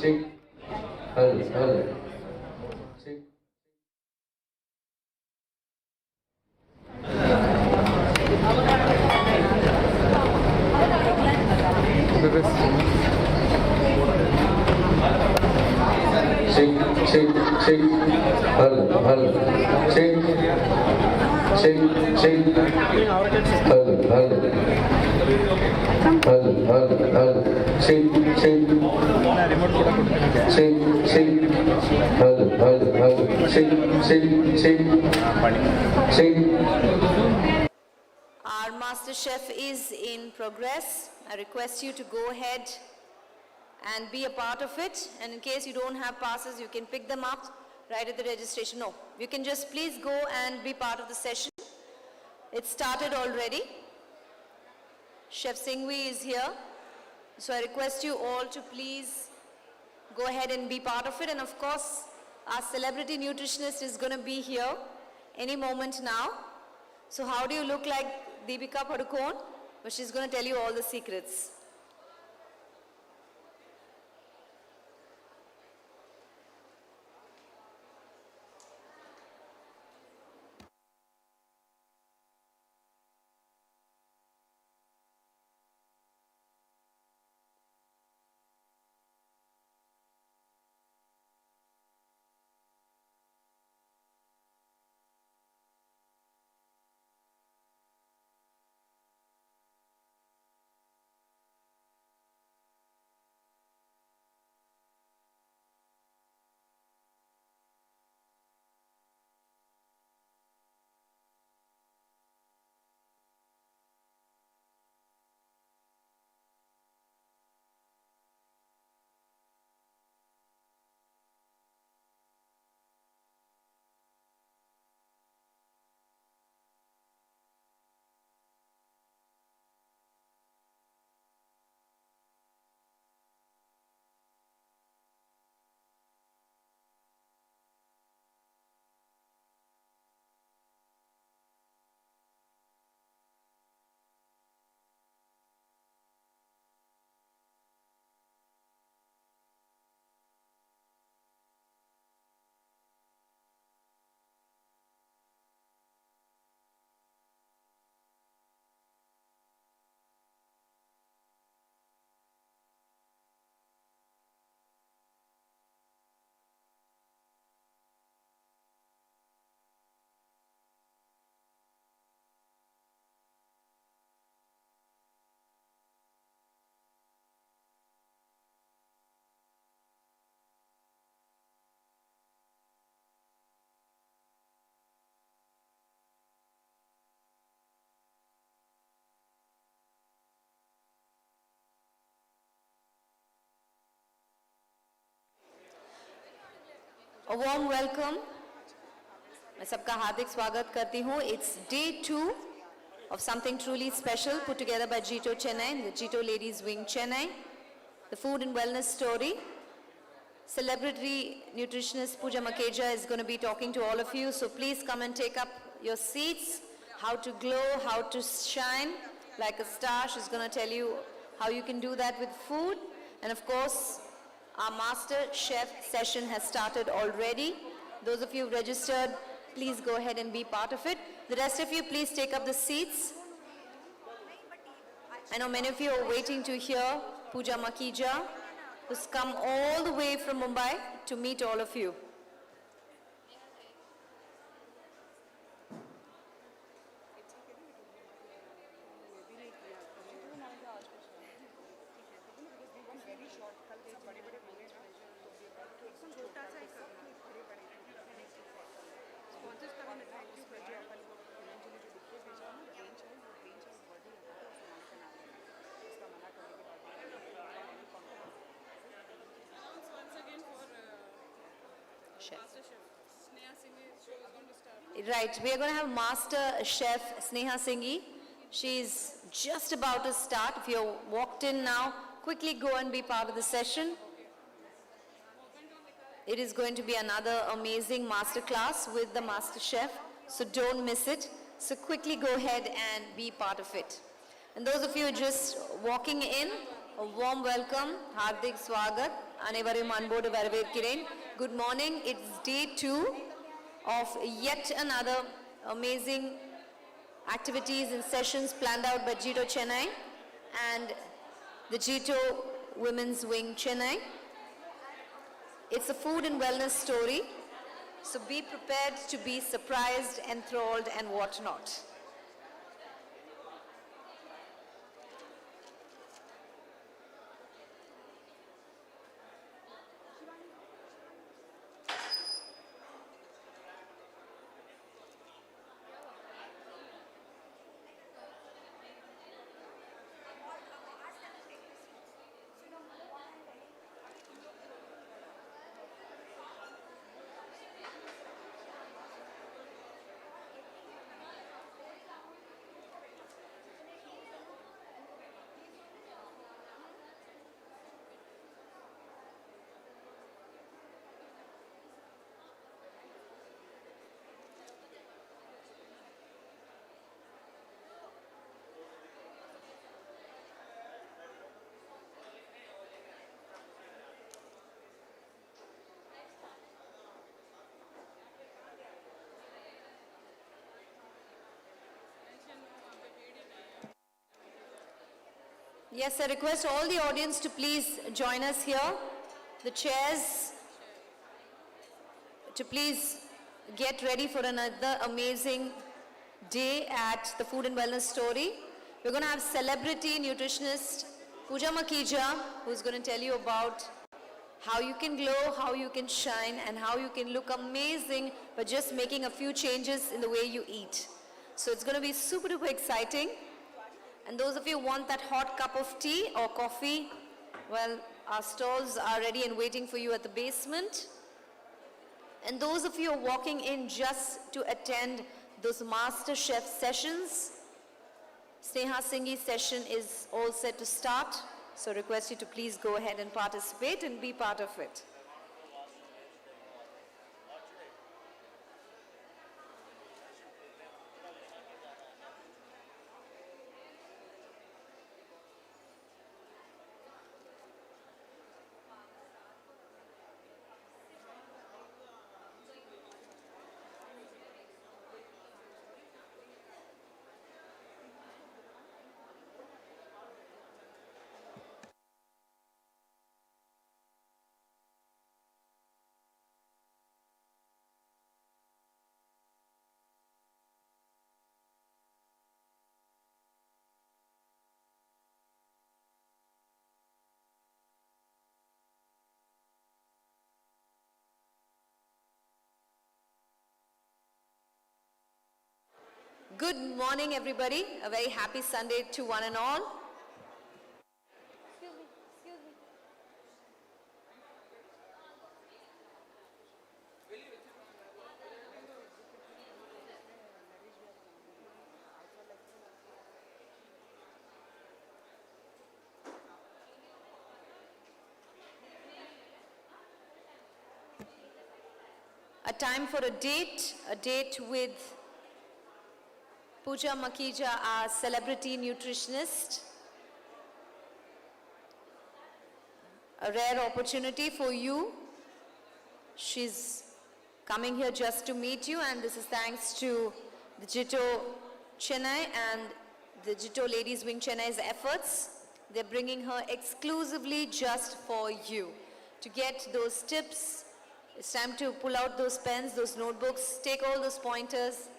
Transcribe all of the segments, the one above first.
Check. Hello. Check. Check. Hello. Check. Hello. Our master chef is in progress. I request you to go ahead and be a part of it. And in case you don't have passes, you can pick them up right at the registration. No, you can just please go and be part of the session. It started already. Chef Singhvi is here. So I request you all to please go ahead and be part of it. And of course, our celebrity nutritionist is going to be here any moment now. So how do you look like Deepika Padukone? But she's going to tell you all the secrets. A warm welcome. मैं सबका हार्दिक स्वागत करती हूँ. It's day 2 of something truly special put together by JITO Chennai, the JITO Ladies Wing Chennai. The food and wellness story. Celebrity nutritionist Puja Makhija is going to be talking to all of you. So please come and take up your seats. How to glow, how to shine like a star. She's going to tell you how you can do that with food. And of course, our master chef session has started already. Those of you registered, please go ahead and be part of it. The rest of you, please take up the seats. I know many of you are waiting to hear Puja Makhija, who's come all the way from Mumbai to meet all of you. Right, we are going to have Master Chef Sneha Singhi. She's just about to start. If you're walked in now, quickly go and be part of the session. It is going to be another amazing masterclass with the Master Chef, so don't miss it. So quickly go ahead and be part of it. And those of you just walking in, A warm welcome, Hardik Swagat, Anevarum Anbodu Varavedkiren. Good morning, it's day 2 of yet another amazing activities and sessions planned out by JITO Chennai and the JITO Women's Wing Chennai. It's a food and wellness story, so be prepared to be surprised, enthralled and whatnot. Yes, I request all the audience to please join us here. The chairs to please get ready for another amazing day at the Food and Wellness Story. We're going to have celebrity nutritionist Puja Makhija, who's going to tell you about how you can glow, how you can shine, and how you can look amazing by just making a few changes in the way you eat. So it's going to be super duper exciting. And those of you who want that hot cup of tea or coffee, well, our stalls are ready and waiting for you at the basement. And those of you who are walking in just to attend those master chef sessions, Sneha Singh's session is all set to start. So I request you to please go ahead and participate and be part of it. Good morning, everybody. A very happy Sunday to one and all. A time for a date with Puja Makhija, our celebrity nutritionist. A rare opportunity for you. She's coming here just to meet you, and this is thanks to the JITO Chennai and the JITO Ladies Wing Chennai's efforts. They're bringing her exclusively just for you. To get those tips, it's time to pull out those pens, those notebooks, take all those pointers,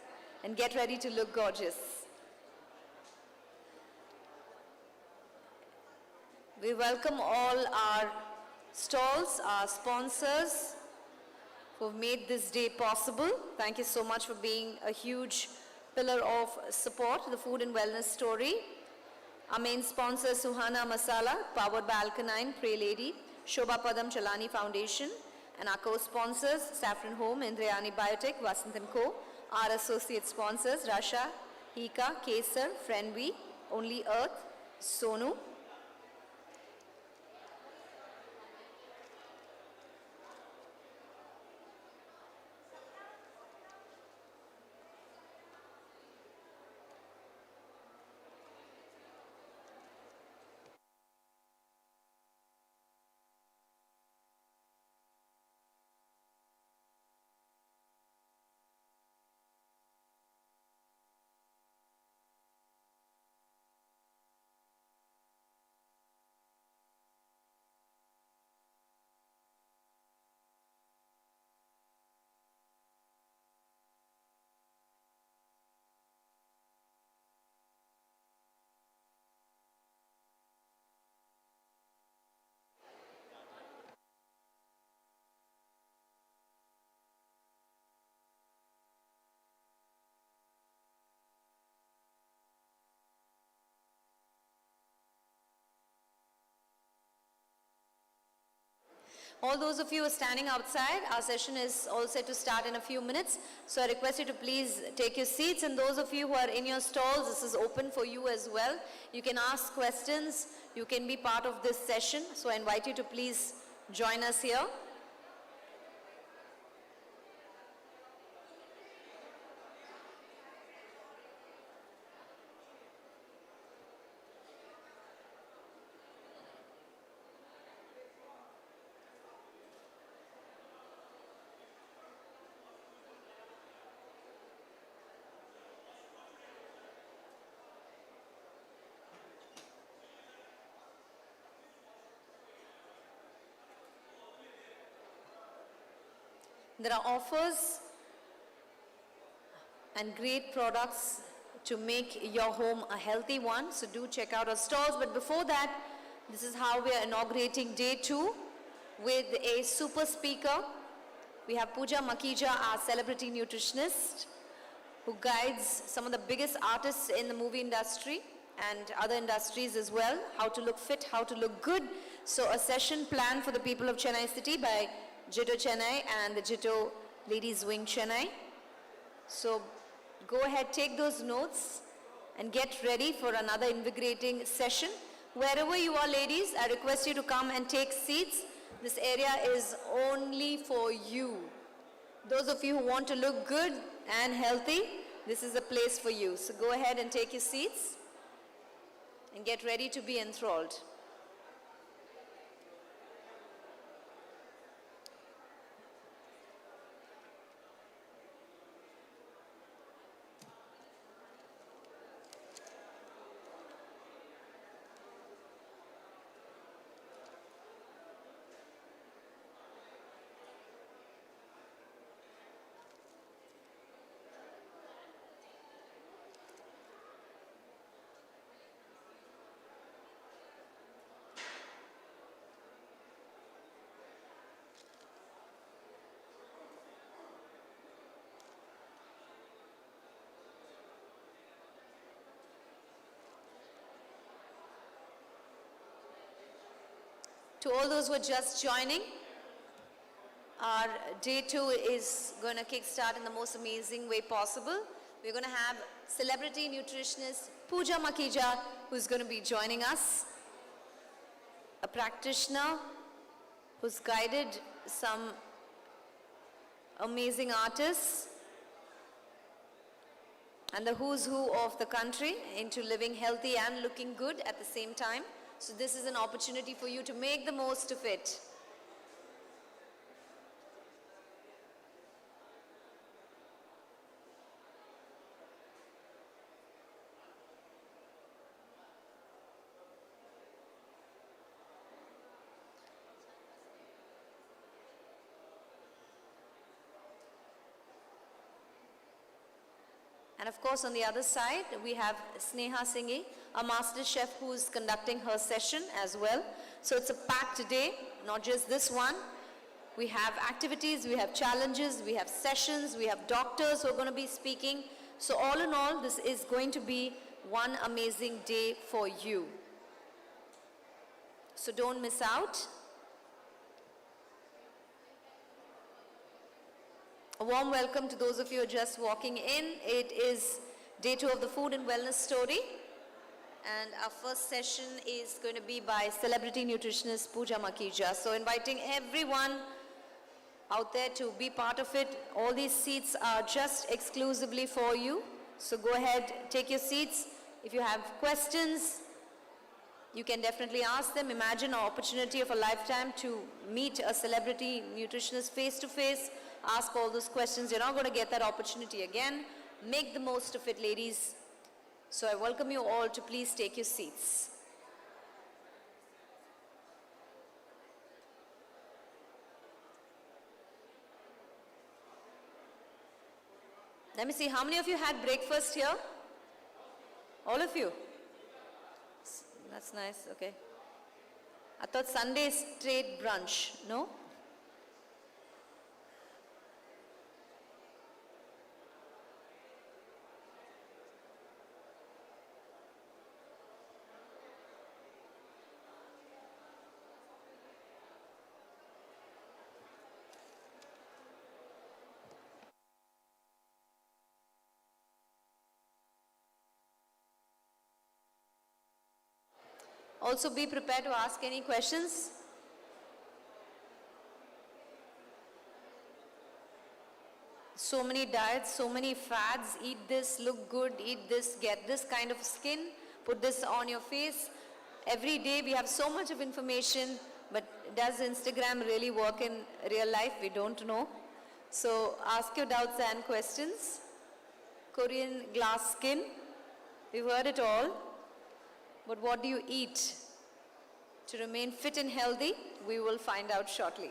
and get ready to look gorgeous. We welcome all our stalls, our sponsors who have made this day possible. Thank you so much for being a huge pillar of support, the Food and Wellness Story. Our main sponsor, Suhana Masala, powered by Alkaline, Pray Lady, Shobha Padam Chalani Foundation, and our co-sponsors, Saffron Home, Indriani Biotech, Vasant & Co. Our associate sponsors, Rasha, Hika, Kesar, Friendly, Only Earth, Sonu. All those of you who are standing outside, our session is all set to start in a few minutes. So I request you to please take your seats, and those of you who are in your stalls, this is open for you as well. You can ask questions, you can be part of this session. So I invite you to please join us here. There are offers and great products to make your home a healthy one. So do check out our stalls. But before that, this is how we are inaugurating day 2 with a super speaker. We have Puja Makhija, our celebrity nutritionist, who guides some of the biggest artists in the movie industry and other industries as well, how to look fit, how to look good. So a session planned for the people of Chennai City by JITO Chennai and the JITO Ladies Wing Chennai. So go ahead, take those notes and get ready for another invigorating session. Wherever you are, ladies, I request you to come and take seats. This area is only for you. Those of you who want to look good and healthy, this is a place for you. So go ahead and take your seats and get ready to be enthralled. To all those who are just joining, our day 2 is going to kickstart in the most amazing way possible. We're going to have celebrity nutritionist Puja Makhija, who's going to be joining us, a practitioner who's guided some amazing artists and the who's who of the country into living healthy and looking good at the same time. So this is an opportunity for you to make the most of it. And of course, on the other side, we have Sneha Singhi, a master chef who is conducting her session as well. So it's a packed day, not just this one. We have activities, we have challenges, we have sessions, we have doctors who are going to be speaking. So all in all, this is going to be one amazing day for you. So don't miss out. A warm welcome to those of you who are just walking in. It is day 2 of the Food and Wellness Story. And our first session is going to be by celebrity nutritionist Puja Makhija. So inviting everyone out there to be part of it. All these seats are just exclusively for you. So go ahead, take your seats. If you have questions, you can definitely ask them. Imagine an opportunity of a lifetime to meet a celebrity nutritionist face to face. Ask all those questions. You're not going to get that opportunity again. Make the most of it, ladies. So I welcome you all to please take your seats. Let me see, how many of you had breakfast here? All of you? That's nice, okay. I thought Sunday is straight brunch, no? Also be prepared to ask any questions. So many diets, so many fads, eat this, look good, eat this, get this kind of skin, put this on your face. Every day we have so much of information, but does Instagram really work in real life? We don't know. So ask your doubts and questions. Korean glass skin, we've heard it all. But what do you eat to remain fit and healthy? We will find out shortly.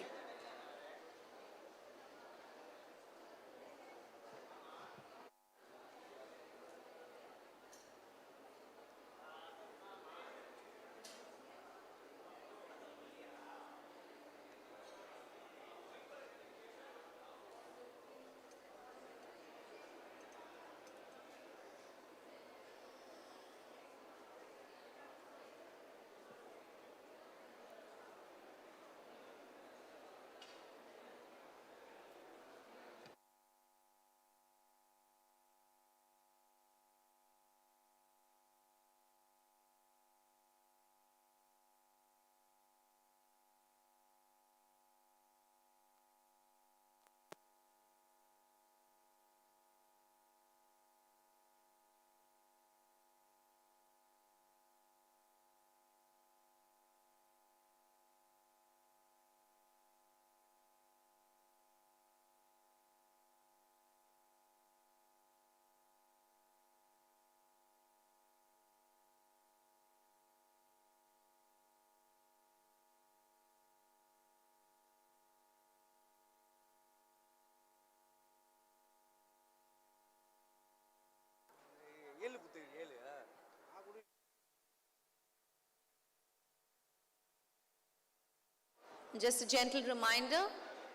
Just a gentle reminder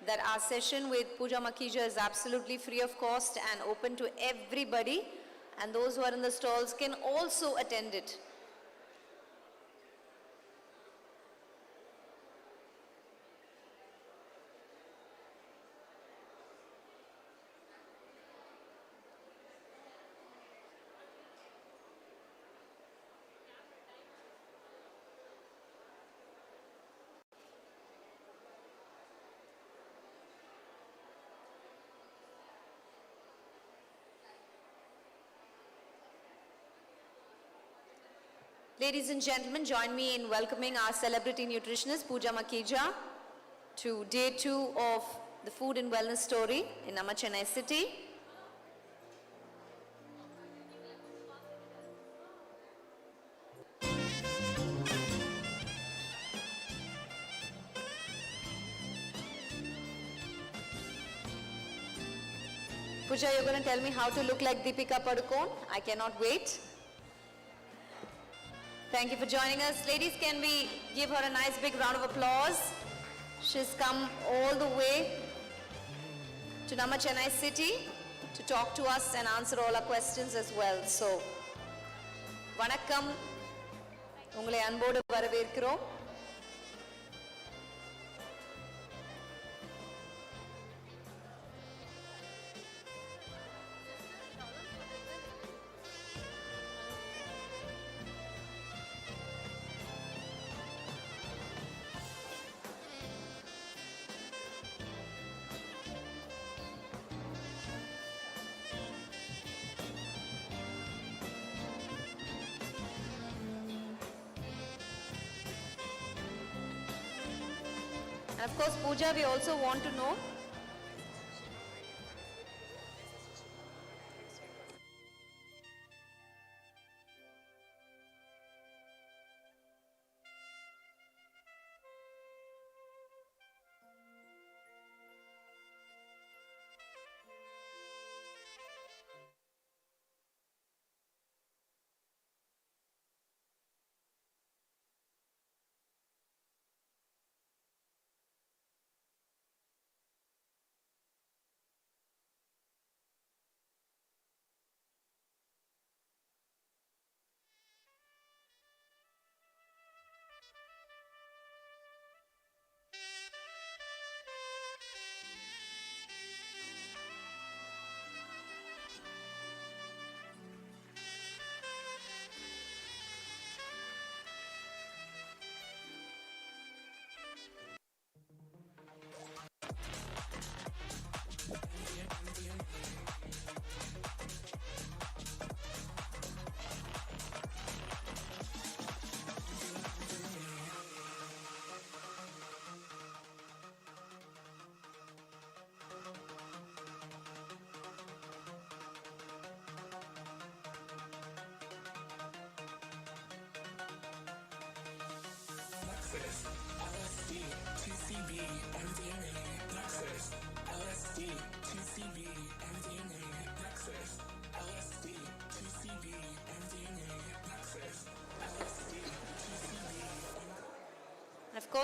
that our session with Puja Makhija is absolutely free of cost and open to everybody, and those who are in the stalls can also attend it. Ladies and gentlemen, join me in welcoming our celebrity nutritionist, Puja Makhija, to day 2 of the Food and Wellness Story in our Chennai city. Puja, you're going to tell me how to look like Deepika Padukone? I cannot wait. Thank you for joining us. Ladies, can we give her a nice big round of applause? She's come all the way to Nama Chennai city to talk to us and answer all our questions as well. So, vanakkam, ungalai anbodu varaverkirom. And of course, Puja, we also want to know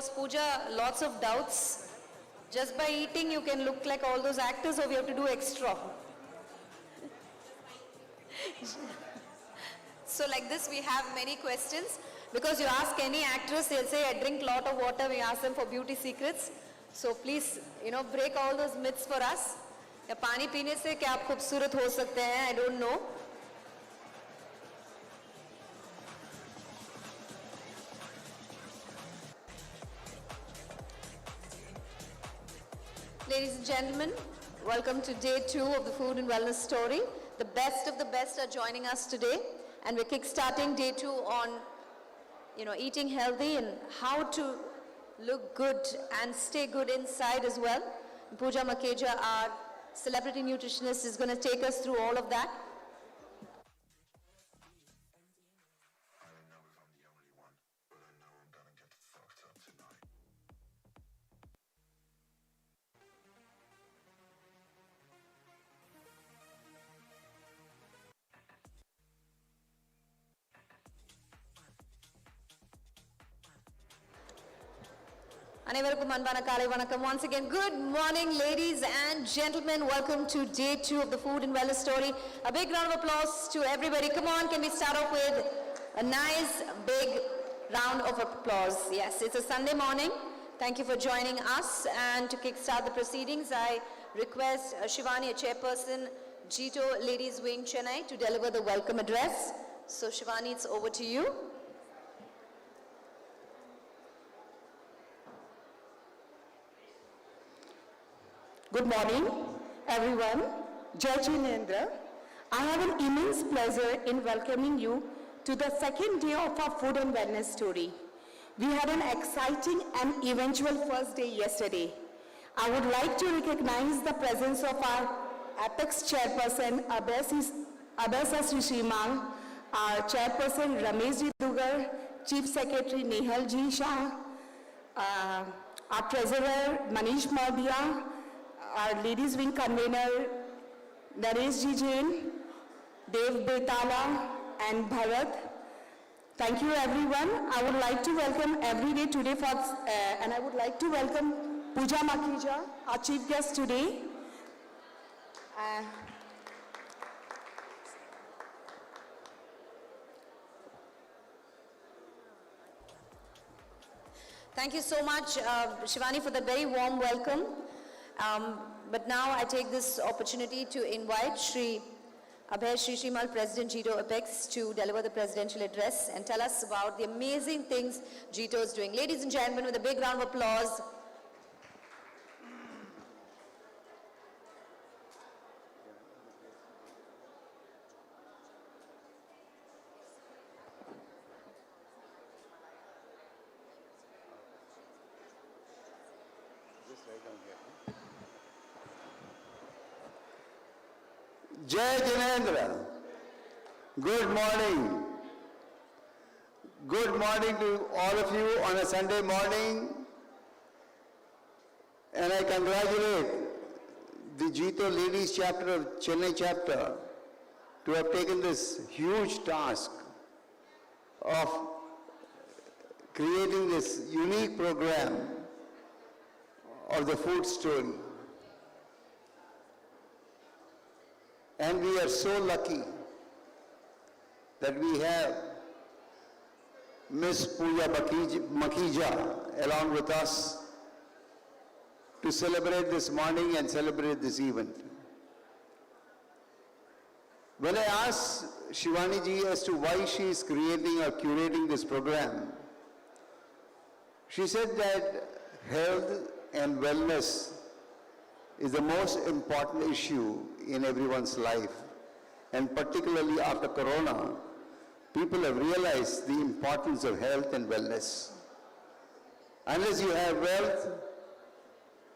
cause Puja lots of doubts. Just by eating, you can look like all those actors, or we have to do extra. So like this, we have many questions. Because you ask any actress, they'll say, I drink lot of water. We ask them for beauty secrets. So please, break all those myths for us. या पानी पीने से क्या आप खूबसूरत हो सकते हैं? I don't know. Ladies and gentlemen, welcome to day 2 of the Food and Wellness Story. The best of the best are joining us today, and we're kickstarting day 2 on, eating healthy and how to look good and stay good inside as well. Puja Makhija, our celebrity nutritionist, is going to take us through all of that. அனைவருக்கும் அன்பான காலை வணக்கம். Once again, good morning, ladies and gentlemen. Welcome to day 2 of the Food and Wellness Story. A big round of applause to everybody. Come on, can we start off with a nice big round of applause? Yes, it's a Sunday morning. Thank you for joining us. And to kickstart the proceedings, I request Shivani, a chairperson, JITO Ladies Wing, Chennai, to deliver the welcome address. So Shivani, it's over to you. Good morning, everyone. Jai Jinendra. I have an immense pleasure in welcoming you to the second day of our Food and Wellness Story. We had an exciting and eventual first day yesterday. I would like to recognize the presence of our Apex Chairperson, Abhasa Srishimal, our Chairperson, Ramesh Ji Dugar, Chief Secretary, Nehal Ji Shah, our Treasurer, Manish Maudhya, our Ladies Wing Convener, Naresh Ji Jain, Dev Betala, and Bharat. Thank you, everyone. I would like to welcome every day today and I would like to welcome Puja Makhija, our chief guest today. Thank you so much, Shivani, for the very warm welcome. But now I take this opportunity to invite Shri Abhay Srishimal, President JITO Apex, to deliver the presidential address and tell us about the amazing things JITO is doing. Ladies and gentlemen, with a big round of applause. Jai Jinendra. Good morning. Good morning to all of you on a Sunday morning. And I congratulate the JITO Ladies Chapter of Chennai Chapter to have taken this huge task of creating this unique program of the food story. And we are so lucky that we have Miss Puja Makhija along with us to celebrate this morning and celebrate this event. When I asked Shivani ji as to why she is creating or curating this program, she said that health and wellness is the most important issue in everyone's life. And particularly after Corona, people have realized the importance of health and wellness. Unless you have wealth,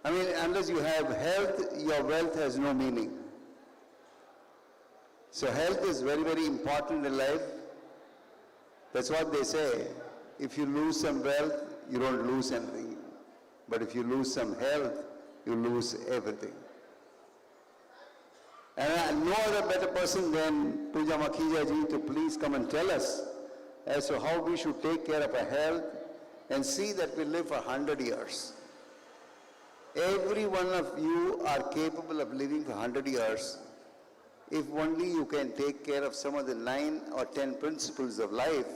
unless you have health, your wealth has no meaning. So health is very, very important in life. That's what they say. If you lose some wealth, you don't lose anything. But if you lose some health, you lose everything. And no other better person than Puja Makhija ji to please come and tell us as to how we should take care of our health and see that we live for 100 years. Every one of you are capable of living for 100 years if only you can take care of some of the 9 or 10 principles of life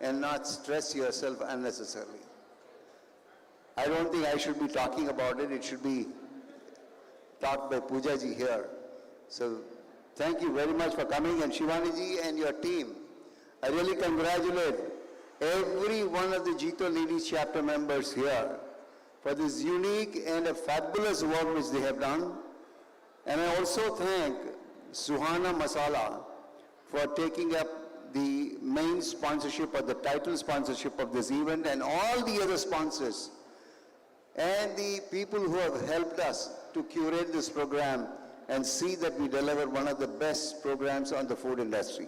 and not stress yourself unnecessarily. I don't think I should be talking about it. It should be taught by Puja ji here. So thank you very much for coming, and Shivani ji and your team. I really congratulate every one of the JITO Ladies chapter members here for this unique and a fabulous work which they have done. And I also thank Suhana Masala for taking up the main sponsorship or the title sponsorship of this event, and all the other sponsors and the people who have helped us to curate this program and see that we deliver one of the best programs on the food industry.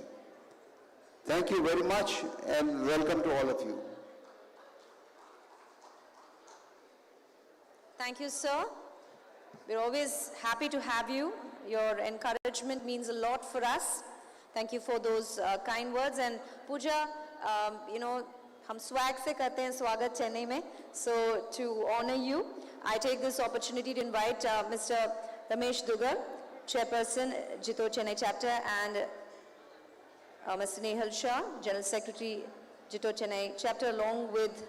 Thank you very much and welcome to all of you. Thank you, sir. We're always happy to have you. Your encouragement means a lot for us. Thank you for those kind words. And Puja, you know, हम swag से करते हैं स्वागत चेन्नई में. So to honor you, I take this opportunity to invite Mr. Ramesh Dugar, Chairperson, JITO Chennai Chapter, and Mr. Nehal Shah, General Secretary, JITO Chennai Chapter, along with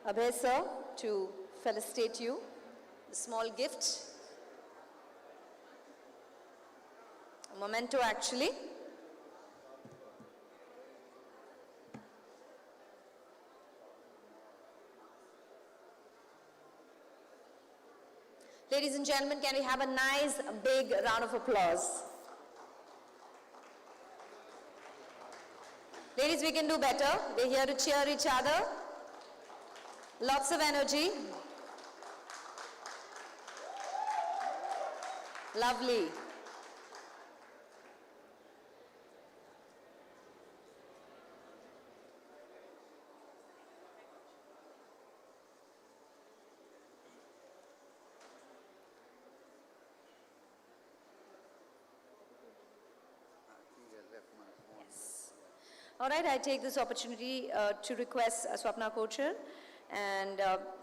Abhay sir, to felicitate you. A small gift, a memento actually. Ladies and gentlemen, can we have a nice big round of applause? Ladies, we can do better. We're here to cheer each other. Lots of energy. Lovely. All right, I take this opportunity to request Swapna Kochar, and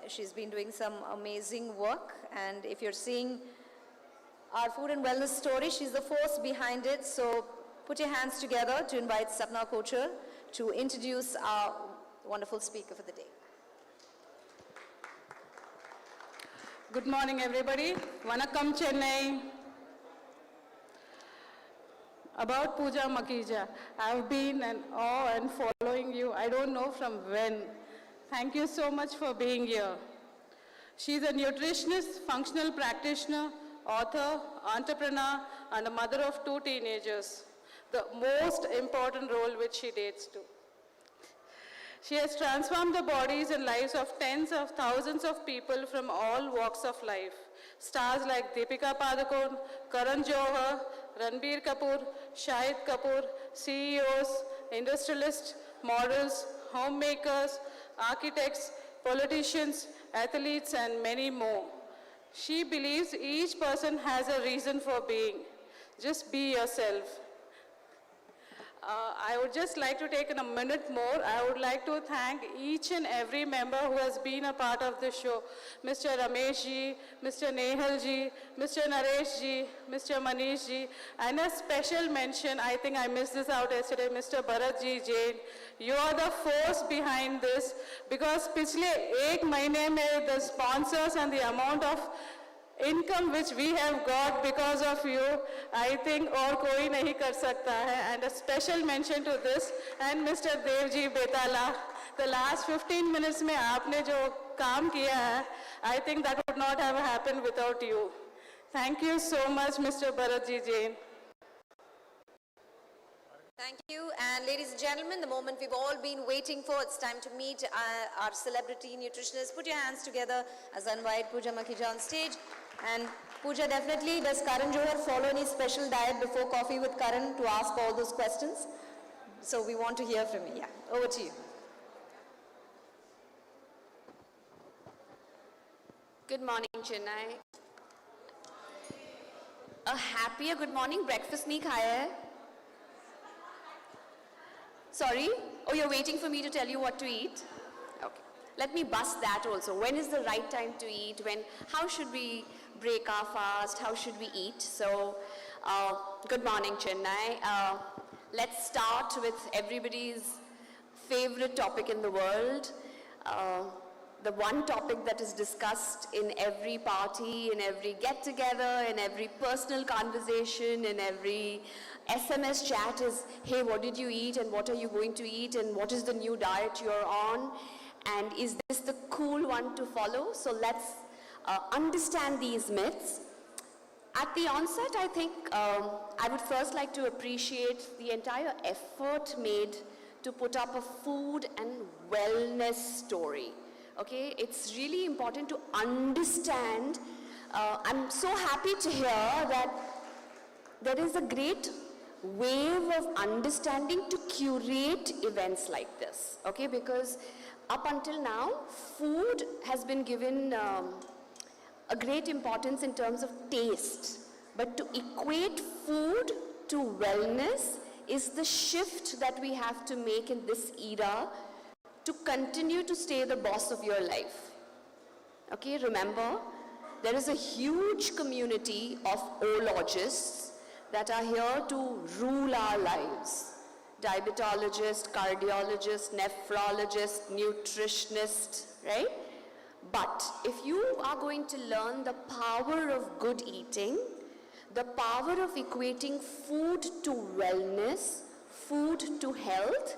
she's been doing some amazing work. And if you're seeing our food and wellness story, she's the force behind it. So put your hands together to invite Swapna Kochar to introduce our wonderful speaker for the day. Good morning, everybody. Vanakkam, Chennai. About Puja Makhija, I've been in awe and following you, I don't know from when. Thank you so much for being here. She's a nutritionist, functional practitioner, author, entrepreneur, and a mother of 2 teenagers. The most important role which she dates to. She has transformed the bodies and lives of tens of thousands of people from all walks of life. Stars like Deepika Padukone, Karan Johar, Ranbir Kapoor, Shahid Kapoor, CEOs, industrialists, models, homemakers, architects, politicians, athletes, and many more. She believes each person has a reason for being. Just be yourself. I would just like to take in a minute more. I would like to thank each and every member who has been a part of the show. Mr. Ramesh ji, Mr. Nehal ji, Mr. Naresh ji, Mr. Manish ji, and a special mention, I think I missed this out yesterday, Mr. Bharat ji Jain. You are the force behind this, because पिछले 1 महीने में the sponsors and the amount of income which we have got because of you, I think और कोई नहीं कर सकता है. And a special mention to this and Mr. Devji Betala. The last 15 minutes में आपने जो काम किया है, I think that would not have happened without you. Thank you so much, Mr. Bharat ji Jain. Thank you. And ladies and gentlemen, the moment we've all been waiting for, it's time to meet our celebrity nutritionist. Put your hands together as I invite Puja Makhija on stage. And Puja, definitely, does Karan Johar follow any special diet before coffee with Karan to ask all those questions? So we want to hear from you. Yeah, over to you. Good morning, Chennai. A happier good morning. Breakfast nahi khaya hai? Sorry? Oh, you're waiting for me to tell you what to eat? Okay. let me bust that also. When is the right time to eat? How should we break our fast? How should we eat? So, good morning, Chennai. Let's start with everybody's favorite topic in the world. The one topic that is discussed in every party, in every get-together, in every personal conversation, in every SMS chat is, hey, what did you eat and what are you going to eat and what is the new diet you're on and is this the cool one to follow? So let's understand these myths. At the onset, I think I would first like to appreciate the entire effort made to put up a food and wellness story. Okay, it's really important to understand. I'm so happy to hear that there is a great wave of understanding to curate events like this. Okay, because up until now, food has been given a great importance in terms of taste. But to equate food to wellness is the shift that we have to make in this era to continue to stay the boss of your life. Okay, remember, there is a huge community of ologists that are here to rule our lives. Diabetologist, cardiologist, nephrologist, nutritionist, right? But if you are going to learn the power of good eating, the power of equating food to wellness, food to health,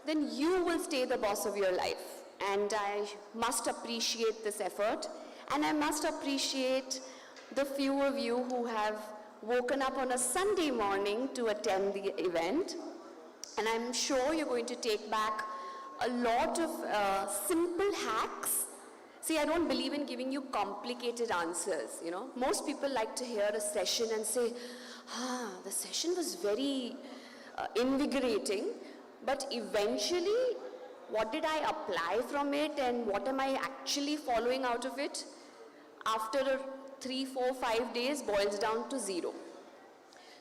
then you will stay the boss of your life. And I must appreciate this effort. And I must appreciate the few of you who have woken up on a Sunday morning to attend the event. And I'm sure you're going to take back a lot of simple hacks. See, I don't believe in giving you complicated answers, you know. Most people like to hear a session and say, the session was very invigorating. But eventually, what did I apply from it and what am I actually following out of it? After 3, 4, 5 days boils down to 0.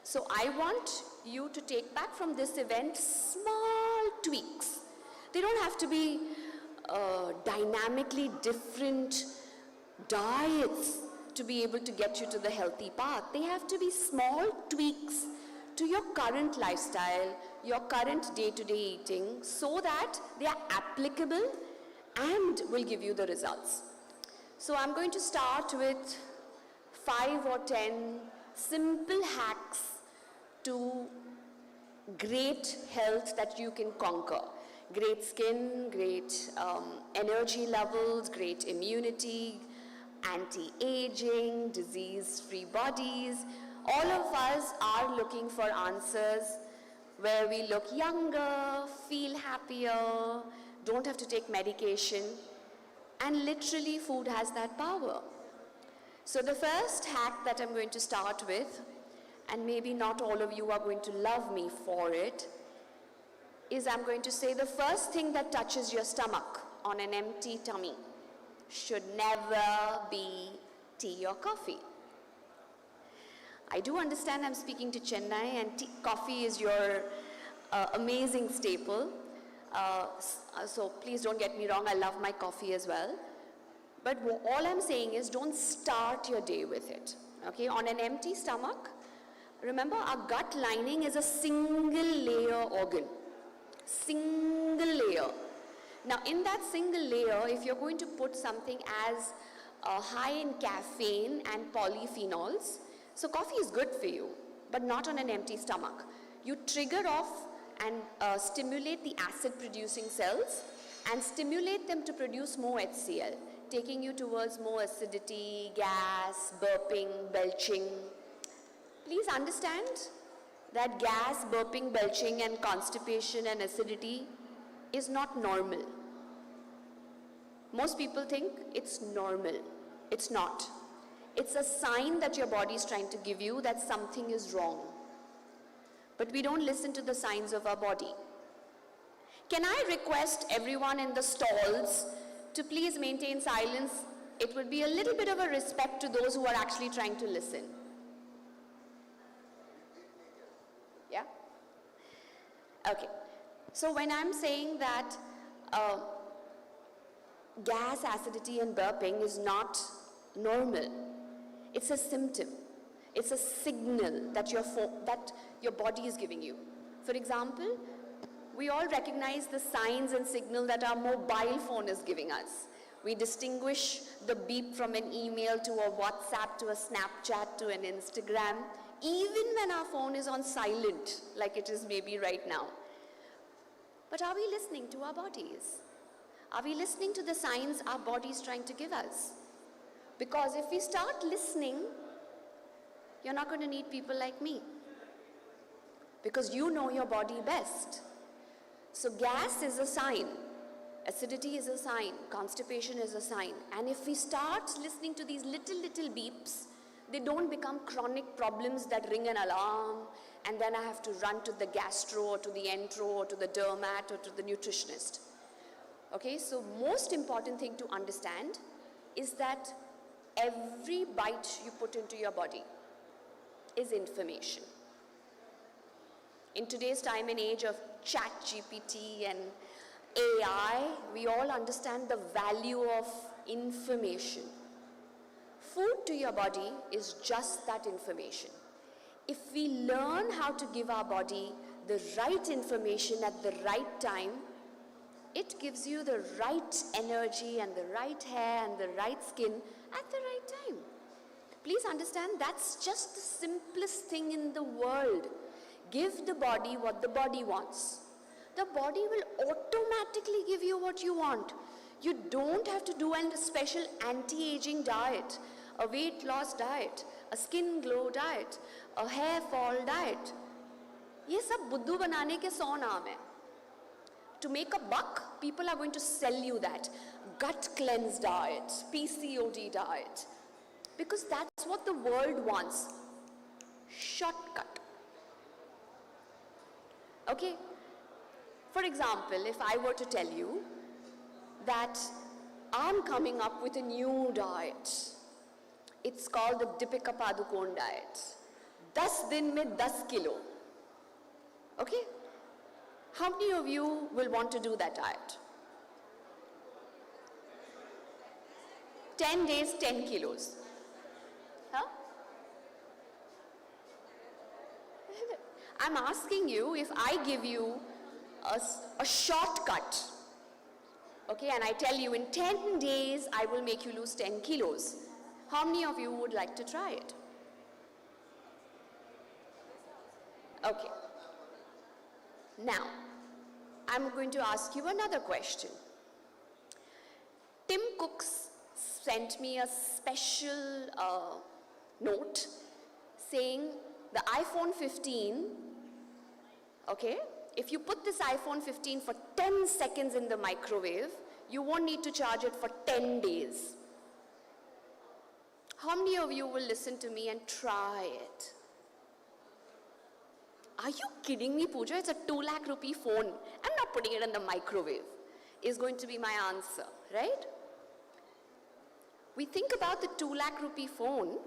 So I want you to take back from this event small tweaks. They don't have to be dynamically different diets to be able to get you to the healthy path. They have to be small tweaks to your current lifestyle, your current day-to-day eating, so that they are applicable and will give you the results. So I'm going to start with 5 or 10 simple hacks to great health that you can conquer. Great skin, great energy levels, great immunity, anti-aging, disease-free bodies. All of us are looking for answers where we look younger, feel happier, don't have to take medication, and literally food has that power. So the first hack that I'm going to start with, and maybe not all of you are going to love me for it, is I'm going to say the first thing that touches your stomach on an empty tummy should never be tea or coffee. I do understand I'm speaking to Chennai and coffee is your amazing staple. So please don't get me wrong, I love my coffee as well. But all I'm saying is don't start your day with it. Okay, on an empty stomach, remember our gut lining is a single layer organ. Single layer. Now in that single layer, if you're going to put something as high in caffeine and polyphenols, so coffee is good for you, but not on an empty stomach. You trigger off and stimulate the acid-producing cells and stimulate them to produce more HCl, taking you towards more acidity, gas, burping, belching. Please understand that gas, burping, belching, and constipation and acidity is not normal. Most people think it's normal. It's not. It's a sign that your body is trying to give you that something is wrong. But we don't listen to the signs of our body. Can I request everyone in the stalls to please maintain silence? It would be a little bit of a respect to those who are actually trying to listen. Yeah? Okay. So when I'm saying that gas, acidity and burping is not normal. It's a symptom. It's a signal that your body is giving you. For example, we all recognize the signs and signal that our mobile phone is giving us. We distinguish the beep from an email to a WhatsApp to a Snapchat to an Instagram, even when our phone is on silent, like it is maybe right now. But are we listening to our bodies? Are we listening to the signs our body is trying to give us? Because if we start listening, you're not going to need people like me. Because you know your body best. So gas is a sign. Acidity is a sign. Constipation is a sign. And if we start listening to these little beeps, they don't become chronic problems that ring an alarm, and then I have to run to the gastro or to the entro or to the dermat or to the nutritionist. Okay, so most important thing to understand is that every bite you put into your body is information. In today's time and age of chat GPT and AI, we all understand the value of information. Food to your body is just that information. If we learn how to give our body the right information at the right time, it gives you the right energy and the right hair and the right skin at the right time. Please understand, that's just the simplest thing in the world. Give the body what the body wants. The body will automatically give you what you want. You don't have to do a special anti-aging diet, a weight loss diet, a skin glow diet, a hair fall diet. ये सब बुद्धू बनाने के 100 नाम हैं. To make a buck, people are going to sell you that. Gut cleanse diet, PCOD diet. Because that's what the world wants. Shortcut. Okay? For example, if I were to tell you that I'm coming up with a new diet. It's called the Deepika Padukone diet. 10 दिन में 10 kilo. Okay? How many of you will want to do that diet? 10 days, 10 kilos. Huh? I'm asking you, if I give you a shortcut, okay, and I tell you in 10 days I will make you lose 10 kilos, how many of you would like to try it? Okay. Now, I'm going to ask you another question. Tim Cooks sent me a special note saying the iPhone 15, okay, if you put this iPhone 15 for 10 seconds in the microwave, you won't need to charge it for 10 days. How many of you will listen to me and try it? Are you kidding me, Puja? It's a 2 lakh rupee phone. I'm not putting it in the microwave, is going to be my answer, right? We think about the 2 lakh rupee phone,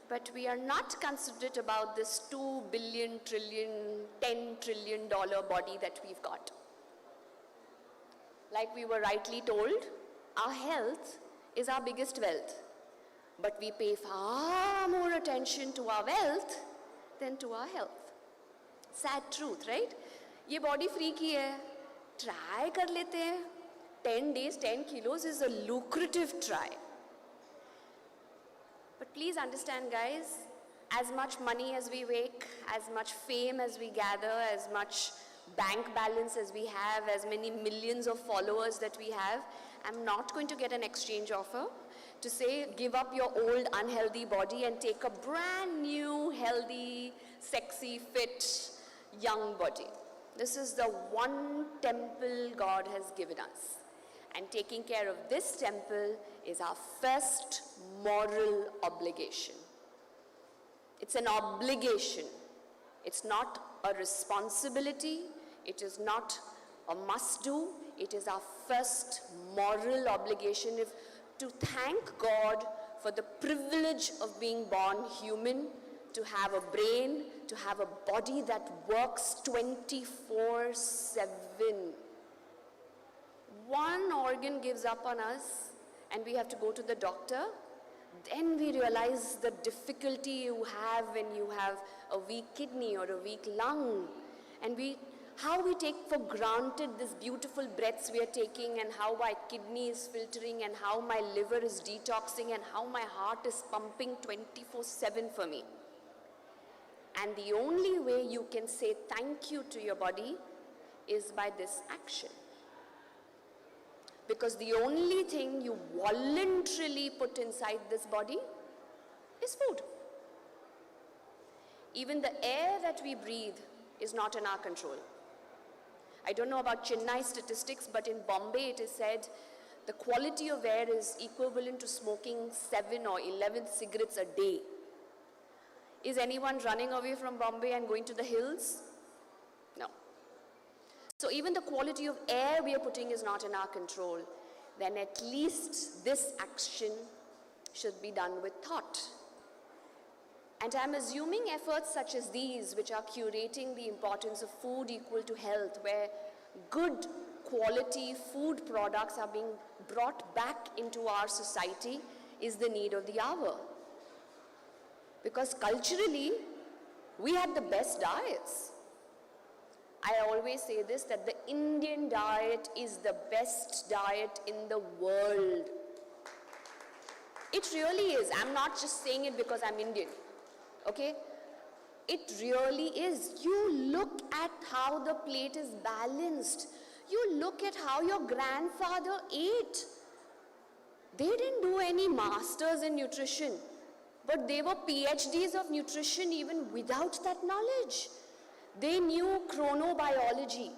but we are not considerate about this 2 billion, trillion, $10 trillion body that we've got. Like we were rightly told, our health is our biggest wealth. But we pay far more attention to our wealth than to our health. Sad truth, right? ये body free की है, try कर लेते हैं. 10 days, 10 kilos is a lucrative try. But please understand, guys, as much money as we make, as much fame as we gather, as much bank balance as we have, as many millions of followers that we have, I'm not going to get an exchange offer to say, give up your old unhealthy body and take a brand new, healthy, sexy, fit, young body. This is the one temple God has given us. And taking care of this temple is our first moral obligation. It's an obligation. It's not a responsibility. It is not a must-do. It is our first moral obligation to thank God for the privilege of being born human, to have a brain, to have a body that works 24/7. one organ gives up on us and we have to go to the doctor, then we realize the difficulty you have when you have a weak kidney or a weak lung, and how we take for granted this beautiful breaths we are taking, and how my kidney is filtering, and how my liver is detoxing, and how my heart is pumping 24/7 for me. And the only way you can say thank you to your body is by this action. Because the only thing you voluntarily put inside this body is food. Even the air that we breathe is not in our control. I don't know about Chennai statistics, but in Bombay it is said the quality of air is equivalent to smoking 7 or 11 cigarettes a day. Is anyone running away from Bombay and going to the hills? No. So even the quality of air we are putting is not in our control. Then at least this action should be done with thought. And I'm assuming efforts such as these, which are curating the importance of food equal to health, where good quality food products are being brought back into our society, is the need of the hour. Because culturally, we had the best diets. I always say this, that the Indian diet is the best diet in the world. It really is. I'm not just saying it because I'm Indian. Okay? It really is. You look at how the plate is balanced. You look at how your grandfather ate. They didn't do any masters in nutrition, but they were PhDs of nutrition even without that knowledge. They knew chronobiology.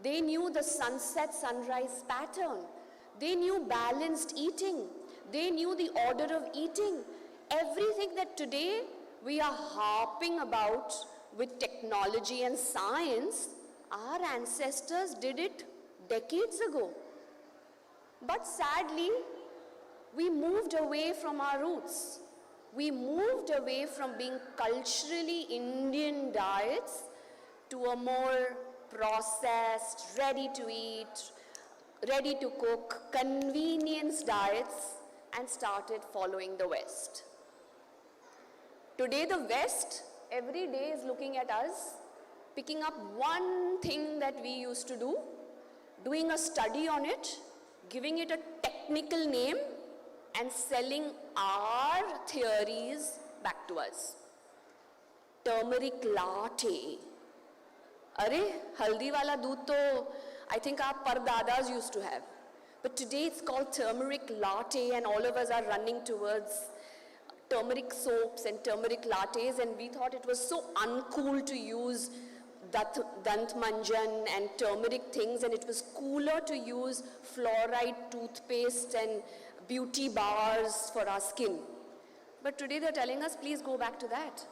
They knew the sunset-sunrise pattern. They knew balanced eating. They knew the order of eating. Everything that today we are harping about with technology and science, our ancestors did it decades ago. But sadly, we moved away from our roots. We moved away from being culturally Indian diets to a more processed, ready-to-eat, ready-to-cook, convenience diets, and started following the West. Today, the West, every day is looking at us, picking up one thing that we used to do, doing a study on it, giving it a technical name, and selling our theories back to us. Turmeric latte. Arey, haldi wala doodh to, I think our pardadas used to have. But today it's called turmeric latte, and all of us are running towards turmeric soaps and turmeric lattes, and we thought it was so uncool to use dant manjan and turmeric things, and it was cooler to use fluoride toothpaste and beauty bars for our skin. But today they're telling us, please go back to that.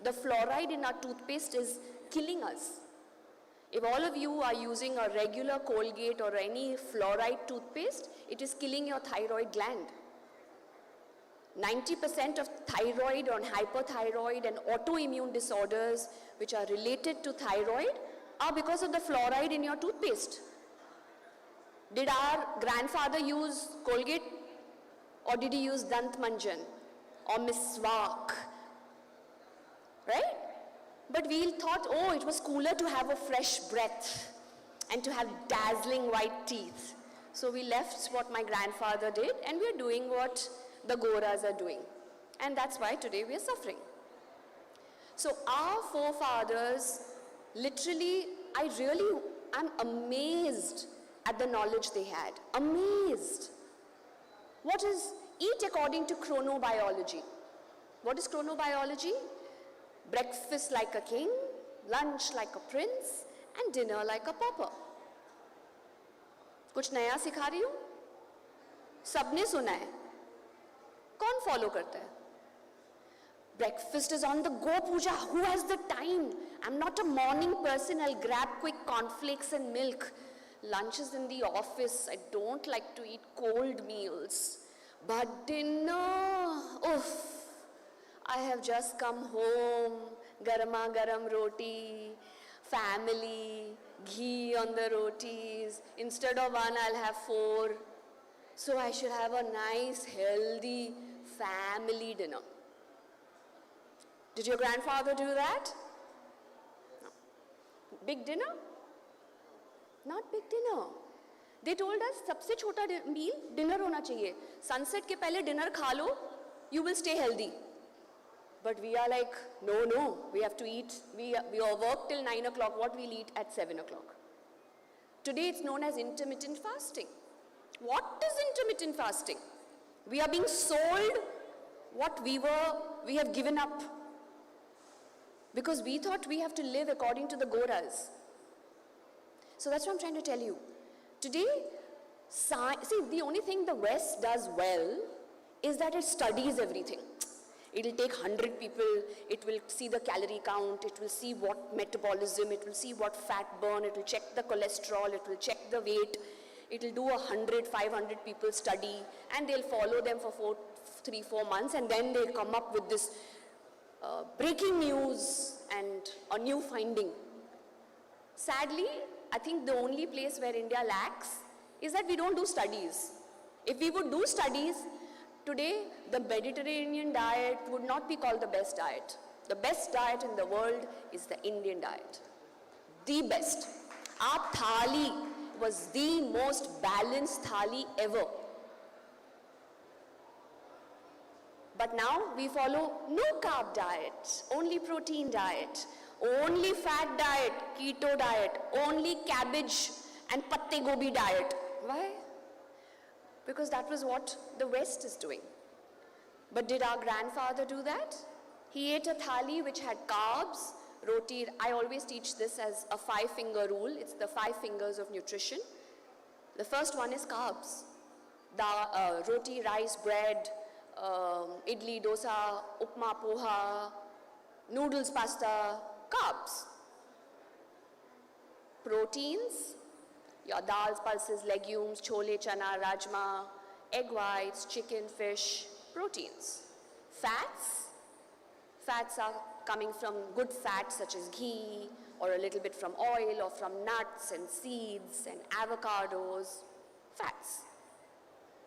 The fluoride in our toothpaste is killing us. If all of you are using a regular Colgate or any fluoride toothpaste, it is killing your thyroid gland. 90% of thyroid or hyperthyroid and autoimmune disorders which are related to thyroid are because of the fluoride in your toothpaste. Did our grandfather use Colgate, or did he use Dant Manjan or Miswak? Right? But we thought, oh, it was cooler to have a fresh breath and to have dazzling white teeth. So we left what my grandfather did, and we're doing what the Goras are doing. And that's why today we are suffering. So our forefathers, literally, I'm amazed at the knowledge they had. Amazed. What is eat according to chronobiology? What is chronobiology? Breakfast like a king, lunch like a prince, and dinner like a pauper. कुछ नया सिखा रही हूँ? सबने सुना है. कौन follow करता है? Breakfast is on the go, Puja. Who has the time? I'm not a morning person. I'll grab quick cornflakes and milk. Lunch is in the office. I don't like to eat cold meals. But dinner, oof. I have just come home, garama garam roti, family, ghee on the rotis. Instead of one, I'll have 4. So I should have a nice, healthy family dinner. Did your grandfather do that? No. Big dinner? Not big dinner. They told us, सबसे छोटा meal dinner होना चाहिए. Sunset के पहले dinner खा लो, you will stay healthy. But we are like, no, we have to eat. We work till 9 o'clock. What we'll eat at 7 o'clock. Today it's known as intermittent fasting. What is intermittent fasting? We are being sold what we have given up. Because we thought we have to live according to the Goras. So that's what I'm trying to tell you. Today, see, the only thing the West does well is that it studies everything. It will take 100 people, it will see the calorie count, it will see what metabolism, it will see what fat burn, it will check the cholesterol, it will check the weight, it will do 100, 500 people study, and they'll follow them for 3-4 months, and then they'll come up with this breaking news and a new finding. Sadly, I think the only place where India lacks is that we don't do studies. If we would do studies, today the Mediterranean diet would not be called the best diet. The best diet in the world is the Indian diet. The best. Our thali was the most balanced thali ever. But now we follow no carb diet, only protein diet, only fat diet, keto diet, only cabbage and patte gobi diet. Why? Because that was what the West is doing. But did our grandfather do that? He ate a thali which had carbs, roti. I always teach this as a 5-finger rule. It's the 5 fingers of nutrition. The first one is carbs. Roti, rice, bread, idli, dosa, upma, poha, noodles, pasta, carbs. Proteins, your dals, pulses, legumes, chole, chana, rajma, egg whites, chicken, fish, proteins. Fats are coming from good fats such as ghee, or a little bit from oil, or from nuts and seeds and avocados, fats.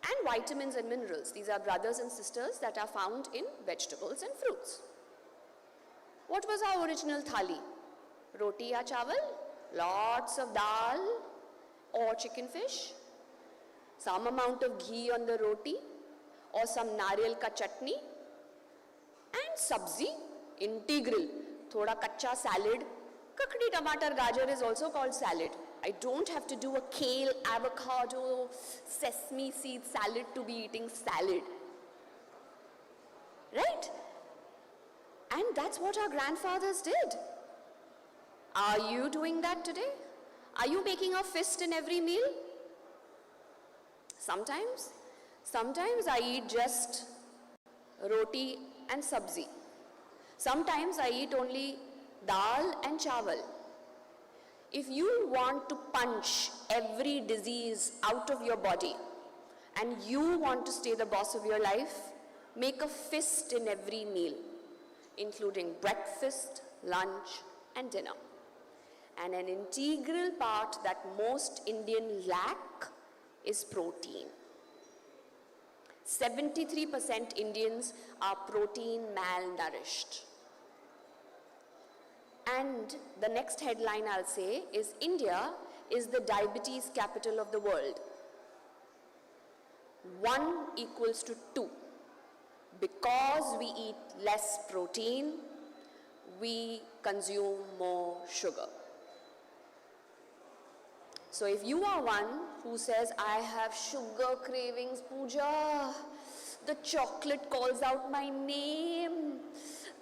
And vitamins and minerals. These are brothers and sisters that are found in vegetables and fruits. What was our original thali? Roti ya chawal, lots of dal or chicken fish, some amount of ghee on the roti, or some nariyal ka chutney, and sabzi, integral, thoda kacha salad. Kakdi, tomato, gajar is also called salad. I don't have to do a kale, avocado, sesame seed salad to be eating salad. Right? And that's what our grandfathers did. Are you doing that today? Are you making a fist in every meal? Sometimes. Sometimes I eat just roti and sabzi. Sometimes I eat only dal and chawal. If you want to punch every disease out of your body and you want to stay the boss of your life, make a fist in every meal, including breakfast, lunch, and dinner. And an integral part that most Indians lack is protein. 73% Indians are protein malnourished. And the next headline I'll say is India is the diabetes capital of the world. 1 equals to 2. Because we eat less protein, we consume more sugar. So if you are one who says, I have sugar cravings, Puja, the chocolate calls out my name,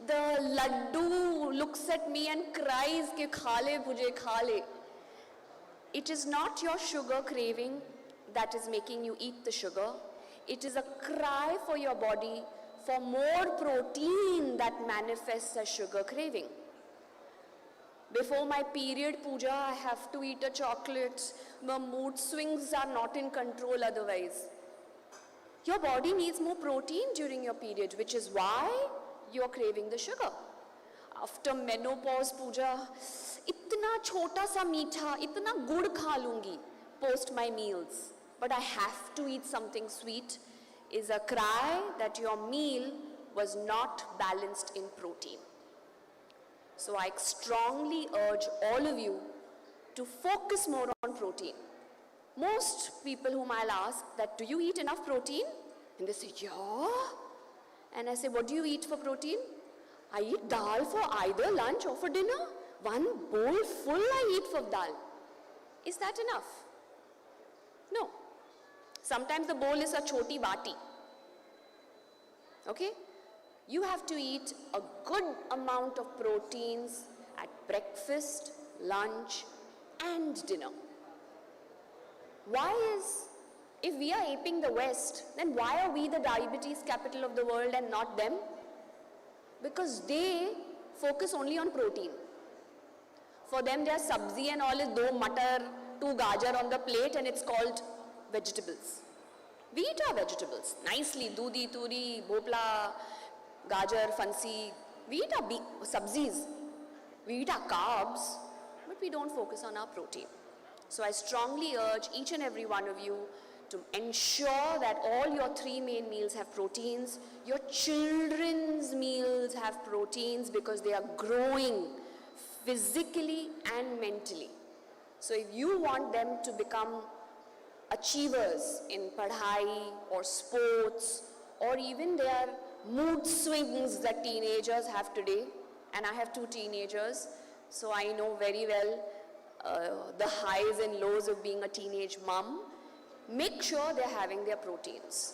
the laddu looks at me and cries, ke khale Puje, khale. It is not your sugar craving that is making you eat the sugar. It is a cry for your body for more protein that manifests as sugar craving. Before my period, Puja, I have to eat a chocolate. My mood swings are not in control otherwise. Your body needs more protein during your period, which is why you're craving the sugar. after menopause, Puja, itna chota sa meetha, itna gud kha lungi post my meals, but I have to eat something sweet, is a cry that your meal was not balanced in protein. So I strongly urge all of you to focus more on protein. Most people whom I'll ask that, do you eat enough protein? And they say, yeah. And I say, what do you eat for protein? I eat dal for either lunch or for dinner. One bowl full I eat for dal. Is that enough? No. Sometimes the bowl is a choti bati. Okay? You have to eat a good amount of proteins at breakfast, lunch, and dinner. Why is, if we are aping the West, then why are we the diabetes capital of the world and not them? Because they focus only on protein. For them, their sabzi and all is 2 matar, 2 gajar on the plate, and it's called vegetables. We eat our vegetables nicely, dudi, turi, bhopla, gajar, fancy. We eat our sabzis. We eat our carbs, but we don't focus on our protein. So I strongly urge each and every one of you to ensure that all your 3 main meals have proteins. Your children's meals have proteins because they are growing physically and mentally. So if you want them to become achievers in padhai or sports or even their mood swings that teenagers have today, and I have 2 teenagers, so I know very well the highs and lows of being a teenage mom. Make sure they're having their proteins.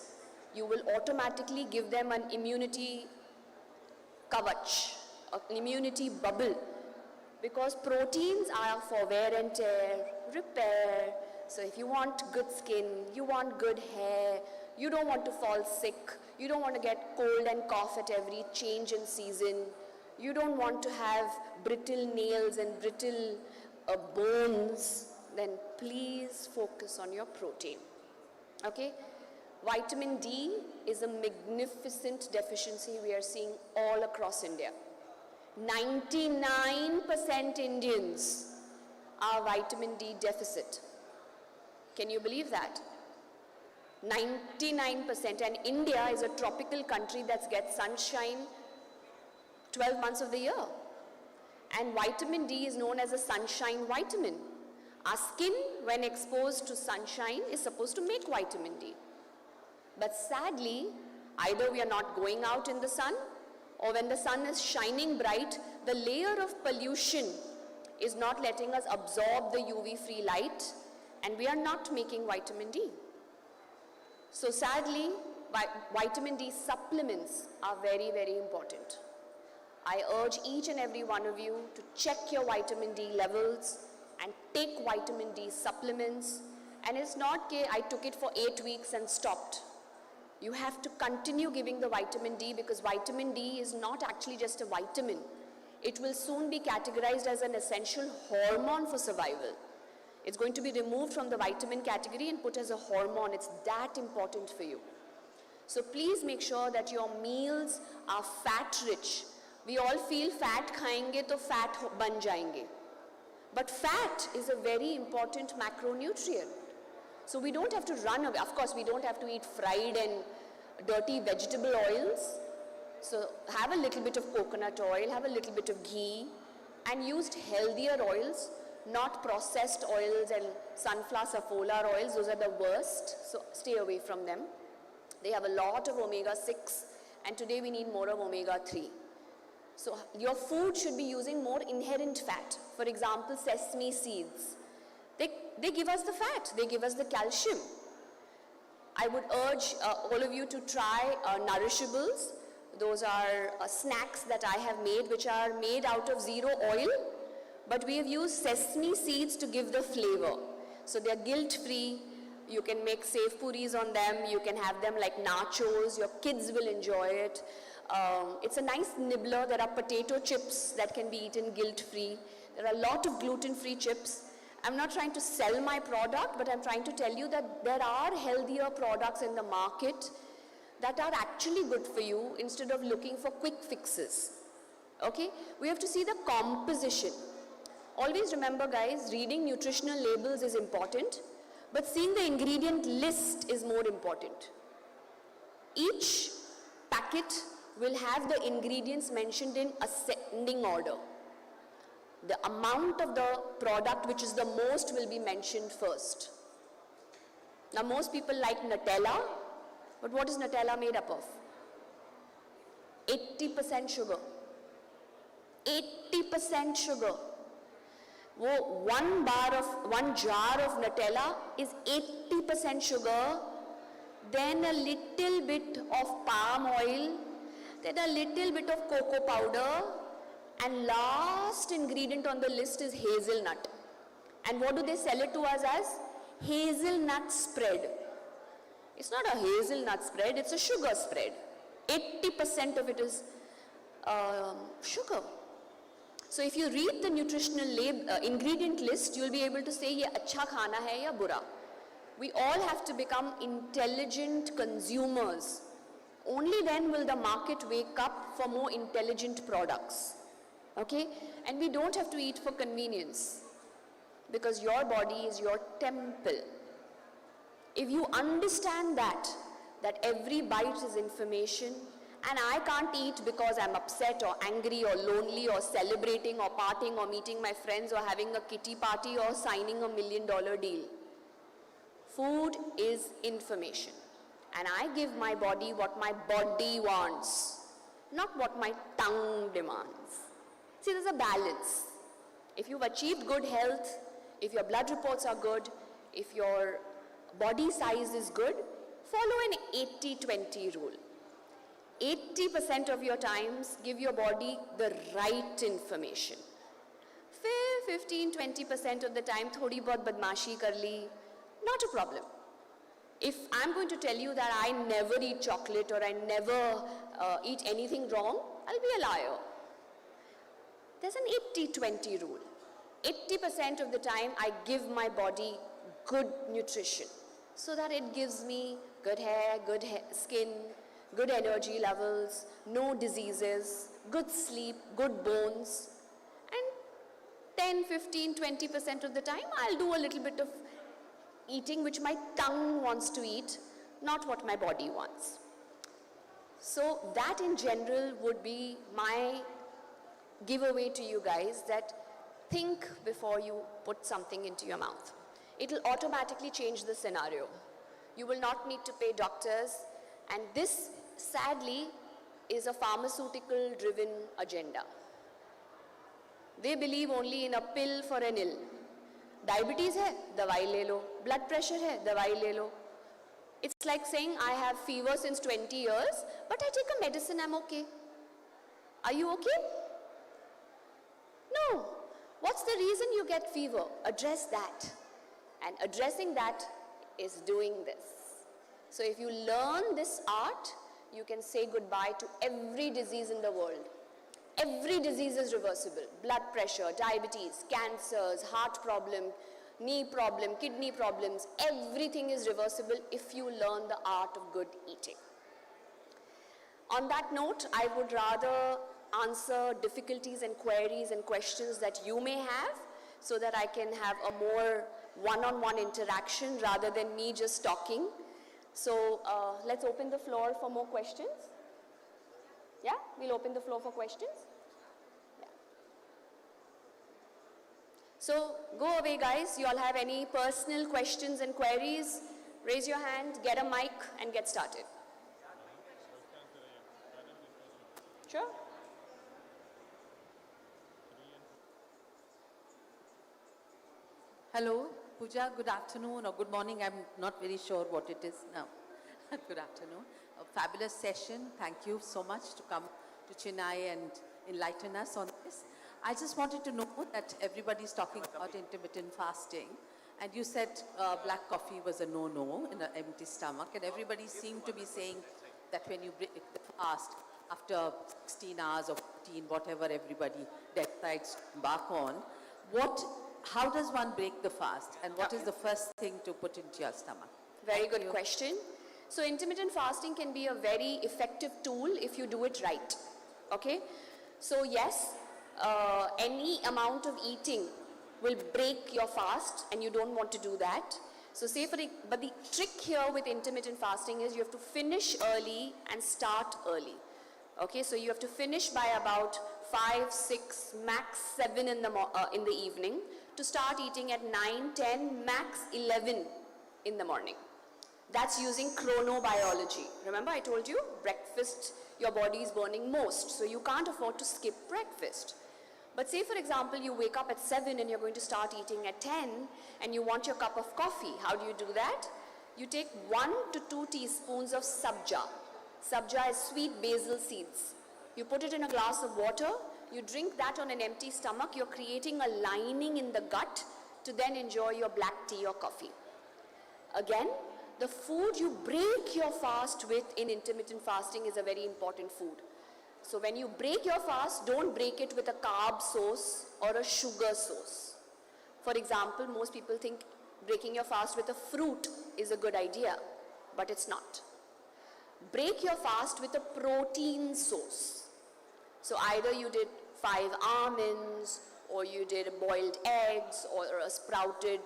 You will automatically give them an immunity kavach, an immunity bubble, because proteins are for wear and tear, repair. So if you want good skin, you want good hair, you don't want to fall sick, you don't want to get cold and cough at every change in season, you don't want to have brittle nails and brittle bones, then please focus on your protein. Okay? Vitamin D is a magnificent deficiency we are seeing all across India. 99% Indians are vitamin D deficit. Can you believe that? 99%, and India is a tropical country that gets sunshine 12 months of the year. And vitamin D is known as a sunshine vitamin. Our skin, when exposed to sunshine, is supposed to make vitamin D. But sadly, either we are not going out in the sun, or when the sun is shining bright, the layer of pollution is not letting us absorb the UV-free light, and we are not making vitamin D. So sadly, vitamin D supplements are very, very important. I urge each and every one of you to check your vitamin D levels and take vitamin D supplements. And it's not that I took it for 8 weeks and stopped. You have to continue giving the vitamin D, because vitamin D is not actually just a vitamin. It will soon be categorized as an essential hormone for survival. It's going to be removed from the vitamin category and put as a hormone. It's that important for you. So please make sure that your meals are fat rich. We all feel fat khayenge to fat ban jayenge. But fat is a very important macronutrient. So we don't have to run away. Of course, we don't have to eat fried and dirty vegetable oils. So have a little bit of coconut oil, have a little bit of ghee, and use healthier oils, not processed oils and sunflower safflower oils. Those are the worst, so stay away from them. They have a lot of omega-6, and today we need more of omega-3. So your food should be using more inherent fat. For example, sesame seeds. They give us the fat, they give us the calcium. I would urge all of you to try Nourishables. Those are snacks that I have made, which are made out of zero oil, but we have used sesame seeds to give the flavor. So they are guilt-free. You can make safe puris on them. You can have them like nachos. Your kids will enjoy it. It's a nice nibbler. There are potato chips that can be eaten guilt-free. There are a lot of gluten-free chips. I'm not trying to sell my product, but I'm trying to tell you that there are healthier products in the market that are actually good for you instead of looking for quick fixes. Okay? We have to see the composition. Always remember guys, reading nutritional labels is important, but seeing the ingredient list is more important. Each packet will have the ingredients mentioned in ascending order. The amount of the product which is the most will be mentioned first. Now most people like Nutella, but what is Nutella made up of? 80% sugar. 80% sugar. One jar of Nutella is 80% sugar, then a little bit of palm oil, then a little bit of cocoa powder, and last ingredient on the list is hazelnut. And what do they sell it to us as? Hazelnut spread. It's not a hazelnut spread, it's a sugar spread. 80% of it is sugar. So if you read the nutritional ingredient list, you'll be able to say ye acha khana hai ya bura. We all have to become intelligent consumers. Only then will the market wake up for more intelligent products. Okay? And we don't have to eat for convenience, because your body is your temple. If you understand that every bite is information, and I can't eat because I'm upset or angry or lonely or celebrating or partying or meeting my friends or having a kitty party or signing $1 million deal. Food is information. And I give my body what my body wants, not what my tongue demands. See, there's a balance. If you've achieved good health, if your blood reports are good, if your body size is good, follow an 80-20 rule. 80% of your times, give your body the right information. 15-20% of the time, thodi bahut badmashi kar li, not a problem. If I'm going to tell you that I never eat chocolate or I never eat anything wrong, I'll be a liar. There's an 80-20 rule. 80% of the time, I give my body good nutrition so that it gives me good hair, skin, good energy levels, no diseases, good sleep, good bones. And 10-15-20% of the time, I'll do a little bit of eating which my tongue wants to eat, not what my body wants. So that in general would be my giveaway to you guys, that think before you put something into your mouth. It will automatically change the scenario. You will not need to pay doctors, and this sadly is a pharmaceutical driven agenda. They believe only in a pill for an ill. Diabetes hai, dawai le lo. Blood pressure hai, dawai le lo. It's like saying I have fever since 20 years, but I take a medicine, I'm okay. Are you okay? No. What's the reason you get fever? Address that. And addressing that is doing this. So if you learn this art, you can say goodbye to every disease in the world. Every disease is reversible. Blood pressure, diabetes, cancers, heart problem, knee problem, kidney problems, everything is reversible if you learn the art of good eating. On that note, I would rather answer difficulties and queries and questions that you may have, so that I can have a more one-on-one interaction rather than me just talking. So let's open the floor for more questions. Yeah, we'll open the floor for questions. Yeah. So go away guys, you all have any personal questions and queries? Raise your hand, get a mic and get started. Sure. Hello, Puja, good afternoon or good morning. I'm not very sure what it is now. Good afternoon. A fabulous session. Thank you so much to come to Chennai and enlighten us on this. I just wanted to know that everybody's talking about intermittent fasting, and you said black coffee was a no-no in an empty stomach, and everybody seemed to be saying that when you break the fast, after 16 hours or 14, whatever everybody decides to embark on, how does one break the fast, and what is the first thing to put into your stomach? Very good question. So intermittent fasting can be a very effective tool if you do it right. Okay? So yes, any amount of eating will break your fast and you don't want to do that. So but the trick here with intermittent fasting is you have to finish early and start early. Okay, so you have to finish by about 5, 6, max 7 in the evening to start eating at 9, 10, max 11 in the morning. That's using chronobiology. Remember I told you, breakfast, your body is burning most, so you can't afford to skip breakfast. But say for example, you wake up at 7 and you're going to start eating at 10 and you want your cup of coffee. How do you do that? You take 1 to 2 teaspoons of sabja. Sabja is sweet basil seeds. You put it in a glass of water, you drink that on an empty stomach, you're creating a lining in the gut to then enjoy your black tea or coffee. Again, the food you break your fast with in intermittent fasting is a very important food. So when you break your fast, don't break it with a carb source or a sugar source. For example, most people think breaking your fast with a fruit is a good idea, but it's not. Break your fast with a protein source. So either you did 5 almonds, or you did boiled eggs, or a sprouted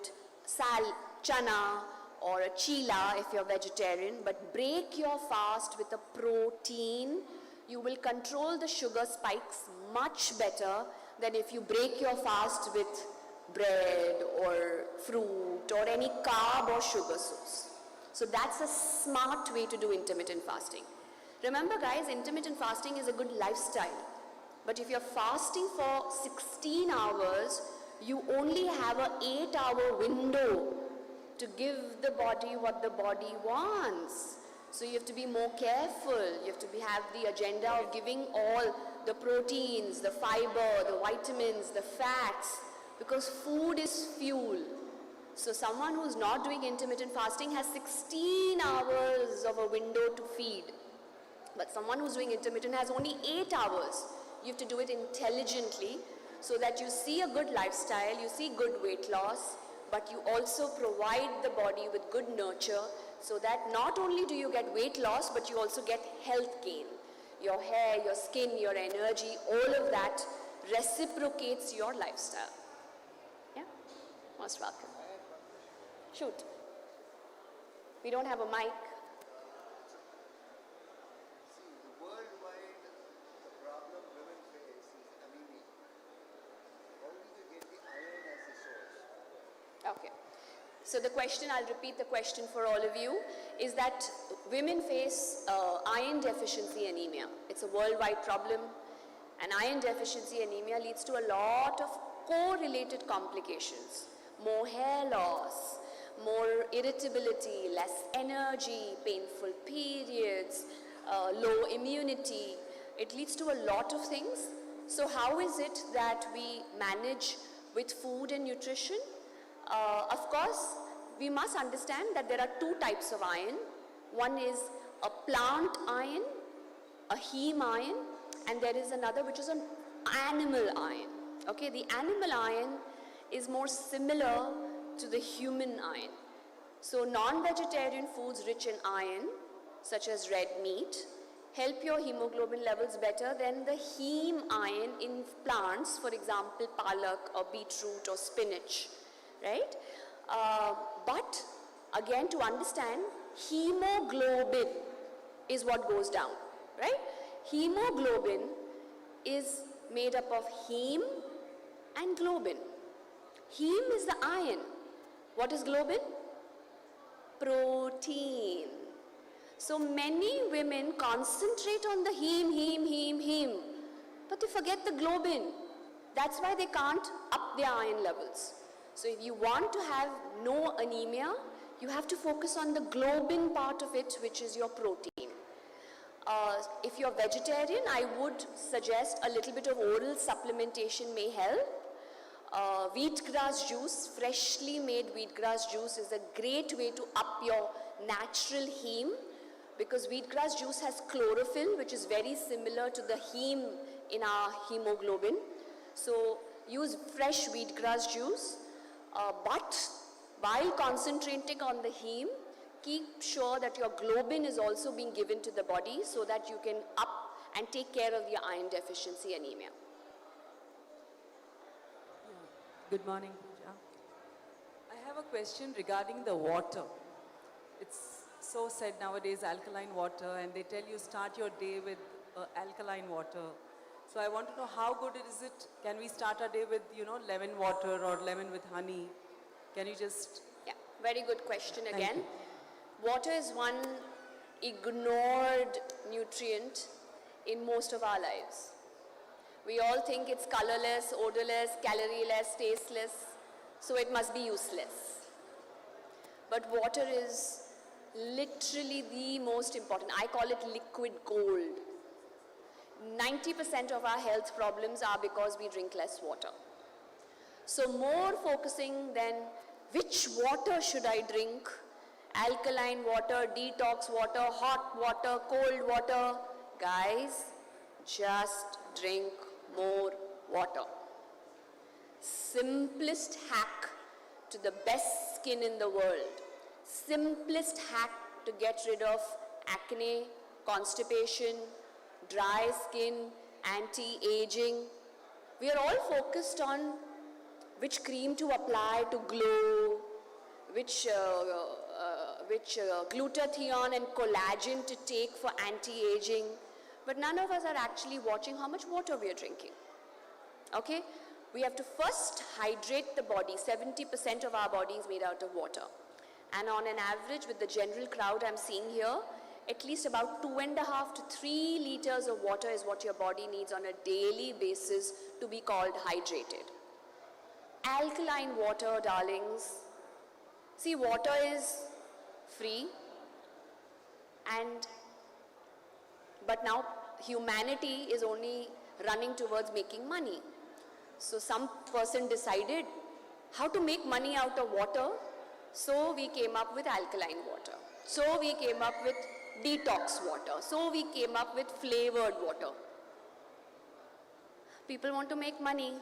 chana, or a chila if you're vegetarian, but break your fast with a protein. You will control the sugar spikes much better than if you break your fast with bread or fruit or any carb or sugar source. So that's a smart way to do intermittent fasting. Remember guys, intermittent fasting is a good lifestyle. But if you're fasting for 16 hours, you only have an 8-hour window to give the body what the body wants. So you have to be more careful. You have to have the agenda of giving all the proteins, the fiber, the vitamins, the fats, because food is fuel. So someone who's not doing intermittent fasting has 16 hours of a window to feed. But someone who's doing intermittent has only 8 hours. You have to do it intelligently so that you see a good lifestyle, you see good weight loss, but you also provide the body with good nurture so that not only do you get weight loss, but you also get health gain. Your hair, your skin, your energy, all of that reciprocates your lifestyle. Yeah? Most welcome. Shoot. We don't have a mic. Okay. So the question, I'll repeat the question for all of you, is that women face iron deficiency anemia. It's a worldwide problem, and iron deficiency anemia leads to a lot of correlated complications. More hair loss, more irritability, less energy, painful periods, low immunity. It leads to a lot of things. So how is it that we manage with food and nutrition? Of course, we must understand that there are 2 types of iron. One is a plant iron, a heme iron, and there is another which is an animal iron. Okay, the animal iron is more similar to the human iron. So non-vegetarian foods rich in iron, such as red meat, help your hemoglobin levels better than the heme iron in plants, for example, palak or beetroot or spinach. Right? But again, to understand, hemoglobin is what goes down, right? Hemoglobin is made up of heme and globin. Heme is the iron. What is globin? Protein. So many women concentrate on the heme, but they forget the globin. That's why they can't up their iron levels. So if you want to have no anemia, you have to focus on the globin part of it, which is your protein. If you're vegetarian, I would suggest a little bit of oral supplementation may help. Wheatgrass juice, freshly made wheatgrass juice is a great way to up your natural heme, because wheatgrass juice has chlorophyll, which is very similar to the heme in our hemoglobin. So use fresh wheatgrass juice. But while concentrating on the heme, keep sure that your globin is also being given to the body so that you can up and take care of your iron deficiency anemia. Good morning, Puja. I have a question regarding the water. It's so said nowadays, alkaline water, and they tell you start your day with alkaline water. So I want to know how good is it? Can we start our day with, lemon water or lemon with honey? Can you just... Yeah, very good question Thank again. you. Water is one ignored nutrient in most of our lives. We all think it's colorless, odorless, calorie-less, tasteless, so it must be useless. But water is literally the most important. I call it liquid gold. 90% of our health problems are because we drink less water. So more focusing than which water should I drink, alkaline water, detox water, hot water, cold water. Guys, just drink more water. Simplest hack to the best skin in the world. Simplest hack to get rid of acne, constipation, dry skin, anti-aging. We are all focused on which cream to apply to glow, which glutathione and collagen to take for anti-aging. But none of us are actually watching how much water we are drinking. Okay? We have to first hydrate the body. 70% of our body is made out of water. And on an average, with the general crowd I'm seeing here, at least about 2.5 to 3 liters of water is what your body needs on a daily basis to be called hydrated. Alkaline water, darlings. See, water is free, but now humanity is only running towards making money. So some person decided how to make money out of water, so we came up with alkaline water. So we came up with detox water. So we came up with flavored water. People want to make money.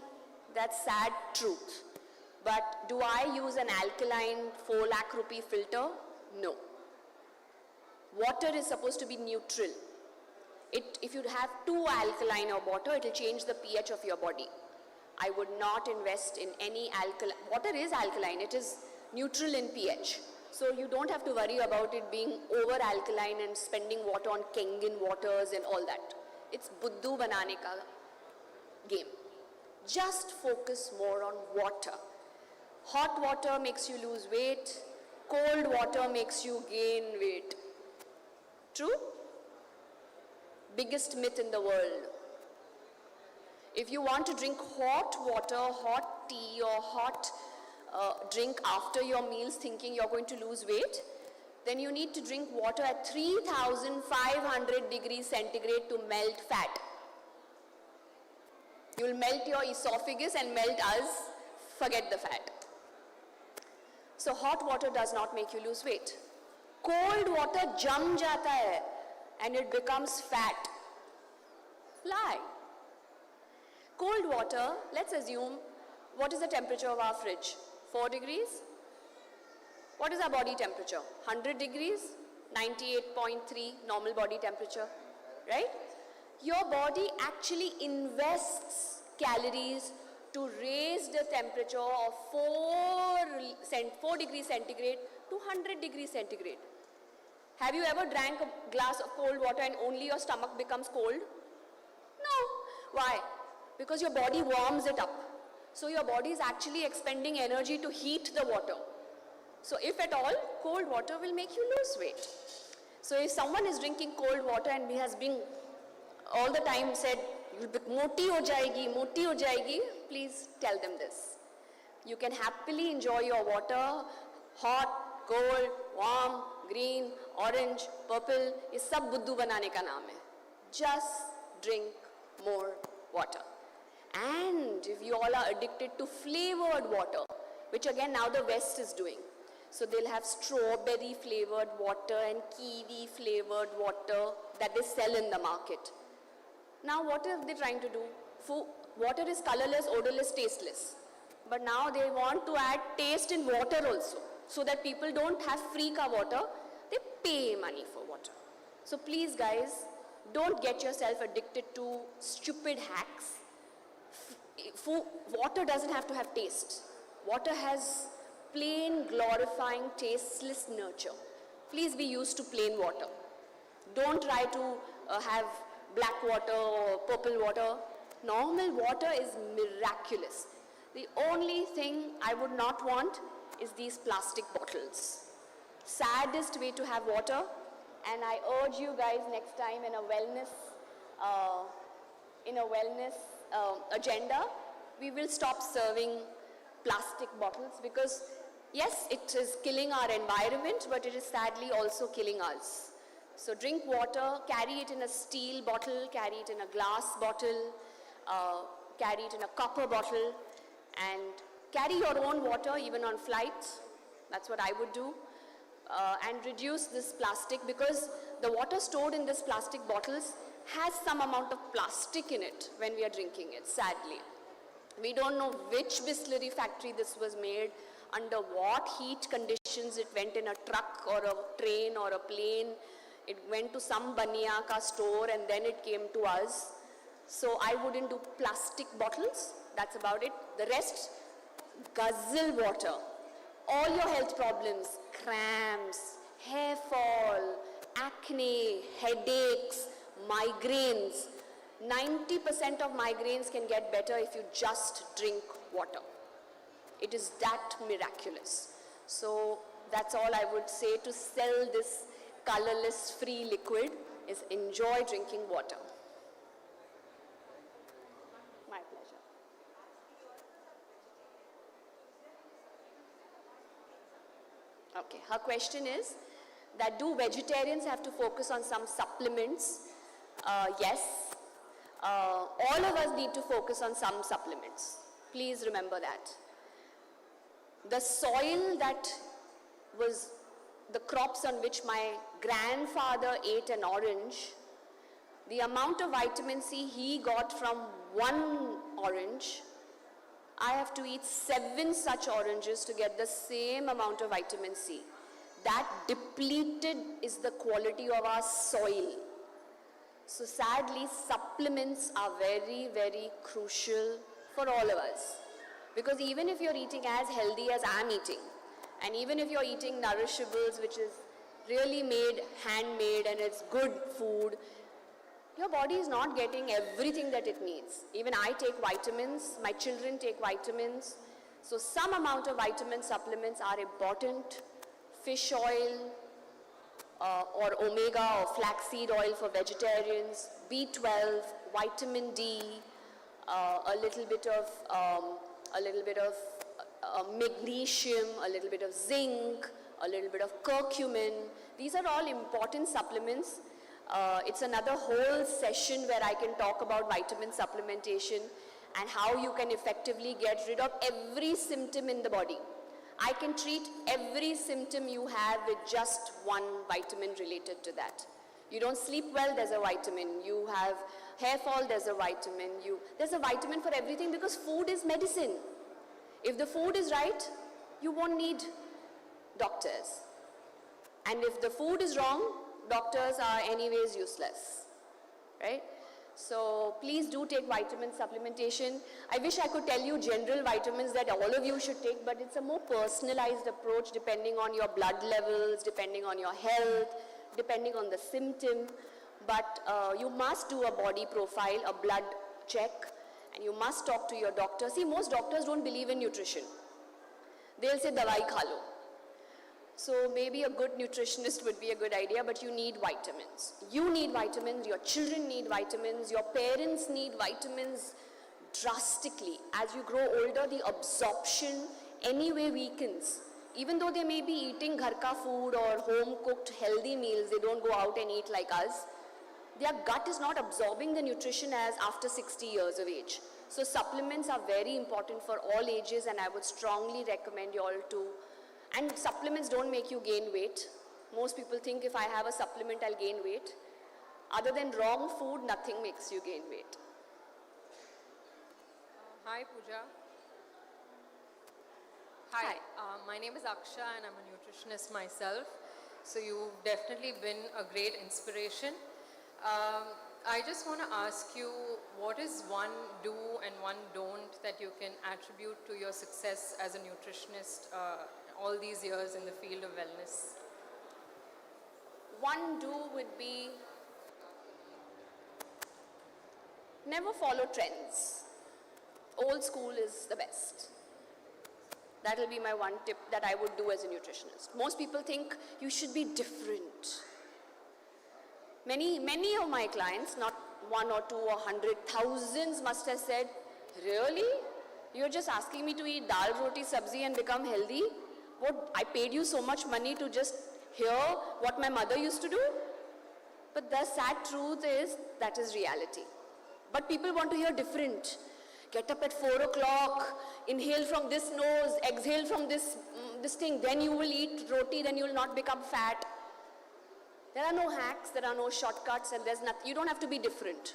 That's sad truth. But do I use an alkaline 4 lakh rupee filter? No. Water is supposed to be neutral. If you have too alkaline of water, it will change the pH of your body. I would not invest in any alkaline. Water is alkaline. It is neutral in pH. So you don't have to worry about it being over alkaline and spending water on Kangen waters and all that. It's buddhu banane ka game. Just focus more on water. Hot water makes you lose weight. Cold water makes you gain weight. True? Biggest myth in the world. If you want to drink hot water, hot tea or hot drink after your meals thinking you're going to lose weight, then you need to drink water at 3,500 degrees centigrade to melt fat. You'll melt your esophagus and melt us, forget the fat. So hot water does not make you lose weight. Cold water jam jata hai and it becomes fat. Lie. Cold water, let's assume, what is the temperature of our fridge? 4 degrees? What is our body temperature? 100 degrees? 98.3 normal body temperature, right? Your body actually invests calories to raise the temperature of 4 degrees centigrade to 100 degrees centigrade. Have you ever drank a glass of cold water and only your stomach becomes cold? No. Why? Because your body warms it up. So your body is actually expending energy to heat the water. So if at all, cold water will make you lose weight. So if someone is drinking cold water and has been all the time said, moti ho jayegi, please tell them this. You can happily enjoy your water, hot, cold, warm, green, orange, purple, ye sab buddhu banane ka naam hai. Just drink more water. And if you all are addicted to flavored water, which again now the West is doing. So they'll have strawberry flavored water and kiwi flavored water that they sell in the market. Now what are they trying to do? Water is colorless, odorless, tasteless. But now they want to add taste in water also. So that people don't have free ka water, they pay money for water. So please guys, Don't get yourself addicted to stupid hacks. Water doesn't have to have taste. Water has plain, glorifying, tasteless nurture. Please be used to plain water. Don't try to have black water or purple water. Normal water is miraculous. The only thing I would not want is these plastic bottles. Saddest way to have water, and I urge you guys next time in a wellness agenda, we will stop serving plastic bottles because yes, it is killing our environment, but it is sadly also killing us. So drink water, carry it in a steel bottle, carry it in a glass bottle, carry it in a copper bottle, and carry your own water even on flights. That's what I would do. And reduce this plastic because the water stored in this plastic bottles has some amount of plastic in it when we are drinking it, sadly. We don't know which distillery factory this was made, under what heat conditions it went in a truck or a train or a plane. It went to some baniya ka store and then it came to us. So I wouldn't do plastic bottles. That's about it. The rest, guzzle water. All your health problems, cramps, hair fall, acne, headaches, migraines. 90% of migraines can get better if you just drink water. It is that miraculous. So that's all I would say to sell this colorless free liquid is enjoy drinking water. My pleasure. Okay, her question is that do vegetarians have to focus on some supplements? Yes. All of us need to focus on some supplements. Please remember that. The soil that was the crops on which my grandfather ate an orange, the amount of vitamin C he got from one orange, I have to eat 7 such oranges to get the same amount of vitamin C. That depleted is the quality of our soil. So sadly, supplements are very, very crucial for all of us. Because even if you're eating as healthy as I'm eating, and even if you're eating nourishables, which is really made, handmade, and it's good food, your body is not getting everything that it needs. Even I take vitamins, my children take vitamins. So some amount of vitamin supplements are important. Fish oil, or omega or flaxseed oil for vegetarians, B12, vitamin D, a little bit of magnesium, a little bit of zinc, a little bit of curcumin. These are all important supplements. It's another whole session where I can talk about vitamin supplementation and how you can effectively get rid of every symptom in the body. I can treat every symptom you have with just one vitamin related to that. You don't sleep well, there's a vitamin. You have hair fall, there's a vitamin. There's a vitamin for everything because food is medicine. If the food is right, you won't need doctors. And if the food is wrong, doctors are anyways useless, right? So please do take vitamin supplementation. I wish I could tell you general vitamins that all of you should take, but it's a more personalized approach depending on your blood levels, depending on your health, depending on the symptom. But you must do a body profile, a blood check, and you must talk to your doctor. See, most doctors don't believe in nutrition. They'll say, dawai kha lo. So maybe a good nutritionist would be a good idea, but you need vitamins. You need vitamins, your children need vitamins, your parents need vitamins drastically. As you grow older, the absorption anyway weakens. Even though they may be eating ghar ka food or home-cooked healthy meals, they don't go out and eat like us, their gut is not absorbing the nutrition as after 60 years of age. So supplements are very important for all ages, and I would strongly recommend you all to. And supplements don't make you gain weight. Most people think if I have a supplement, I'll gain weight. Other than wrong food, nothing makes you gain weight. Hi, Puja. Hi. My name is Aksha and I'm a nutritionist myself. So you've definitely been a great inspiration. I just want to ask you, what is one do and one don't that you can attribute to your success as a nutritionist all these years in the field of wellness? One do would be never follow trends. Old school is the best. That will be my one tip that I would do as a nutritionist. Most people think you should be different. Many of my clients, not 1 or 2 or 100, thousands must have said, really? You're just asking me to eat dal, roti, sabzi and become healthy? What, I paid you so much money to just hear what my mother used to do? But the sad truth is, that is reality. But people want to hear different. Get up at 4 o'clock, inhale from this nose, exhale from this thing, then you will eat roti, then you will not become fat. There are no hacks, there are no shortcuts, and there's nothing. You don't have to be different.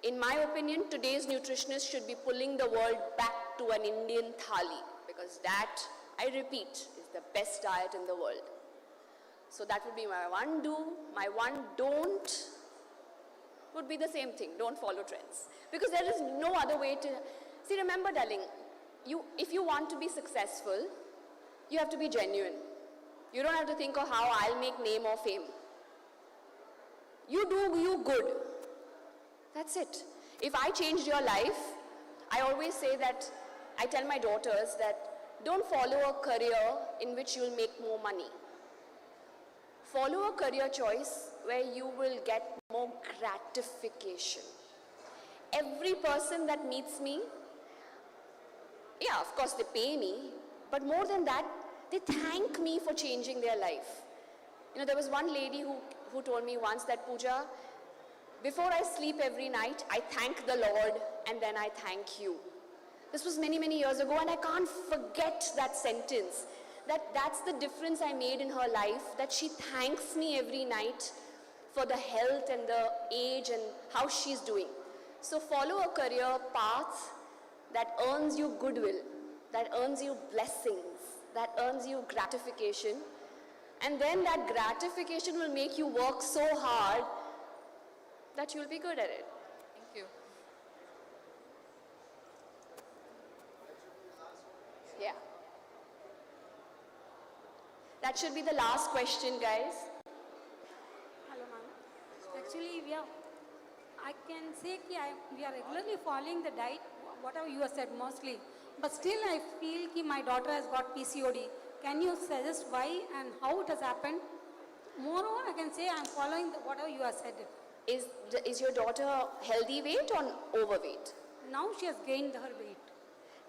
In my opinion, today's nutritionist should be pulling the world back to an Indian thali, because that, I repeat, is the best diet in the world. So that would be my one do. My one don't would be the same thing. Don't follow trends. Because there is no other way to... See, remember, darling, if you want to be successful, you have to be genuine. You don't have to think of how I'll make name or fame. You do you good. That's it. If I changed your life, I always say that, I tell my daughters that don't follow a career in which you'll make more money. Follow a career choice where you will get more gratification. Every person that meets me, yeah, of course they pay me, but more than that, they thank me for changing their life. You know, there was one lady who told me once that, Puja, before I sleep every night, I thank the Lord and then I thank you. This was many, many years ago and I can't forget that sentence. That's the difference I made in her life, that she thanks me every night for the health and the age and how she's doing. So follow a career path that earns you goodwill, that earns you blessings, that earns you gratification, and then that gratification will make you work so hard that you'll be good at it. Thank you. Yeah. That should be the last question, guys. Hello, ma'am. Actually, I can say that we are regularly following the diet, whatever you have said mostly. But still, I feel that my daughter has got PCOD. Can you suggest why and how it has happened? Moreover, I can say I am following whatever you have said. Is your daughter healthy weight or overweight? Now she has gained her weight.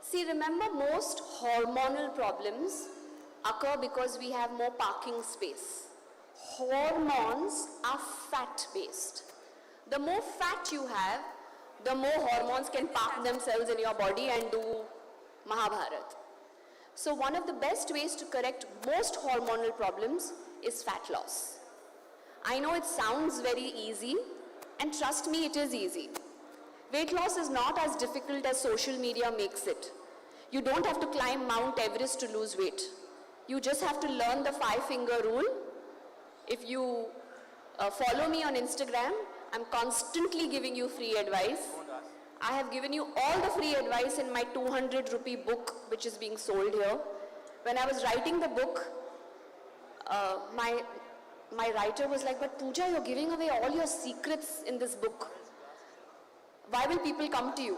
See, remember, most hormonal problems occur because we have more parking space. Hormones are fat-based. The more fat you have, the more hormones can park themselves in your body and do Mahabharat. So one of the best ways to correct most hormonal problems is fat loss. I know it sounds very easy, and trust me, it is easy. Weight loss is not as difficult as social media makes it. You don't have to climb Mount Everest to lose weight. You just have to learn the 5-finger rule. If you follow me on Instagram, I'm constantly giving you free advice. I have given you all the free advice in my 200 rupee book, which is being sold here. When I was writing the book, my writer was like, but Puja, you're giving away all your secrets in this book. Why will people come to you?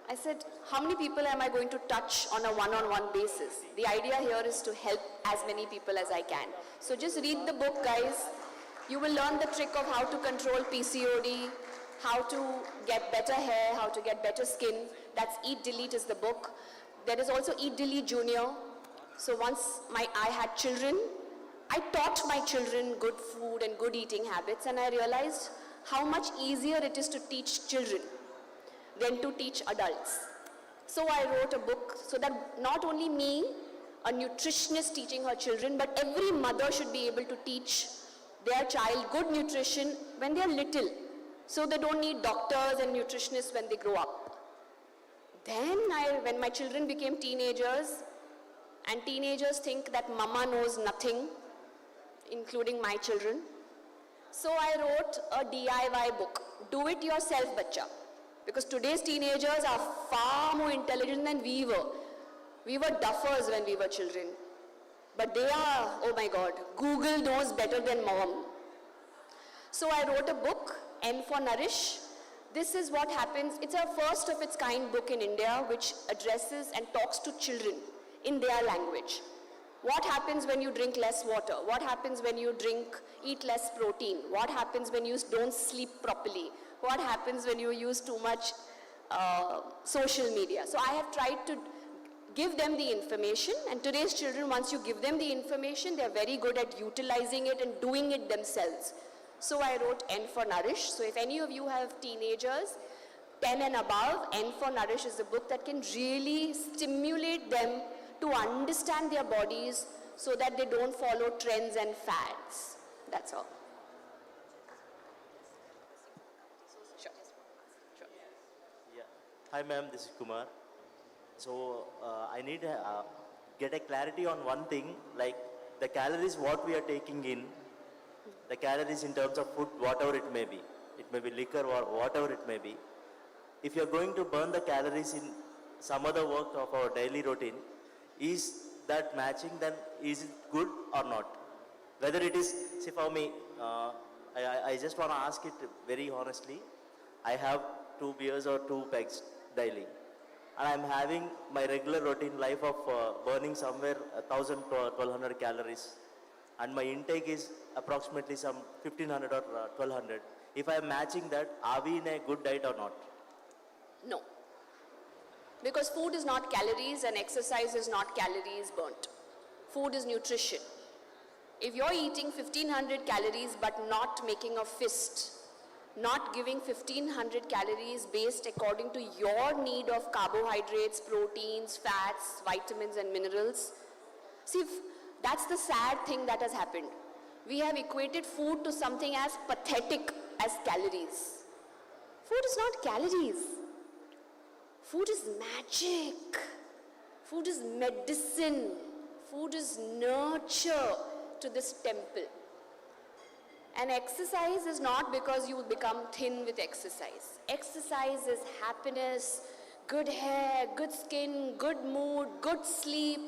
I said, how many people am I going to touch on a one-on-one basis? The idea here is to help as many people as I can. So just read the book, guys. You will learn the trick of how to control PCOD, how to get better hair, how to get better skin. That's Eat Delete is the book. There is also Eat Delete Junior. So once I had children, I taught my children good food and good eating habits, and I realized how much easier it is to teach children than to teach adults. So I wrote a book so that not only me, a nutritionist teaching her children, but every mother should be able to teach their child good nutrition when they are little, so they don't need doctors and nutritionists when they grow up. Then when my children became teenagers, and teenagers think that mama knows nothing, including my children. So I wrote a DIY book, Do It Yourself Bacha. Because today's teenagers are far more intelligent than we were. We were duffers when we were children. But they are, oh my God, Google knows better than mom. So I wrote a book, N for Nourish. This is what happens. It's a first of its kind book in India which addresses and talks to children in their language. What happens when you drink less water? What happens when you eat less protein? What happens when you don't sleep properly? What happens when you use too much social media? So I have tried to give them the information, and today's children, once you give them the information, they're very good at utilizing it and doing it themselves. So I wrote N for Nourish. So if any of you have teenagers, 10 and above, N for Nourish is a book that can really stimulate them to understand their bodies so that they don't follow trends and fads. That's all. Sure. Yeah. Hi ma'am, this is Kumar. So I need to get a clarity on one thing, like the calories what we are taking in, the calories in terms of food, whatever it may be liquor or whatever it may be. If you are going to burn the calories in some other work of our daily routine, is that matching, then is it good or not? Whether it is, see for me, I just want to ask it very honestly. I have 2 beers or 2 pegs daily. And I'm having my regular routine life of burning somewhere 1,000 to 1,200 calories. And my intake is approximately some 1,500 or 1,200. If I'm matching that, are we in a good diet or not? No. Because food is not calories and exercise is not calories burnt. Food is nutrition. If you're eating 1,500 calories but not making a fist, not giving 1,500 calories based according to your need of carbohydrates, proteins, fats, vitamins and minerals. See, that's the sad thing that has happened. We have equated food to something as pathetic as calories. Food is not calories. Food is magic. Food is medicine. Food is nurture to this temple. And exercise is not because you will become thin with exercise. Exercise is happiness, good hair, good skin, good mood, good sleep.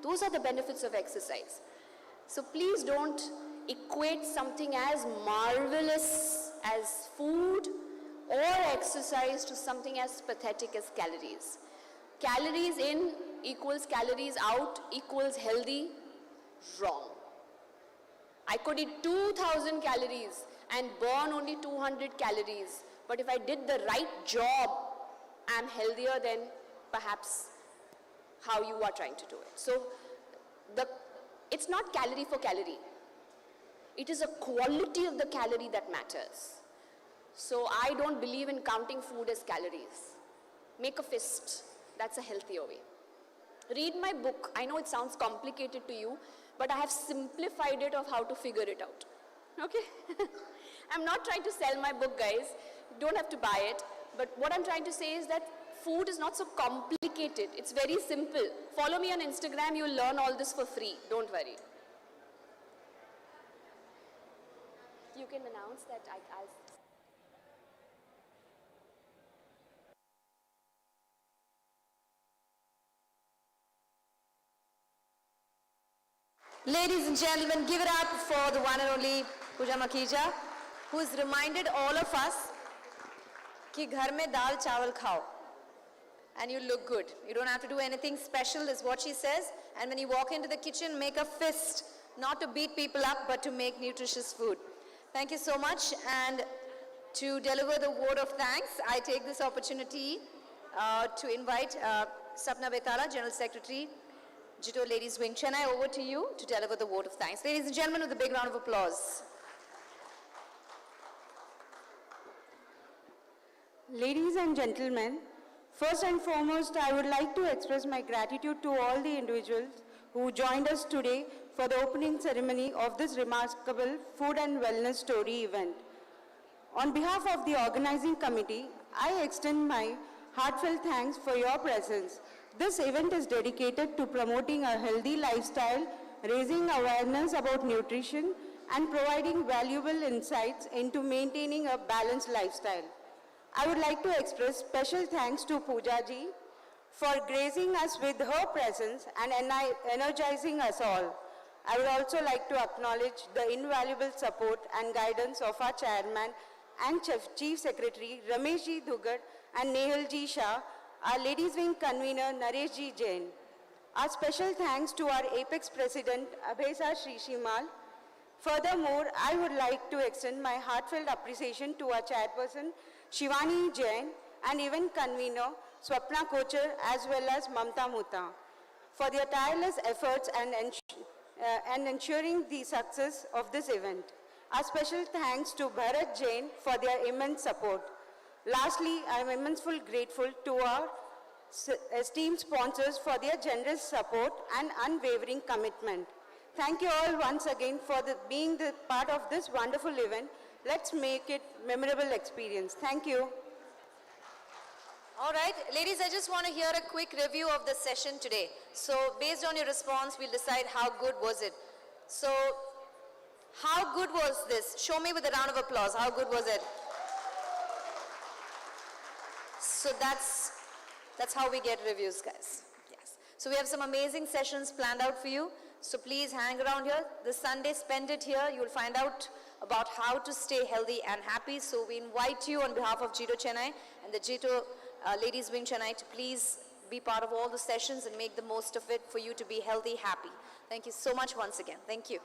Those are the benefits of exercise. So please don't equate something as marvelous as food or exercise to something as pathetic as calories. Calories in equals calories out equals healthy. Wrong. I could eat 2,000 calories and burn only 200 calories. But if I did the right job, I'm healthier than perhaps how you are trying to do it. So it's not calorie for calorie. It is a quality of the calorie that matters. So I don't believe in counting food as calories. Make a fist. That's a healthier way. Read my book. I know it sounds complicated to you, but I have simplified it of how to figure it out. Okay? I'm not trying to sell my book, guys. You don't have to buy it. But what I'm trying to say is that food is not so complicated. It's very simple. Follow me on Instagram. You'll learn all this for free. Don't worry. You can announce that I'll... Ladies and gentlemen, give it up for the one and only Puja Makhija, who has reminded all of us कि घर में दाल चावल खाओ and you look good. You don't have to do anything special, is what she says. And when you walk into the kitchen, make a fist, not to beat people up, but to make nutritious food. Thank you so much. And to deliver the word of thanks, I take this opportunity to invite Sapna Betala, General Secretary, JITO Ladies Wing Chennai, over to you to deliver the vote of thanks. Ladies and gentlemen, with a big round of applause. Ladies and gentlemen, first and foremost, I would like to express my gratitude to all the individuals who joined us today for the opening ceremony of this remarkable food and wellness story event. On behalf of the organizing committee, I extend my heartfelt thanks for your presence. This event is dedicated to promoting a healthy lifestyle, raising awareness about nutrition, and providing valuable insights into maintaining a balanced lifestyle. I would like to express special thanks to Puja ji for gracing us with her presence and energizing us all. I would also like to acknowledge the invaluable support and guidance of our chairman and Chief Secretary Ramesh ji Dugar and Nehal ji Shah, our Ladies Wing convener Naresh ji Jain. Our special thanks to our Apex President Abhesa Shishimal. Furthermore, I would like to extend my heartfelt appreciation to our chairperson Shivani Jain and event convener Swapna Kochar as well as Mamta Mutta for their tireless efforts and ensuring the success of this event. Our special thanks to Bharat Jain for their immense support. Lastly, I am immensely grateful to our esteemed sponsors for their generous support and unwavering commitment. Thank you all once again for being the part of this wonderful event. Let's make it a memorable experience. Thank you. All right, ladies, I just want to hear a quick review of the session today. So based on your response, we'll decide how good was it. So how good was this? Show me with a round of applause. How good was it? So that's how we get reviews, guys. Yes. So we have some amazing sessions planned out for you. So please hang around here. This Sunday, spend it here. You'll find out about how to stay healthy and happy. So we invite you on behalf of JITO Chennai and the JITO Ladies Wing Chennai to please be part of all the sessions and make the most of it for you to be healthy, happy. Thank you so much once again. Thank you.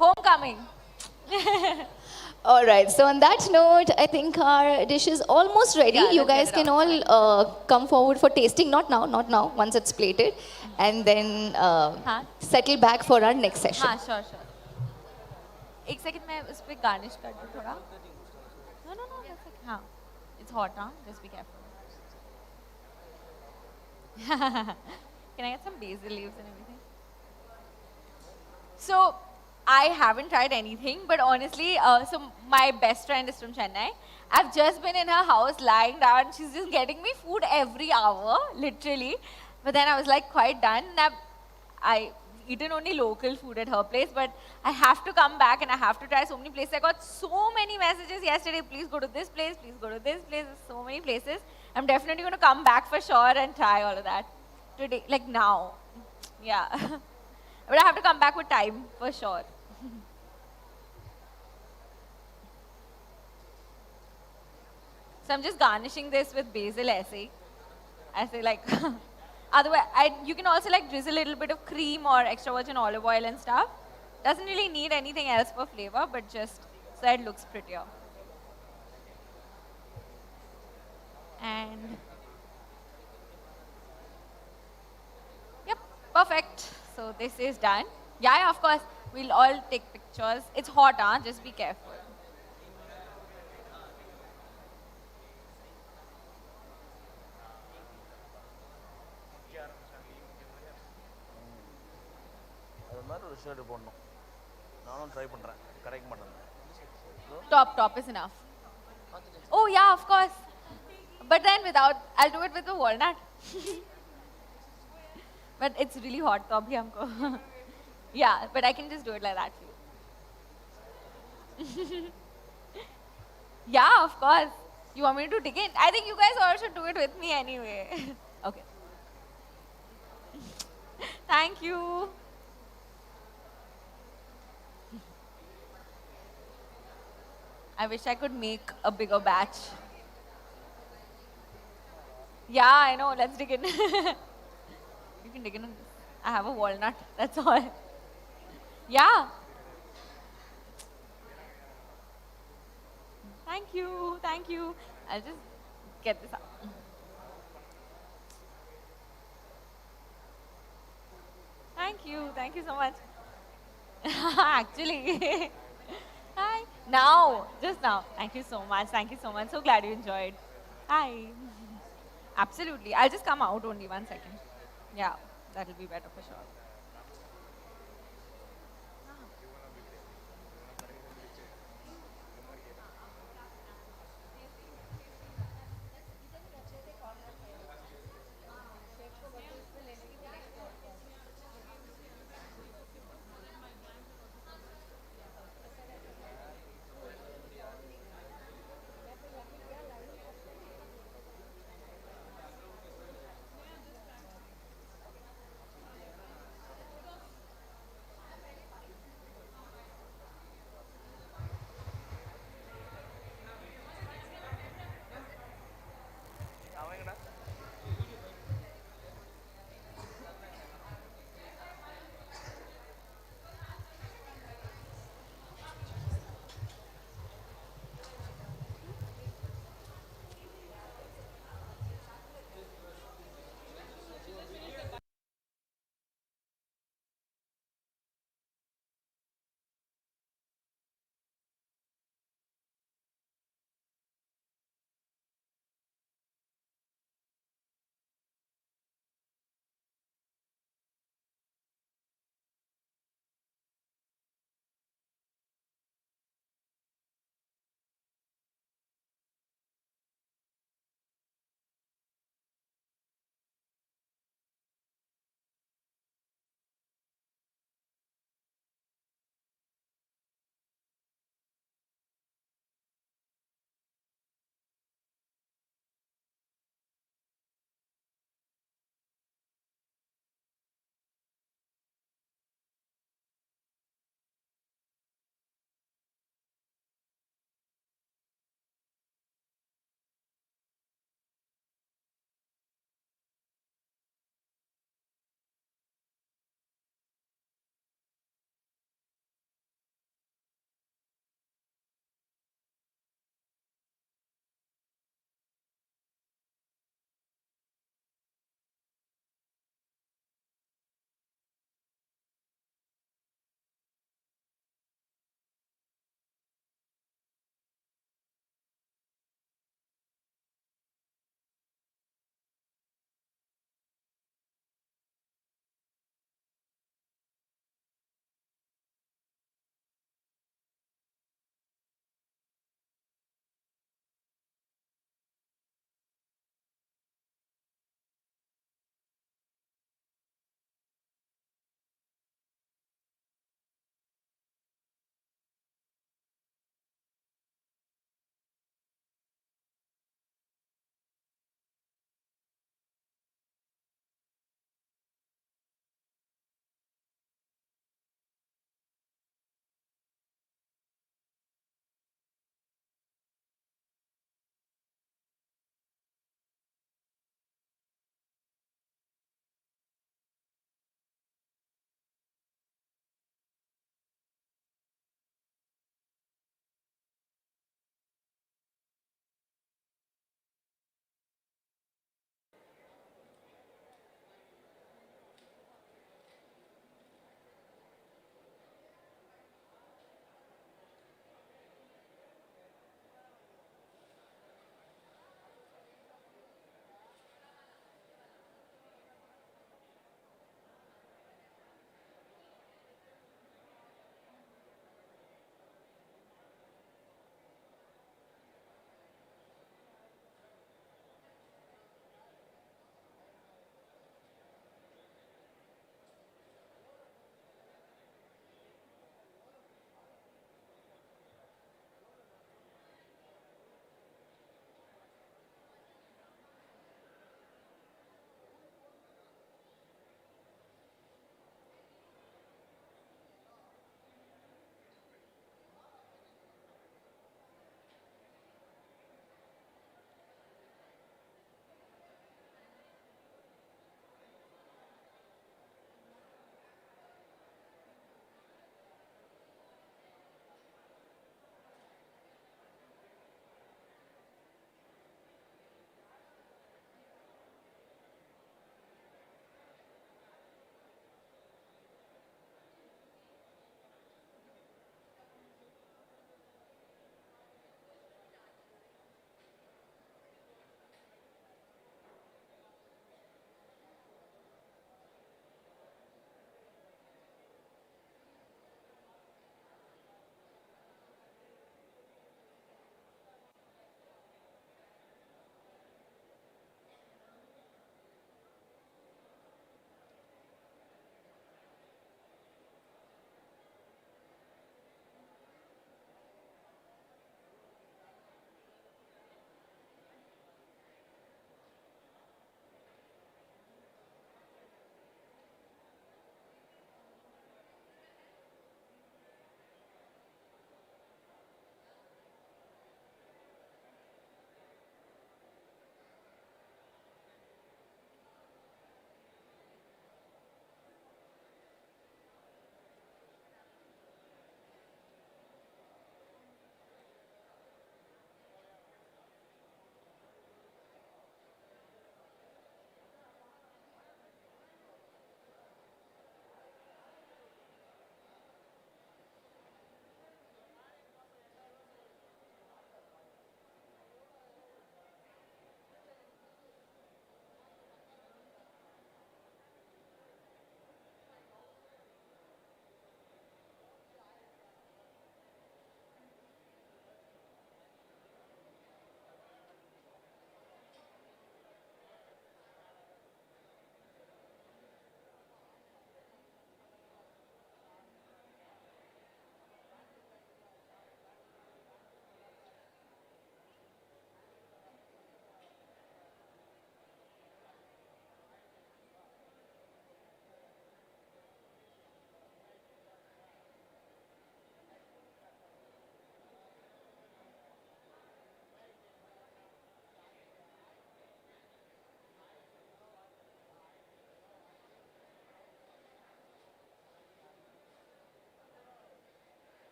Homecoming. All right. So on that note, I think our dish is almost ready. Yeah, You let's get guys it can out. all come forward for tasting. Not now, not now. Once it's plated, and then settle back for our next session. हाँ, sure, sure. एक second मैं उस पे garnish कर दूँ थोड़ा. No, no, no. That's okay. हाँ. It's hot, huh? Just be careful. Can I get some basil leaves and everything? So, I haven't tried anything, but honestly, so my best friend is from Chennai. I've just been in her house lying down. She's just getting me food every hour, literally. But then I was like quite done. I eaten only local food at her place, but I have to come back and I have to try so many places. I got so many messages yesterday. Please go to this place. Please go to this place. There's so many places. I'm definitely going to come back for sure and try all of that today, like now. Yeah. But I have to come back with time for sure. So I'm just garnishing this with basil essay. I say like, otherwise, you can also like drizzle a little bit of cream or extra virgin olive oil and stuff. Doesn't really need anything else for flavor, but just so it looks prettier. And yep, perfect. So this is done. Yeah, of course, we'll all take pictures. It's hot, huh? Just be careful. Top is enough. Oh yeah, of course. But then I'll do it with the walnut. But it's really hot, so abhi humko. Yeah, but I can just do it like that for you. Yeah, of course. You want me to dig in? I think you guys all should do it with me anyway. Okay. Thank you. I wish I could make a bigger batch. Yeah, I know. Let's dig in. You can dig in on this. I have a walnut. That's all. Yeah. Thank you. Thank you. I'll just get this out. Thank you. Thank you so much. Actually. Hi. Now. Just now. Thank you so much. Thank you so much. So glad you enjoyed. Hi. Absolutely. I'll just come out only 1 second. Yeah. That'll be better for sure.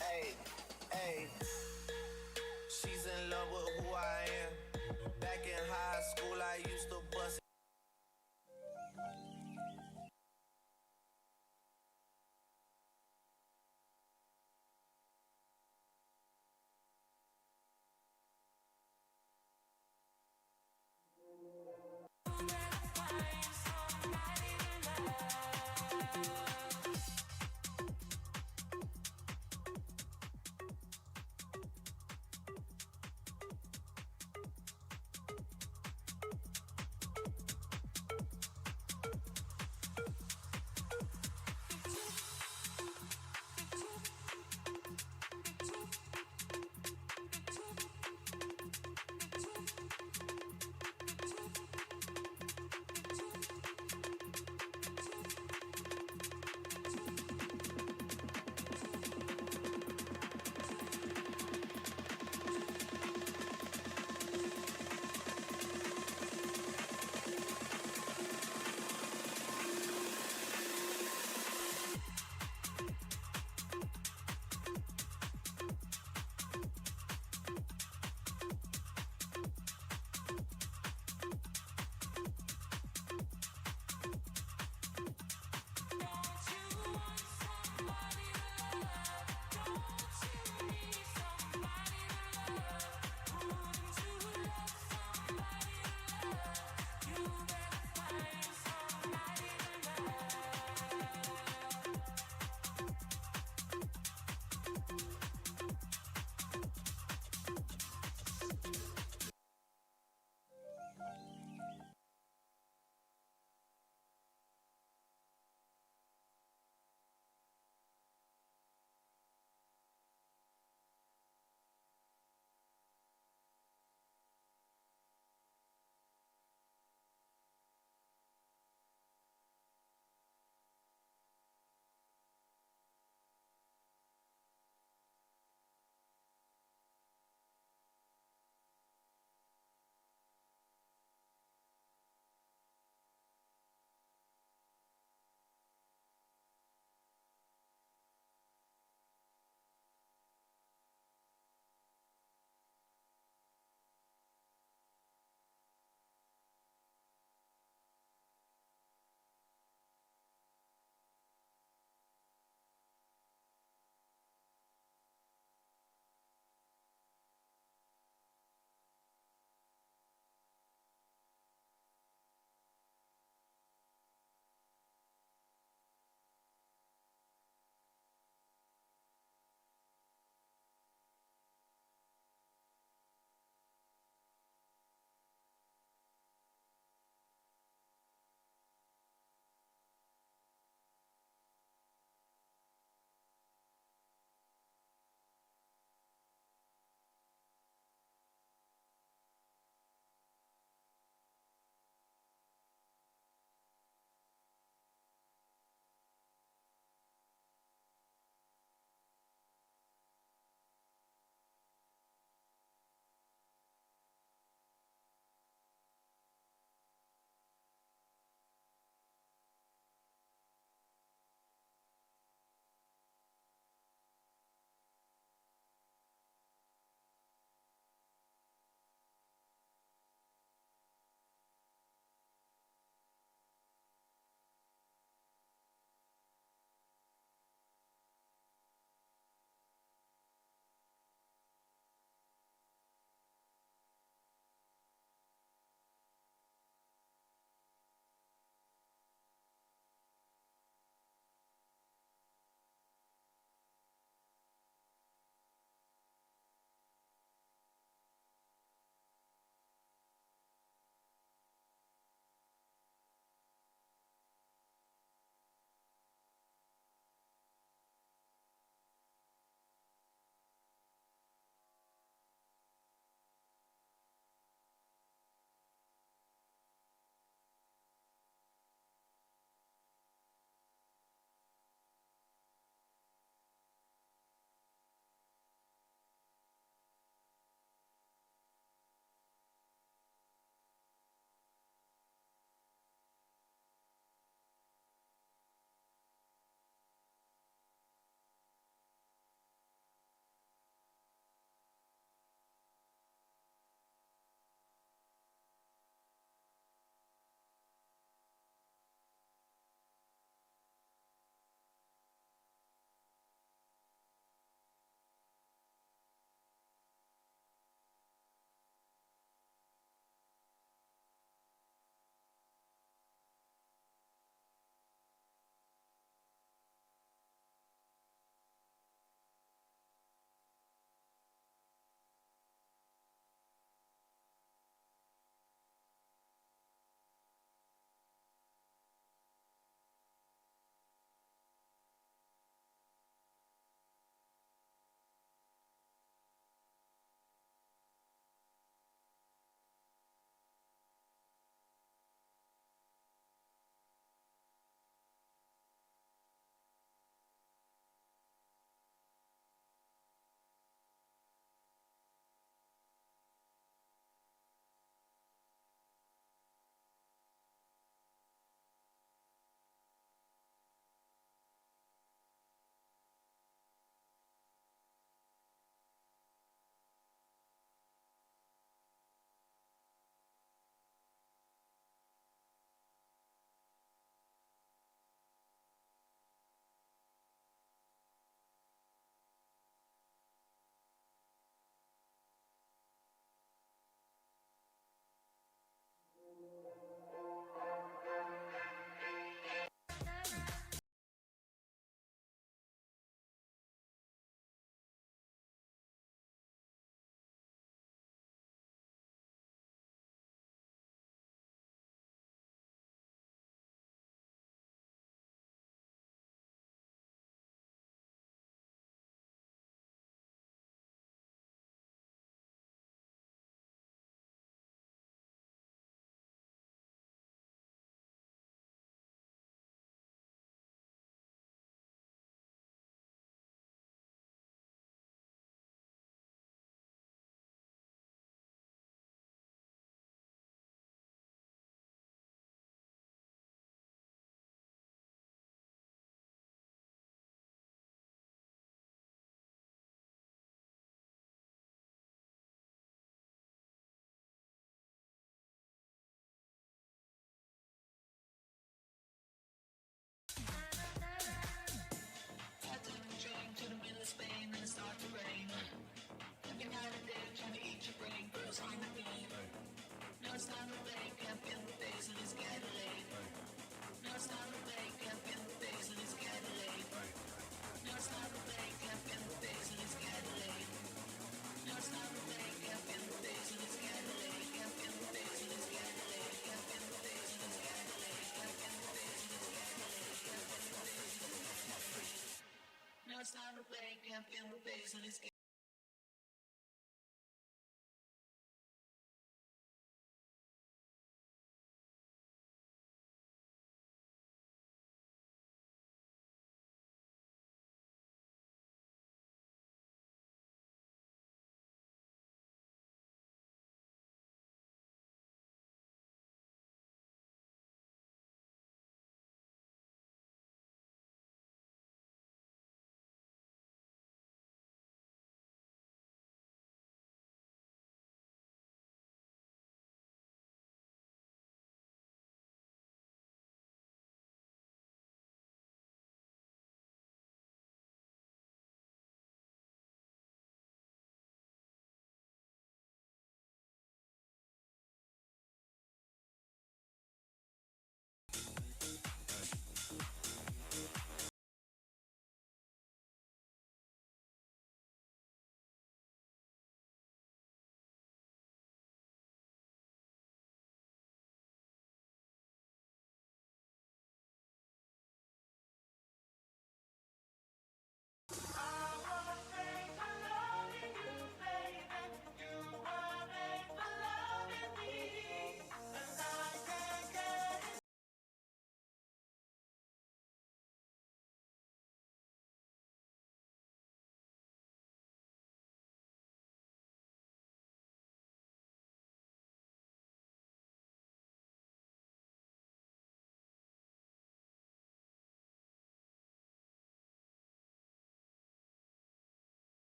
Hey, hey, she's in love with who I am. Back in high school, I used to bust.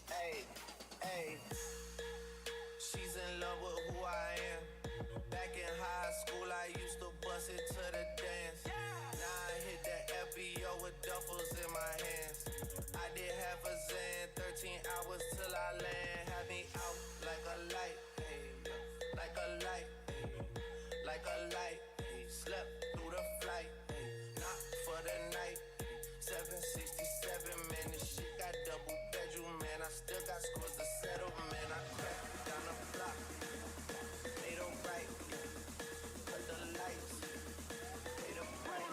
Hey, hey, she's in love with who I am. Back in high school, I used to bust it to the dance. Now I hit the FBO with duffels in my hands. I did half a Zan, 13 hours till I land. Had me out like a light, hey, like a light, hey, like a light, hey. Slept through the flight, hey, not for the night. 767, man, this shit got double bedroom, man. I still got scores to settle, man. I cracked down the block, made a right, cut the lights, made a right.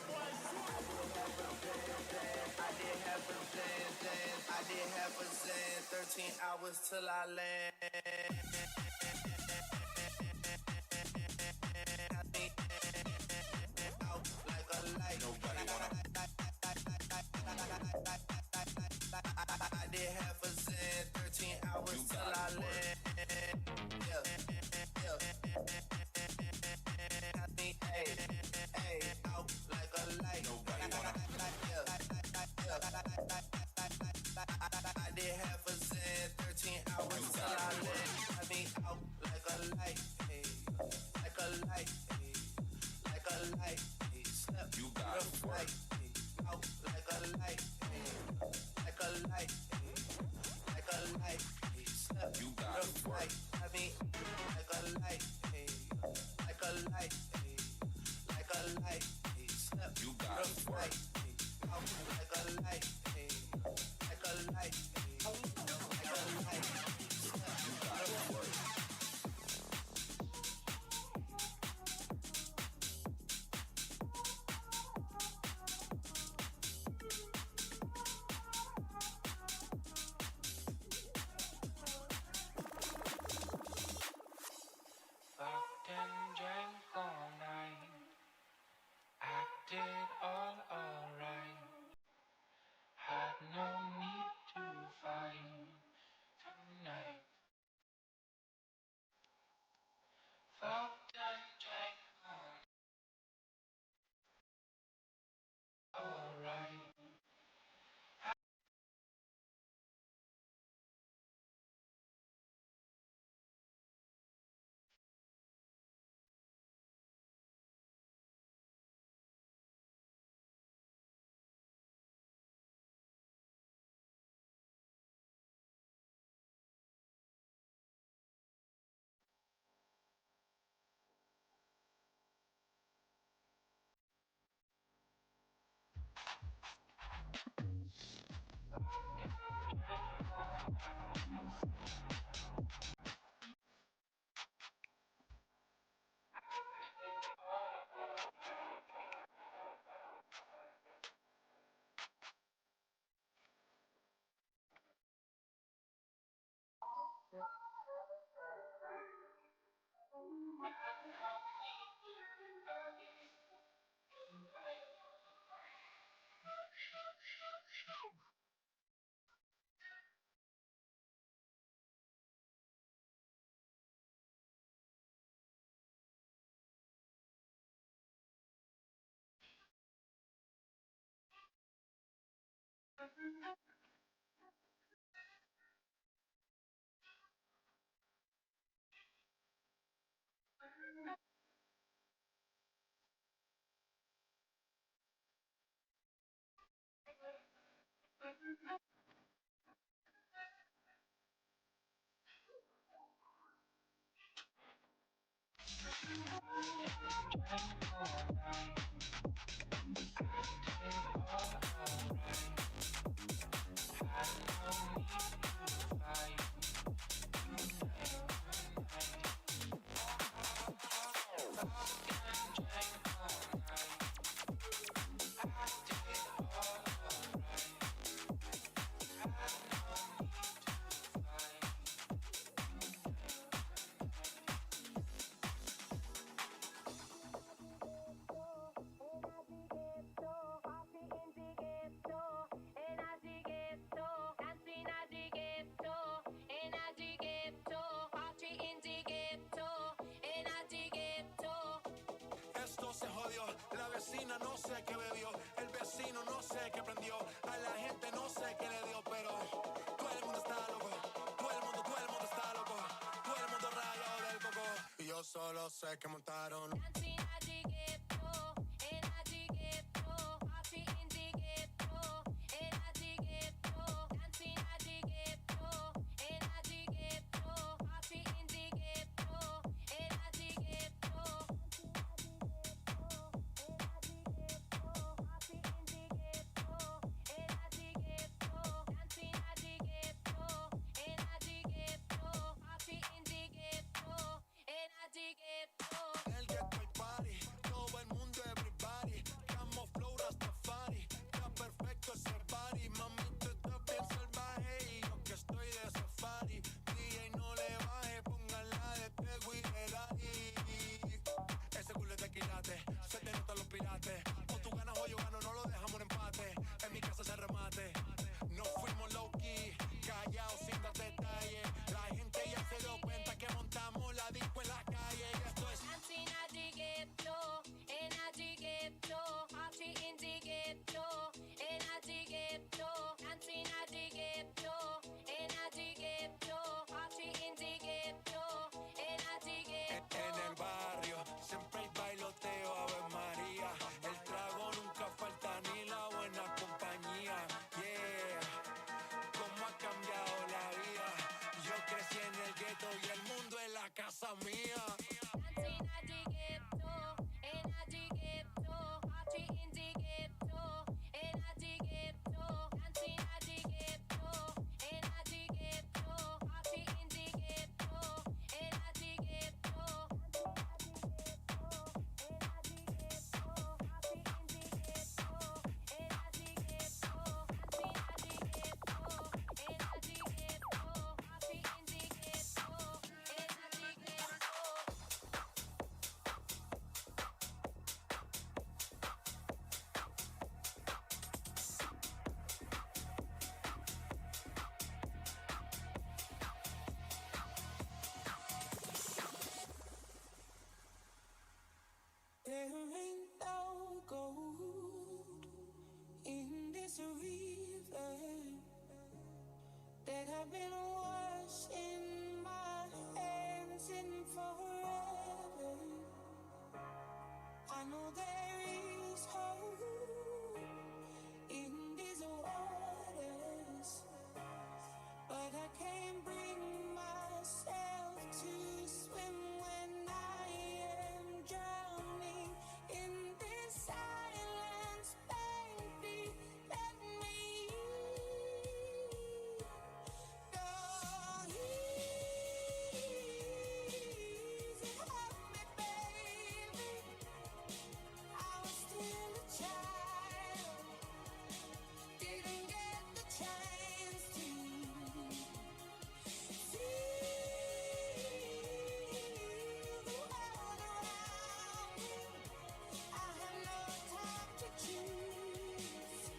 I did half a Zan, I did half a Zan, 13 hours till I land. Out like a light. Nobody wanna. I did half a Zan, 13 hours till I land. Yeah, yeah. Hey, hey, out like a light. Nobody wanna. I did half a Zan, 13 hours till I land. I mean, out like a light, hey, like a light, hey, like a light, hey. Slept you got the fight, hey, out like a light, hey, like a light, hey, like a light, hey. Slept you got the fight. I mean, like a light, hey, like a light, hey, like a light, hey. Slept you got the fight, hey, out like a light, hey, like a light, hey, like a light, hey. Slept you got the fight. Fucked and drank all night, acted all alright, had no need to fight tonight. Fucked and drank all alright. vecina no sé qué bebió, el vecino no sé qué prendió, a la gente no sé qué le dio, pero todo el mundo está loco, todo el mundo está loco, todo el mundo rayado del coco. Y yo solo sé que montaron. El ghetto y party, todo el mundo everybody, Camo flow Rastafari, está perfecto ese party, mami tú estás bien salvaje y yo que estoy de safari, DJ no le baje, póngala de Tego y de Daddy, ese culo es de quilate, se te notan los pilates, o tú ganas o yo gano, no lo dejamos en empate, en mi casa se remate, no fuimos low key, callados sin dar detalles, la gente ya se dio cuenta que montamos la disco en la calle y esto es en el barrio, siempre hay bailoteo, Ave María, el trago nunca falta ni la buena compañía, yeah, cómo ha cambiado la vida, yo crecí en el ghetto y el mundo es la casa mía. There ain't no gold in this river that I've been washing my hands in forever. I know there is hope in these waters, but I can't bring myself to swim when I am drowning in this silence. Baby, let me go. Easy, help me, baby. I was still a child, didn't get the chance to feel the world around me. I had no time to choose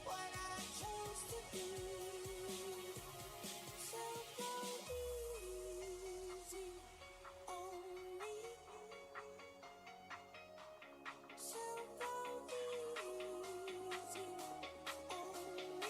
what I chose to do. So go easy on me. So go easy on me.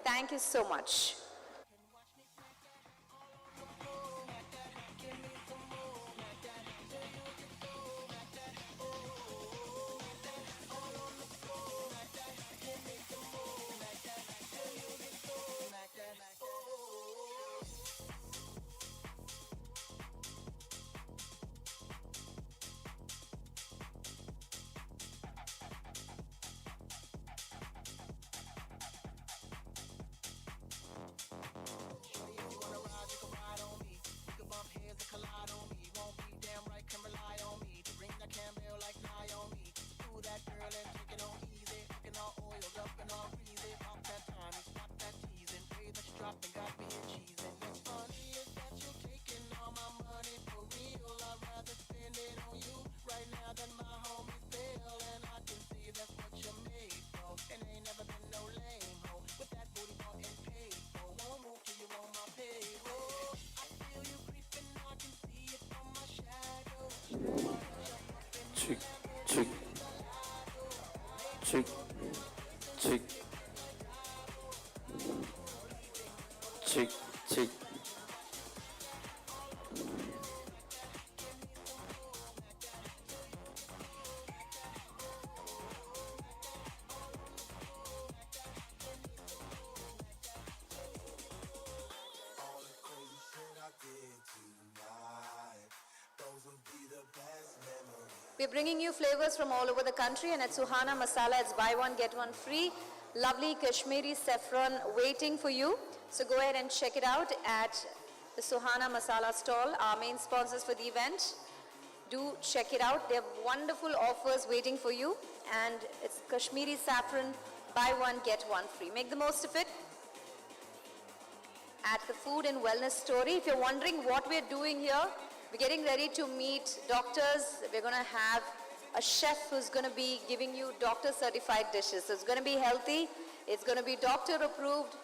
Thank you so much. Chick, chick, chick, chick, chick, chick. We're bringing you flavors from all over the country, and at Suhana Masala, it's buy one, get one free. Lovely Kashmiri saffron waiting for you. So go ahead and check it out at the Suhana Masala stall, our main sponsors for the event. Do check it out. They have wonderful offers waiting for you, and it's Kashmiri saffron, buy one, get one free. Make the most of it at the Food and Wellness Story. If you're wondering what we're doing here, we're getting ready to meet doctors. We're going to have a chef who's going to be giving you doctor certified dishes. So it's going to be healthy. It's going to be doctor approved.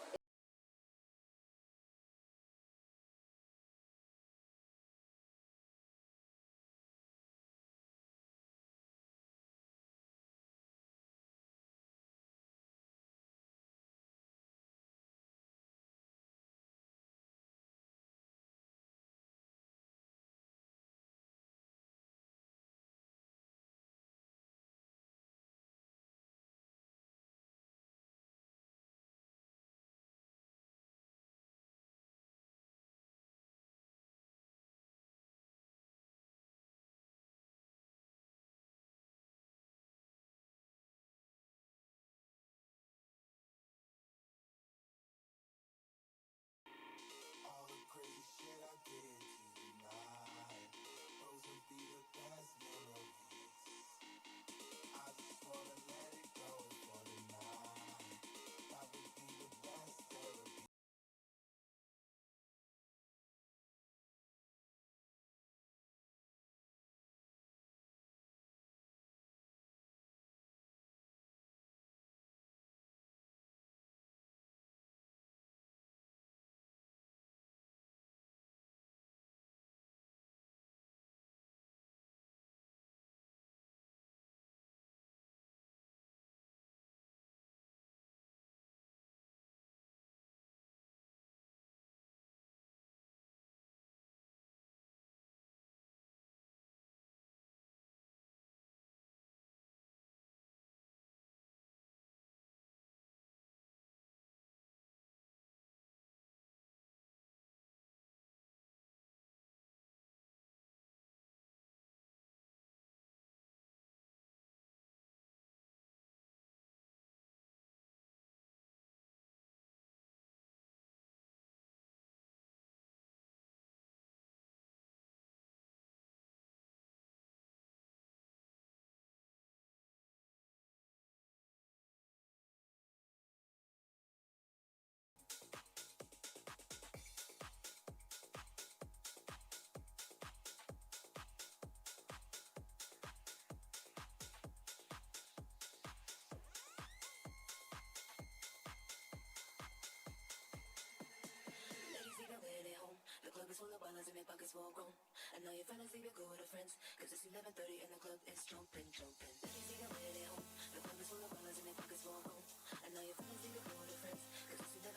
Full of ballers and their pockets full grown. And now your fellas leave you go with her friends. Cause it's 11:30 and the club is jumping, jumping. Ladies leave their way at home. The club is full of ballers and their pockets full grown. And now your fellas leave you go with her friends. Cause it's 11:30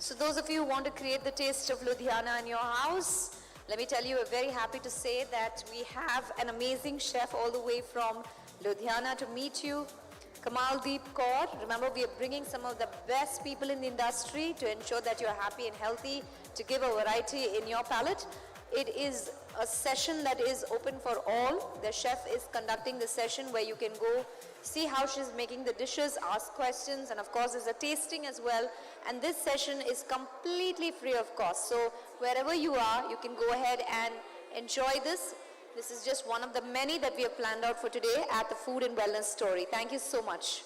So those of you who want to create the taste of Ludhiana in your house, let me tell you, we're very happy to say that we have an amazing chef all the way from Ludhiana to meet you. Kamaldeep Kaur. Remember, we are bringing some of the best people in the industry to ensure that you're happy and healthy, to give a variety in your palate. It is a session that is open for all. The chef is conducting the session where you can go see how she's making the dishes, ask questions, and of course there's a tasting as well. And this session is completely free of cost. So wherever you are, you can go ahead and enjoy this. This is just one of the many that we have planned out for today at the Food and Wellness Story. Thank you so much.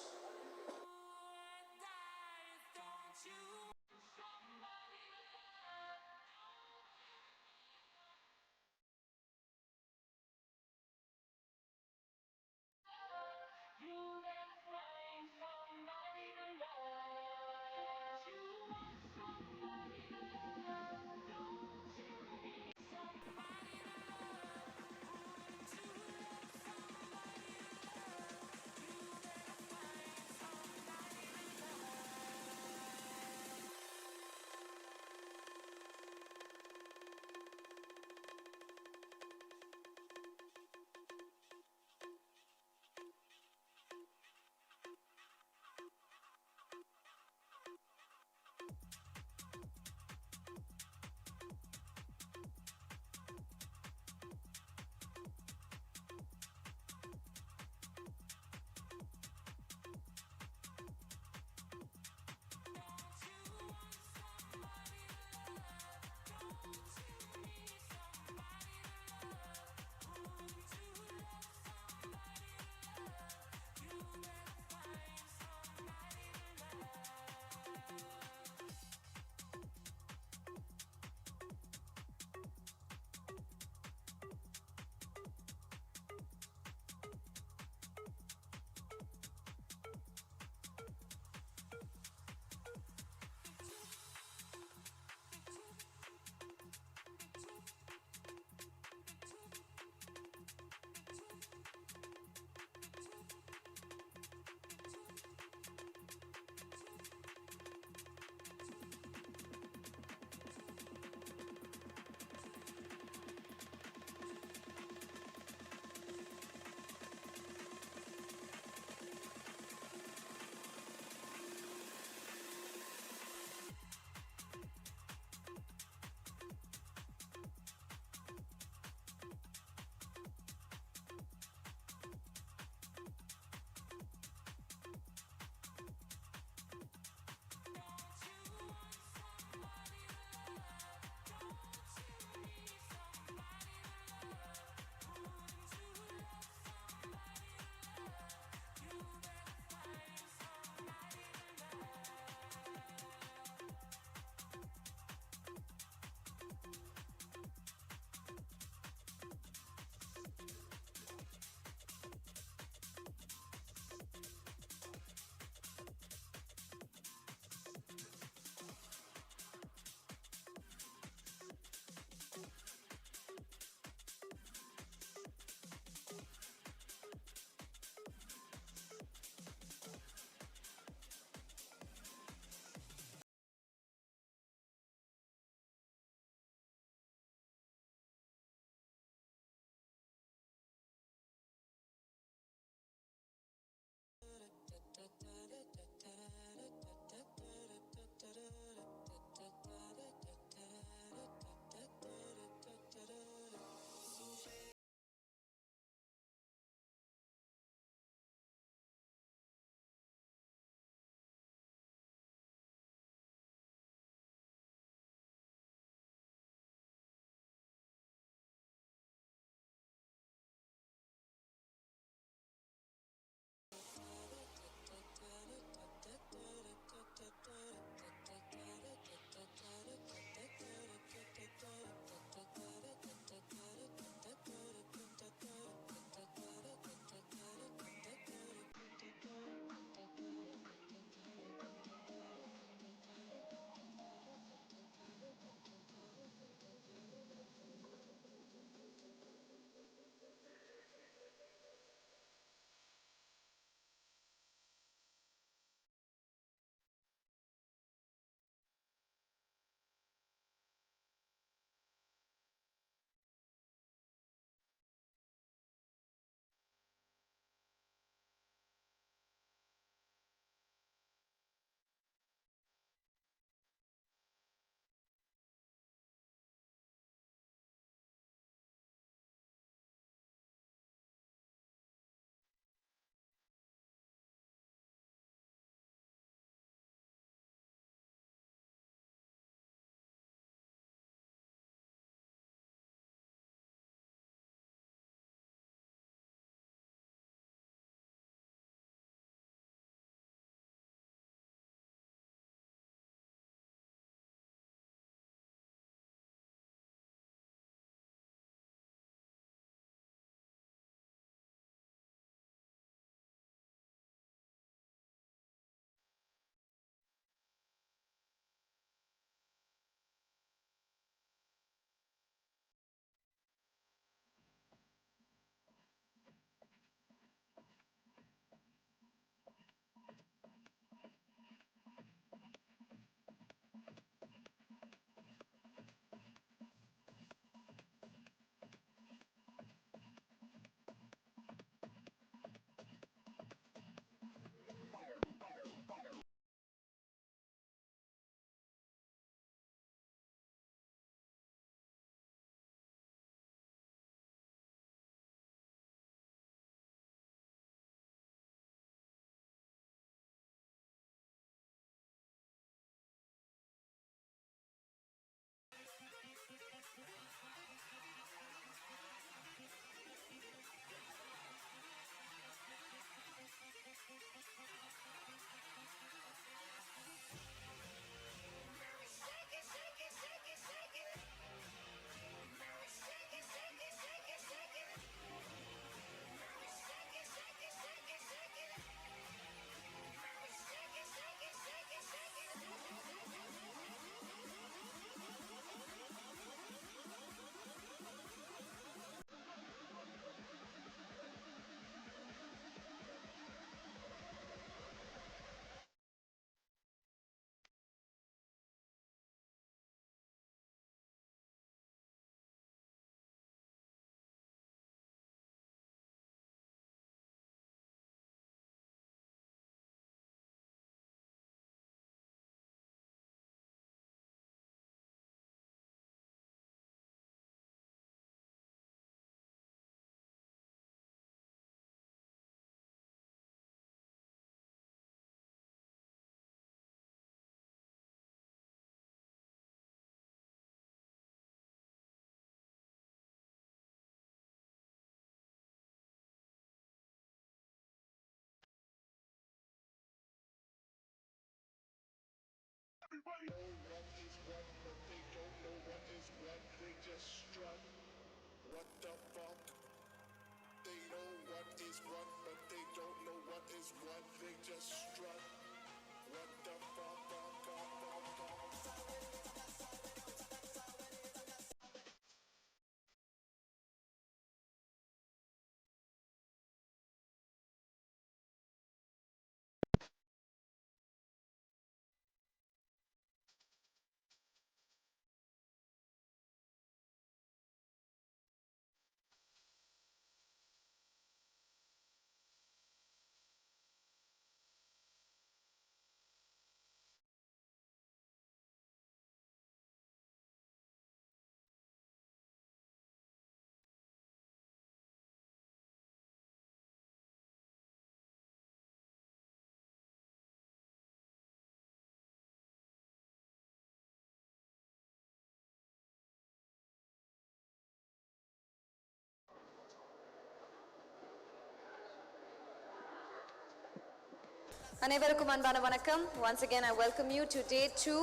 அனைவருக்கும் அன்பான வணக்கம். Once again, I welcome you to day 2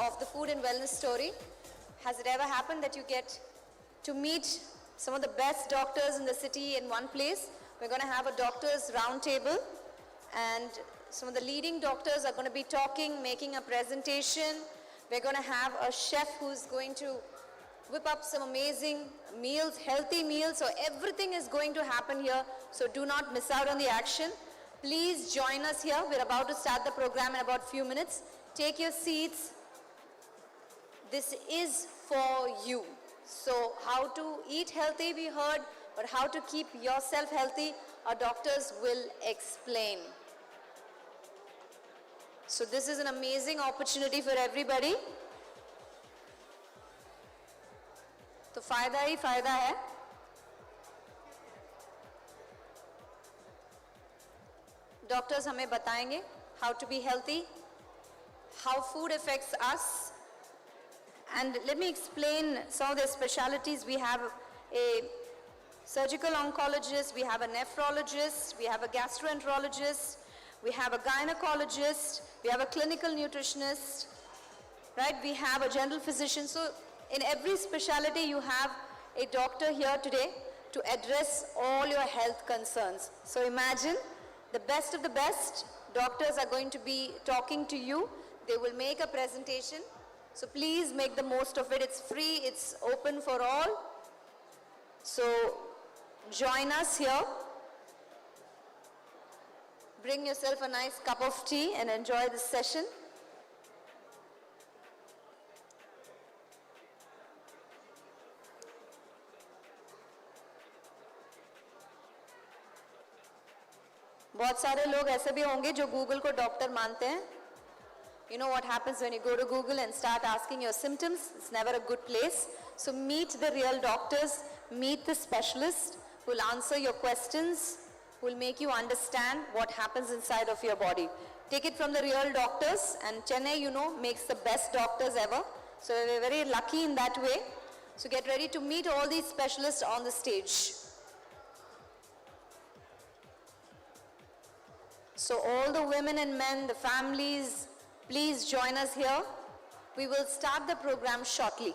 of the food and wellness story. Has it ever happened that you get to meet some of the best doctors in the city in one place? We're going to have a doctors roundtable, and some of the leading doctors are going to be talking, making a presentation. We're going to have a chef who's going to whip up some amazing meals, healthy meals. So everything is going to happen here. So do not miss out on the action. Please join us here. We're about to start the program in about a few minutes. Take your seats. This is for you. So how to eat healthy we heard, but how to keep yourself healthy, our doctors will explain. So this is an amazing opportunity for everybody. तो फायदा ही फायदा है. Doctors हमें बताएंगे how to be healthy, how food affects us, and let me explain some of the specialties. We have a surgical oncologist, we have a nephrologist, we have a gastroenterologist, we have a gynecologist, we have a clinical nutritionist, right? We have a general physician. So in every specialty you have a doctor here today to address all your health concerns. So imagine the best of the best doctors are going to be talking to you. They will make a presentation. So please make the most of it. It's free, it's open for all. So join us here. Bring yourself a nice cup of tea and enjoy this session. बहुत सारे लोग ऐसे भी होंगे जो Google को doctor मानते हैं. You know what happens when you go to Google and start asking your symptoms? It's never a good place. So meet the real doctors, meet the specialists who will answer your questions, who will make you understand what happens inside of your body. Take it from the real doctors, and Chennai, you know, makes the best doctors ever. So we're very lucky in that way. So get ready to meet all these specialists on the stage. So all the women and men, the families, please join us here. We will start the program shortly.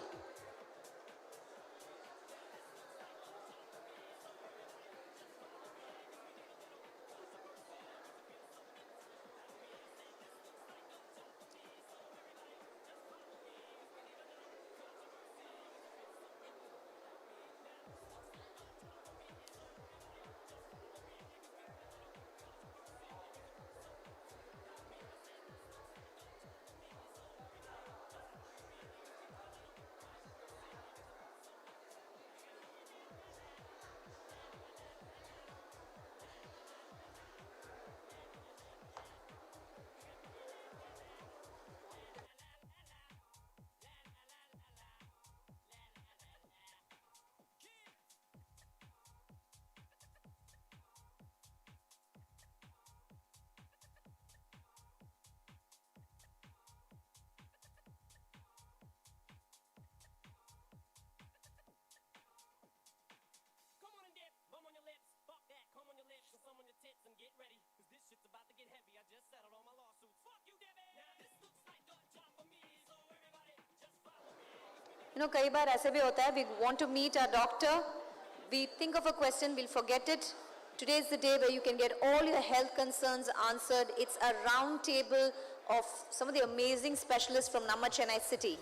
You know, कई बार ऐसे भी होता है, we want to meet our doctor, we think of a question, we'll forget it. Today is the day where you can get all your health concerns answered. It's a round table of some of the amazing specialists from Namma Chennai city.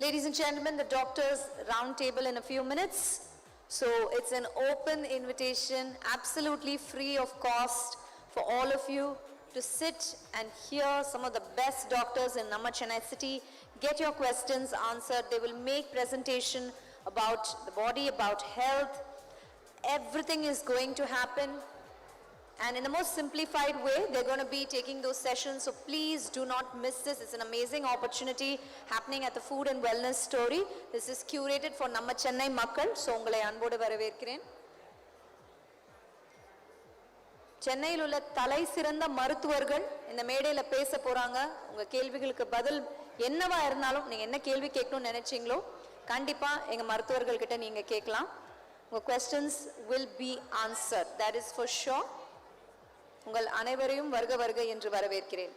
Ladies and gentlemen, the doctor's round table in a few minutes. So it's an open invitation, absolutely free of cost for all of you to sit and hear some of the best doctors in Namma Chennai city. Get your questions answered. They will make presentation about the body, about health. Everything is going to happen. And in the most simplified way, they're going to be taking those sessions. So please do not miss this. It's an amazing opportunity happening at the Food and Wellness Story. This is curated for Namma Chennai Makkal. So, ungalai anbodu varaverkiren. சென்னையில் உள்ள தலை சிறந்த மருத்துவர்கள் இந்த மேடையில் பேச போறாங்க. உங்க கேள்விகளுக்கு பதில் என்னவா இருந்தாலும் நீங்க என்ன கேள்வி கேட்கணும்னு நினைச்சீங்களோ கண்டிப்பா எங்க மருத்துவர்கள் கிட்ட நீங்க கேட்கலாம். உங்க questions will be answered. That is for sure. உங்கள் அனைவரையும் வருக வருக என்று வரவேற்கிறேன்.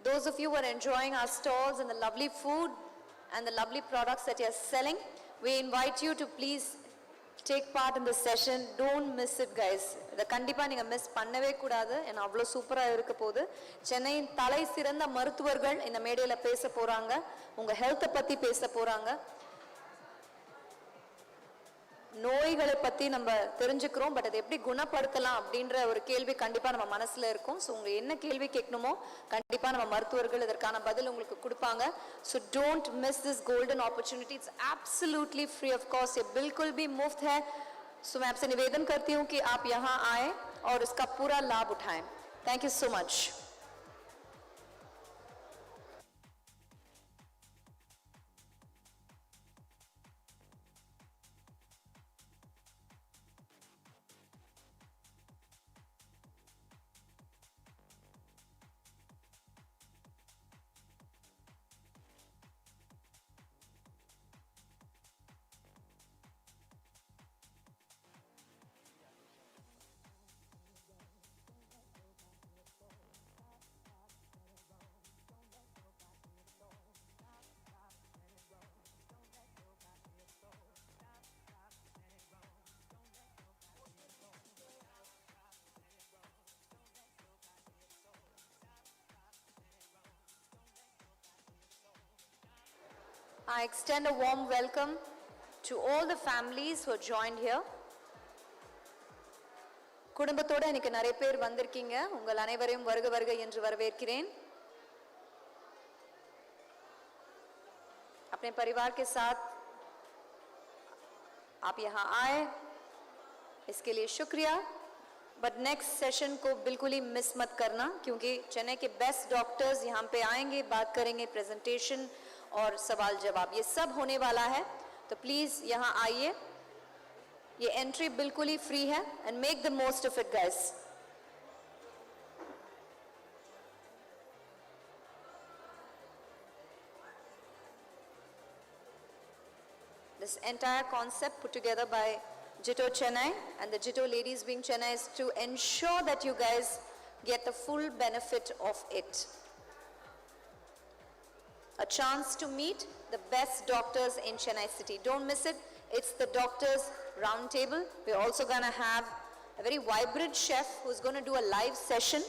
Those of you who are enjoying our stalls and the lovely food and the lovely products that you are selling, we invite you to please take part in the session. Don't miss it, guys. இதை கண்டிப்பா நீங்க miss பண்ணவே கூடாது. ஏன்னா அவ்வளோ சூப்பரா இருக்க போகுது. சென்னையின் தலை சிறந்த மருத்துவர்கள் இந்த மேடையில பேச போறாங்க. உங்க ஹெல்த்தை பத்தி பேச போறாங்க. நோய்களை பத்தி நம்ம தெரிஞ்சுக்கிறோம், பட் அதை எப்படி குணப்படுத்தலாம் அப்படின்ற ஒரு கேள்வி கண்டிப்பா நம்ம மனசுல இருக்கும். ஸோ உங்க என்ன கேள்வி கேட்கணுமோ கண்டிப்பா நம்ம மருத்துவர்கள் இதற்கான பதில் உங்களுக்கு கொடுப்பாங்க. So don't miss this golden opportunity. It's absolutely free of cost. ये बिल्कुल भी मुफ्त है. सो मैं आपसे निवेदन करती हूँ कि आप यहाँ आए और इसका पूरा लाभ उठाएं. Thank you so much. I extend a warm welcome to all the families who are joined here. குடும்பத்தோட இன்னைக்கு நிறைய பேர் வந்திருக்கீங்க. உங்கள் அனைவரையும் வருக வருக என்று வரவேற்கிறேன். अपने परिवार के साथ आप यहाँ आए, इसके लिए शुक्रिया. बट नेक्स्ट सेशन को बिल्कुल ही मिस मत करना, क्योंकि चेन्नई के बेस्ट डॉक्टर्स यहाँ पे आएंगे, बात करेंगे, प्रेजेंटेशन और सवाल जवाब, ये सब होने वाला है. तो प्लीज़ यहाँ आइए. ये एंट्री बिल्कुल ही फ्री है and make the most of it guys. This entire concept put together by JITO Chennai and the JITO ladies wing Chennai is to ensure that you guys get the full benefit of it. A chance to meet the best doctors in Chennai city. Don't miss it. It's the doctors roundtable. We're also going to have a very vibrant chef who's going to do a live session.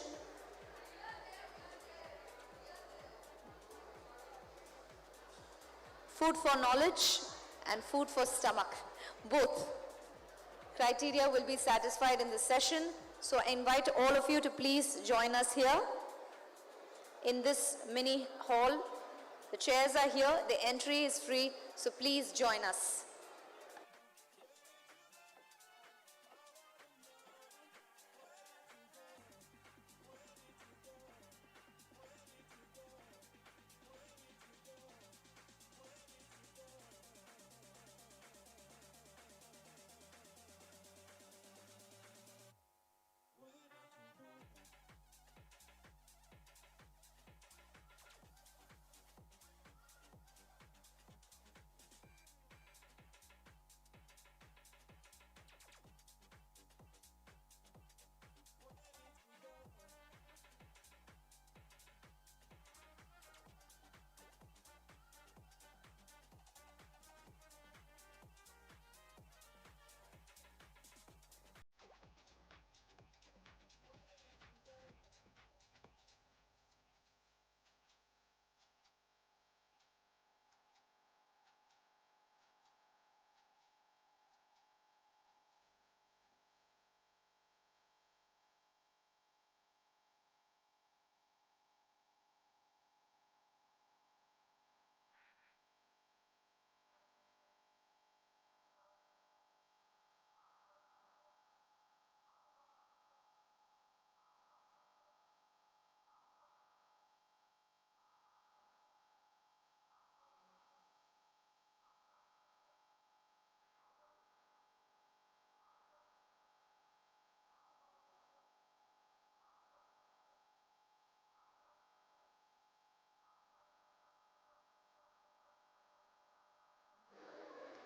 Food for knowledge and food for stomach. Both criteria will be satisfied in this session. So I invite all of you to please join us here in this mini hall. The chairs are here, the entry is free, so please join us.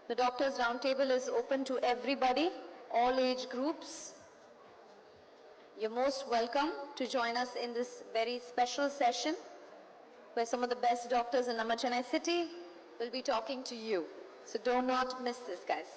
The Doctors Roundtable is open to everybody, all age groups. You're most welcome to join us in this very special session where some of the best doctors in Chennai city will be talking to you. So do not miss this, guys.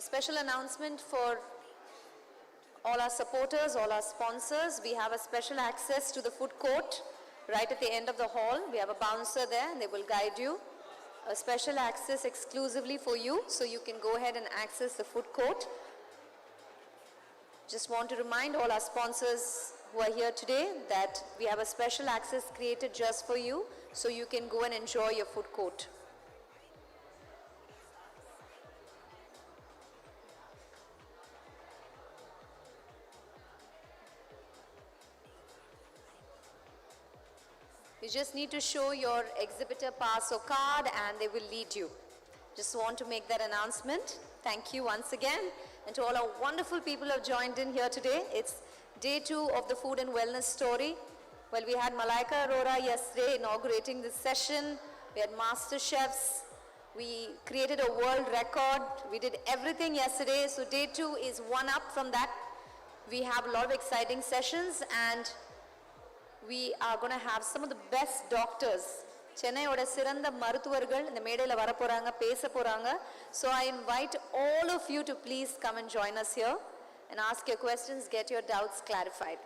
special announcement for all our supporters, all our sponsors. We have a special access to the food court right at the end of the hall. We have a bouncer there and they will guide you. A special access exclusively for you, so you can go ahead and access the food court. Just want to remind all our sponsors who are here today that we have a special access created just for you, so you can go and enjoy your food court. You just need to show your exhibitor pass or card and they will lead you. Just want to make that announcement. Thank you once again. And to all our wonderful people who have joined in here today. It's day 2 of the food and wellness story. Well, we had Malaika Arora yesterday inaugurating this session. We had master chefs. We created a world record. We did everything yesterday. So day 2 is one up from that. We have a lot of exciting sessions and we are going to have some of the best doctors. Chennai oda siranda maruthuvargal இந்த மேடையில வர போறாங்க பேச போறாங்க. So I invite all of you to please come and join us here and ask your questions, get your doubts clarified.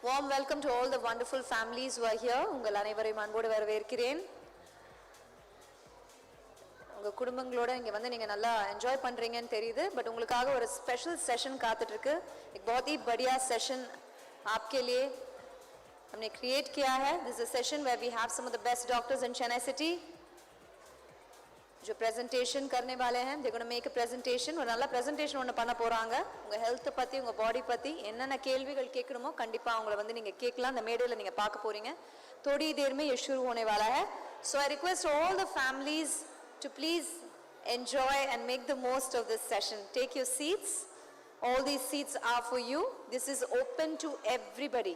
Warm welcome to all the wonderful families who are here. உங்கள் அனைவரையும் அன்போடு வரவேற்கிறேன். உங்க குடும்பங்களோட இங்க வந்து நீங்க நல்லா enjoy பண்றீங்கன்னு தெரியுது. பட் உங்களுக்காக ஒரு ஸ்பெஷல் செஷன் காத்துட்டு இருக்கு. एक बहुत ही बढ़िया सेशन आपके लिए हमने क्रिएट किया है. This is a session where we have some of the best doctors in Chennai city जो presentation करने वाले हैं. They're going to make a presentation. ஒரு நல்ல presentation ஒன்னு பண்ண போறாங்க. உங்க health பத்தி, உங்க body பத்தி என்னென்ன கேள்விகள் கேட்கணுமோ கண்டிப்பா அவங்கள வந்து நீங்க கேட்கலாம். அந்த மேடையில நீங்க பார்க்க போறீங்க. थोड़ी देर में ये शुरू होने वाला है. So I request all the families to please enjoy and make the most of this session. Take your seats. All these seats are for you. This is open to everybody.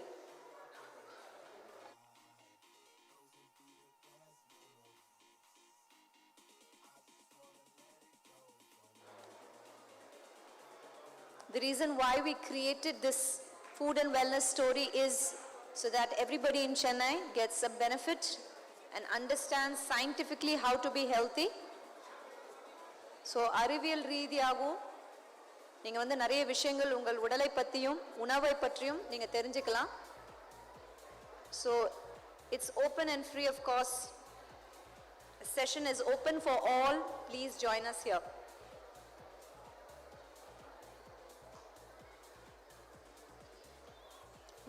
The reason why we created this food and wellness story is so that everybody in Chennai gets a benefit and understands scientifically how to be healthy. So, அறிவியல் ரீதியாகவும் நீங்க வந்து நிறைய விஷயங்கள் உங்கள் உடலை பத்தியும் உணவை பற்றியும் நீங்க தெரிஞ்சுக்கலாம். So, it's open and free of cost. The session is open for all. Please join us here.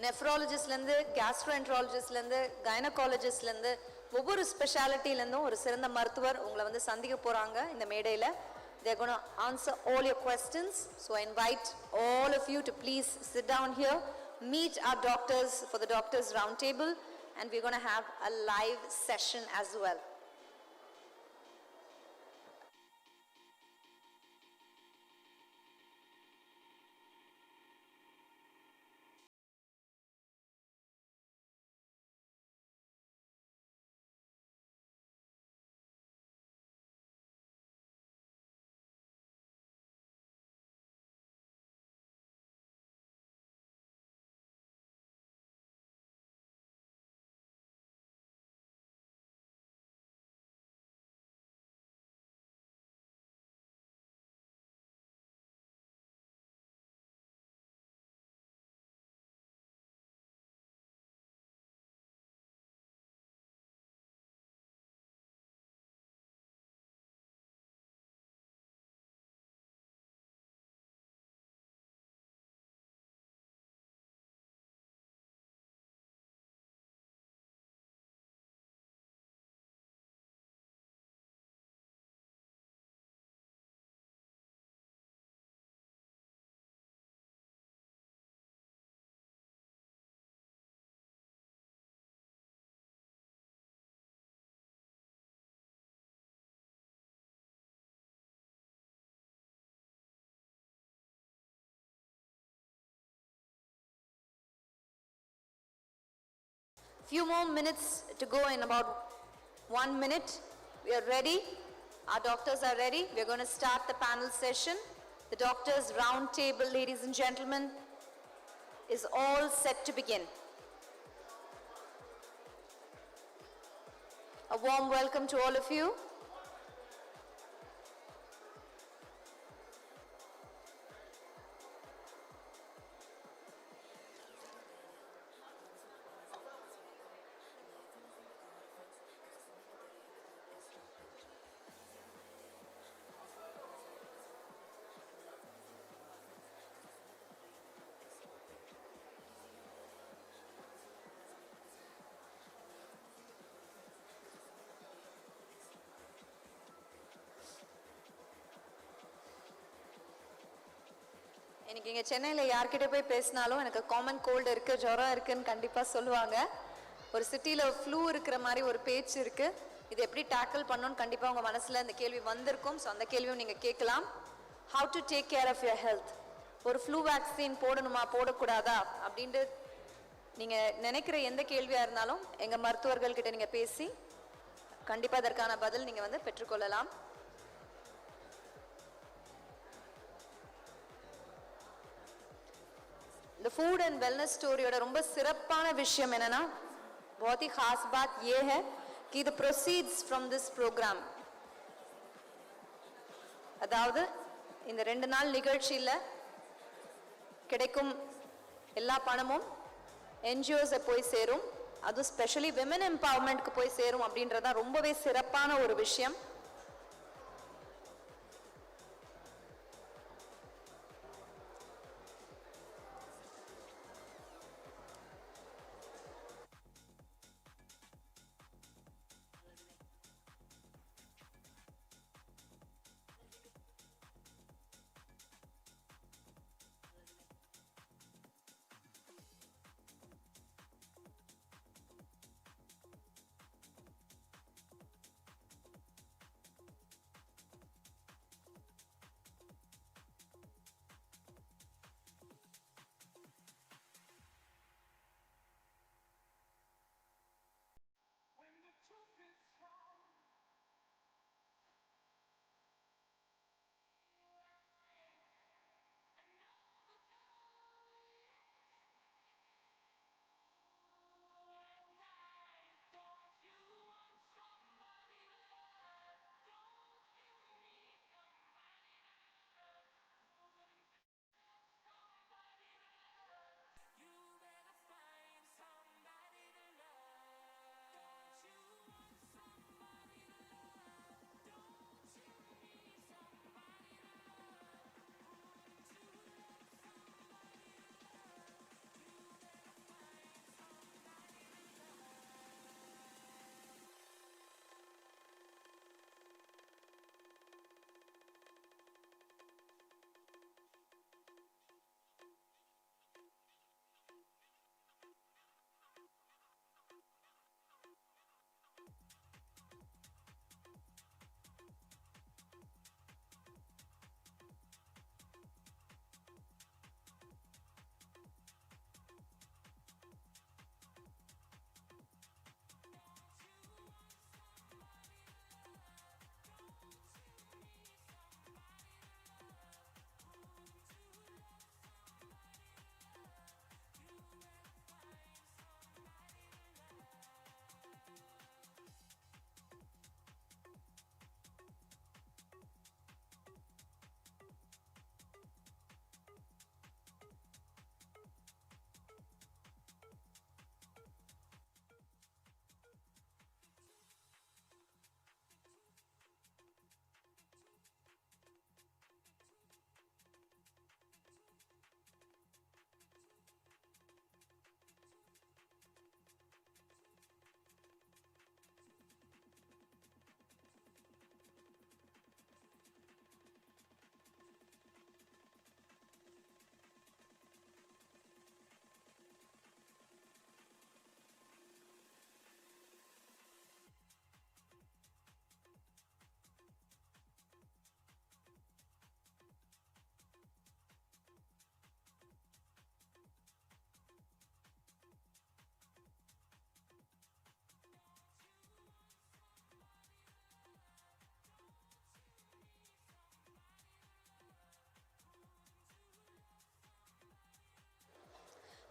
நெஃப்ராலஜிஸ்ட்லேருந்து கேஸ்ட்ரோஎன்ட்ராலஜிஸ்ட்லேருந்து கைனகாலஜிஸ்ட்லேருந்து ஒவ்வொரு ஸ்பெஷாலிட்டிலேருந்தும் ஒரு சிறந்த மருத்துவர் உங்களை வந்து சந்திக்க போகிறாங்க இந்த மேடையில். They're going to answer all your questions. So I invite all of you to please sit down here, meet our doctors for the doctors roundtable, and we're going to have a live session as well. Few more minutes to go. In about 1 minute, we are ready. Our doctors are ready. We are going to start the panel session. The doctors round table, ladies and gentlemen, is all set to begin. A warm welcome to all of you. இன்னைக்கு இங்கே சென்னையில் யார்கிட்ட போய் பேசினாலும் எனக்கு common cold இருக்குது, ஜுரம் இருக்குன்னு கண்டிப்பாக சொல்லுவாங்க. ஒரு சிட்டியில் ஃப்ளூ இருக்கிற மாதிரி ஒரு பேச்சு இருக்குது. இது எப்படி டேக்கிள் பண்ணணும்னு கண்டிப்பாக உங்கள் மனசில் இந்த கேள்வி வந்திருக்கும். ஸோ அந்த கேள்வியும் நீங்கள் கேட்கலாம். How to take care of your health? ஒரு ஃப்ளூ வேக்சின் போடணுமா போடக்கூடாதா அப்படின்ட்டு நீங்கள் நினைக்கிற எந்த கேள்வியாக இருந்தாலும் எங்கள் மருத்துவர்கள்கிட்ட நீங்கள் பேசி கண்டிப்பாக அதற்கான பதில் நீங்கள் வந்து பெற்றுக்கொள்ளலாம். The food and wellness story ओड़ा रोम्बा सिरप्पाना विषयम है ना, बहुत ही खास बात ये है कि the proceeds from this program, அதாவது இந்த 2 நாள் நிகழ்ச்சியில கிடைக்கும் எல்லா பணமும் NGOs போய் சேரும். அது ஸ்பெஷலி women empowerment க்கு போய் சேரும் அப்படின்றதா ரொம்பவே சிறப்பான ஒரு விஷயம்.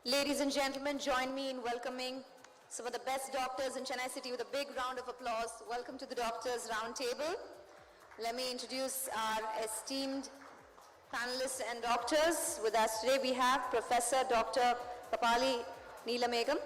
Ladies and gentlemen, join me in welcoming some of the best doctors in Chennai City with a big round of applause. Welcome to the Doctors Roundtable. Let me introduce our esteemed panelists and doctors. With us today we have Professor Dr. Kapali Neelamegam,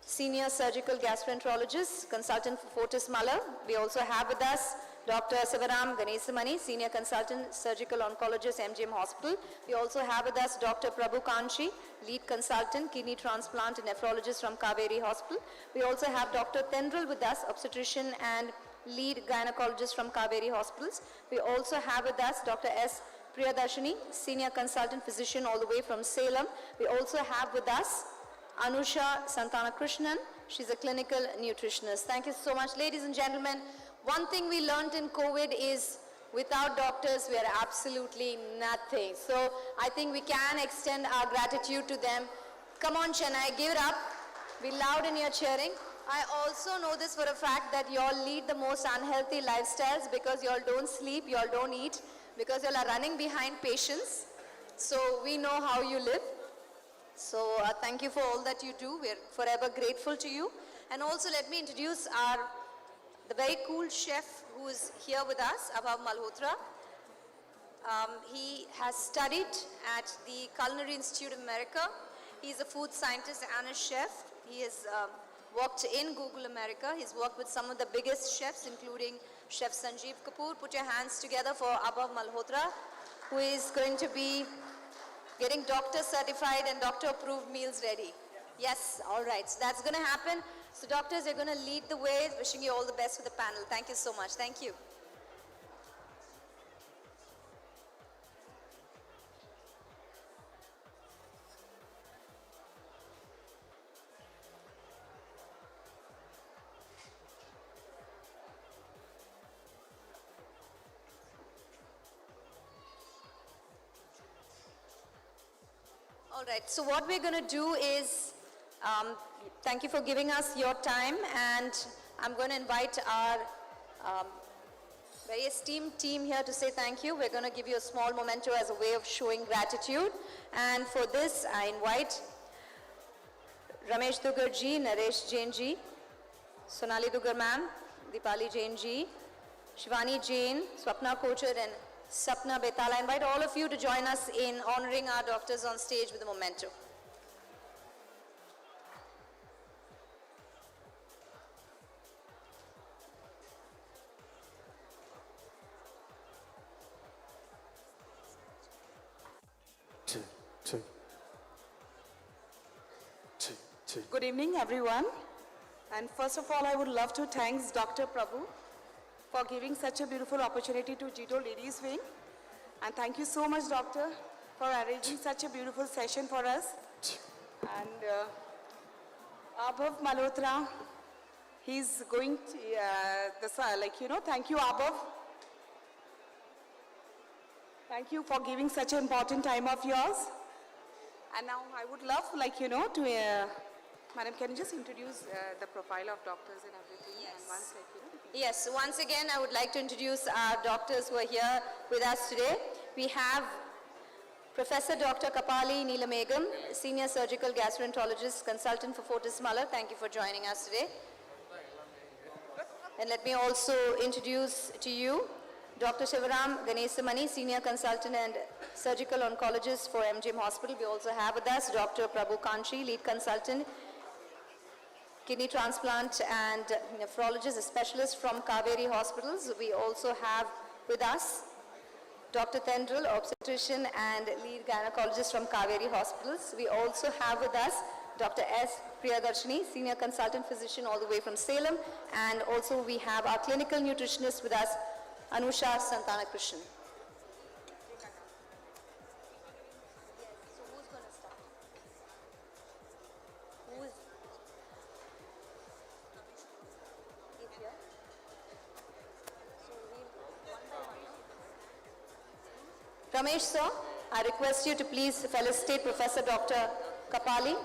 Senior Surgical Gastroenterologist, Consultant for Fortis Muller. We also have with us Dr. Sivaram Ganesamani, Senior Consultant Surgical Oncologist, MGM Hospital. We also have with us Dr. Prabhu Kanchi, Lead Consultant, Kidney Transplant and Nephrologist from Kaveri Hospital. We also have Dr. Tendril with us, Obstetrician and Lead Gynecologist from Kaveri Hospitals. We also have with us Dr. S. Priyadarshini, Senior Consultant Physician all the way from Salem. We also have with us Anusha Santanakrishnan. She's a clinical nutritionist. Thank you so much, ladies and gentlemen. One thing we learned in COVID is without doctors, we are absolutely nothing. So I think we can extend our gratitude to them. Come on, Chennai, give it up. Be loud in your cheering. I also know this for a fact that you all lead the most unhealthy lifestyles because you all don't sleep, you all don't eat, because you all are running behind patients. So we know how you live. So thank you for all that you do. We're forever grateful to you. And also let me introduce the very cool chef who is here with us, Abhav Malhotra. He has studied at the Culinary Institute of America. He's a food scientist and a chef. He has worked in Google America. He's worked with some of the biggest chefs, including Chef Sanjeev Kapoor. Put your hands together for Abhav Malhotra, who is going to be getting doctor certified and doctor approved meals ready. Yes, all right. So that's going to happen. So doctors, you're going to lead the way. Wishing you all the best with the panel. Thank you so much. Thank you. All right, so what we're going to do is, thank you for giving us your time, and I'm going to invite our very esteemed team here to say thank you. We're going to give you a small memento as a way of showing gratitude. And for this, I invite Ramesh Dugar ji, Naresh Jain ji, Sonali Dugar ma'am, Deepali Jain ji, Shivani Jain, Swapna Kochar, and Sapna Betal. I invite all of you to join us in honoring our doctors on stage with a memento. Good evening, everyone. And first of all, I would love to thank Dr. Prabhu for giving such a beautiful opportunity to JITO Ladies Wing. And thank you so much, Doctor, for arranging such a beautiful session for us. And Abhav Malhotra, he's going to, thank you, Abhav. Thank you for giving such an important time of yours. And now I would love, to, Madam, can you just introduce the profile of doctors and everything? Yes. And once, Yes, once again, I would like to introduce our doctors who are here with us today. We have Professor Dr. Kapali Neelamegam, Senior Surgical Gastroenterologist, Consultant for Fortis Muller. Thank you for joining us today. And let me also introduce to you Dr. Sivaram Ganesamani, Senior Consultant and Surgical Oncologist for MGM Hospital. We also have with us Dr. Prabhu Kanchi, Lead Consultant, Kidney Transplant and Nephrologist, a specialist from Kaveri Hospitals. We also have with us Dr. Tendril, Obstetrician and Lead Gynecologist from Kaveri Hospitals. We also have with us Dr. S. Priyadarshini, Senior Consultant Physician all the way from Salem. And also we have our clinical nutritionist with us, Anusha Santanakrishnan. Ramesh sir, I request you to please felicitate Professor Dr. Kapali.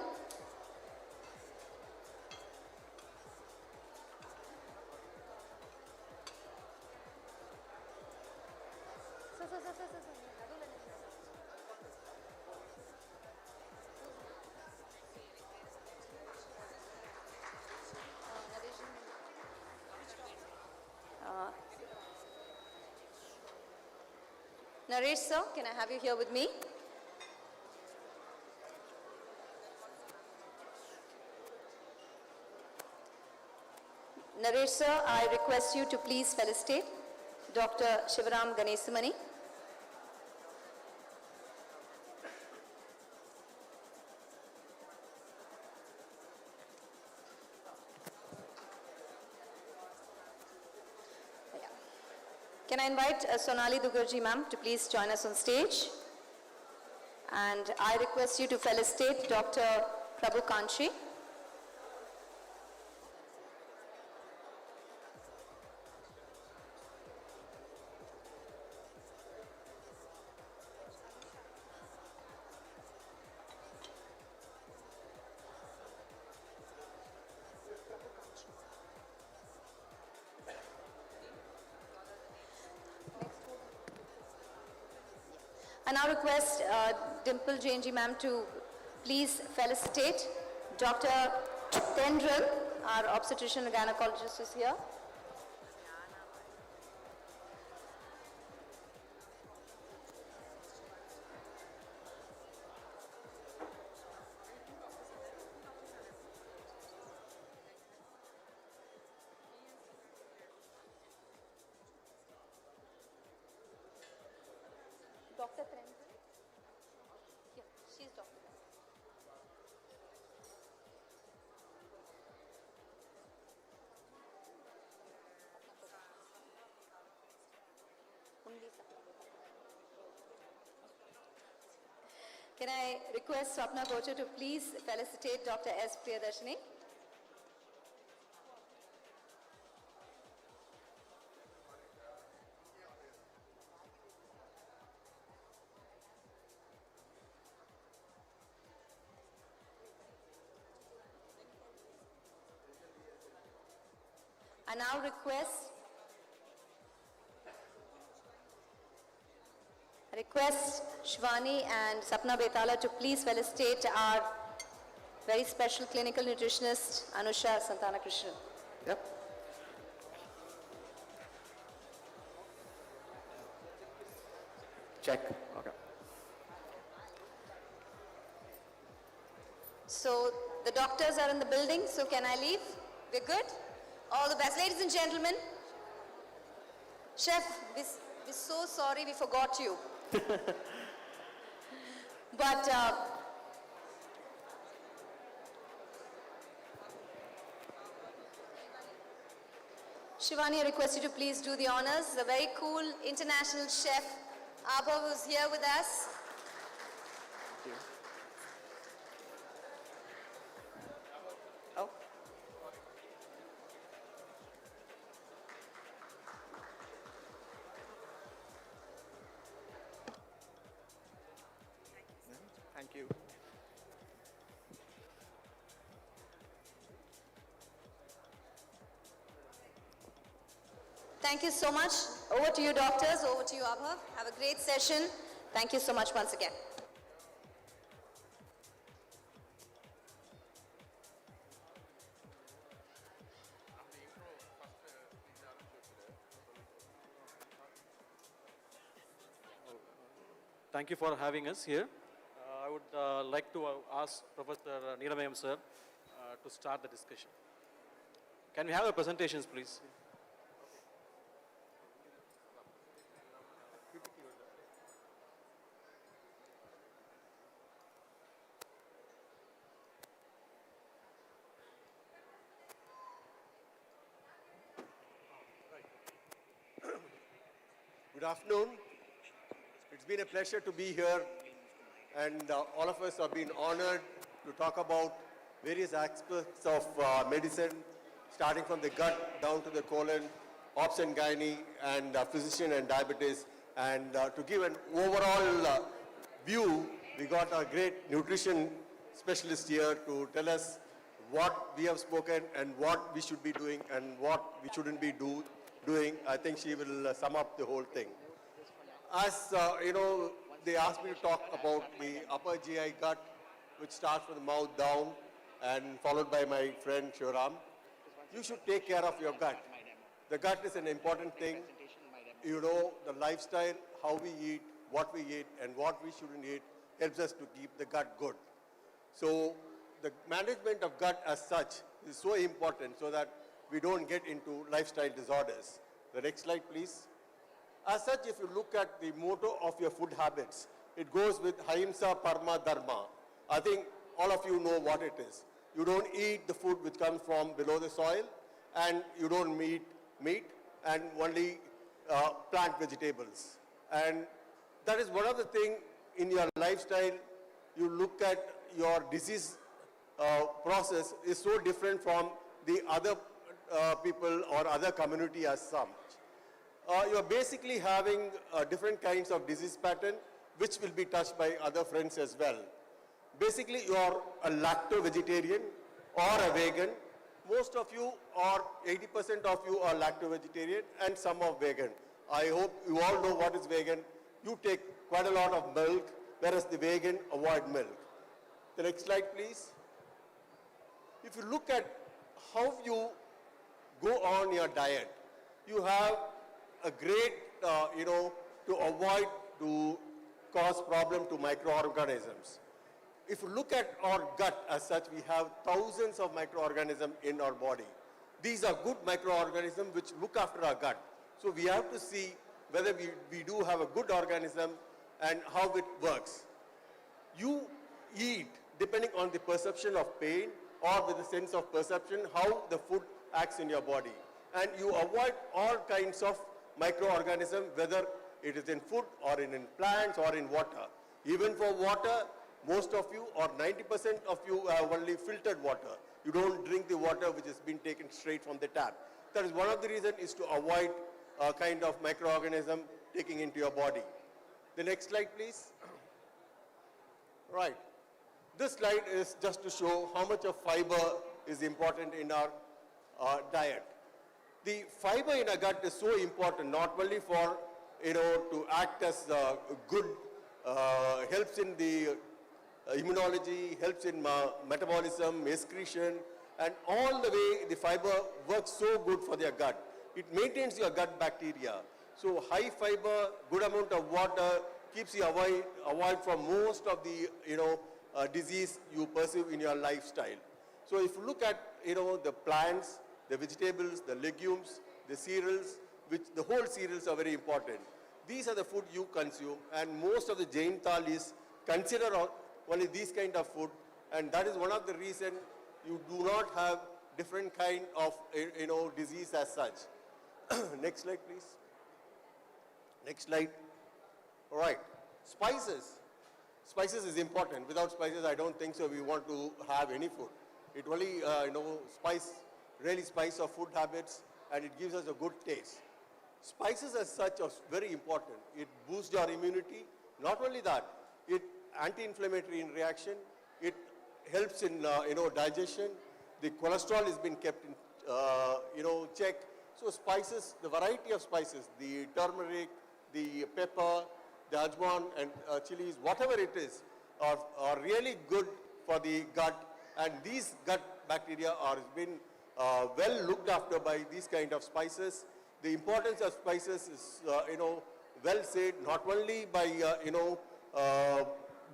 Naresh sir, can I have you here with me? Naresh sir, I request you to please felicitate Dr. Shivaram Ganesamani. Can I invite Sonali Dugarji ma'am to please join us on stage? And I request you to felicitate Dr. Prabhu Kanchi. I now request Dimple Jainji ma'am to please felicitate Dr. Tendral, our obstetrician and gynecologist is here. Dr. Tendral? Yeah, she's Dr. Can I request Swapna Gocha to please felicitate Dr. S. Priyadarshini? I now request Shivani and Sapna Betala to please felicitate our very special clinical nutritionist, Anusha Santanakrishnan. Yep. Check. Okay. So the doctors are in the building, so can I leave? We're good? All the best. Ladies and gentlemen, Chef, we're so sorry we forgot you. But Shivani, I request you to please do the honors. The very cool international chef, Abha, who's here with us. Oh. Thank you. Thank you so much. Over to you, doctors. Over to you, Abha. Have a great session. Thank you so much once again. Thank you for having us here. I would like to ask Professor Neelamayam sir to start the discussion. Can we have the presentations, please? Good afternoon. It's been a pleasure to be here, and all of us have been honored to talk about various aspects of medicine, starting from the gut down to the colon, obs and gynae, and physician and diabetes. And to give an overall view, we got a great nutrition specialist here to tell us what we have spoken and what we should be doing and what we shouldn't be doing. I think she will sum up the whole thing. As you know, they asked me to talk about the upper GI gut, which starts from the mouth down and followed by my friend Shivaram. You should take care of your gut. The gut is an important thing. You know, the lifestyle, how we eat, what we eat and what we shouldn't eat helps us to keep the gut good. So the management of gut as such is so important so that we don't get into lifestyle disorders. The next slide, please. As such, if you look at the motto of your food habits, it goes with Ahimsa Parma Dharma. I think all of you know what it is. You don't eat the food which comes from below the soil, and you don't eat meat, and only plant vegetables. And that is one of the things in your lifestyle. You look at your disease process is so different from the other people or other community as such. You are basically having different kinds of disease pattern which will be touched by other friends as well. Basically, you are a lacto-vegetarian or a vegan. Most of you, or 80% of you, are lacto-vegetarian and some are vegan. I hope you all know what is vegan. You take quite a lot of milk, whereas the vegan avoid milk. The next slide, please. If you look at how you go on your diet, you have a great, to avoid to cause problem to microorganisms. If you look at our gut as such, we have thousands of microorganisms in our body. These are good microorganisms which look after our gut. So we have to see whether we do have a good organism and how it works. You eat depending on the perception of pain or with the sense of perception, how the food acts in your body. And you avoid all kinds of microorganisms, whether it is in food or in plants or in water. Even for water, most of you or 90% of you have only filtered water. You don't drink the water which has been taken straight from the tap. That is one of the reasons is to avoid a kind of microorganism taking into your body. The next slide, please. Right. This slide is just to show how much of fiber is important in our diet. The fiber in our gut is so important, not only for, to act as good, helps in the immunology, helps in metabolism, excretion, and all the way the fiber works so good for their gut. It maintains your gut bacteria. So high fiber, good amount of water keeps you avoid from most of the disease you perceive in your lifestyle. So if you look at the plants, the vegetables, the legumes, the cereals, which the whole cereals are very important. These are the food you consume, and most of the Jain thalis consider only these kind of food, and that is one of the reasons you do not have different kind of disease as such. Next slide, please. Next slide. All right. Spices. Spices is important. Without spices, I don't think so we want to have any food. It only, really spice our food habits, and it gives us a good taste. Spices as such are very important. It boosts your immunity. Not only that, it anti-inflammatory in reaction. It helps in, digestion. The cholesterol has been kept in, check. So spices, the variety of spices, the turmeric, the pepper, the ajwan and chilies, whatever it is, are really good for the gut. And these gut bacteria are been well looked after by these kind of spices. The importance of spices is, well said, not only by,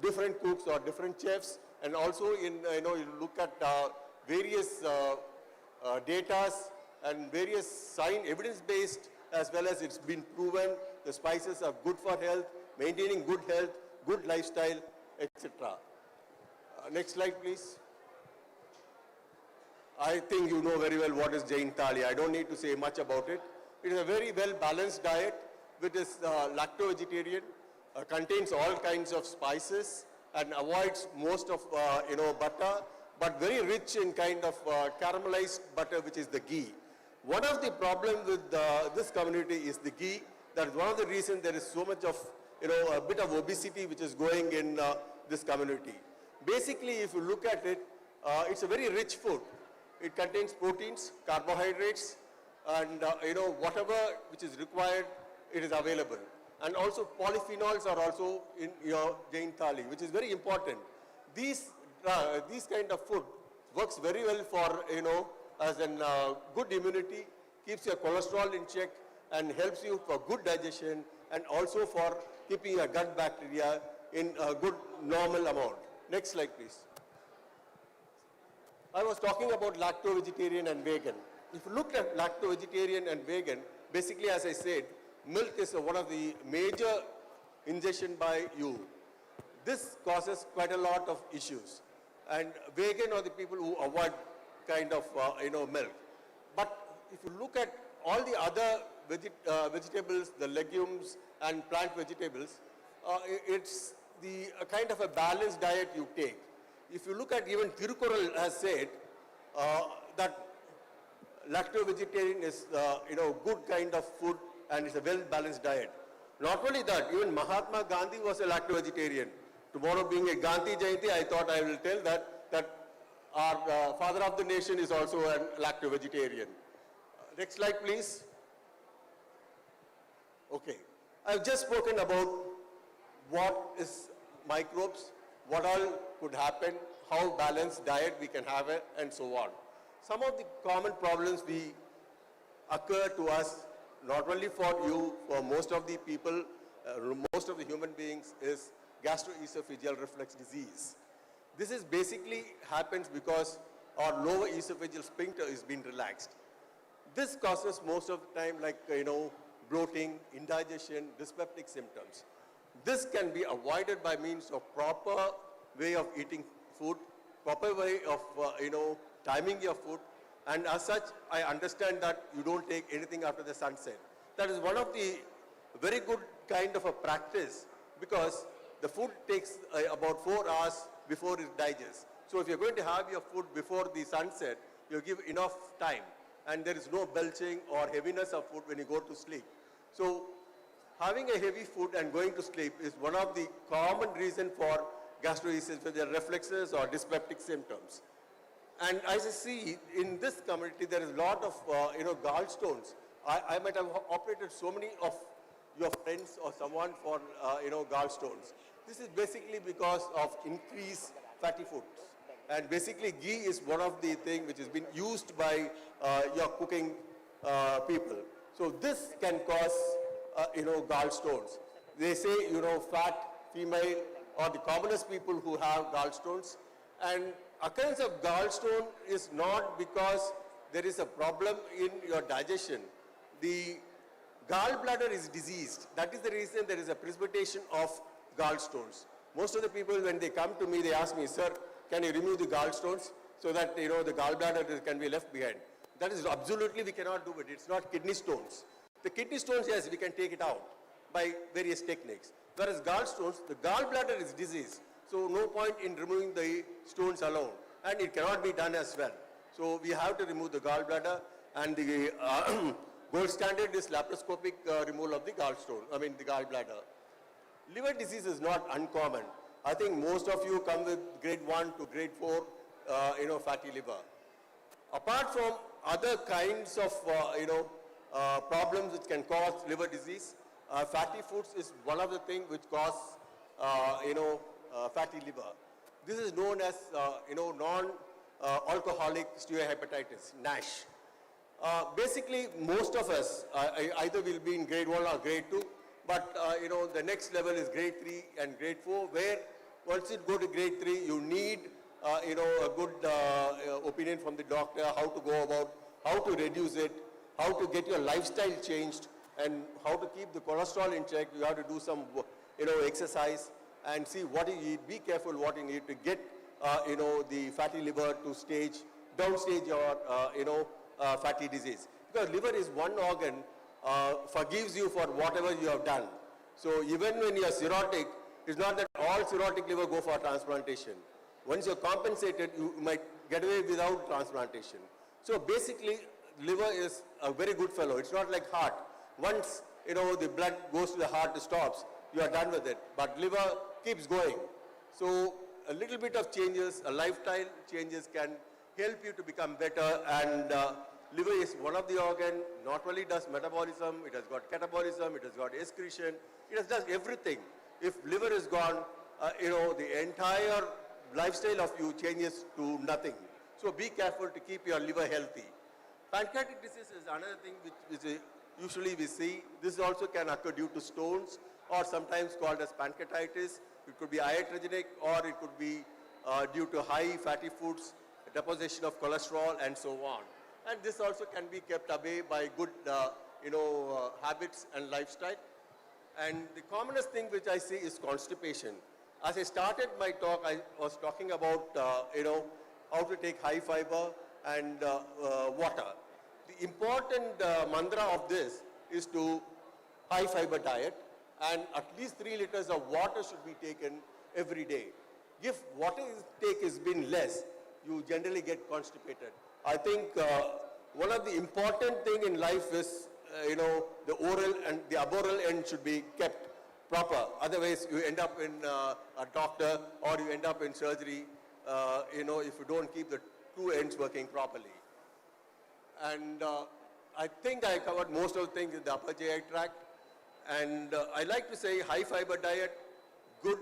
different cooks or different chefs, and also in, you look at various datas and various evidence-based, as well as it's been proven the spices are good for health, maintaining good health, good lifestyle, etc. Next slide, please. I think you know very well what is Jain Thali. I don't need to say much about it. It is a very well-balanced diet, which is lacto-vegetarian, contains all kinds of spices, and avoids most of, butter, but very rich in kind of caramelized butter, which is the ghee. One of the problems with this community is the ghee. That is one of the reasons there is so much of, a bit of obesity which is going in this community. Basically, if you look at it, it's a very rich food. It contains proteins, carbohydrates, and whatever which is required, it is available. And also polyphenols are also in your Jain Thali, which is very important. These kind of food works very well for, as a good immunity, keeps your cholesterol in check, and helps you for good digestion, and also for keeping your gut bacteria in a good normal amount. Next slide, please. I was talking about lacto-vegetarian and vegan. If you look at lacto-vegetarian and vegan, basically, as I said, milk is one of the major ingestion by you. This causes quite a lot of issues. And vegan are the people who avoid kind of, milk. But if you look at all the other vegetables, the legumes and plant vegetables, it's the kind of a balanced diet you take. If you look at even Tirukural has said that lacto-vegetarian is, good kind of food and it's a well-balanced diet. Not only that, even Mahatma Gandhi was a lacto-vegetarian. Tomorrow being a Gandhi Jayanti, I thought I will tell that our father of the nation is also a lacto-vegetarian. Next slide, please. Okay. I've just spoken about what is microbes, what all could happen, how balanced diet we can have it, and so on. Some of the common problems we occur to us, not only for you, for most of the people, most of the human beings, is gastroesophageal reflux disease. This is basically happens because our lower esophageal sphincter is being relaxed. This causes most of the time like, bloating, indigestion, dyspeptic symptoms. This can be avoided by means of proper way of eating food, proper way of, timing your food. And as such, I understand that you don't take anything after the sunset. That is one of the very good kind of a practice because the food takes about 4 hours before it digests. So if you're going to have your food before the sunset, you give enough time and there is no belching or heaviness of food when you go to sleep. So having a heavy food and going to sleep is one of the common reason for gastroesophageal reflexes or dyspeptic symptoms. And as you see, in this community, there is a lot of, gallstones. I might have operated so many of your friends or someone for, gallstones. This is basically because of increased fatty foods. And basically, ghee is one of the things which has been used by your cooking people. So this can cause, gallstones. They say, fat, female, are the commonest people who have gallstones. And occurrence of gallstone is not because there is a problem in your digestion. The gallbladder is diseased. That is the reason there is a precipitation of gallstones. Most of the people, when they come to me, they ask me, sir, can you remove the gallstones so that, the gallbladder can be left behind? That is absolutely, we cannot do it. It's not kidney stones. The kidney stones, yes, we can take it out by various techniques. Whereas gallstones, the gallbladder is diseased. So no point in removing the stones alone. And it cannot be done as well. So we have to remove the gallbladder, and the gold standard is laparoscopic removal of the the gallbladder. Liver disease is not uncommon. I think most of you come with grade 1 to grade 4, fatty liver. Apart from other kinds of, problems which can cause liver disease, fatty foods is one of the things which cause, fatty liver. This is known as, non-alcoholic steatohepatitis, NASH. Basically, most of us either will be in grade 1 or grade 2, but, the next level is grade 3 and grade 4, where once you go to grade 3, you need, a good opinion from the doctor, how to go about, how to reduce it, how to get your lifestyle changed, and how to keep the cholesterol in check. You have to do some, exercise and see what you eat. Be careful what you need to get, the fatty liver to downstage your, fatty disease. Because liver is one organ, forgives you for whatever you have done. So even when you are cirrhotic, it's not that all cirrhotic liver go for transplantation. Once you're compensated, you might get away without transplantation. So basically, liver is a very good fellow. It's not like heart. Once, the blood goes to the heart, it stops, you are done with it. But liver keeps going. So a little bit of changes, a lifestyle changes can help you to become better. And liver is one of the organ, not only does metabolism, it has got catabolism, it has got excretion, it does everything. If liver is gone, the entire lifestyle of you changes to nothing. So be careful to keep your liver healthy. Pancreatic disease is another thing which is usually we see. This also can occur due to stones or sometimes called as pancreatitis. It could be iatrogenic or it could be due to high fatty foods, deposition of cholesterol and so on. And this also can be kept away by good habits and lifestyle. And the commonest thing which I see is constipation. As I started my talk, I was talking about, how to take high fiber and water. The important mantra of this is to high fiber diet, and at least 3 liters of water should be taken every day. If water intake has been less, you generally get constipated. I think one of the important thing in life is, the oral and the aboral end should be kept proper. Otherwise, you end up in a doctor or you end up in surgery, if you don't keep the two ends working properly. And I think I covered most of the things in the upper GI tract. And I like to say high fiber diet, good,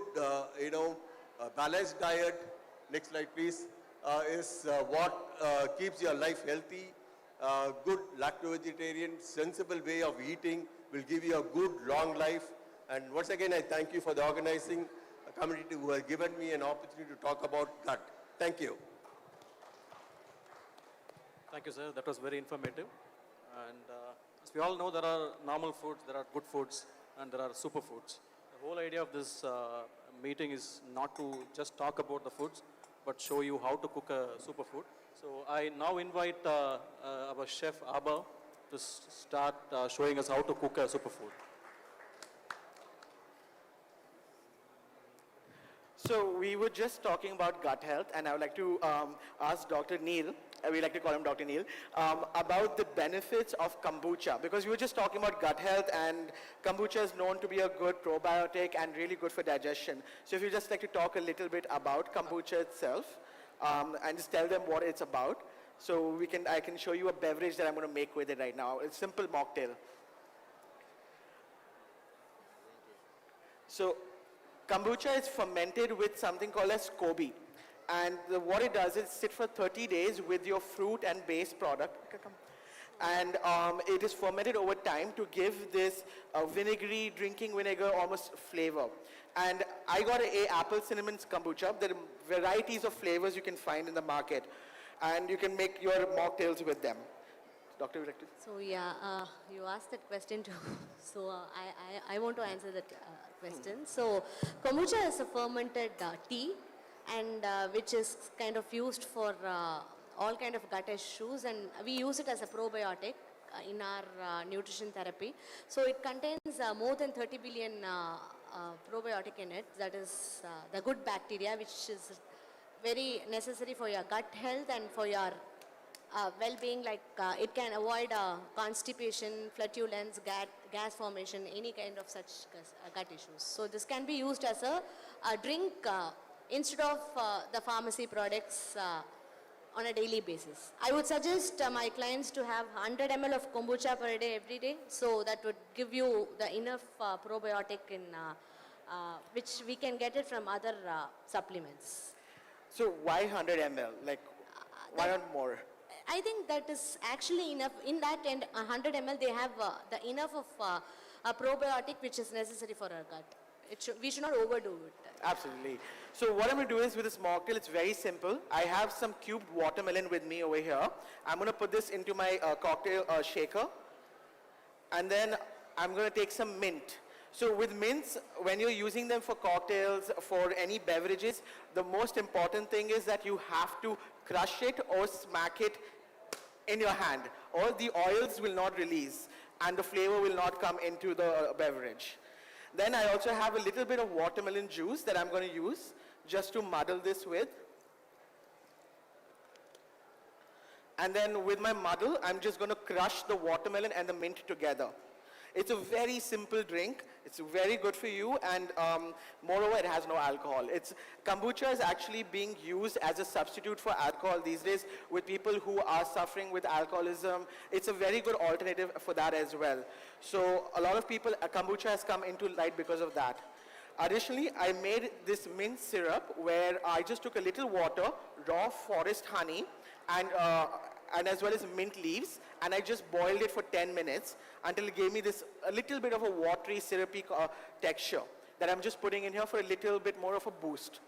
balanced diet, next slide please, is what keeps your life healthy. Good lacto-vegetarian, sensible way of eating will give you a good long life. And once again, I thank you for the organizing community who has given me an opportunity to talk about gut. Thank you. Thank you, sir. That was very informative. And as we all know, there are normal foods, there are good foods, and there are superfoods. The whole idea of this meeting is not to just talk about the foods, but show you how to cook a superfood. So I now invite our chef Abba to start showing us how to cook a superfood. So we were just talking about gut health, and I would like to ask Dr. Neil, we like to call him Dr. Neil, about the benefits of kombucha, because we were just talking about gut health, and kombucha is known to be a good probiotic and really good for digestion. So if you just like to talk a little bit about kombucha itself, and just tell them what it's about. So I can show you a beverage that I'm going to make with it right now. It's simple mocktail. So kombucha is fermented with something called as SCOBY. And what it does is sit for 30 days with your fruit and base product. And it is fermented over time to give this vinegary, drinking vinegar almost flavor. And I got a apple cinnamon kombucha. There are varieties of flavors you can find in the market. And you can make your mocktails with them. Doctor, would you like to? So yeah, you asked that question too. So I want to answer that question. So kombucha is a fermented tea, and which is kind of used for all kind of gut issues, and we use it as a probiotic in our nutrition therapy. So it contains more than 30 billion probiotic in it. That is the good bacteria, which is very necessary for your gut health and for your well-being. Like it can avoid constipation, flatulence, gas formation, any kind of such gut issues. So this can be used as a drink instead of the pharmacy products on a daily basis. I would suggest my clients to have 100 ml of kombucha per day every day. So that would give you the enough probiotic in which we can get it from other supplements. So why 100 ml? Like, why not more? I think that is actually enough. In that end, 100 ml, they have the enough of a probiotic which is necessary for our gut. We should not overdo it. Absolutely. So what I'm going to do is with this mocktail, it's very simple. I have some cubed watermelon with me over here. I'm going to put this into my cocktail shaker. And then I'm going to take some mint. So with mints, when you're using them for cocktails, for any beverages, the most important thing is that you have to crush it or smack it in your hand, or the oils will not release and the flavor will not come into the beverage. Then I also have a little bit of watermelon juice that I'm going to use just to muddle this with. And then with my muddle, I'm just going to crush the watermelon and the mint together. It's a very simple drink. It's very good for you, and moreover, it has no alcohol. Kombucha is actually being used as a substitute for alcohol these days with people who are suffering with alcoholism. It's a very good alternative for that as well. So a lot of people, kombucha has come into light because of that. Additionally, I made this mint syrup where I just took a little water, raw forest honey, and and as well as mint leaves, and I just boiled it for 10 minutes until it gave me this a little bit of a watery, syrupy texture that I'm just putting in here for a little bit more of a boost.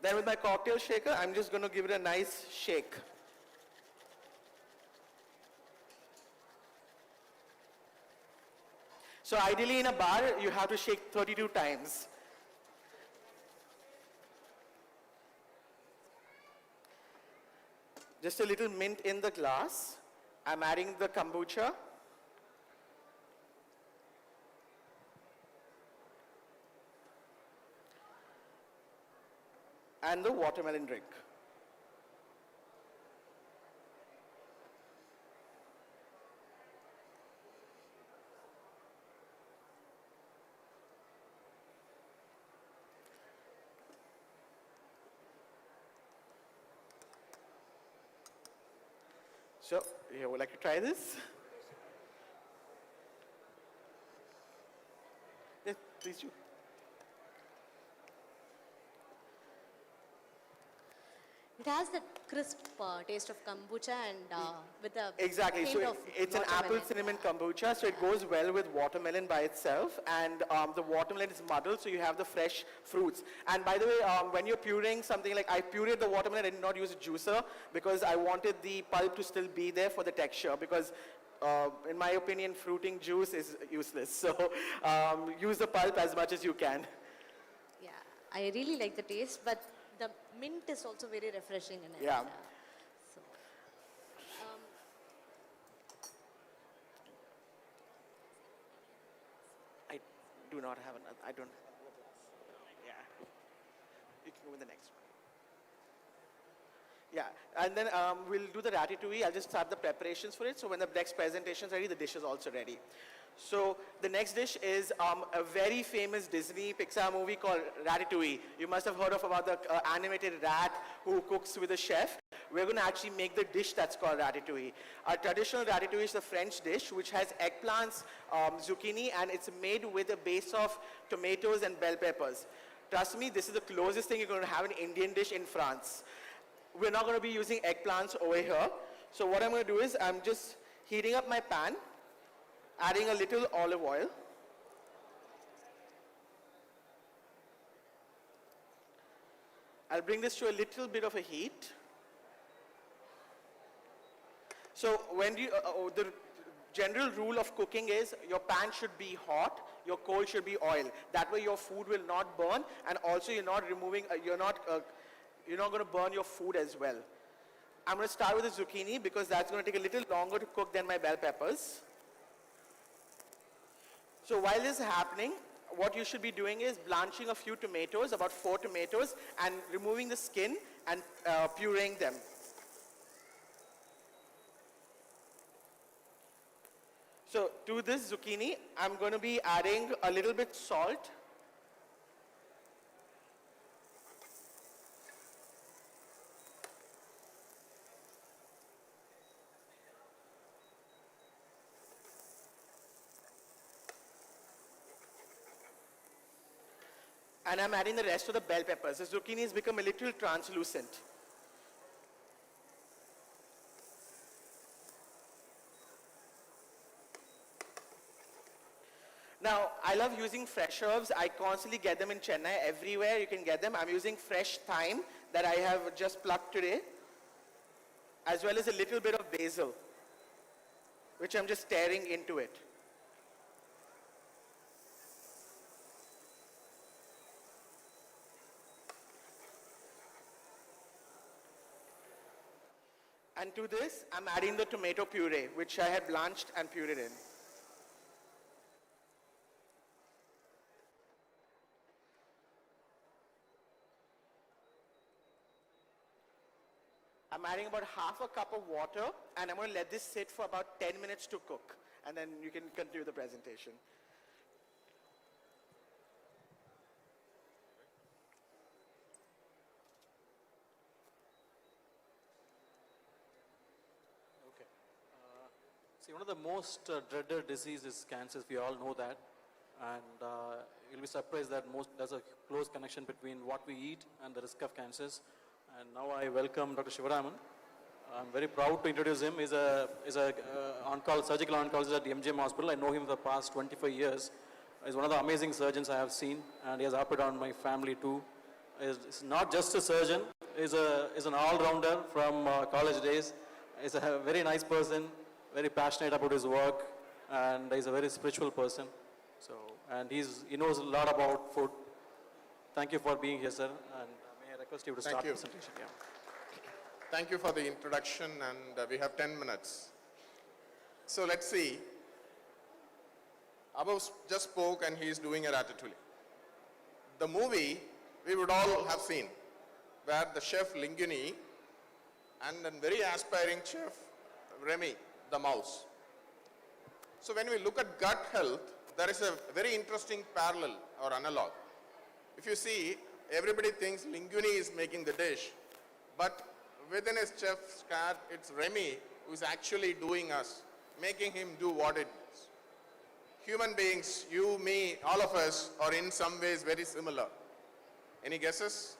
Then with my cocktail shaker, I'm just going to give it a nice shake. So ideally in a bar, you have to shake 32 times. Just a little mint in the glass. I'm adding the kombucha. And the watermelon drink. So, you would like to try this? Yes, please do. It has that crisp taste of kombucha and with a Exactly. hint So of it's an apple watermelon. cinnamon kombucha, so it goes well with watermelon by itself, and the watermelon is muddled, so you have the fresh fruits. And by the way, when you're pureeing something like I pureed the watermelon, I did not use a juicer because I wanted the pulp to still be there for the texture. Because in my opinion, fruiting juice is useless. So use the pulp as much as you can. Yeah, I really like the taste, but the mint is also very refreshing in it. Yeah. So, I do not have another. I don't. Yeah. You can go with the next one. Yeah, and then we'll do the ratatouille. I'll just start the preparations for it. So when the next presentation is ready, the dish is also ready. So the next dish is a very famous Disney Pixar movie called Ratatouille. You must have heard of about the animated rat who cooks with a chef. We're going to actually make the dish that's called ratatouille. Our traditional ratatouille is a French dish which has eggplants, zucchini, and it's made with a base of tomatoes and bell peppers. Trust me, this is the closest thing you're going to have an Indian dish in France. We're not going to be using eggplants over here. So what I'm going to do is I'm just heating up my pan, adding a little olive oil. I'll bring this to a little bit of a heat. So when you, the general rule of cooking is your pan should be hot, your coal should be oil. That way your food will not burn, and also you're not removing, you're not going to burn your food as well. I'm going to start with the zucchini because that's going to take a little longer to cook than my bell peppers. So while this is happening, what you should be doing is blanching a few tomatoes, about 4 tomatoes, and removing the skin and pureeing them. So to this zucchini, I'm going to be adding a little bit salt. And I'm adding the rest of the bell peppers. The zucchini has become a little translucent. Now, I love using fresh herbs. I constantly get them in Chennai. Everywhere you can get them. I'm using fresh thyme that I have just plucked today, as well as a little bit of basil, which I'm just stirring into it. And to this, I'm adding the tomato puree, which I had blanched and pureed in. I'm adding about half a cup of water, and I'm going to let this sit for about 10 minutes to cook. And then you can continue the presentation. Okay. See, one of the most dreaded diseases is cancer. We all know that. And you'll be surprised that there's a close connection between what we eat and the risk of cancers. And now I welcome Dr. Shivaraman. I'm very proud to introduce him. He's a surgical oncologist at the MGM Hospital. I know him for the past 25 years. He's one of the amazing surgeons I have seen, and he has operated on my family too. He's not just a surgeon, he's an all-rounder from college days. He's a very nice person, very passionate about his work, and he's a very spiritual person. So, and he knows a lot about food. Thank you for being here, sir, and may I request you to start the presentation. Yeah. Thank you for the introduction, and we have 10 minutes. So let's see. Above just spoke and he is doing a ratatouille. The movie we would all have seen, where the chef Linguini and a very aspiring chef Remy, the mouse. So when we look at gut health, there is a very interesting parallel or analog. If you see, everybody thinks Linguini is making the dish, but within his chef's cat, it's Remy who is actually doing us, making him do what it does. Human beings, you, me, all of us are in some ways very similar. Any guesses?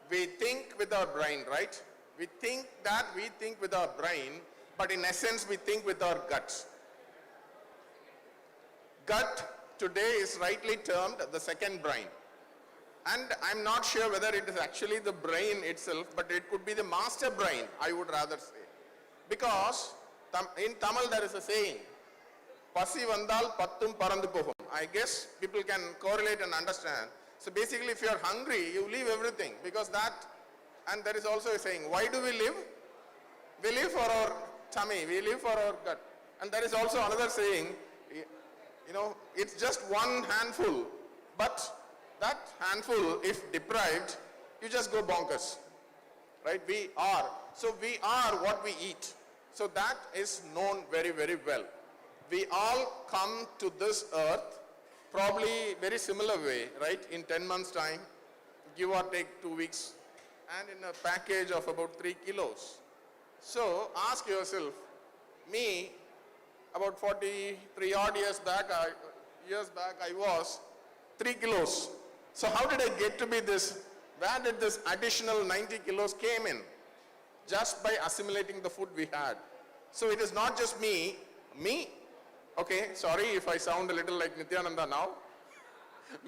We think with our brain, right? We think with our brain, but in essence we think with our guts. Gut today is rightly termed the second brain. And I'm not sure whether it is actually the brain itself, but it could be the master brain, I would rather say. Because in Tamil there is a saying, Pasi vandal pattum parandu pohum. I guess people can correlate and understand. So basically if you are hungry, you leave everything because that, and there is also a saying, why do we live? We live for our tummy, we live for our gut. And there is also another saying, you know, it's just one handful, but that handful, if deprived, you just go bonkers, right? We are. So we are what we eat. So that is known very, very well. We all come to this earth probably very similar way, right? In 10 months time, give or take 2 weeks, and in a package of about 3 kilos. So ask yourself, me, about 43 odd years back, I was 3 kilos. So how did I get to be this? Where did this additional 90 kilos came in? Just by assimilating the food we had. So it is not just me, okay, sorry if I sound a little like Nityananda now.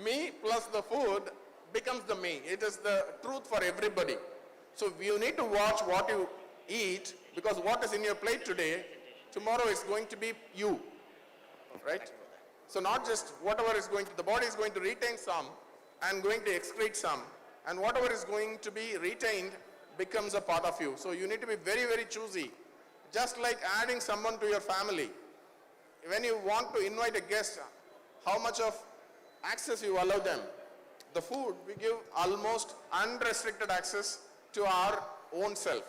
Me plus the food becomes the me. It is the truth for everybody. So you need to watch what you eat, because what is in your plate today, tomorrow is going to be you, right? So not just whatever is going to, the body is going to retain some and going to excrete some, and whatever is going to be retained becomes a part of you. So you need to be very, very choosy. Just like adding someone to your family. When you want to invite a guest, how much of access you allow them? The food, we give almost unrestricted access to our own self.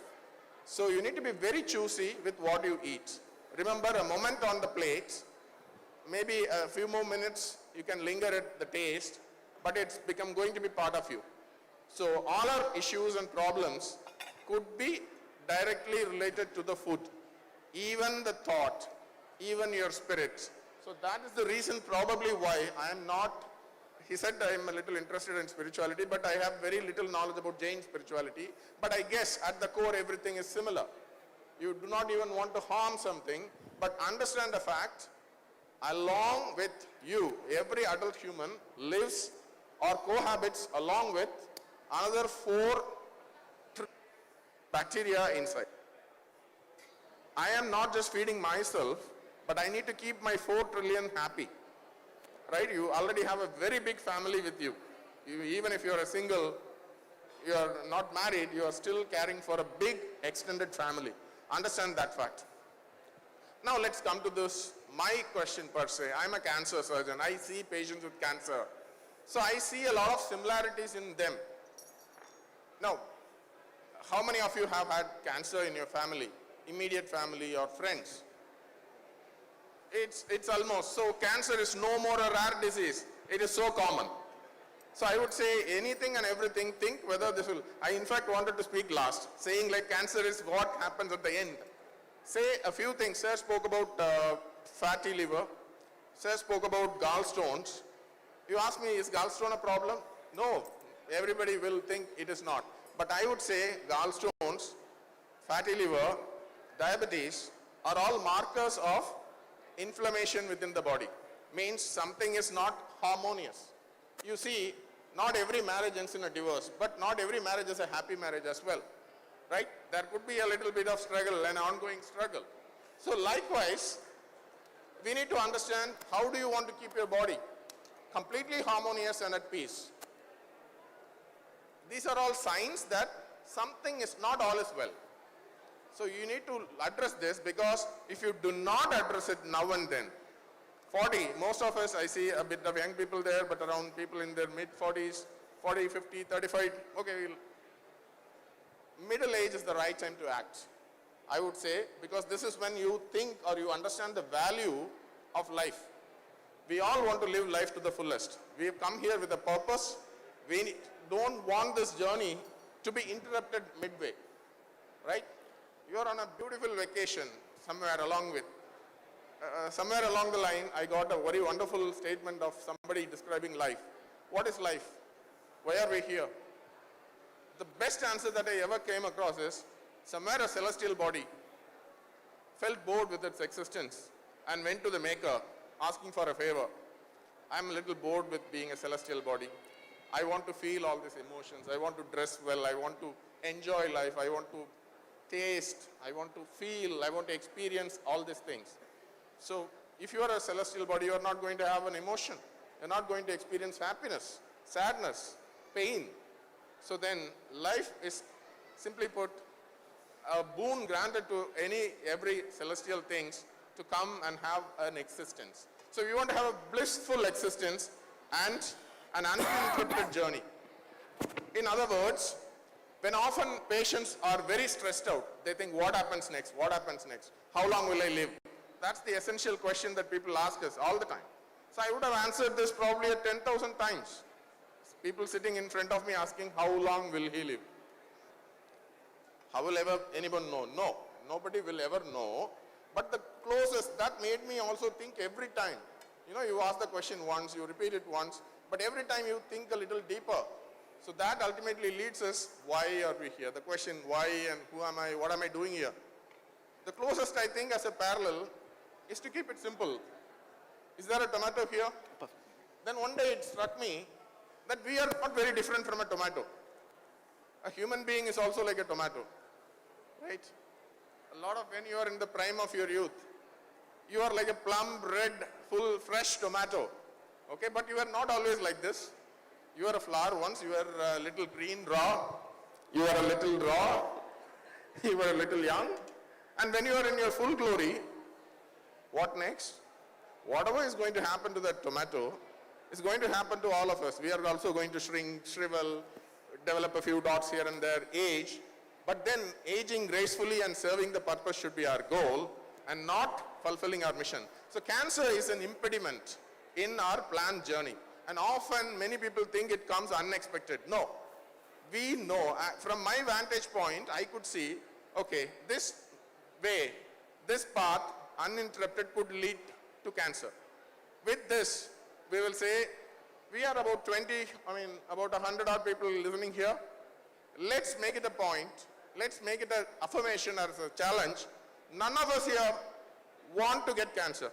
So you need to be very choosy with what you eat. Remember, a moment on the plate, maybe a few more minutes, you can linger at the taste, but it's going to be part of you. So all our issues and problems could be directly related to the food, even the thought, even your spirit. So that is the reason probably why I am not, he said I am a little interested in spirituality, but I have very little knowledge about Jain spirituality. But I guess at the core everything is similar. You do not even want to harm something, but understand the fact, along with you, every adult human lives or cohabits along with another 4 bacteria inside. I am not just feeding myself, but I need to keep my 4 trillion happy. Right? You already have a very big family with you. Even if you are a single, you are not married, you are still caring for a big extended family. Understand that fact. Now let's come to this, my question per se. I'm a cancer surgeon. I see patients with cancer. So I see a lot of similarities in them. Now, how many of you have had cancer in your family, immediate family or friends? It's almost, so cancer is no more a rare disease. It is so common. So I would say anything and everything, think whether this will, I in fact wanted to speak last, saying like cancer is what happens at the end. Say a few things. Sir spoke about fatty liver. Sir spoke about gallstones. You ask me, is gallstone a problem? No, everybody will think it is not. But I would say gallstones, fatty liver, diabetes are all markers of inflammation within the body. Means something is not harmonious. You see, not every marriage ends in a divorce, but not every marriage is a happy marriage as well. Right? There could be a little bit of struggle, an ongoing struggle. So likewise, we need to understand how do you want to keep your body completely harmonious and at peace. These are all signs that something is not all is well. So you need to address this, because if you do not address it now and then, 40, most of us, I see a bit of young people there, but around people in their mid-40s, 40, 50, 35, okay, middle age is the right time to act, I would say, because this is when you think or you understand the value of life. We all want to live life to the fullest. We have come here with a purpose. We don't want this journey to be interrupted midway, right? You are on a beautiful vacation somewhere along the line, I got a very wonderful statement of somebody describing life. What is life? Why are we here? The best answer that I ever came across is, somewhere a celestial body felt bored with its existence and went to the maker asking for a favor. I'm a little bored with being a celestial body. I want to feel all these emotions. I want to dress well. I want to enjoy life. I want to taste. I want to feel. I want to experience all these things. So if you are a celestial body, you are not going to have an emotion. You're not going to experience happiness, sadness, pain. So then life is, simply put, a boon granted to every celestial things to come and have an existence. So we want to have a blissful existence and an uninterrupted journey. In other words, when often patients are very stressed out, they think, what happens next? What happens next? How long will I live? That's the essential question that people ask us all the time. So I would have answered this probably 10,000 times. People sitting in front of me asking, how long will he live? How will ever anyone know? No, nobody will ever know. But the closest, that made me also think every time. You know, you ask the question once, you repeat it once, but every time you think a little deeper. So that ultimately leads us, why are we here? The question, why and who am I, what am I doing here? The closest, I think, as a parallel is to keep it simple. Is there a tomato here? Then one day it struck me that we are not very different from a tomato. A human being is also like a tomato, right? A lot of when you are in the prime of your youth, you are like a plum, red, full, fresh tomato, okay? But you are not always like this. You are a flower once, you are a little green, raw. You are a little raw. You are a little young. And when you are in your full glory, what next? Whatever is going to happen to that tomato is going to happen to all of us. We are also going to shrink, shrivel, develop a few dots here and there, age. But then aging gracefully and serving the purpose should be our goal and not fulfilling our mission. So cancer is an impediment in our planned journey. And often many people think it comes unexpected. No. We know, from my vantage point, I could see, okay, this way, this path, uninterrupted, could lead to cancer. With this, we will say, we are about 100 odd people listening here. Let's make it a point. Let's make it an affirmation or a challenge. None of us here want to get cancer.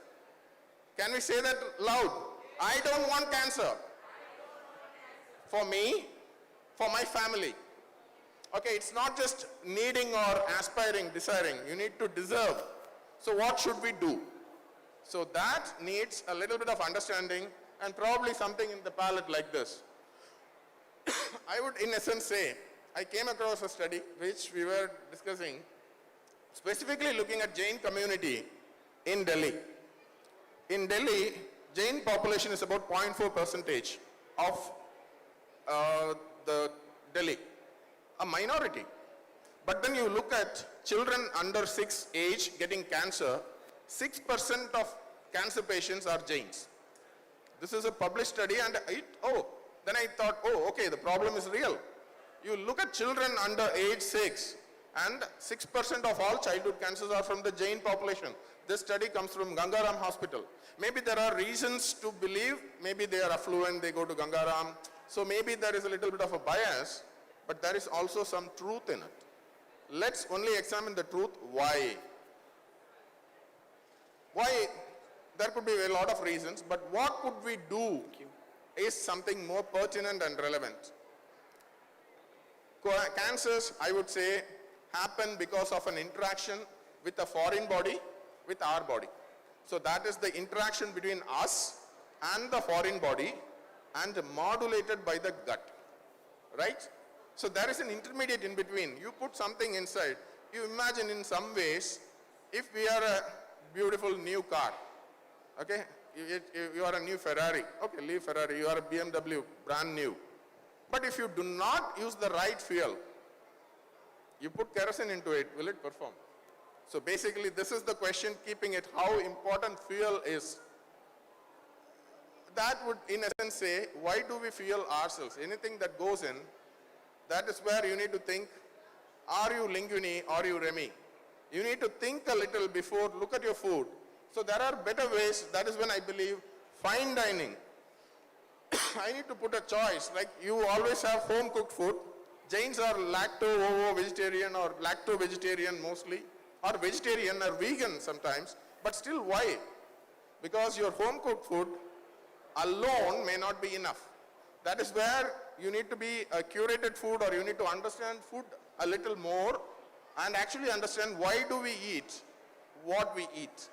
Can we say that loud? I don't want cancer. For me, for my family. Okay, it's not just needing or aspiring, desiring. You need to deserve. So what should we do? So that needs a little bit of understanding and probably something in the palette like this. I would in essence say, I came across a study which we were discussing, specifically looking at Jain community in Delhi. In Delhi, Jain population is about 0.4% of the Delhi, a minority. But then you look at children under 6 age getting cancer, 6% of cancer patients are Jains. This is a published study and then I thought, okay, the problem is real. You look at children under age 6, And 6% of all childhood cancers are from the Jain population. This study comes from Gangaram Hospital. Maybe there are reasons to believe, maybe they are affluent, they go to Gangaram. So maybe there is a little bit of a bias, but there is also some truth in it. Let's only examine the truth. Why? Why? There could be a lot of reasons, but what could we do is something more pertinent and relevant. Cancers, I would say, happen because of an interaction with a foreign body, with our body. So that is the interaction between us and the foreign body and modulated by the gut, right? So there is an intermediate in between. You put something inside. You imagine in some ways, if we are a beautiful new car, okay? You are a new Ferrari. Okay, leave Ferrari. You are a BMW, brand new. But if you do not use the right fuel, you put kerosene into it, will it perform? So basically, this is the question, keeping it how important fuel is. That would, in essence, say, why do we fuel ourselves? Anything that goes in, that is where you need to think, are you linguine or are you Remy? You need to think a little before, look at your food. So there are better ways. That is when I believe fine dining. I need to put a choice, like you always have home cooked food. Jains are lacto-ovo-vegetarian or lacto-vegetarian mostly, or vegetarian or vegan sometimes, but still why? Because your home cooked food alone may not be enough. That is where you need to be a curated food, or you need to understand food a little more and actually understand why do we eat what we eat.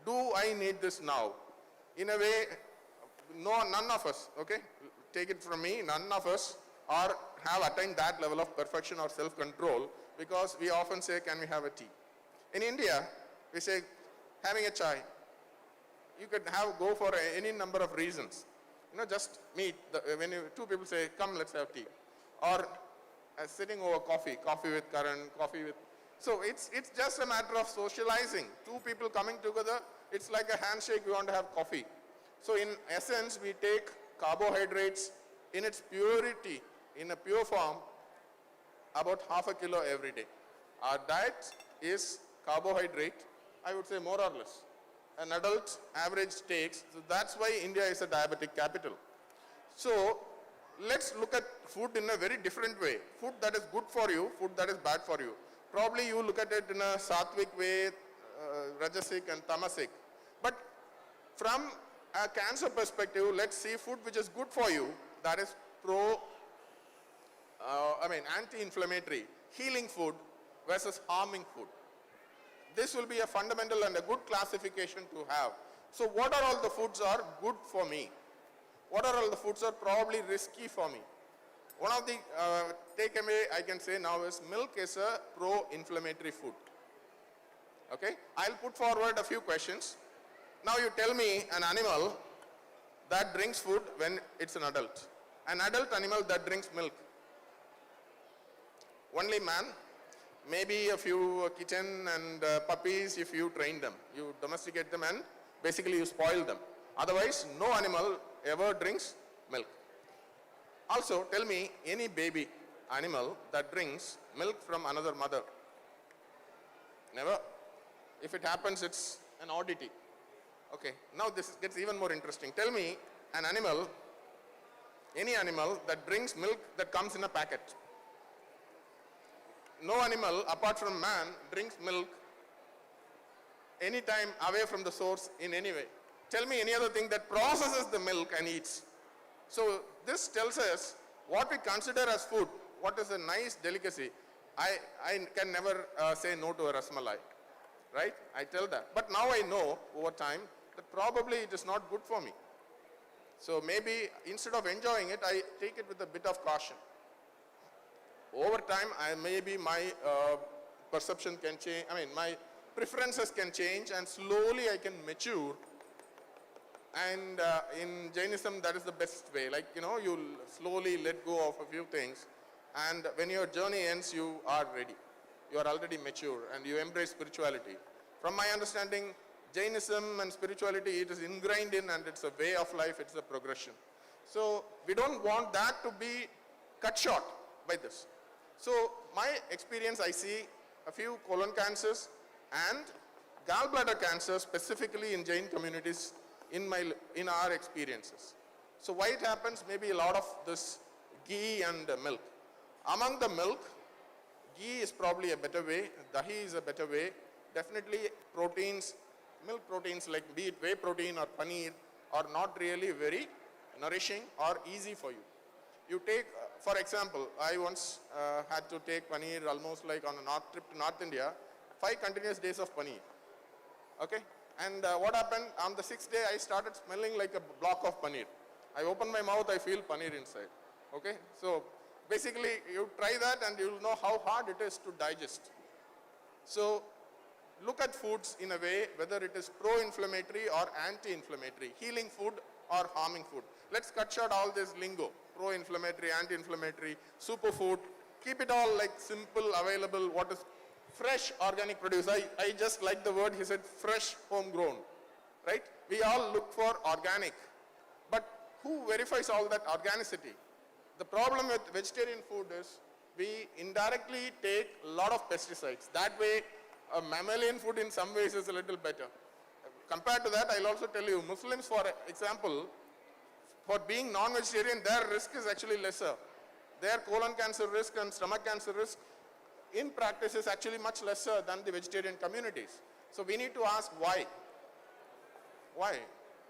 Do I need this now? In a way, no, none of us, okay? Take it from me, none of us have attained that level of perfection or self-control, because we often say, can we have a tea? In India, we say, having a chai. You could go for any number of reasons. You know, just meet, when two people say, come, let's have tea. Or sitting over coffee with currant, coffee with... So it's just a matter of socializing. Two people coming together, it's like a handshake, we want to have coffee. So in essence, we take carbohydrates in its purity, in a pure form, about half a kilo every day. Our diet is carbohydrate, I would say more or less. An adult average takes, so that's why India is a diabetic capital. So let's look at food in a very different way. Food that is good for you, food that is bad for you. Probably you look at it in a sattvic way, rajasic and tamasic. But from a cancer perspective, let's see food which is good for you, that is anti-inflammatory, healing food versus harming food. This will be a fundamental and a good classification to have. So what are all the foods are good for me? What are all the foods are probably risky for me? One of the takeaway I can say now is milk is a pro-inflammatory food. Okay? I'll put forward a few questions. Now you tell me an animal that drinks food when it's an adult. An adult animal that drinks milk. Only man. Maybe a few kitten and puppies if you train them. You domesticate them and basically you spoil them. Otherwise, no animal ever drinks milk. Also, tell me any baby animal that drinks milk from another mother. Never. If it happens, it's an oddity. Okay, now this gets even more interesting. Tell me an animal, any animal that drinks milk that comes in a packet. No animal apart from man drinks milk anytime away from the source in any way. Tell me any other thing that processes the milk and eats. So this tells us what we consider as food, what is a nice delicacy. I can never say no to a rasmalai, right? I tell that. But now I know over time that probably it is not good for me. So maybe instead of enjoying it, I take it with a bit of caution. Over time, maybe my perception can change, my preferences can change, and slowly I can mature. And in Jainism, that is the best way. Like, you'll slowly let go of a few things, and when your journey ends, you are ready. You are already mature, and you embrace spirituality. From my understanding, Jainism and spirituality, it is ingrained in, and it's a way of life, it's a progression. So we don't want that to be cut short by this. So my experience, I see a few colon cancers and gallbladder cancer specifically in Jain communities in our experiences. So why it happens? Maybe a lot of this ghee and milk. Among the milk, ghee is probably a better way, dahi is a better way. Definitely proteins, milk proteins like be it whey protein or paneer are not really very nourishing or easy for you. You take, for example, I once had to take paneer almost like on a trip to North India, 5 continuous days of paneer. Okay? And what happened? On the 6th day, I started smelling like a block of paneer. I open my mouth, I feel paneer inside. Okay? So basically, you try that and you'll know how hard it is to digest. So look at foods in a way, whether it is pro-inflammatory or anti-inflammatory, healing food or harming food. Let's cut short all this lingo, pro-inflammatory, anti-inflammatory, superfood. Keep it all like simple, available, what is fresh organic produce. I just like the word, he said fresh, homegrown, right? We all look for organic, but who verifies all that organicity? The problem with vegetarian food is we indirectly take a lot of pesticides. That way, a mammalian food in some ways is a little better. Compared to that, I'll also tell you, Muslims, for example, for being non-vegetarian, their risk is actually lesser. Their colon cancer risk and stomach cancer risk in practice is actually much lesser than the vegetarian communities. So we need to ask why. Why?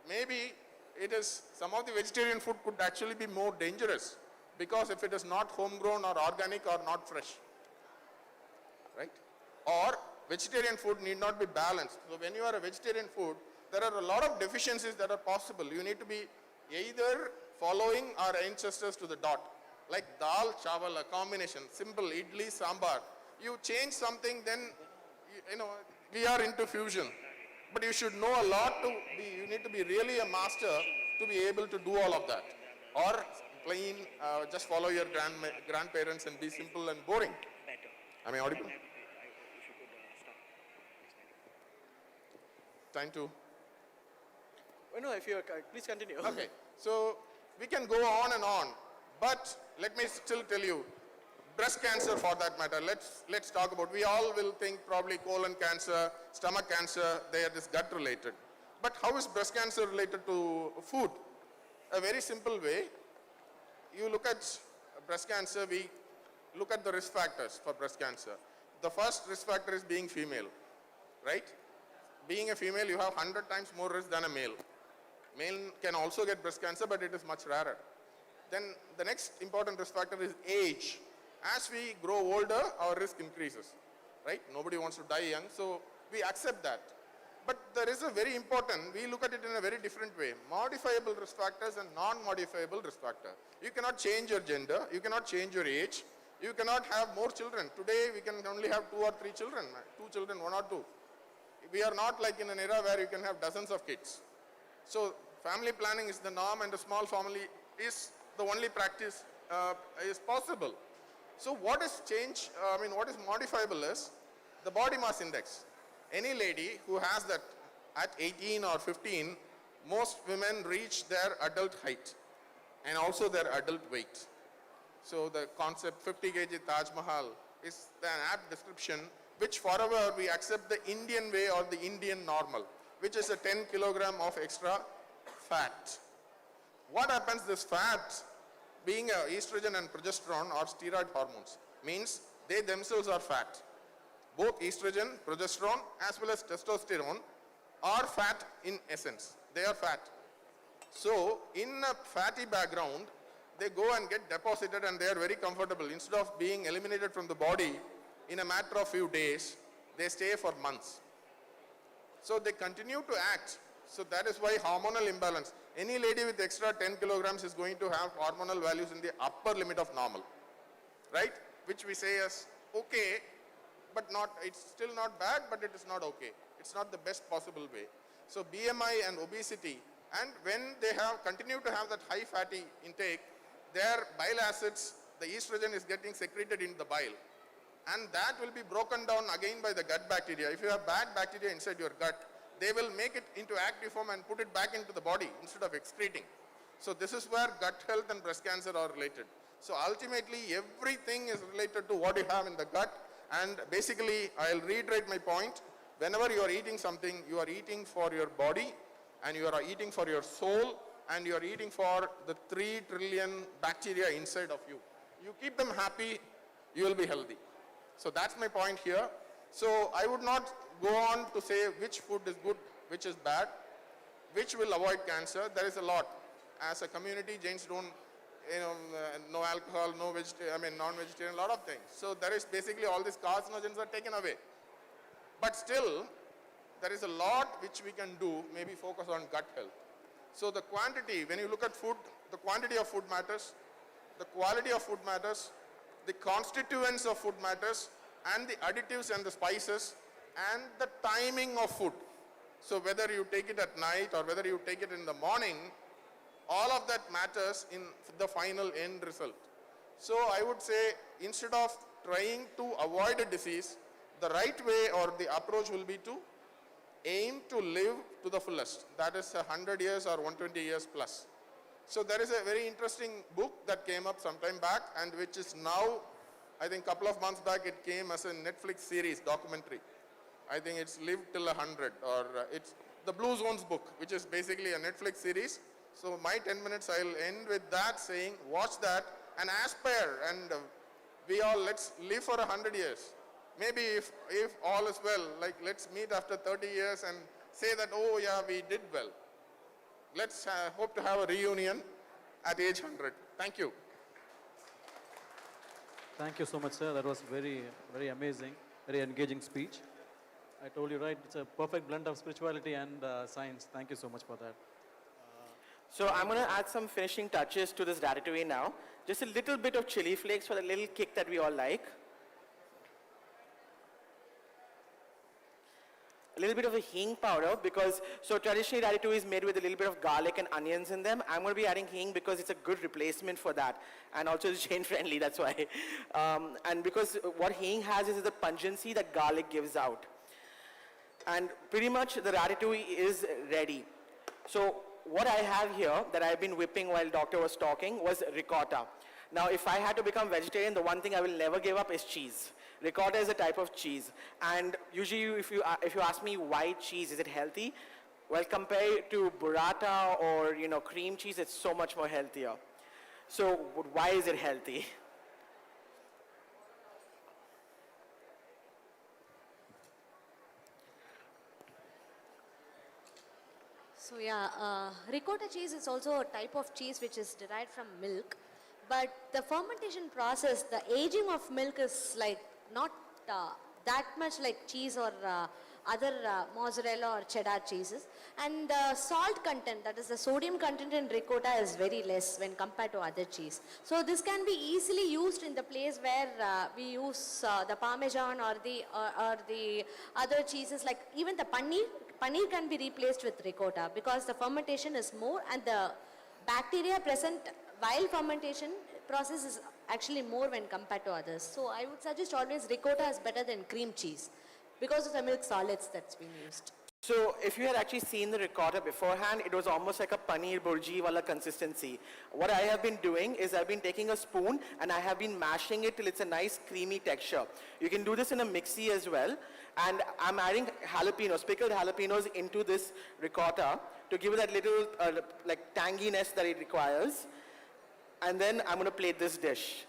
Maybe it is, some of the vegetarian food could actually be more dangerous because if it is not homegrown or organic or not fresh, right? Or vegetarian food need not be balanced. So when you are a vegetarian food, there are a lot of deficiencies that are possible. You need to be either following our ancestors to the dot, like dal, chawal, a combination, simple, idli, sambar. You change something, then, you know, we are into fusion. But you should know a lot to be, you need to be really a master to be able to do all of that. Or plain, just follow your grandparents and be simple and boring. Am I audible? Time to? Oh, no, if you please continue. Okay, so we can go on and on, but let me still tell you, breast cancer for that matter, let's talk about, we all will think probably colon cancer, stomach cancer, they are this gut related. But how is breast cancer related to food? A very simple way, you look at breast cancer, we look at the risk factors for breast cancer. The first risk factor is being female, right? Being a female, you have 100 times more risk than a male. Male can also get breast cancer, but it is much rarer. Then the next important risk factor is age. As we grow older, our risk increases, right? Nobody wants to die young, so we accept that. But there is a very important, we look at it in a very different way. Modifiable risk factors and non-modifiable risk factor. You cannot change your gender, you cannot change your age, you cannot have more children. Today, we can only have 2 or 3 children, 2 children, 1 or 2. We are not like in an era where you can have dozens of kids. So family planning is the norm and a small family is the only practice is possible. So what is change, what is modifiable is the body mass index. Any lady who has that at 18 or 15, most women reach their adult height and also their adult weight. So the concept 50 kg Taj Mahal is an apt description which forever we accept the Indian way or the Indian normal, which is a 10 kilogram of extra fat. What happens, this fat, being estrogen and progesterone or steroid hormones, means they themselves are fat. Both estrogen, progesterone as well as testosterone are fat in essence. They are fat. So in a fatty background, they go and get deposited and they are very comfortable. Instead of being eliminated from the body in a matter of few days, they stay for months. So they continue to act. So that is why hormonal imbalance. Any lady with extra 10 kilograms is going to have hormonal values in the upper limit of normal, right? Which we say is okay, but not, it's still not bad, but it is not okay. It's not the best possible way. So BMI and obesity, and when they have continue to have that high fatty intake, their bile acids, the estrogen is getting secreted in the bile. And that will be broken down again by the gut bacteria. If you have bad bacteria inside your gut, they will make it into active form and put it back into the body instead of excreting. So this is where gut health and breast cancer are related. So ultimately, everything is related to what you have in the gut. And basically, I'll reiterate my point. Whenever you are eating something, you are eating for your body, and you are eating for your soul, and you are eating for the 3 trillion bacteria inside of you. You keep them happy, you will be healthy. So that's my point here. So I would not go on to say which food is good, which is bad, which will avoid cancer. There is a lot. As a community, Jains don't, no alcohol, no vegetarian, non-vegetarian, a lot of things. So there is basically all these carcinogens are taken away. But still, there is a lot which we can do, maybe focus on gut health. So the quantity, when you look at food, the quantity of food matters, the quality of food matters, the constituents of food matters, and the additives and the spices, and the timing of food. So whether you take it at night or whether you take it in the morning, all of that matters in the final end result. So I would say, instead of trying to avoid a disease, the right way or the approach will be to aim to live to the fullest. That is 100 years or 120 years plus. So there is a very interesting book that came up some time back, and which is now, I think a couple of months back, it came as a Netflix series, documentary. I think it's Live Till 100, or it's the Blue Zones book, which is basically a Netflix series. So my 10 minutes, I'll end with that saying, watch that and aspire, and we all, let's live for 100 years. Maybe if all is well, like let's meet after 30 years and say that, oh yeah, we did well. Let's hope to have a reunion at age 100. Thank you. Thank you so much, sir. That was very, very amazing, very engaging speech. I told you, right, it's a perfect blend of spirituality and science. Thank you so much for that. So I'm going to add some finishing touches to this ratatouille now. Just a little bit of chili flakes for the little kick that we all like. A little bit of a hing powder, because so traditionally ratatouille is made with a little bit of garlic and onions in them. I'm going to be adding hing because it's a good replacement for that, and also it's Jain friendly, that's why. And because what hing has is the pungency that garlic gives out. And pretty much the ratatouille is ready. So what I have here that I've been whipping while doctor was talking was ricotta. Now if I had to become vegetarian, the one thing I will never give up is cheese. Ricotta is a type of cheese, and usually if you ask me why cheese, is it healthy? Well, compared to burrata or cream cheese, it's so much more healthier. So why is it healthy? So yeah, ricotta cheese is also a type of cheese which is derived from milk, but the fermentation process, the aging of milk is like not that much like cheese or other mozzarella or cheddar cheeses, and the salt content, that is the sodium content in ricotta, is very less when compared to other cheese. So this can be easily used in the place where we use the parmesan or the other cheeses, like even the paneer. Paneer can be replaced with ricotta because the fermentation is more, and the bacteria present while fermentation process is actually more when compared to others. So I would suggest always ricotta is better than cream cheese because of the milk solids that's been used. So if you had actually seen the ricotta beforehand, it was almost like a paneer burji wala consistency. What I have been doing is I've been taking a spoon and I have been mashing it till it's a nice creamy texture. You can do this in a mixie as well. And I'm adding jalapenos, pickled jalapenos into this ricotta to give it that little like tanginess that it requires. And then I'm going to plate this dish.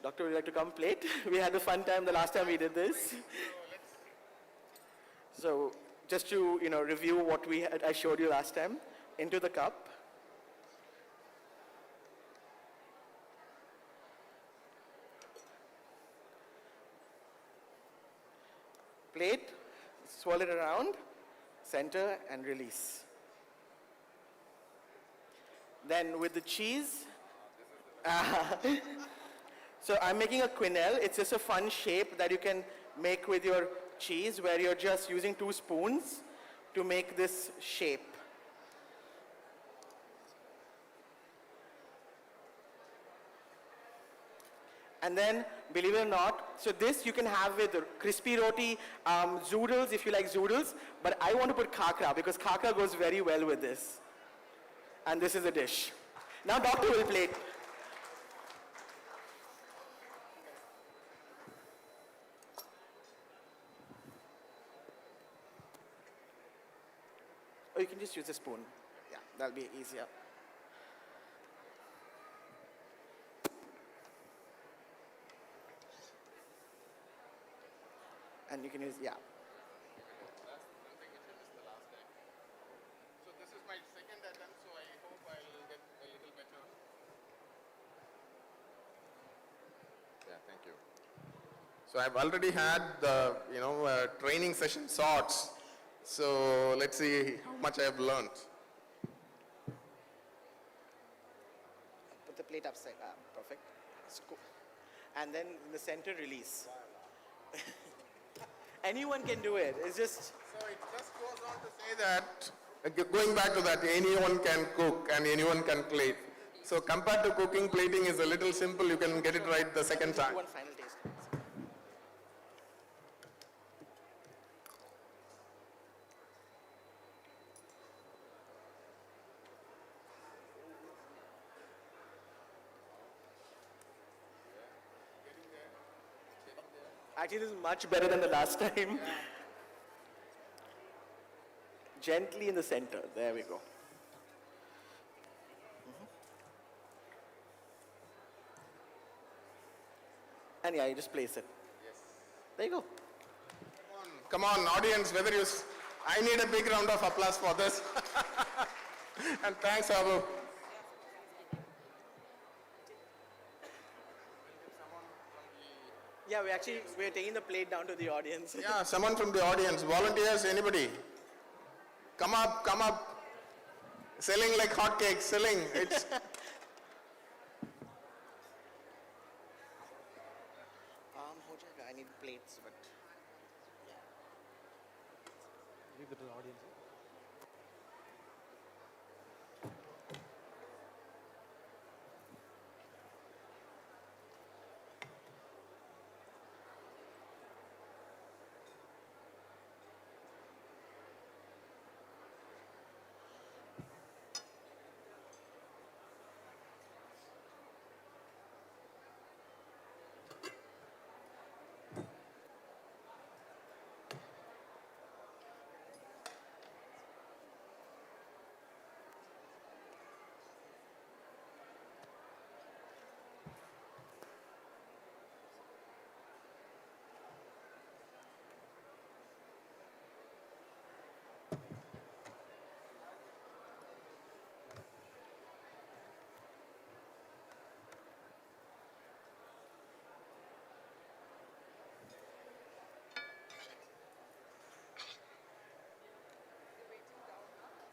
Doctor, would you like to come plate? We had a fun time the last time we did this. So just to review what I showed you last time, into the cup. Plate, swirl it around, center and release. Then with the cheese, so I'm making a quenelle. It's just a fun shape that you can make with your cheese, where you're just using 2 spoons to make this shape. And then, believe it or not, so this you can have with crispy roti, zoodles if you like zoodles, but I want to put khakra because khakra goes very well with this. And this is a dish. Now doctor will plate. you can just use a spoon. Yeah, that'll be easier. And you can use, yeah. So this is my second attempt, so I hope I'll get a little better. Yeah, thank you. So I've already had the, training session sorts. So let's see how much I have learned. Put the plate upside, perfect. Scoop. And then in the center, release. Anyone can do it. It's just... So it just goes on to say that, going back to that, anyone can cook and anyone can plate. So compared to cooking, plating is a little simple. You can get it right the second time. One final taste. Actually, this is much better than the last time. Gently in the center. There we go. And yeah, you just place it. Yes. There you go. Come on, audience, I need a big round of applause for this. And thanks, Abu. Yeah, we're taking the plate down to the audience. Yeah, someone from the audience, volunteers, anybody? Come up. Selling like hotcakes, selling. It's हो जाएगा. I need plates, but Leave it to the audience.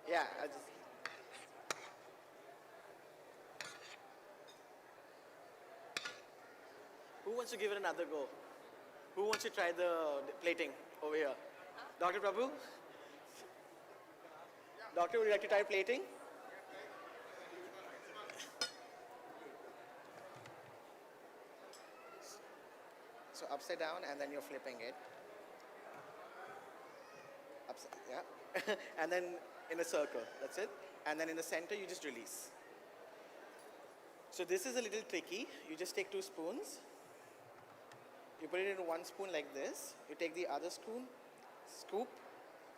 yeah, I just. Who wants to give it another go? Who wants to try the plating over here? Dr. Prabhu? Doctor, would you like to try plating? So upside down and then you're flipping it. Upside, yeah. And then in a circle, that's it. And then in the center, you just release. So this is a little tricky. You just take 2 spoons. You put it in 1 spoon like this. You take the other spoon, scoop,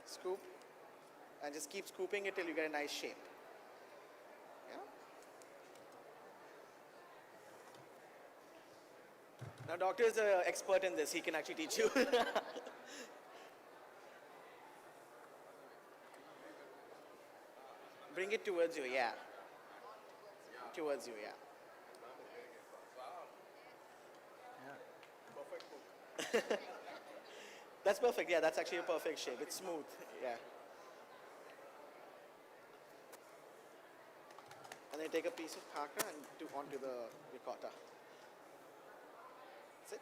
scoop, and just keep scooping it till you get a nice shape. Yeah? Now, doctor is an expert in this. He can actually teach you. Bring it towards you, yeah. Towards you, yeah. That's perfect, yeah, that's actually a perfect shape. It's smooth, yeah. And then take a piece of kaka and do onto the ricotta. That's it.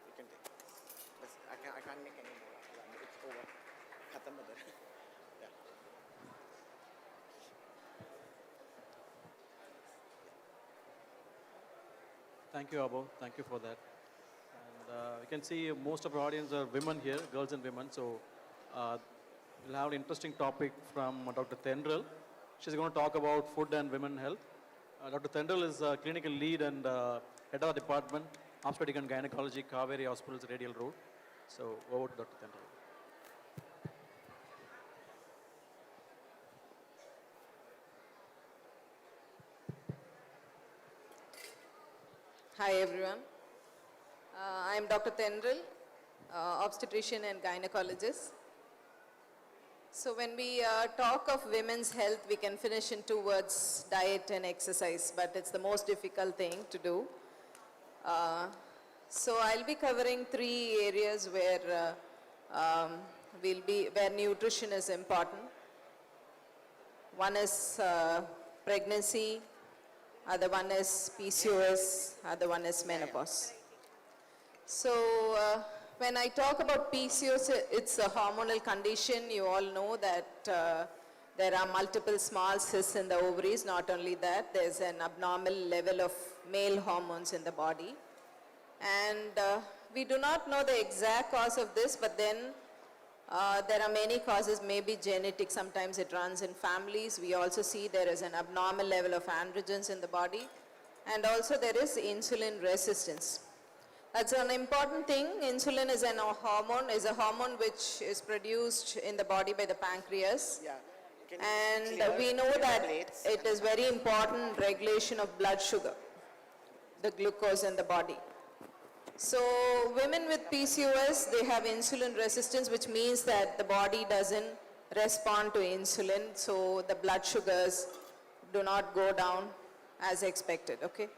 You can take. I can't make any more. It's over. Khatam ho gaya. Yeah. Thank you, Abo. Thank you for that. And you can see most of our audience are women here, girls and women. So we'll have an interesting topic from Dr. Tendril. She's going to talk about food and women health. Dr. Tendril is a clinical lead and head of the department, obstetric and gynecology, Kaveri Hospital's Radial Road. So over to Dr. Tendra. Hi everyone. I am Dr. Tendril, obstetrician and gynecologist. So when we talk of women's health, we can finish in 2 words, diet and exercise, but it's the most difficult thing to do. So I'll be covering 3 areas where where nutrition is important. One is pregnancy, other one is PCOS, other one is menopause. So when I talk about PCOS, it's a hormonal condition. You all know that there are multiple small cysts in the ovaries. Not only that, there's an abnormal level of male hormones in the body. And we do not know the exact cause of this, but then there are many causes, maybe genetic, sometimes it runs in families. We also see there is an abnormal level of androgens in the body, and also there is insulin resistance. That's an important thing. Insulin is a hormone which is produced in the body by the pancreas. And we know that it is very important regulation of blood sugar, the glucose in the body. So women with PCOS, they have insulin resistance, which means that the body doesn't respond to insulin, so the blood sugars do not go down as expected, okay?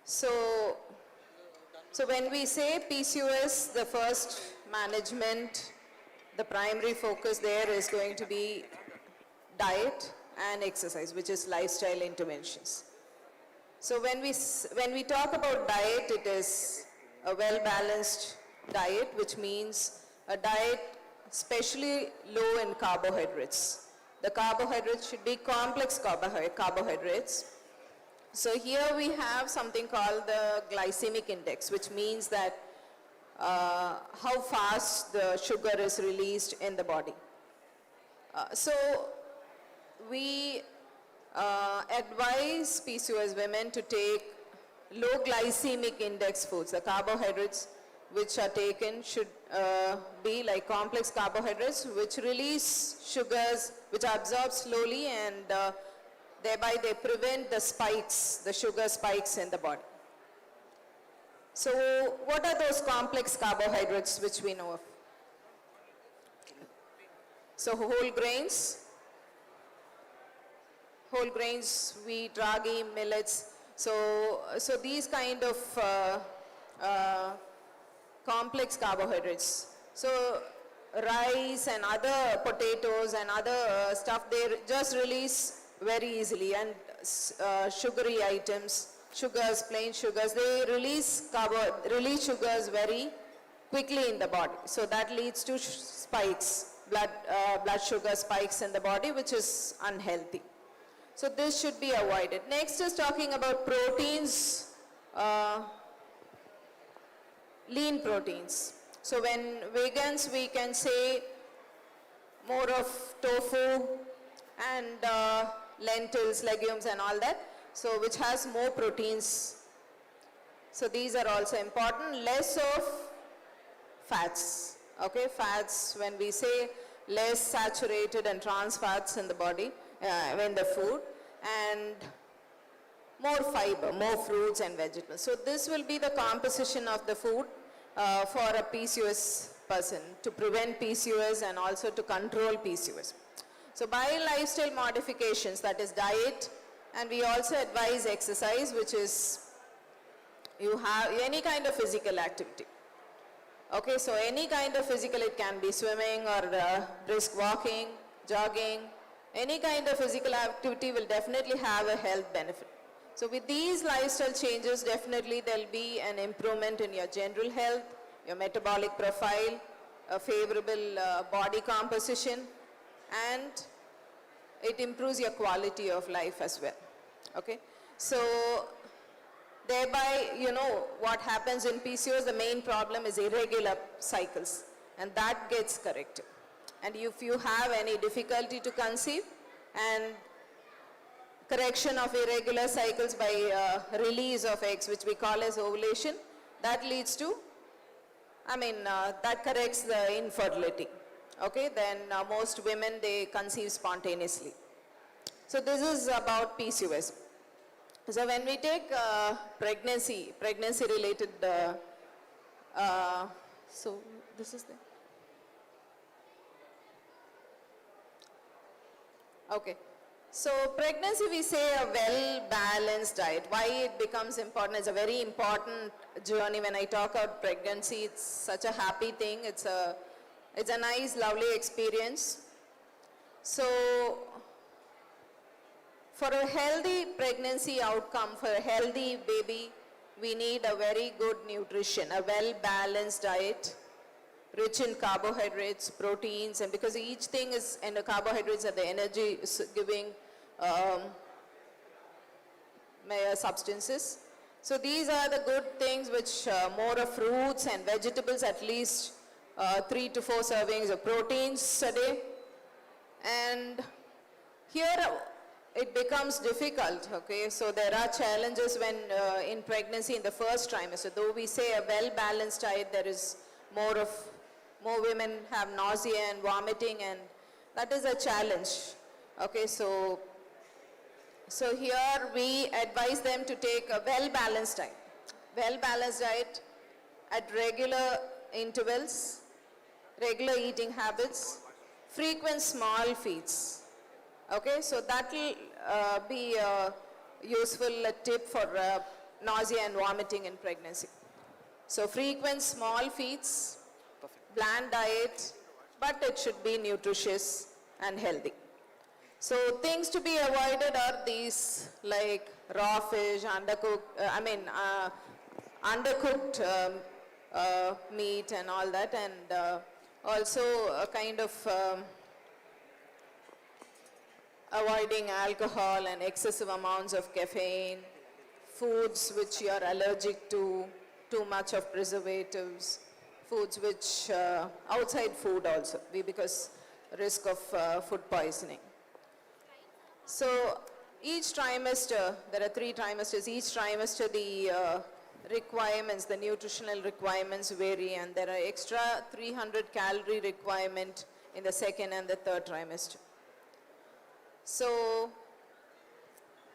So when we say PCOS, the first management, the primary focus there is going to be diet and exercise, which is lifestyle interventions. So when we talk about diet, it is a well-balanced diet, which means a diet especially low in carbohydrates. The carbohydrates should be complex carbohydrates. So here we have something called the glycemic index, which means that how fast the sugar is released in the body. So we advise PCOS women to take low glycemic index foods. The carbohydrates which are taken should be like complex carbohydrates which release sugars which are absorbed slowly, and thereby they prevent the spikes, the sugar spikes in the body. So what are those complex carbohydrates which we know of? So whole grains, wheat, ragi, millets. So these kind of complex carbohydrates. So rice and other potatoes and other stuff, they just release very easily, and sugary items, sugars, plain sugars, they release sugars very quickly in the body. So that leads to spikes, blood sugar spikes in the body, which is unhealthy. So this should be avoided. Next is talking about proteins, lean proteins. So when vegans, we can say more of tofu and lentils, legumes and all that, so which has more proteins. So these are also important. Less of fats, okay? Fats, when we say less saturated and trans fats in the body, in the food, and more fiber, more fruits and vegetables. So this will be the composition of the food for a PCOS person, to prevent PCOS and also to control PCOS. So by lifestyle modifications, that is diet, and we also advise exercise, which is you have any kind of physical activity. Okay, so any kind of physical, it can be swimming or brisk walking, jogging. Any kind of physical activity will definitely have a health benefit. So with these lifestyle changes, definitely there will be an improvement in your general health, your metabolic profile, a favorable body composition, and it improves your quality of life as well. Okay, so thereby, you know, what happens in PCOS, the main problem is irregular cycles, and that gets corrected. And if you have any difficulty to conceive, and correction of irregular cycles by release of eggs, which we call as ovulation, that leads to that corrects the infertility. Okay, then most women, they conceive spontaneously. So this is about PCOS. So when we take pregnancy related, so this is the, okay. So pregnancy, we say a well-balanced diet. Why it becomes important? It's a very important journey. When I talk about pregnancy, it's such a happy thing. It's a nice, lovely experience. So for a healthy pregnancy outcome, for a healthy baby, we need a very good nutrition, a well-balanced diet, rich in carbohydrates, proteins, and because each thing is, and the carbohydrates are the energy giving substances. So these are the good things which more of fruits and vegetables, at least 3 to 4 servings of proteins a day. And here it becomes difficult, okay? So there are challenges when in pregnancy in the first trimester. Though we say a well-balanced diet, there is more women have nausea and vomiting, and that is a challenge. Okay, so here we advise them to take a well-balanced diet. Well-balanced diet at regular intervals, regular eating habits, frequent small feeds. Okay, so that will be a useful tip for nausea and vomiting in pregnancy. So frequent small feeds, bland diet, but it should be nutritious and healthy. So things to be avoided are these, like raw fish, undercooked meat and all that, and also a kind of avoiding alcohol and excessive amounts of caffeine, foods which you are allergic to, too much of preservatives, foods which, outside food also, because risk of food poisoning. So each trimester, there are 3 trimesters, each trimester the requirements, the nutritional requirements vary, and there are extra 300 calorie requirement in the 2nd and the 3rd trimester. So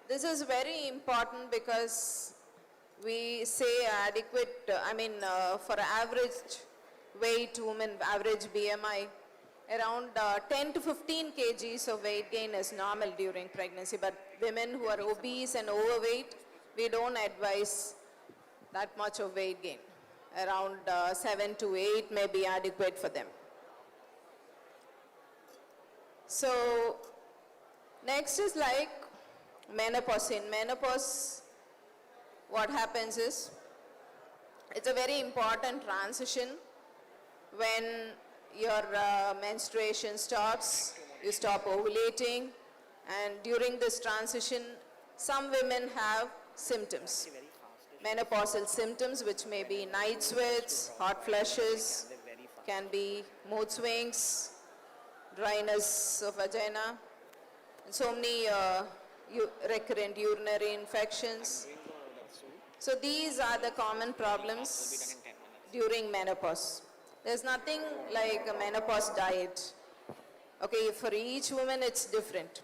this is very important because we say adequate, for average weight woman, average BMI, around 10 to 15 kgs of weight gain is normal during pregnancy, but women who are obese and overweight, we don't advise that much of weight gain. Around 7 to 8 may be adequate for them. So next is like menopause. In menopause, what happens is, it's a very important transition when your menstruation stops, you stop ovulating, and during this transition, some women have symptoms, menopausal symptoms, which may be night sweats, hot flushes, can be mood swings, dryness of vagina, and so many recurrent urinary infections. So these are the common problems during menopause. There's nothing like a menopause diet. Okay, for each woman it's different.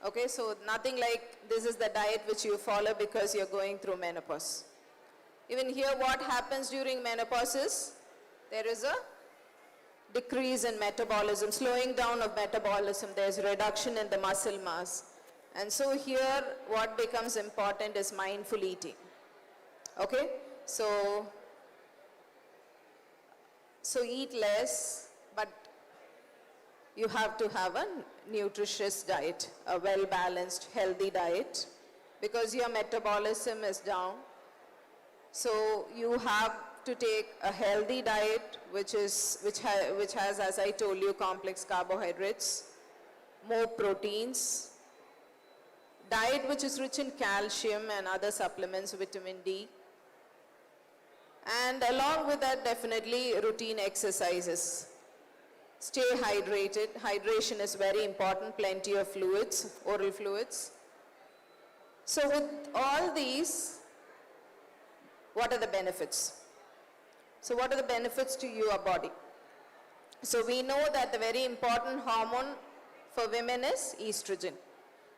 Okay, so nothing like this is the diet which you follow because you're going through menopause. Even here what happens during menopause is, there is a decrease in metabolism, slowing down of metabolism, there's reduction in the muscle mass. And so here what becomes important is mindful eating. Okay, so eat less, but you have to have a nutritious diet, a well-balanced, healthy diet, because your metabolism is down. So you have to take a healthy diet, which has, as I told you, complex carbohydrates, more proteins, diet which is rich in calcium and other supplements, vitamin D, and along with that, definitely routine exercises. Stay hydrated. Hydration is very important, plenty of fluids, oral fluids. So with all these, what are the benefits? So what are the benefits to your body? So we know that the very important hormone for women is estrogen.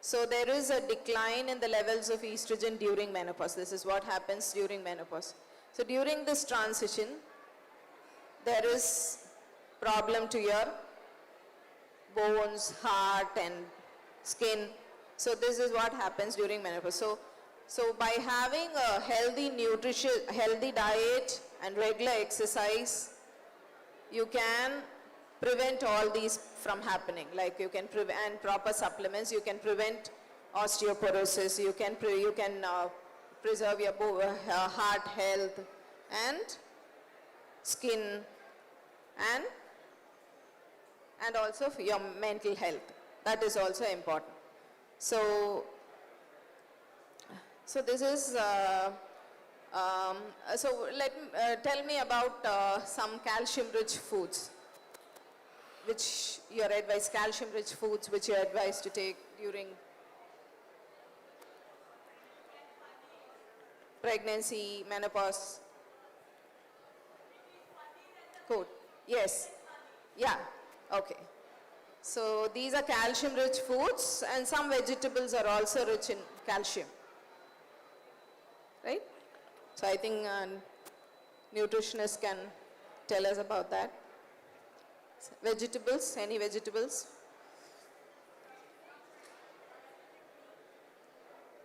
So there is a decline in the levels of estrogen during menopause. This is what happens during menopause. So during this transition, there is problem to your bones, heart and skin. So this is what happens during menopause. So by having a healthy healthy diet and regular exercise, you can prevent all these from happening. Like you can prevent proper supplements, you can prevent osteoporosis, you can preserve your heart health and skin and also for your mental health. That is also important. So this is, tell me about some calcium-rich foods, which your advice, calcium-rich foods, which you're advised to take during pregnancy, menopause. Good. Yes. Yeah. Okay. So these are calcium-rich foods, and some vegetables are also rich in calcium. Right? So I think nutritionists can tell us about that. Vegetables, any vegetables?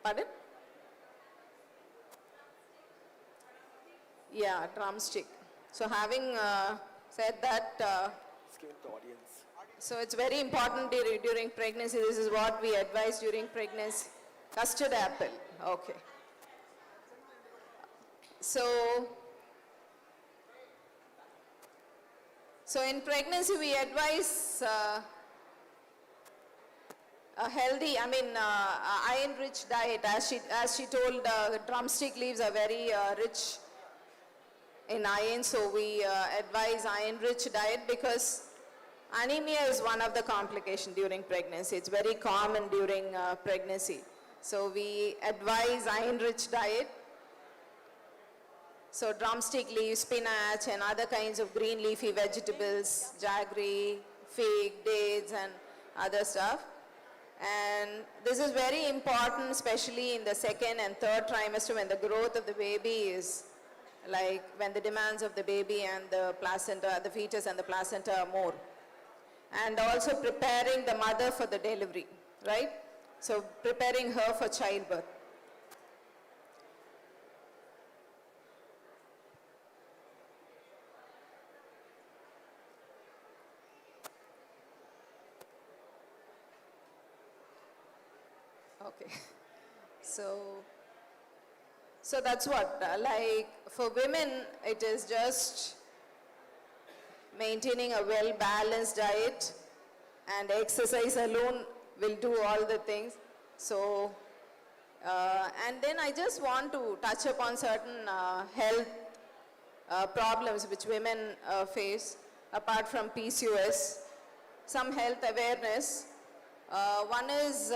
Pardon? Yeah, drumstick. So having said that, so it's very important during pregnancy. This is what we advise during pregnancy. Custard apple. Okay. So in pregnancy we advise a healthy, iron-rich diet. As she told, drumstick leaves are very rich in iron, so we advise iron-rich diet because anemia is one of the complications during pregnancy. It's very common during pregnancy. So we advise iron-rich diet. So drumstick leaves, spinach and other kinds of green leafy vegetables, jaggery, fig, dates and other stuff. And this is very important, especially in the second and third trimester when the growth of the baby is like when the demands of the baby and the placenta, the fetus and the placenta are more. And also preparing the mother for the delivery, right? So preparing her for childbirth. Okay. So that's what, like for women, it is just maintaining a well-balanced diet, and exercise alone will do all the things. So, and then I just want to touch upon certain health problems which women face apart from PCOS, some health awareness. One is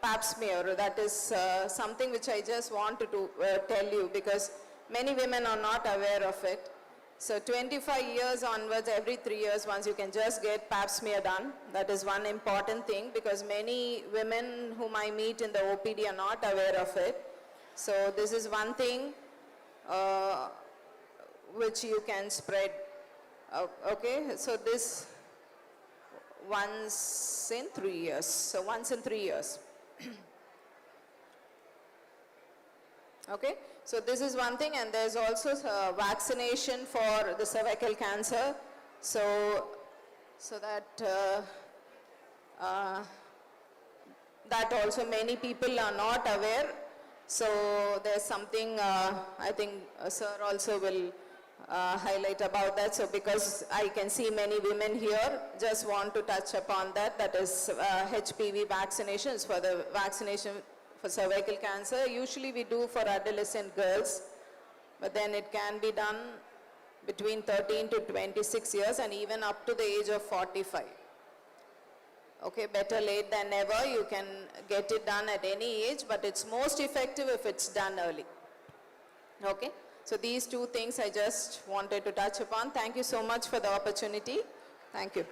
pap smear. That is something which I just wanted to tell you because many women are not aware of it. So 25 years onwards, every 3 years once you can just get pap smear done. That is one important thing because many women whom I meet in the OPD are not aware of it. So this is one thing which you can spread. Okay, so this once in 3 years. So once in 3 years. Okay, so this is one thing, and there's also vaccination for the cervical cancer. So that that also many people are not aware. So there's something I think sir also will highlight about that. So because I can see many women here, just want to touch upon that. That is HPV vaccinations for the vaccination for cervical cancer. Usually we do for adolescent girls, but then it can be done between 13 to 26 years and even up to the age of 45. Okay, better late than never. You can get it done at any age, but it's most effective if it's done early. Okay, So these two things I just wanted to touch upon. Thank you so much for the opportunity. Thank you.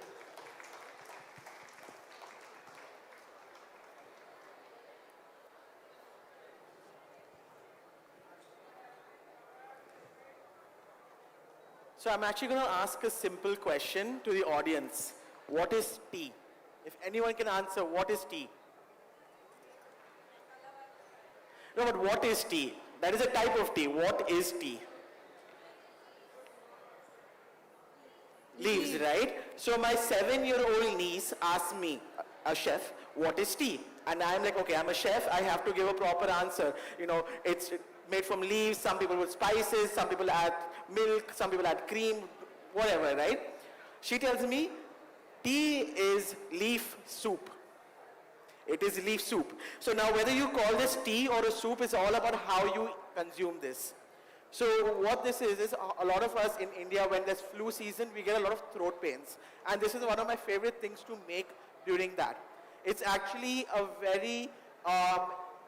So I'm actually going to ask a simple question to the audience. What is tea? If anyone can answer, what is tea? No, but what is tea? That is a type of tea. What is tea? Leaves, right? So my 7-year-old niece asked me, a chef, what is tea? And I'm like, okay, I'm a chef, I have to give a proper answer. You know, it's made from leaves, some people with spices, some people add milk, some people add cream, whatever, right? She tells me, tea is leaf soup. It is leaf soup. So now whether you call this tea or a soup is all about how you consume this. So what this is a lot of us in India, when there's flu season, we get a lot of throat pains. And this is one of my favorite things to make during that. It's actually a very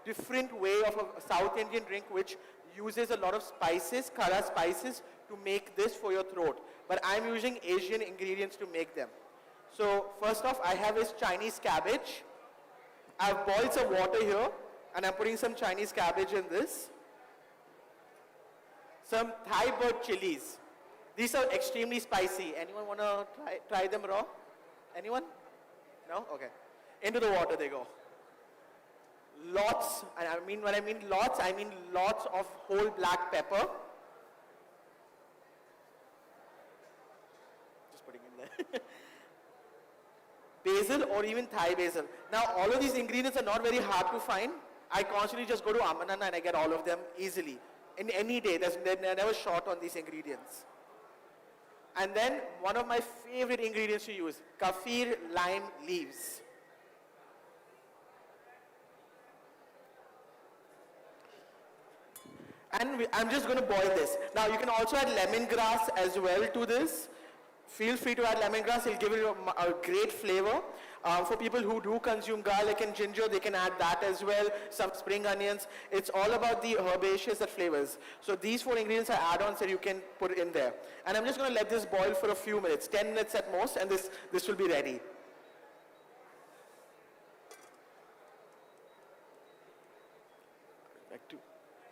different way of a South Indian drink which uses a lot of spices, kara spices, to make this for your throat. But I'm using Asian ingredients to make them. So first off, I have is Chinese cabbage. I've boiled some water here, and I'm putting some Chinese cabbage in this. Some Thai bird chilies. These are extremely spicy. Anyone want to try them raw? Anyone? No? Okay. Into the water they go. Lots, and I mean, when I mean lots of whole black pepper. Just putting in there. Basil or even Thai basil. Now all of these ingredients are not very hard to find. I constantly just go to Amanana and I get all of them easily. In any day, they're never short on these ingredients. And then one of my favorite ingredients to use, kaffir lime leaves. And I'm just going to boil this. Now you can also add lemongrass as well to this. Feel free to add lemongrass, it'll give it a great flavor. For people who do consume garlic and ginger, they can add that as well, some spring onions. It's all about the herbaceous that flavors. So these 4 ingredients are add-ons that you can put in there. And I'm just going to let this boil for a few minutes, 10 minutes at most, and this will be ready.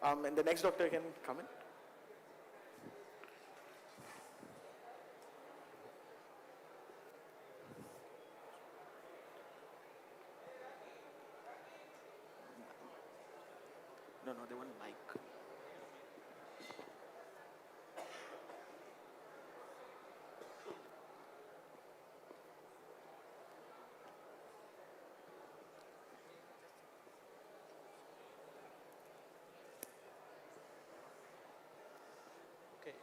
And the next doctor can come in. No, they want mic. Okay.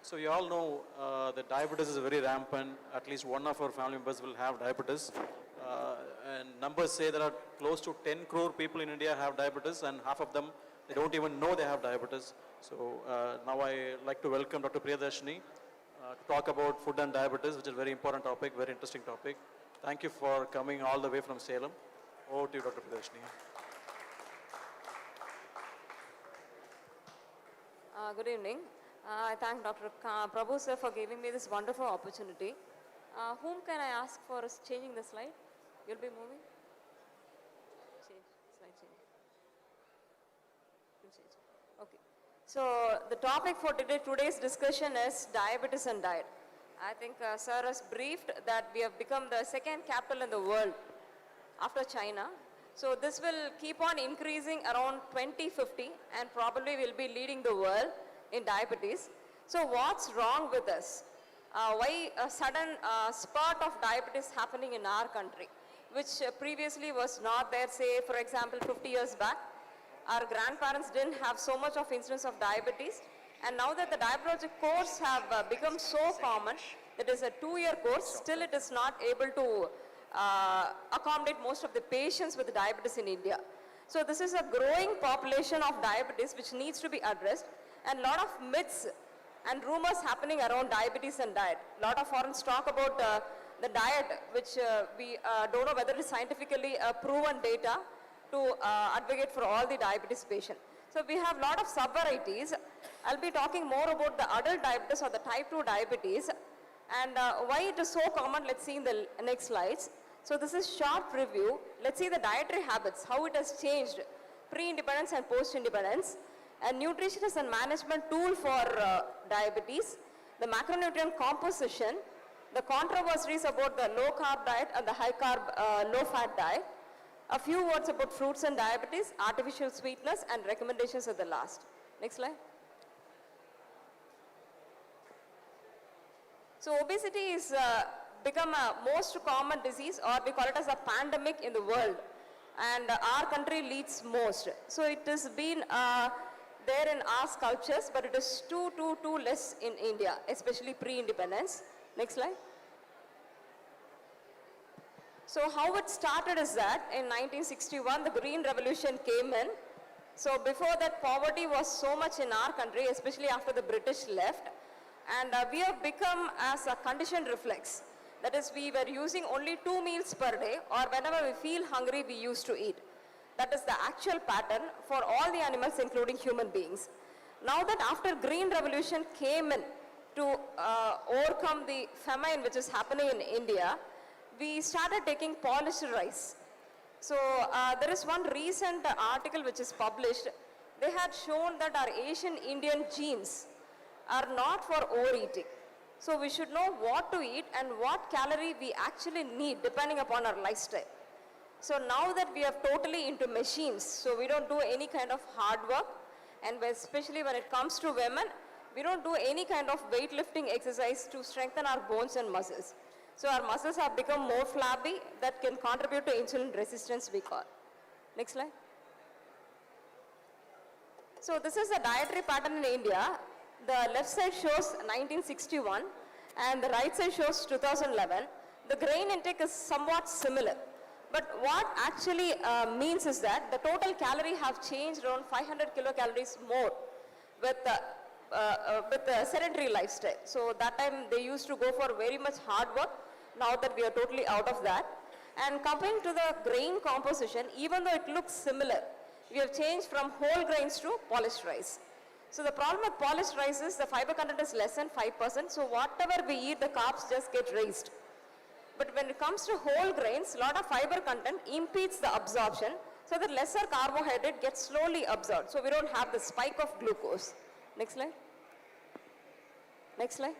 So you all know that diabetes is very rampant. At least one of our family members will have diabetes. And numbers say there are close to 10 crore people in India have diabetes, and half of them, they don't even know they have diabetes. So now I like to welcome Dr. Priyadarshini to talk about food and diabetes, which is a very important topic, very interesting topic. Thank you for coming all the way from Salem. Over to you, Dr. Priyadarshini. Good evening. I thank Dr. Prabhu sir for giving me this wonderful opportunity. Whom can I ask for changing the slide? You'll be moving? Change, slide change. Change. Okay. So the topic for today's discussion is diabetes and diet. I think sir has briefed that we have become the 2nd capital in the world after China. So this will keep on increasing around 2050 and probably will be leading the world in diabetes. So what's wrong with us? Why a sudden spurt of diabetes happening in our country, which previously was not there, say for example 50 years back. Our grandparents didn't have so much of incidence of diabetes, and now that the diabetologic course have become so common, that is a 2-year course, still it is not able to accommodate most of the patients with diabetes in India. So this is a growing population of diabetes which needs to be addressed, and a lot of myths and rumors happening around diabetes and diet. A lot of foreigners talk about the diet, which we don't know whether it is scientifically proven data to advocate for all the diabetes patients. So So we have a lot of sub-varieties. I'll be talking more about the adult diabetes or the type 2 diabetes and why it is so common. Let's see in the next slides. So this is short review. Let's see the dietary habits, how it has changed pre-independence and post-independence, and nutrition is a management tool for diabetes, the macronutrient composition, the controversies about the low-carb diet and the high-carb, low-fat diet, a few words about fruits and diabetes, artificial sweetness, and recommendations at the last. Next slide. So obesity is become a most common disease, or we call it as a pandemic in the world, and our country leads most. So it has been there in our cultures, but it is too less in India, especially pre-independence. Next slide. So how it started is that in 1961, the Green Revolution came in. So before that, poverty was so much in our country, especially after the British left. And we have become as a conditioned reflex. That is, we were using only 2 meals per day, or whenever we feel hungry, we used to eat. That is the actual pattern for all the animals, including human beings. Now that after Green Revolution came in to overcome the famine which is happening in India, we started taking polished rice. So there is one recent article which is published. They had shown that our Asian Indian genes are not for overeating. So we should know what to eat and what calorie we actually need depending upon our lifestyle. So now that we are totally into machines, so we don't do any kind of hard work, and especially when it comes to women, we don't do any kind of weightlifting exercise to strengthen our bones and muscles. So our muscles have become more flabby that can contribute to insulin resistance, we call. Next slide. So this is the dietary pattern in India. The left side shows 1961 and the right side shows 2011. The grain intake is somewhat similar. But what actually means is that the total calorie have changed around 500 kilocalories more with the sedentary lifestyle. So that time they used to go for very much hard work. Now that we are totally out of that. And comparing to the grain composition, even though it looks similar, we have changed from whole grains to polished rice. So the problem with polished rice is the fiber content is less than 5%. So whatever we eat, the carbs just get raised. But when it comes to whole grains, a lot of fiber content impedes the absorption, so that lesser carbohydrate gets slowly absorbed. So we don't have the spike of glucose. Next slide. Next slide.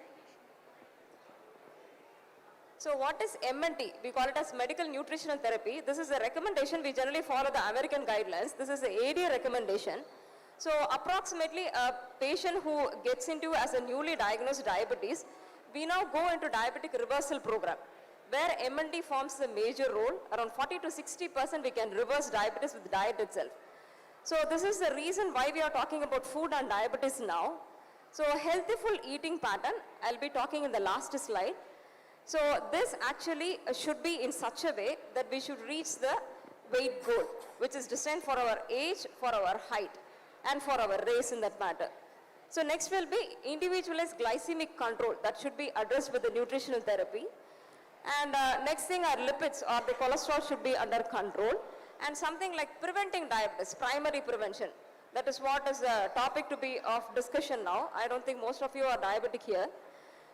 So what is MNT? We call it as medical nutritional therapy. This is a recommendation. We generally follow the American guidelines. This is the ADA recommendation. So approximately a patient who gets into as a newly diagnosed diabetes, we now go into diabetic reversal program, where MNT forms a major role. Around 40 to 60% we can reverse diabetes with diet itself. So this is the reason why we are talking about food and diabetes now. So healthful eating pattern, I'll be talking in the last slide. So this actually should be in such a way that we should reach the weight goal, which is designed for our age, for our height, and for our race in that matter. So next will be individualized glycemic control that should be addressed with the nutritional therapy. And next thing are lipids or the cholesterol should be under control. And something like preventing diabetes, primary prevention. That is what is the topic to be of discussion now. I don't think most of you are diabetic here.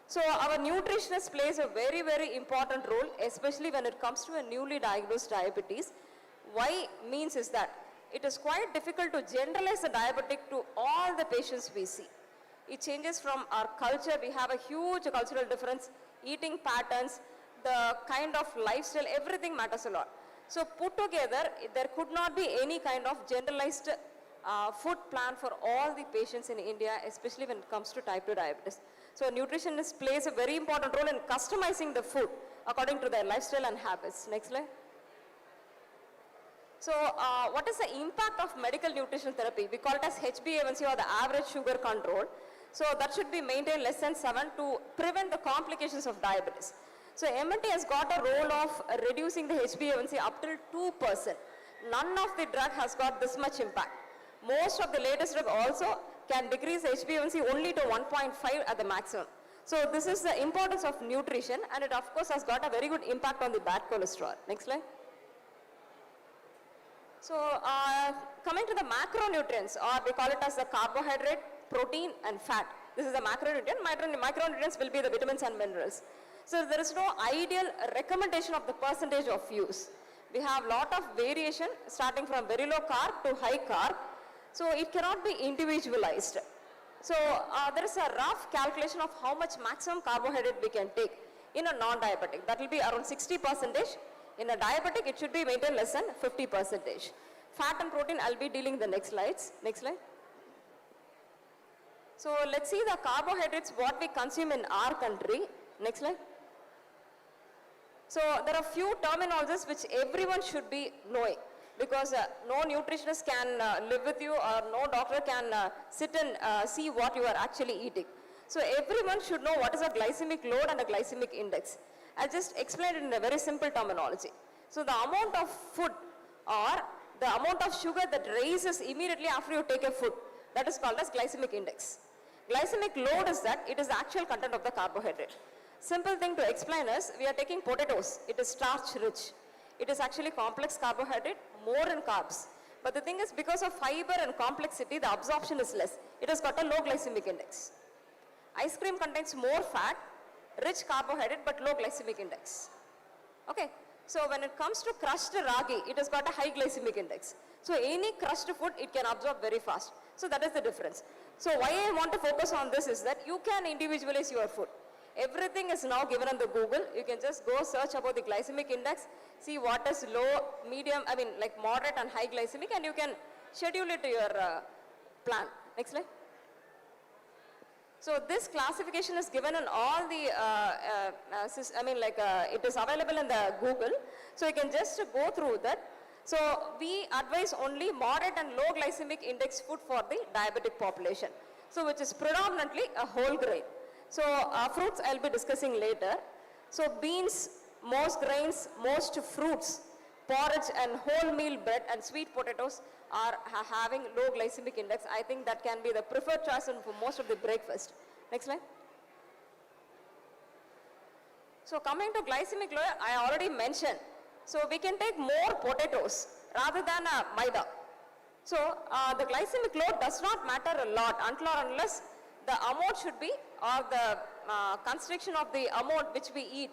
So our nutritionist plays a very, very important role, especially when it comes to a newly diagnosed diabetes. Why means is that it is quite difficult to generalize a diabetic to all the patients we see. It changes from our culture. We have a huge cultural difference, eating patterns, the kind of lifestyle, everything matters a lot. So put together, there could not be any kind of generalized food plan for all the patients in India, especially when it comes to type 2 diabetes. So a nutritionist plays a very important role in customizing the food according to their lifestyle and habits. Next slide. So what is the impact of medical nutrition therapy? We call it as HbA1c or the average sugar control. So that should be maintained less than 7 to prevent the complications of diabetes. So MNT has got a role of reducing the HbA1c up till 2%. None of the drug has got this much impact. Most of the latest drug also can decrease HbA1c only to 1.5 at the maximum. So this is the importance of nutrition, and it of course has got a very good impact on the bad cholesterol. Next slide. So coming to the macronutrients, or we call it as the carbohydrate, protein and fat. This is the macronutrient. Micronutrients will be the vitamins and minerals. So there is no ideal recommendation of the percentage of use. We have lot of variation starting from very low carb to high carb. So it cannot be individualized. So there is a rough calculation of how much maximum carbohydrate we can take in a non-diabetic. That will be around 60%. In a diabetic, it should be maintained less than 50%. Fat and protein, I'll be dealing the next slides. Next slide. So let's see the carbohydrates, what we consume in our country. Next slide. So there are few terminologies which everyone should be knowing, because no nutritionist can live with you, or no doctor can sit and see what you are actually eating. So everyone should know what is a glycemic load and a glycemic index. I'll just explain it in a very simple terminology. So the amount of food, or the amount of sugar that rises immediately after you take a food, that is called as glycemic index. Glycemic load is that it is the actual content of the carbohydrate. Simple thing to explain is, we are taking potatoes. It is starch rich. It is actually complex carbohydrate, more in carbs. But the thing is, because of fiber and complexity, the absorption is less. It has got a low glycemic index. Ice cream contains more fat, rich carbohydrate, but low glycemic index. Okay, so when it comes to crushed ragi, it has got a high glycemic index. So any crushed food, it can absorb very fast. So that is the difference. So why I want to focus on this is that you can individualize your food. Everything is now given on the Google. You can just go search about the glycemic index, see what is low, medium, like moderate and high glycemic, and you can schedule it to your plan. Next slide. So this classification is given in all the, it is available in the Google. So you can just go through that. So we advise only moderate and low glycemic index food for the diabetic population. So which is predominantly a whole grain. So fruits I'll be discussing later. So beans, most grains, most fruits, porridge and wholemeal bread and sweet potatoes are having low glycemic index. I think that can be the preferred choice for most of the breakfast. Next slide. So coming to glycemic load, I already mentioned. So we can take more potatoes rather than maida. So the glycemic load does not matter a lot until or unless the amount should be, or the constriction of the amount which we eat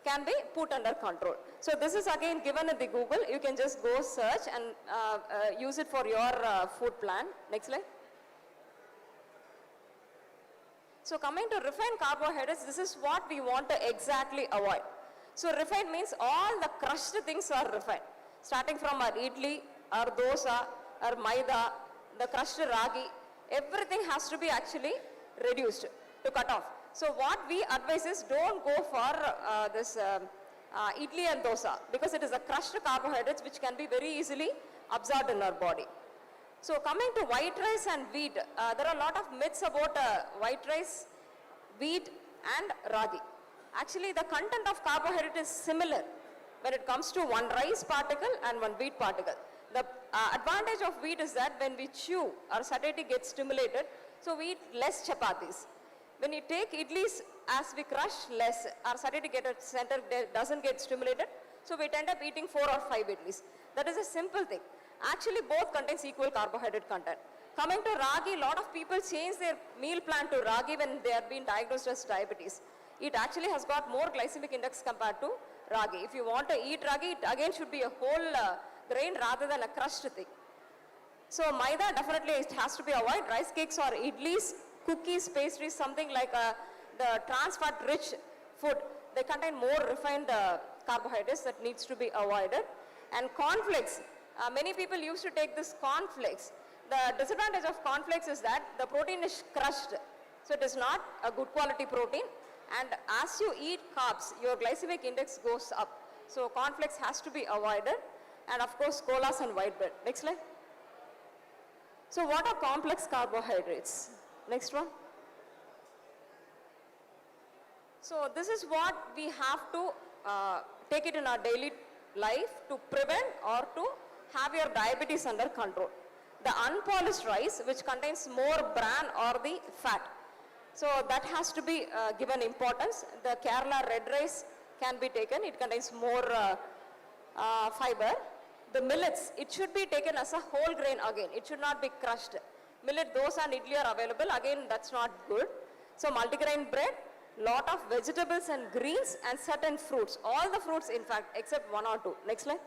can be put under control. So this is again given in the Google. You can just go search and use it for your food plan. Next slide. So coming to refined carbohydrates, this is what we want to exactly avoid. So refined means all the crushed things are refined. Starting from our idli, our dosa, our maida, the crushed ragi, everything has to be actually reduced to cut off. So what we advise is, don't go for this idli and dosa, because it is a crushed carbohydrates which can be very easily absorbed in our body. So coming to white rice and wheat, there are a lot of myths about white rice, wheat and ragi. Actually, the content of carbohydrate is similar when it comes to one rice particle and one wheat particle. The advantage of wheat is that when we chew, our satiety gets stimulated, so we eat less chapatis. When you take idlis, as we crush less, our satiety center doesn't get stimulated, so we end up eating 4 or 5 idlis. That is a simple thing. Actually, both contains equal carbohydrate content. Coming to ragi, a lot of people change their meal plan to ragi when they are being diagnosed as diabetes. It actually has got more glycemic index compared to ragi. If you want to eat ragi, it again should be a whole grain rather than a crushed thing. So maida, definitely it has to be avoided. Rice cakes or idlis, cookies, pastries, something like the trans fat rich food, they contain more refined carbohydrates that needs to be avoided. And cornflakes, many people used to take this cornflakes. The disadvantage of cornflakes is that the protein is crushed. So it is not a good quality protein. And as you eat carbs, your glycemic index goes up. So cornflakes has to be avoided. And of course, colas and white bread. Next slide. So what are complex carbohydrates? Next one. So this is what we have to take it in our daily life to prevent or to have your diabetes under control. The unpolished rice, which contains more bran or the fat. So that has to be given importance. The Kerala red rice can be taken. It contains more fiber. The millets, it should be taken as a whole grain again. It should not be crushed. Millet dosa and idli are available. Again, that's not good. So multigrain bread, lot of vegetables and greens and certain fruits. All the fruits in fact except one or two. Next slide.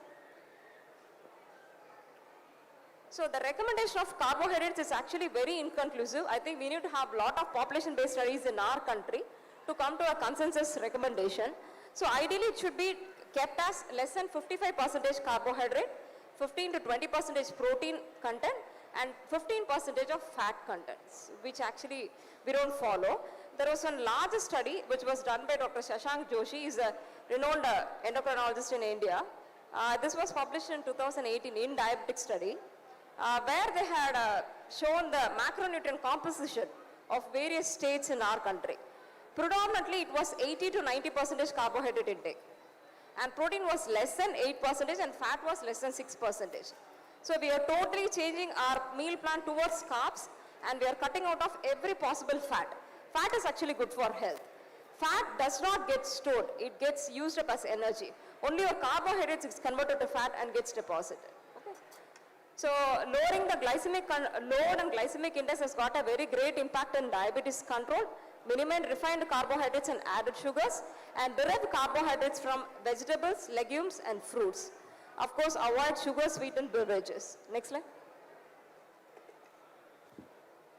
So the recommendation of carbohydrates is actually very inconclusive. I think we need to have a lot of population-based studies in our country to come to a consensus recommendation. So ideally it should be kept as less than 55% carbohydrate, 15 to 20% protein content and 15% of fat contents, which actually we don't follow. There was one large study which was done by Dr. Shashank Joshi, he is a renowned endocrinologist in India. This was published in 2018 in diabetic study. Where they had shown the macronutrient composition of various states in our country. Predominantly it was 80 to 90% carbohydrate intake. And protein was less than 8% and fat was less than 6%. So we are totally changing our meal plan towards carbs and we are cutting out of every possible fat. Fat is actually good for health. Fat does not get stored, it gets used up as energy. Only your carbohydrates is converted to fat and gets deposited. So lowering the glycemic load and glycemic index has got a very great impact on diabetes control. Minimize refined carbohydrates and added sugars and derive carbohydrates from vegetables, legumes and fruits. Of course, avoid sugar sweetened beverages. Next slide.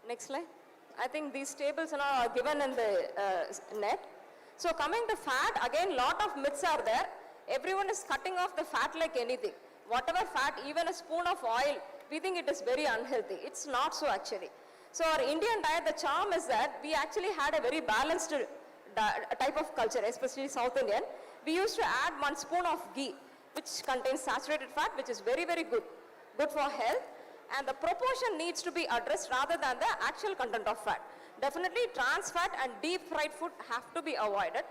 Next slide. I think these tables are given in the net. So coming to fat, again lot of myths are there. Everyone is cutting off the fat like anything. Whatever fat, even a spoon of oil, we think it is very unhealthy. It's not so actually. So our Indian diet, the charm is that we actually had a very balanced type of culture, especially South Indian. We used to add 1 spoon of ghee, which contains saturated fat, which is very, very good for health. And the proportion needs to be addressed rather than the actual content of fat. Definitely trans fat and deep fried food have to be avoided.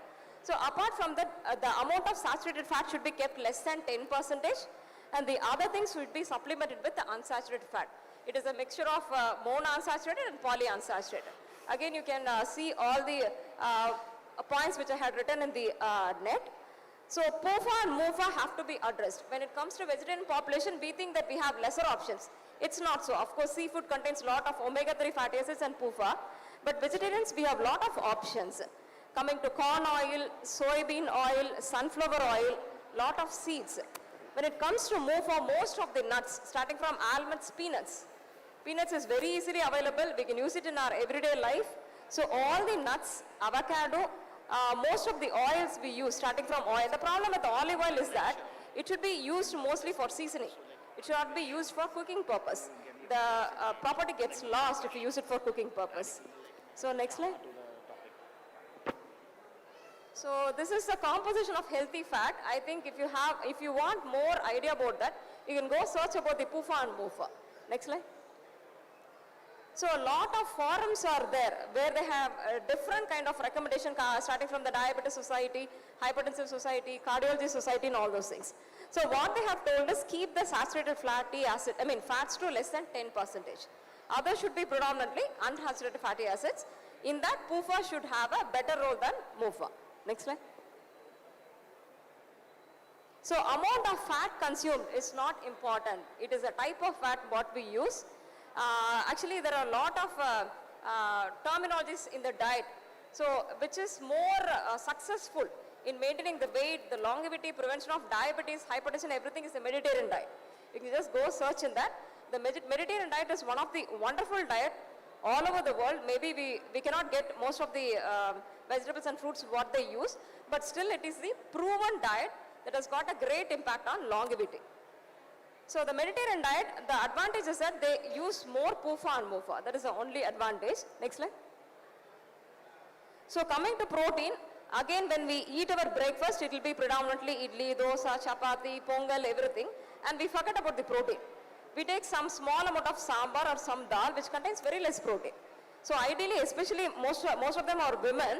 So apart from that, the amount of saturated fat should be kept less than 10%. And the other things should be supplemented with the unsaturated fat. It is a mixture of monounsaturated and polyunsaturated. Again, you can see all the points which I had written in the net. So POFA and MOFA have to be addressed. When it comes to vegetarian population, we think that we have lesser options. It's not so. Of course, seafood contains a lot of omega-3 fatty acids and POFA. But vegetarians, we have a lot of options. Coming to corn oil, soybean oil, sunflower oil, lot of seeds. When it comes to MOFA, most of the nuts, starting from almonds, peanuts. Peanuts is very easily available. We can use it in our everyday life. So all the nuts, avocado, most of the oils we use, starting from oil. The problem with olive oil is that it should be used mostly for seasoning. It should not be used for cooking purpose. The property gets lost if you use it for cooking purpose. So next slide. So this is the composition of healthy fat. I think if you want more idea about that, you can go search about the POFA and MOFA. Next slide. So a lot of forums are there where they have a different kind of recommendation starting from the Diabetes Society, Hypertensive Society, Cardiology Society and all those things. So what they have told us, keep the saturated fats to less than 10%. Others should be predominantly unsaturated fatty acids. In that, POFA should have a better role than MOFA. Next slide. So amount of fat consumed is not important. It is a type of fat what we use. Actually, there are a lot of terminologies in the diet, so which is more successful in maintaining the weight, the longevity, prevention of diabetes, hypertension, everything is the Mediterranean diet. You can just go search in that. The Mediterranean diet is one of the wonderful diet all over the world. Maybe we cannot get most of the vegetables and fruits what they use, but still it is the proven diet that has got a great impact on longevity. So the Mediterranean diet, the advantage is that they use more POFA and MOFA. That is the only advantage. Next slide. So coming to protein, again when we eat our breakfast, it will be predominantly idli, dosa, chapati, pongal, everything. And we forget about the protein. We take some small amount of sambar or some dal which contains very less protein. So ideally, especially most of them are women,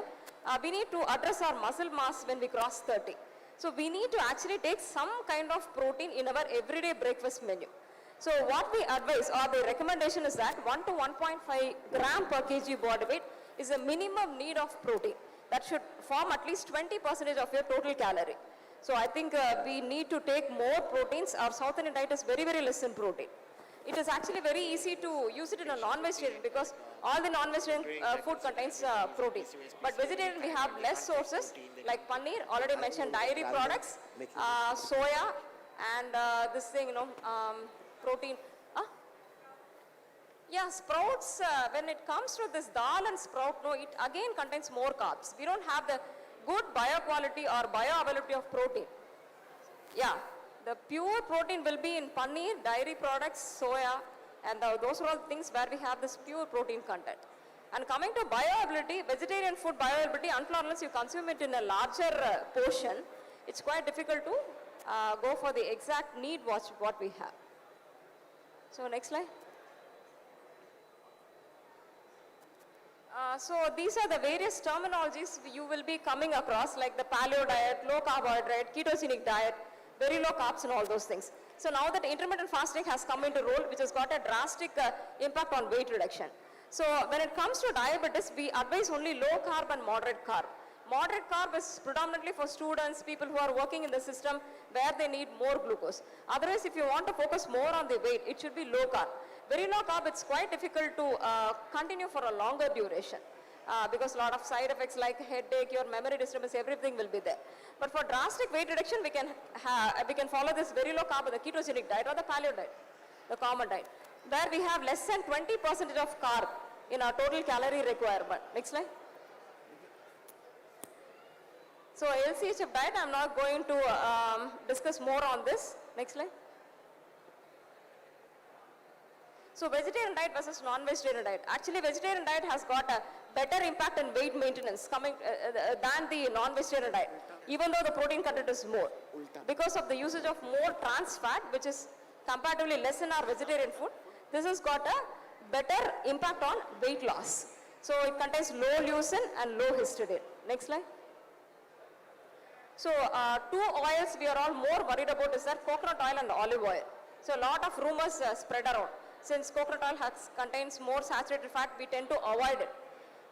we need to address our muscle mass when we cross 30. So we need to actually take some kind of protein in our everyday breakfast menu. So what we advise or the recommendation is that 1 to 1.5 gram per kg body weight is a minimum need of protein. That should form at least 20% of your total calorie. So I think we need to take more proteins. Our South Indian diet is very, very less in protein. It is actually very easy to use it in a non-vegetarian because all the non-vegetarian food contains protein. But vegetarian, we have less sources like paneer, already mentioned dairy products, soya, and this thing, protein. Yeah, sprouts, when it comes to this dal and sprout, no, it again contains more carbs. We don't have the good bioquality or bioavailability of protein. Yeah, the pure protein will be in paneer, dairy products, soya, and those are all things where we have this pure protein content. And coming to bioavailability, vegetarian food bioavailability, unless you consume it in a larger portion, it's quite difficult to go for the exact need what we have. So next slide. So these are the various terminologies you will be coming across, like the paleo diet, low carbohydrate, ketogenic diet, very low carbs and all those things. So now that intermittent fasting has come into role, which has got a drastic impact on weight reduction. So when it comes to diabetes, we advise only low carb and moderate carb. Moderate carb is predominantly for students, people who are working in the system where they need more glucose. Otherwise, if you want to focus more on the weight, it should be low carb. Very low carb, it's quite difficult to continue for a longer duration because a lot of side effects like headache, your memory disturbance, everything will be there. But for drastic weight reduction, we can follow this very low carb, the ketogenic diet or the paleo diet, the common diet, where we have less than 20% of carb in our total calorie requirement. Next slide. So LCHF diet, I'm not going to discuss more on this. Next slide. So vegetarian diet versus non-vegetarian diet. Actually, vegetarian diet has got a better impact in weight maintenance than the non-vegetarian diet, even though the protein content is more. Because of the usage of more trans fat, which is comparatively less in our vegetarian food, this has got a better impact on weight loss. So it contains low leucine and low histidine. Next slide. So two oils we are all more worried about is that coconut oil and olive oil. So a lot of rumors spread around. Since coconut oil contains more saturated fat, we tend to avoid it.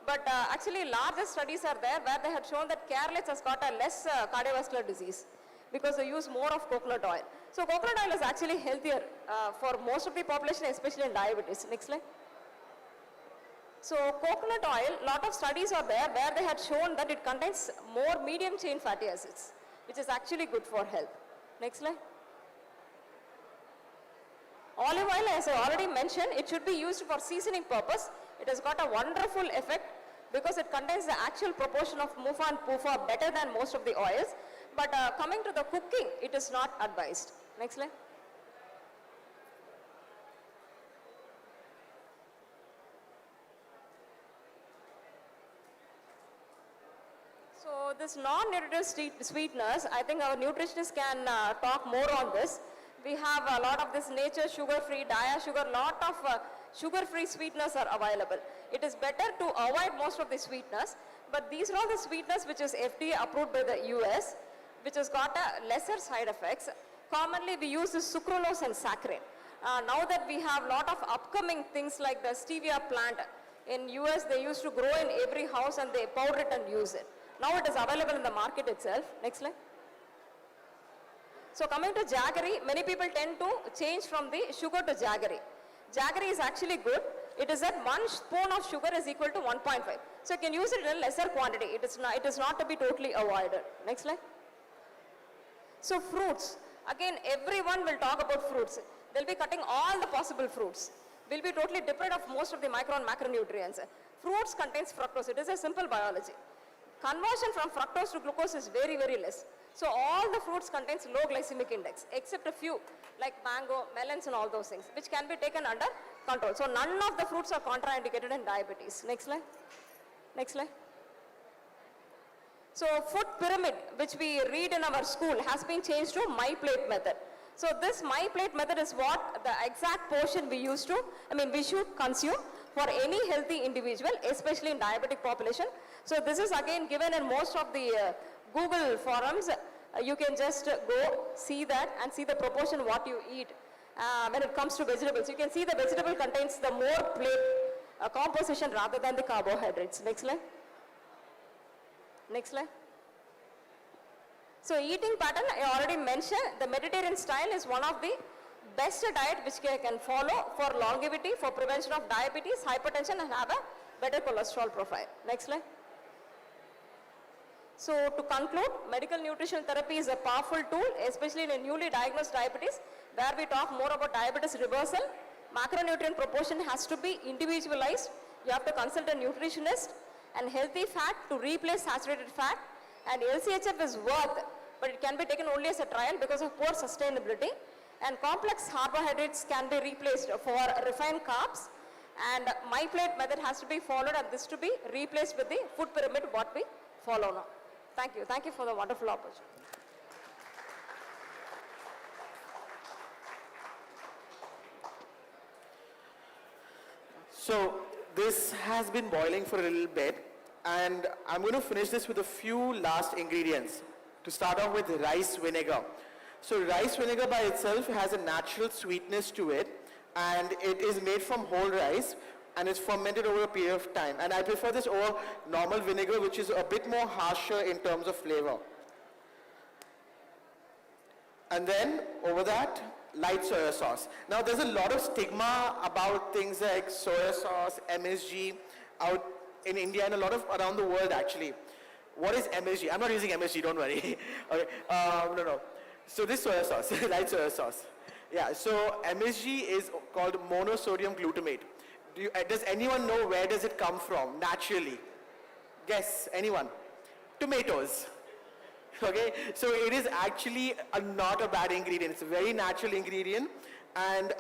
But actually larger studies are there where they have shown that Carrots has got a less cardiovascular disease because they use more of coconut oil. So coconut oil is actually healthier for most of the population, especially in diabetes. Next slide. So coconut oil, lot of studies are there where they had shown that it contains more medium chain fatty acids, which is actually good for health. Next slide. Olive oil, as I already mentioned, it should be used for seasoning purpose. It has got a wonderful effect because it contains the actual proportion of MUFA and PUFA better than most of the oils. But coming to the cooking, it is not advised. Next slide. So this non-nutritive sweeteners, I think our nutritionist can talk more on this. We have a lot of this nature sugar-free, dia-sugar, lot of sugar-free sweeteners are available. It is better to avoid most of the sweeteners, but these are all the sweeteners which is FDA approved by the US, which has got a lesser side effects. Commonly we use this sucralose and saccharin. Now that we have a lot of upcoming things like the stevia plant, in US they used to grow in every house and they powder it and use it. Now it is available in the market itself. Next slide. So coming to jaggery, many people tend to change from the sugar to jaggery. Jaggery is actually good. It is that 1 spoon of sugar is equal to 1.5. So you can use it in a lesser quantity. It is not to be totally avoided. Next slide. So fruits. Again, everyone will talk about fruits. They'll be cutting all the possible fruits. We'll be totally deprived of most of the micro and macronutrients. Fruits contains fructose. It is a simple biology. Conversion from fructose to glucose is very, very less. So all the fruits contains low glycemic index, except a few like mango, melons and all those things, which can be taken under control. So none of the fruits are contraindicated in diabetes. Next slide. Next slide. So food pyramid, which we read in our school, has been changed to my plate method. So this my plate method is what the exact portion we we should consume for any healthy individual, especially in diabetic population. So this is again given in most of the Google forums. You can just go see that and see the proportion what you eat when it comes to vegetables. You can see the vegetable contains the more plate composition rather than the carbohydrates. Next slide. Next slide. So eating pattern, I already mentioned, the Mediterranean style is one of the best diet which can follow for longevity, for prevention of diabetes, hypertension, and have a better cholesterol profile. Next slide. So to conclude, medical nutrition therapy is a powerful tool, especially in a newly diagnosed diabetes, where we talk more about diabetes reversal. Macronutrient proportion has to be individualized. You have to consult a nutritionist, and healthy fat to replace saturated fat. And LCHF is worth, but it can be taken only as a trial because of poor sustainability. And complex carbohydrates can be replaced for refined carbs. And my plate method has to be followed, and this to be replaced with the food pyramid what we follow now. Thank you. Thank you for the wonderful opportunity. So this has been boiling for a little bit, and I'm going to finish this with a few last ingredients. To start off with rice vinegar. So rice vinegar by itself has a natural sweetness to it, and it is made from whole rice, and it's fermented over a period of time. And I prefer this over normal vinegar, which is a bit more harsher in terms of flavor. And then over that, light soya sauce. Now there's a lot of stigma about things like soya sauce, MSG out in India and a lot of around the world actually. What is MSG? I'm not using MSG, don't worry. Okay. No. So this soya sauce, light soya sauce. Yeah, so MSG is called monosodium glutamate. Does anyone know where does it come from naturally? Guess, anyone? Tomatoes. Okay, so it is actually not a bad ingredient. It's a very natural ingredient, and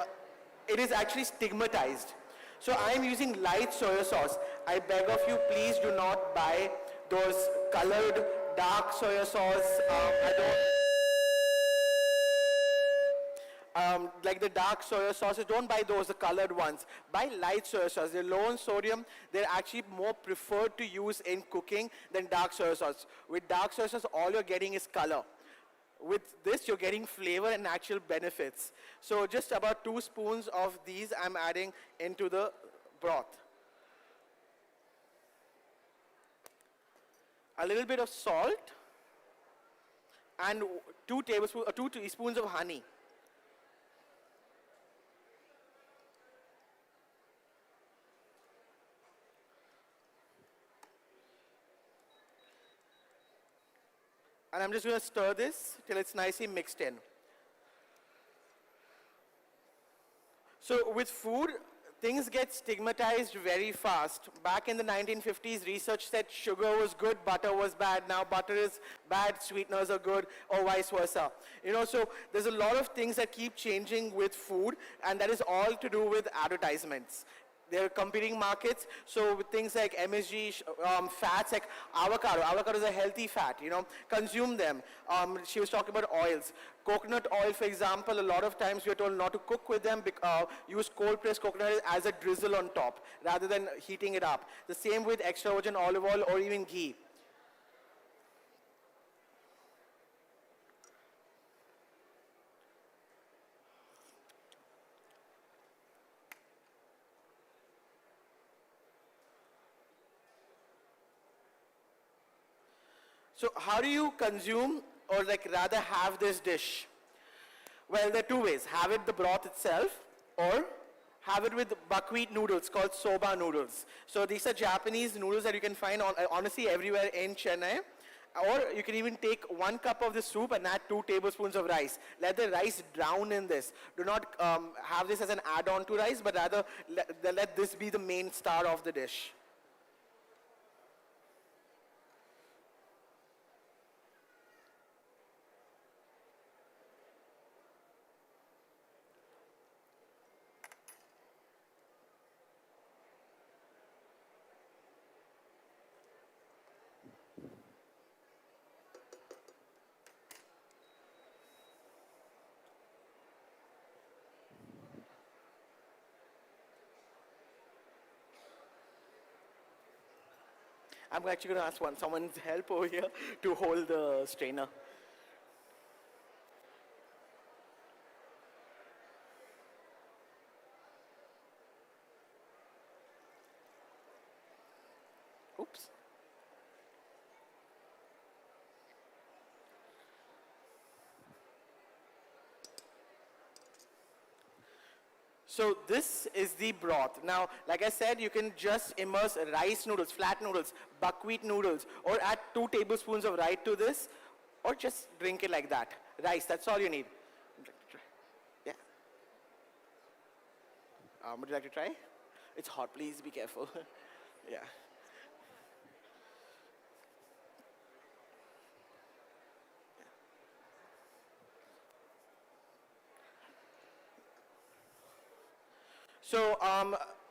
it is actually stigmatized. So I am using light soya sauce. I beg of you, please do not buy those colored dark soya sauce. Like the dark soya sauces, don't buy those, the colored ones. Buy light soya sauce. They're low in sodium. They're actually more preferred to use in cooking than dark soya sauce. With dark soya sauce, all you're getting is color. With this, you're getting flavor and natural benefits. So just about 2 spoons of these I'm adding into the broth. A little bit of salt and 2 teaspoons of honey. And I'm just going to stir this till it's nicely mixed in. So with food, things get stigmatized very fast. Back in the 1950s, research said sugar was good, butter was bad. Now butter is bad, sweeteners are good, or vice versa. You know, so there's a lot of things that keep changing with food, and that is all to do with advertisements. They're competing markets, so with things like MSG, fats like avocado. Avocado is a healthy fat, you know, consume them. She was talking about oils. Coconut oil, for example, a lot of times we're told not to cook with them, use cold pressed coconut oil as a drizzle on top, rather than heating it up. The same with extra virgin olive oil or even ghee. So how do you consume or like rather have this dish? Well, there are 2 ways. Have it the broth itself or have it with buckwheat noodles called soba noodles. So these are Japanese noodles that you can find honestly everywhere in Chennai. Or you can even take 1 cup of the soup and add 2 tablespoons of rice. Let the rice drown in this. Do not have this as an add-on to rice, but rather let this be the main star of the dish. I'm actually going to ask someone's help over here to hold the strainer. Oops. So this is the broth. Now, like I said, you can just immerse rice noodles, flat noodles, buckwheat noodles, or add 2 tablespoons of rice to this, or just drink it like that. Rice, that's all you need. Yeah. Would you like to try? It's hot, please be careful. Yeah. So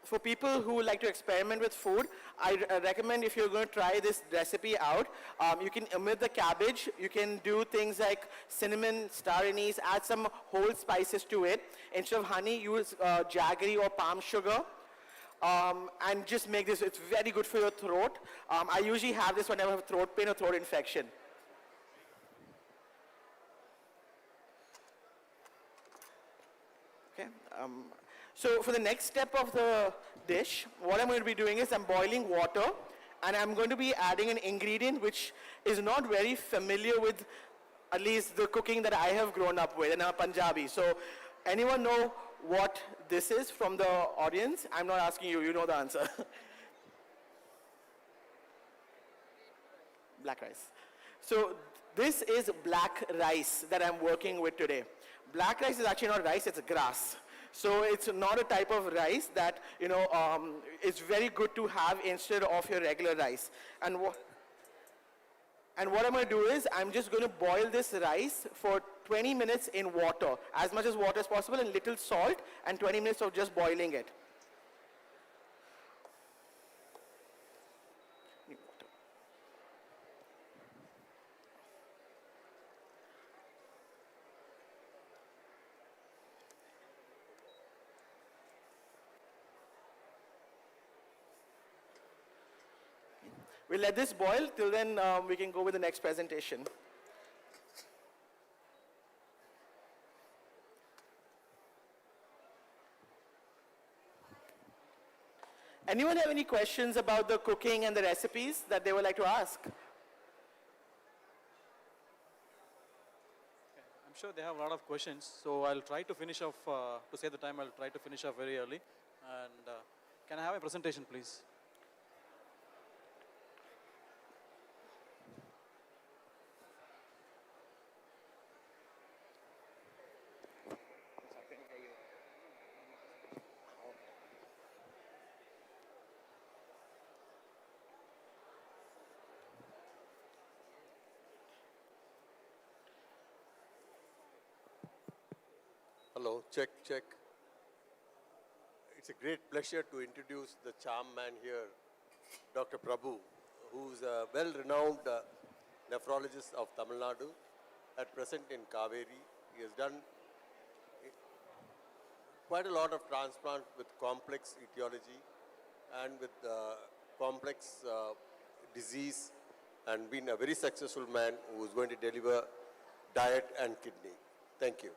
for people who like to experiment with food, I recommend if you're going to try this recipe out, you can omit the cabbage. You can do things like cinnamon, star anise, add some whole spices to it. Instead of honey, use jaggery or palm sugar. And just make this, it's very good for your throat. I usually have this whenever I have throat pain or throat infection. Okay. So for the next step of the dish, what I'm going to be doing is I'm boiling water, and I'm going to be adding an ingredient which is not very familiar with at least the cooking that I have grown up with, and I'm Punjabi. So anyone know what this is from the audience? I'm not asking you, you know the answer. Black rice. So this is black rice that I'm working with today. Black rice is actually not rice, it's grass. So it's not a type of rice that, you know, is very good to have instead of your regular rice. And what I'm going to do is I'm just going to boil this rice for 20 minutes in water, as much as water as possible, and little salt, and 20 minutes of just boiling it. We'll let this boil till then we can go with the next presentation. Anyone have any questions about the cooking and the recipes that they would like to ask? I'm sure they have a lot of questions, so I'll try to finish off, to save the time, I'll try to finish off very early. And can I have a presentation, please? Hello, check, check. It's a great pleasure to introduce the charm man here, Dr. Prabhu, who's a well-renowned nephrologist of Tamil Nadu, at present in Kaveri. He has done quite a lot of transplant with complex etiology and with complex disease, and been a very successful man who is going to deliver diet and kidney. Thank you.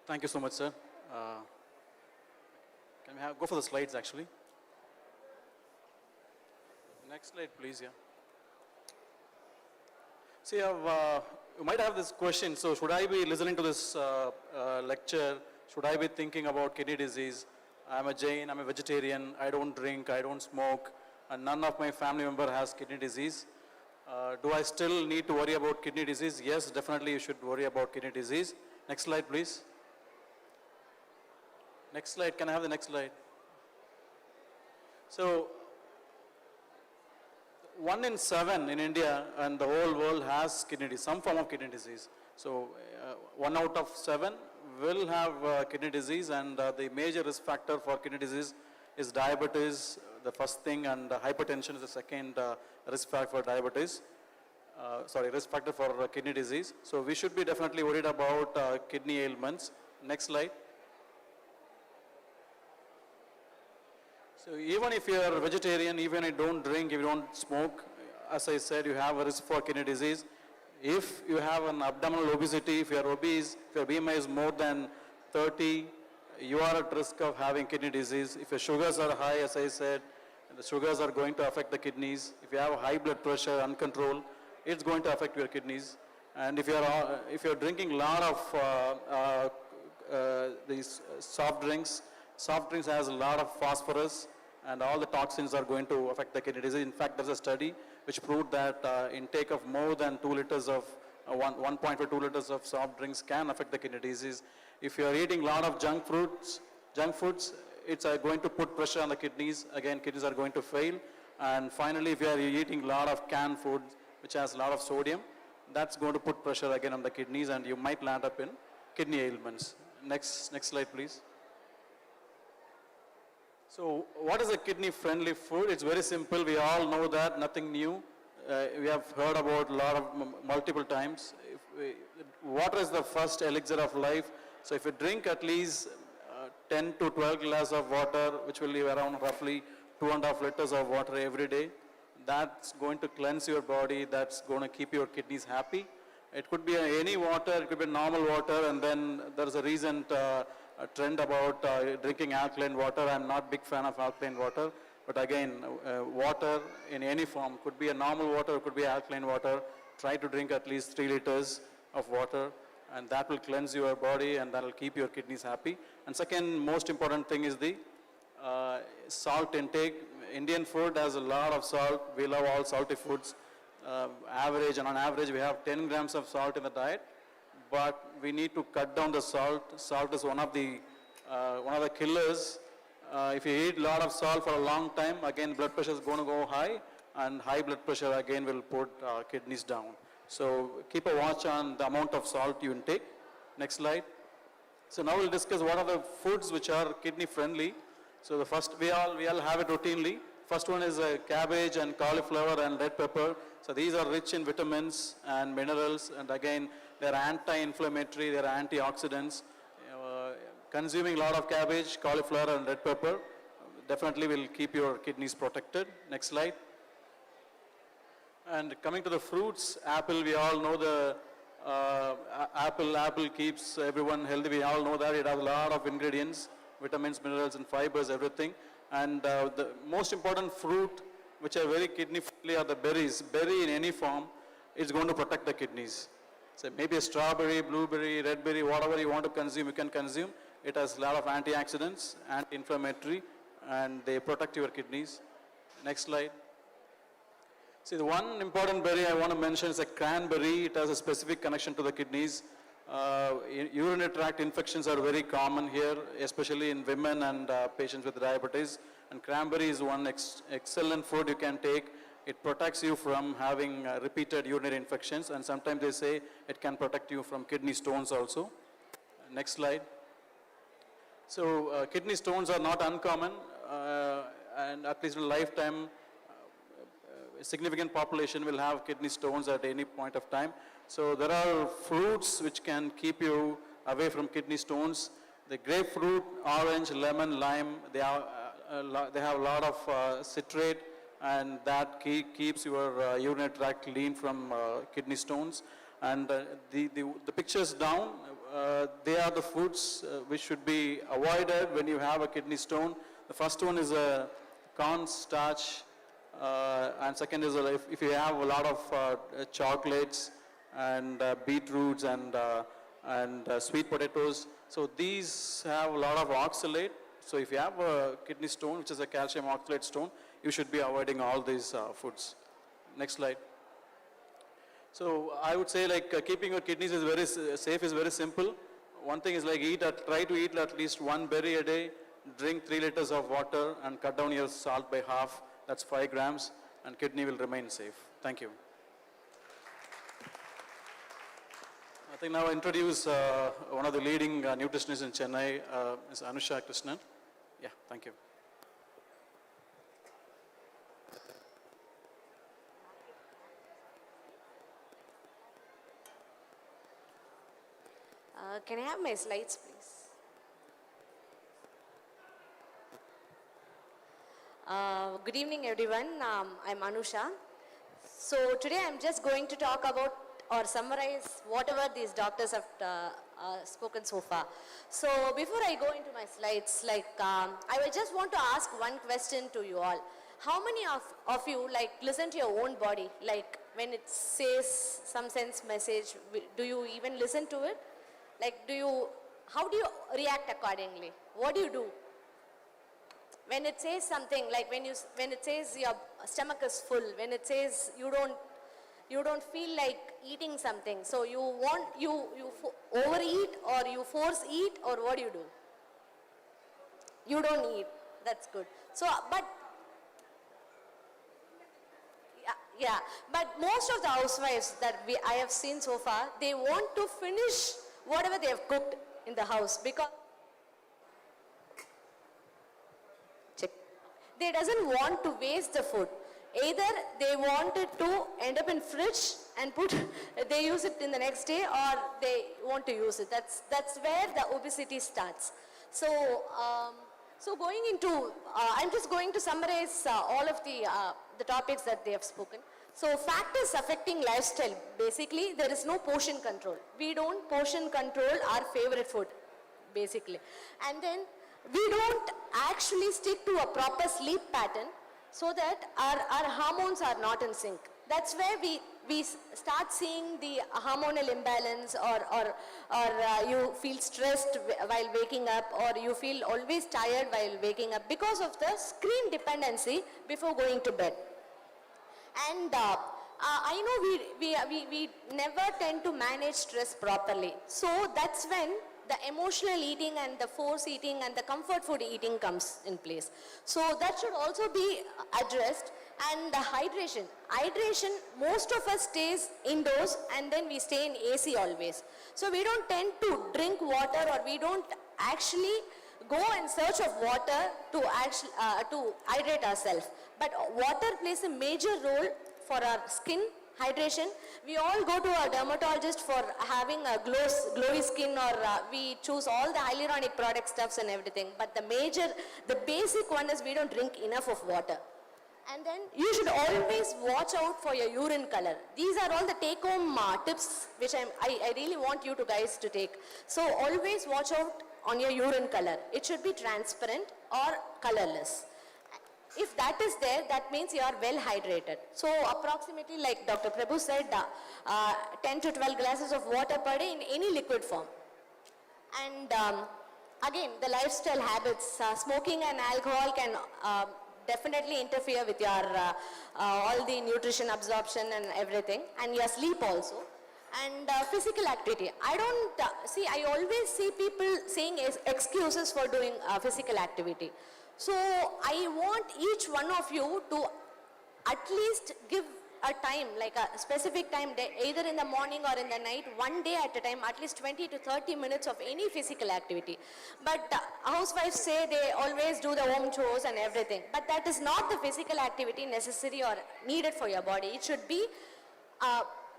Thank you so much, sir. Can we go for the slides, actually? Next slide, please, yeah. See, you might have this question, so should I be listening to this lecture? Should I be thinking about kidney disease? I'm a Jain, I'm a vegetarian, I don't drink, I don't smoke, and none of my family member has kidney disease. Do I still need to worry about kidney disease? Yes, definitely you should worry about kidney disease. Next slide, please. Next slide, can I have the next slide? So, 1 in 7 in India and the whole world has kidney disease, some form of kidney disease. So, 1 out of 7 will have kidney disease, and the major risk factor for kidney disease is diabetes, the first thing, and hypertension is the second risk factor for diabetes. Risk factor for kidney disease. So, we should be definitely worried about kidney ailments. Next slide. So even if you are a vegetarian, even if you don't drink, if you don't smoke, as I said, you have a risk for kidney disease. If you have an abdominal obesity, if you are obese, if your BMI is more than 30, you are at risk of having kidney disease. If your sugars are high, as I said, the sugars are going to affect the kidneys. If you have high blood pressure uncontrolled, it's going to affect your kidneys. And if you are drinking a lot of these soft drinks. Soft drinks has a lot of phosphorus and all the toxins are going to affect the kidney disease. In fact, there's a study which proved that intake of more than 2 liters of 1.5 2 liters of soft drinks can affect the kidney disease. If you are eating a lot of junk foods, it's going to put pressure on the kidneys. Again, kidneys are going to fail. And finally, if you are eating a lot of canned food, which has a lot of sodium, that's going to put pressure again on the kidneys and you might land up in kidney ailments. Next slide, please. So what is a kidney-friendly food? It's very simple. We all know that, nothing new. We have heard about a lot of multiple times. Water is the first elixir of life. So if you drink at least 10 to 12 glasses of water, which will leave around roughly 2.5 liters of water every day, that's going to cleanse your body, that's going to keep your kidneys happy. It could be any water, it could be normal water, and then there's a recent trend about drinking alkaline water. I'm not a big fan of alkaline water, but again, water in any form, could be a normal water, could be alkaline water. Try to drink at least 3 liters of water, and that will cleanse your body and that will keep your kidneys happy. And second most important thing is the salt intake. Indian food has a lot of salt. We love all salty foods. On average, we have 10 grams of salt in the diet, but we need to cut down the salt. Salt is one of the killers. If you eat a lot of salt for a long time, again, blood pressure is going to go high, and high blood pressure again will put kidneys down. So keep a watch on the amount of salt you intake. Next slide. So now we'll discuss what are the foods which are kidney friendly. So the first, we all have it routinely. First one is cabbage and cauliflower and red pepper. So these are rich in vitamins and minerals, and again, they're anti-inflammatory, they're antioxidants. Consuming a lot of cabbage, cauliflower and red pepper definitely will keep your kidneys protected. Next slide. And coming to the fruits, apple, we all know the apple keeps everyone healthy. We all know that it has a lot of ingredients, vitamins, minerals and fibers, everything. And the most important fruit which are very kidney friendly are the berries. Berry in any form is going to protect the kidneys. So maybe a strawberry, blueberry, red berry, whatever you want to consume, you can consume. It has a lot of antioxidants, anti-inflammatory, and they protect your kidneys. Next slide. See, the one important berry I want to mention is a cranberry. It has a specific connection to the kidneys. Urinary tract infections are very common here, especially in women and patients with diabetes. And cranberry is one excellent food you can take. It protects you from having repeated urinary infections, and sometimes they say it can protect you from kidney stones also. Next slide. So kidney stones are not uncommon, and at least in a lifetime, a significant population will have kidney stones at any point of time. So there are fruits which can keep you away from kidney stones. The grapefruit, orange, lemon, lime, they have a lot of citrate, and that keeps your urinary tract clean from kidney stones. And the pictures down, they are the foods which should be avoided when you have a kidney stone. The first one is a cornstarch, and second is if you have a lot of chocolates and beetroots and sweet potatoes. So these have a lot of oxalate. So if you have a kidney stone, which is a calcium oxalate stone, you should be avoiding all these foods. Next slide. So I would say keeping your kidneys is very safe is very simple. One thing is try to eat at least one berry a day, drink 3 liters of water and cut down your salt by half. That's 5 grams, and kidney will remain safe. Thank you. I think now I introduce one of the leading nutritionists in Chennai, Ms. Anusha Krishnan. Yeah, thank you. Can I have my slides, please? Good evening, everyone. I'm Anusha. So today I'm just going to talk about or summarize whatever these doctors have spoken so far. So before I go into my slides, I will just want to ask one question to you all. How many of you listen to your own body? When it says some sense message, do you even listen to it? Do you how do you react accordingly? What do you do? When it says something, like when it says your stomach is full, when it says you don't feel like eating something, so you overeat or you force eat, or what do you do? You don't eat. That's good. So, but yeah, but most of the housewives that I have seen so far, they want to finish whatever they have cooked in the house, because they doesn't want to waste the food. Either they want it to end up in fridge and they use it in the next day, or they want to use it. That's where the obesity starts. So, so going into, I'm just going to summarize all of the topics that they have spoken. So factors affecting lifestyle, basically there is no portion control. We don't portion control our favorite food, basically. And then we don't actually stick to a proper sleep pattern so that our hormones are not in sync. That's where we start seeing the hormonal imbalance, or you feel stressed while waking up, or you feel always tired while waking up because of the screen dependency before going to bed. And I know we never tend to manage stress properly. So that's when the emotional eating and the force eating and the comfort food eating comes in place. So that should also be addressed. And the hydration. Hydration, most of us stays indoors and then we stay in AC always. So we don't tend to drink water, or we don't actually go in search of water to hydrate ourselves. But water plays a major role for our skin hydration. We all go to a dermatologist for having a glowy skin, or we choose all the hyaluronic product stuffs and everything. But the basic one is we don't drink enough of water. And then you should always watch out for your urine color. These are all the take-home tips which I really want you guys to take. So always watch out on your urine color. It should be transparent or colorless. If that is there, that means you are well hydrated. So approximately, like Dr. Prabhu said, 10 to 12 glasses of water per day in any liquid form. And again, the lifestyle habits, smoking and alcohol can definitely interfere with your all the nutrition absorption and everything, and your sleep also. And physical activity. I always see people saying excuses for doing physical activity. So I want each one of you to at least give a time, like a specific time, either in the morning or in the night, one day at a time, at least 20 to 30 minutes of any physical activity. But housewives say they always do the home chores and everything. But that is not the physical activity necessary or needed for your body. It should be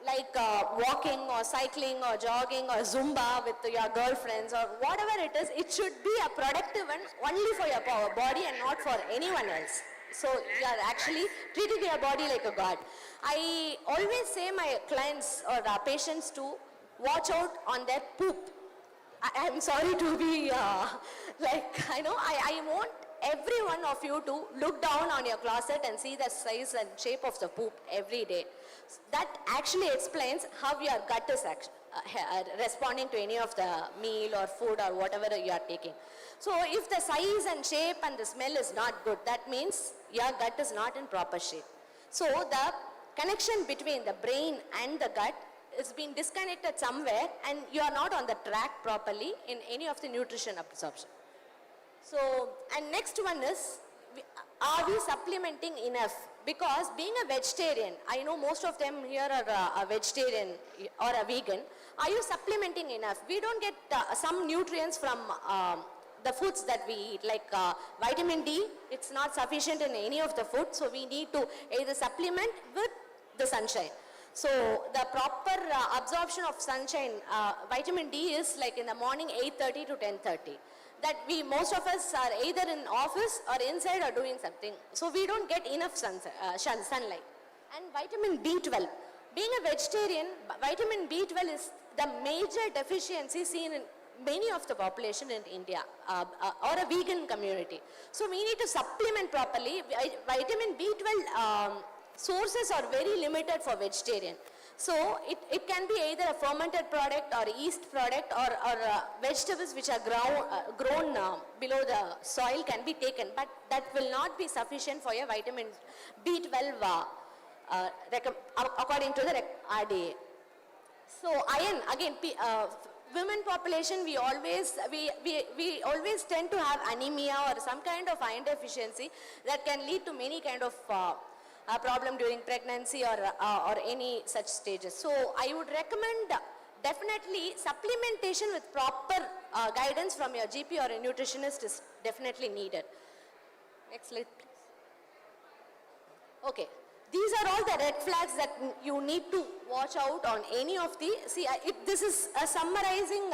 like walking or cycling or jogging or Zumba with your girlfriends or whatever it is. It should be a productive one only for your body and not for anyone else. So you are actually treating your body like a god. I always say my clients or patients to watch out on their poop. I'm sorry to be I want every one of you to look down on your closet and see the size and shape of the poop every day. That actually explains how your gut is responding to any of the meal or food or whatever you are taking. So if the size and shape and the smell is not good, that means your gut is not in proper shape. So the connection between the brain and the gut is being disconnected somewhere, and you are not on the track properly in any of the nutrition absorption. So, and next one is, are we supplementing enough? Because being a vegetarian, I know most of them here are a vegetarian or a vegan. Are you supplementing enough? We don't get some nutrients from the foods that we eat, like vitamin D. It's not sufficient in any of the food, so we need to either supplement with the sunshine. So the proper absorption of sunshine, vitamin D is like in the morning 8:30 to 10:30. That most of us are either in office or inside or doing something. So we don't get enough sunlight. And vitamin B12. Being a vegetarian, vitamin B12 is the major deficiency seen in many of the population in India or a vegan community. So we need to supplement properly. Vitamin B12 sources are very limited for vegetarian. So it can be either a fermented product or yeast product or vegetables which are grown below the soil can be taken, but that will not be sufficient for your vitamin B12 according to the RDA. So iron, again, women population, we always tend to have anemia or some kind of iron deficiency that can lead to many kind of problem during pregnancy or any such stages. So I would recommend definitely supplementation with proper guidance from your GP or a nutritionist is definitely needed. Next slide, please. Okay. These are all the red flags that you need to watch out on any of the, this is a summarizing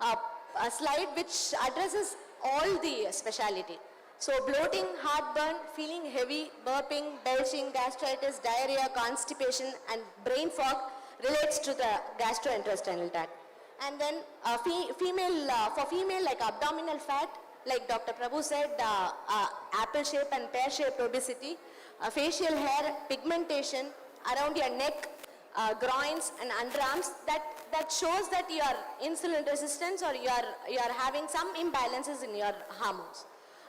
a slide which addresses all the speciality. So bloating, heartburn, feeling heavy, burping, belching, gastritis, diarrhea, constipation and brain fog relates to the gastrointestinal tract. And then for female like abdominal fat, like Dr. Prabhu said, apple shape and pear shaped obesity, facial hair, pigmentation around your neck, groins and underarms, that shows that you are insulin resistant or you are having some imbalances in your hormones.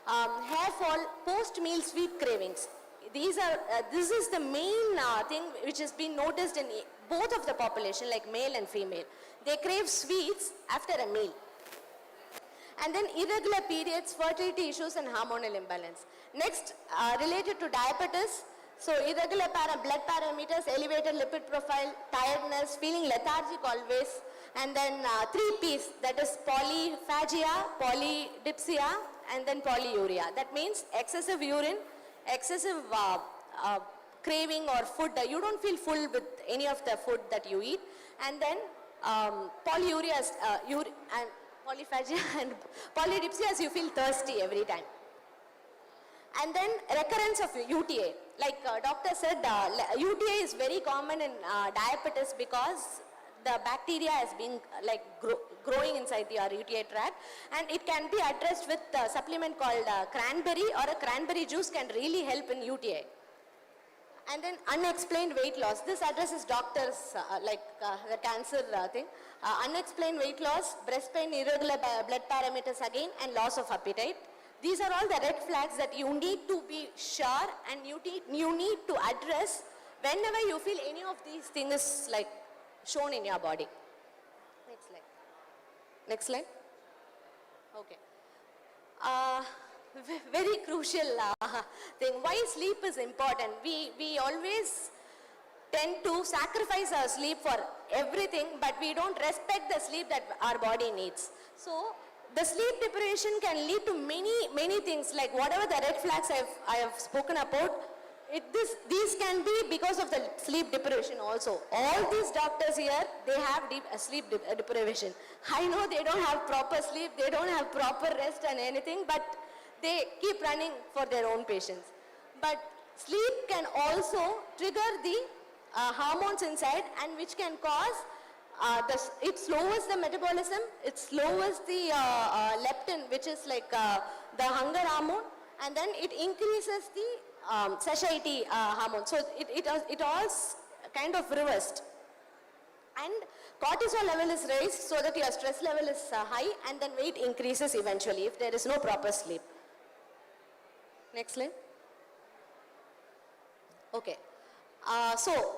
Hair fall, post-meal sweet cravings. This is the main thing which has been noticed in both of the population, like male and female. They crave sweets after a meal. And then irregular periods, fertility issues and hormonal imbalance. Next, related to diabetes, so irregular blood parameters, elevated lipid profile, tiredness, feeling lethargic always, and then 3 Ps, that is polyphagia, polydipsia, and then polyuria. That means excessive urine, excessive craving or food, you don't feel full with any of the food that you eat, and then polyuria, and polyphagia and polydipsia, as you feel thirsty every time. And then recurrence of UTA. Like doctor said, UTA is very common in diabetes because the bacteria has been like growing inside your UTA tract, and it can be addressed with a supplement called cranberry, or a cranberry juice can really help in UTA. And then unexplained weight loss. This addresses doctors the cancer thing. Unexplained weight loss, breast pain, irregular blood parameters again, and loss of appetite. These are all the red flags that you need to be sure and you need to address whenever you feel any of these things like shown in your body. Next slide. Next slide. Okay. Very crucial thing. Why sleep is important. We always tend to sacrifice our sleep for everything, but we don't respect the sleep that our body needs. So the sleep deprivation can lead to many things, like whatever the red flags I have spoken about. These can be because of the sleep deprivation also. All these doctors here, they have sleep deprivation. I know they don't have proper sleep, they don't have proper rest and anything, but they keep running for their own patients. But sleep can also trigger the hormones inside, and which can cause, it lowers the metabolism, it lowers the leptin, which is like the hunger hormone, and then it increases the satiety hormone. So it all kind of reversed. And cortisol level is raised so that your stress level is high, and then weight increases eventually if there is no proper sleep. Next slide. Okay. So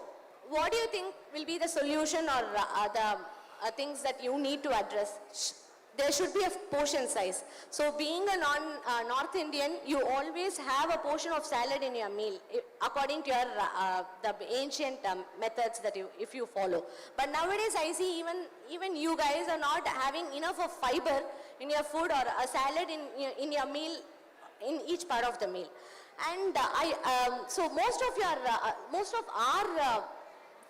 what do you think will be the solution or the things that you need to address? There should be a portion size. So being a North Indian, you always have a portion of salad in your meal, according to your the ancient methods that if you follow. But nowadays I see even you guys are not having enough of fiber in your food or a salad in your meal, in each part of the meal. And so most of our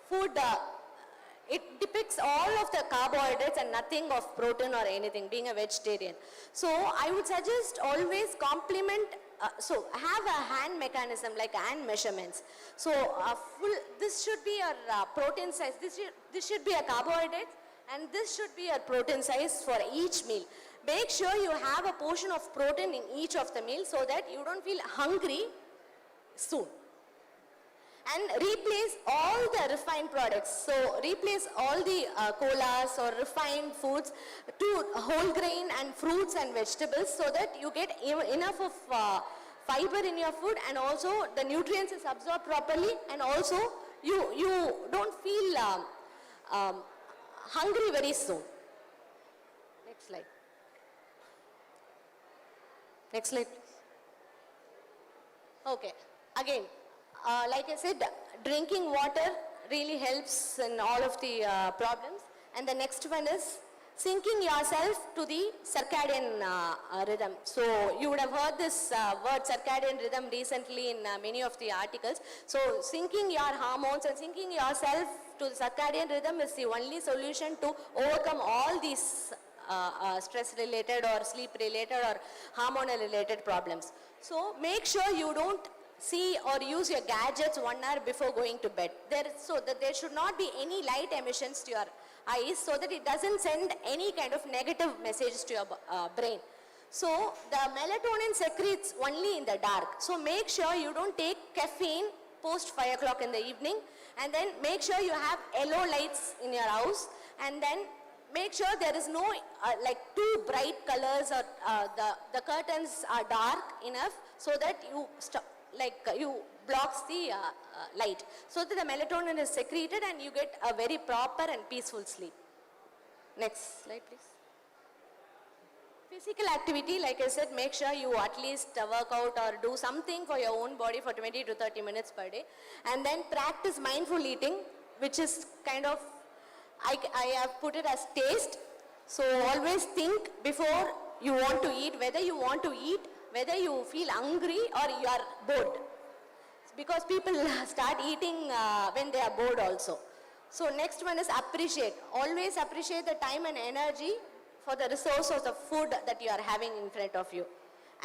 food, it depicts all of the carbohydrates and nothing of protein or anything, being a vegetarian. So I would suggest always complement, so have a hand mechanism, like hand measurements. So this should be your protein size, this should be a carbohydrate, and this should be a protein size for each meal. Make sure you have a portion of protein in each of the meals so that you don't feel hungry soon. and replace all the refined products. So replace all the colas or refined foods to whole grain and fruits and vegetables so that you get enough of fiber in your food, and also the nutrients is absorbed properly, and also you don't feel hungry very soon. Next slide. Next slide, please. Okay. Again, like I said, drinking water really helps in all of the problems. And the next one is syncing yourself to the circadian rhythm. So you would have heard this word circadian rhythm recently in many of the articles. So syncing your hormones and syncing yourself to the circadian rhythm is the only solution to overcome all these stress related or sleep related or hormonal related problems. So make sure you don't see or use your gadgets 1 hour before going to bed. So that there should not be any light emissions to your eyes, so that it doesn't send any kind of negative messages to your brain. So the melatonin secretes only in the dark. So make sure you don't take caffeine post 5 o'clock in the evening, and then make sure you have yellow lights in your house, and then make sure there is no like too bright colors, or the curtains are dark enough so that you you blocks the light, so that the melatonin is secreted and you get a very proper and peaceful sleep. Next slide, please. Physical activity, like I said, make sure you at least work out or do something for your own body for 20 to 30 minutes per day. And then practice mindful eating, which is kind of, I have put it as taste. So always think before you want to eat, whether you want to eat, whether you feel hungry or you are bored. Because people start eating when they are bored also. So next one is appreciate. Always appreciate the time and energy for the resource of the food that you are having in front of you.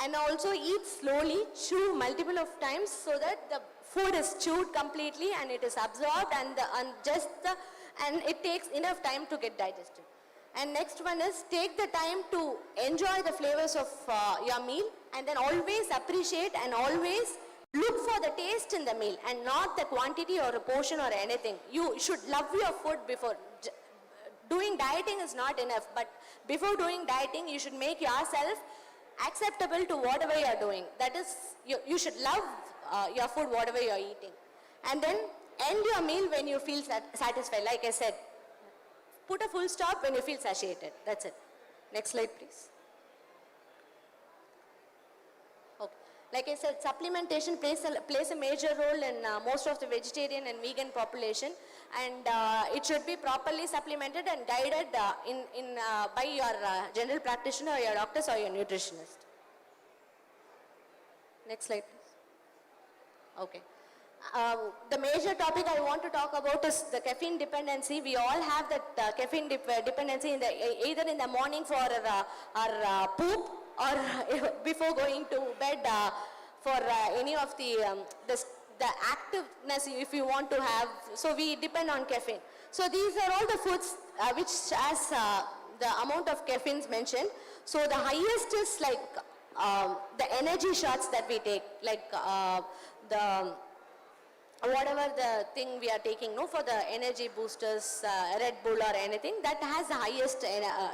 And also eat slowly, chew multiple of times so that the food is chewed completely and it is absorbed, and it takes enough time to get digested. And next one is take the time to enjoy the flavors of your meal, and then always appreciate and always look for the taste in the meal and not the quantity or a portion or anything. You should love your food before. Doing dieting is not enough, but before doing dieting, you should make yourself acceptable to whatever you are doing. That is, you should love your food, whatever you are eating. And then end your meal when you feel satisfied. Like I said, put a full stop when you feel satiated. That's it. Next slide, please. Okay. Like I said, supplementation plays a major role in most of the vegetarian and vegan population, and it should be properly supplemented and guided by your general practitioner or your doctors or your nutritionist. Next slide, please. Okay. The major topic I want to talk about is the caffeine dependency. We all have that caffeine dependency either in the morning for our poop or before going to bed for any of the activeness if you want to have. So we depend on caffeine. So these are all the foods which has the amount of caffeine mentioned. So the highest is like the energy shots that we take, like whatever the thing we are taking, for the energy boosters, Red Bull or anything, that has the highest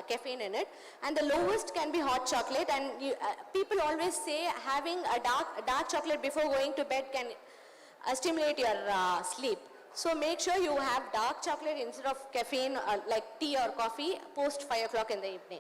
caffeine in it. And the lowest can be hot chocolate. And people always say having a dark chocolate before going to bed can stimulate your sleep. So make sure you have dark chocolate instead of caffeine, like tea or coffee, post 5 o'clock in the evening.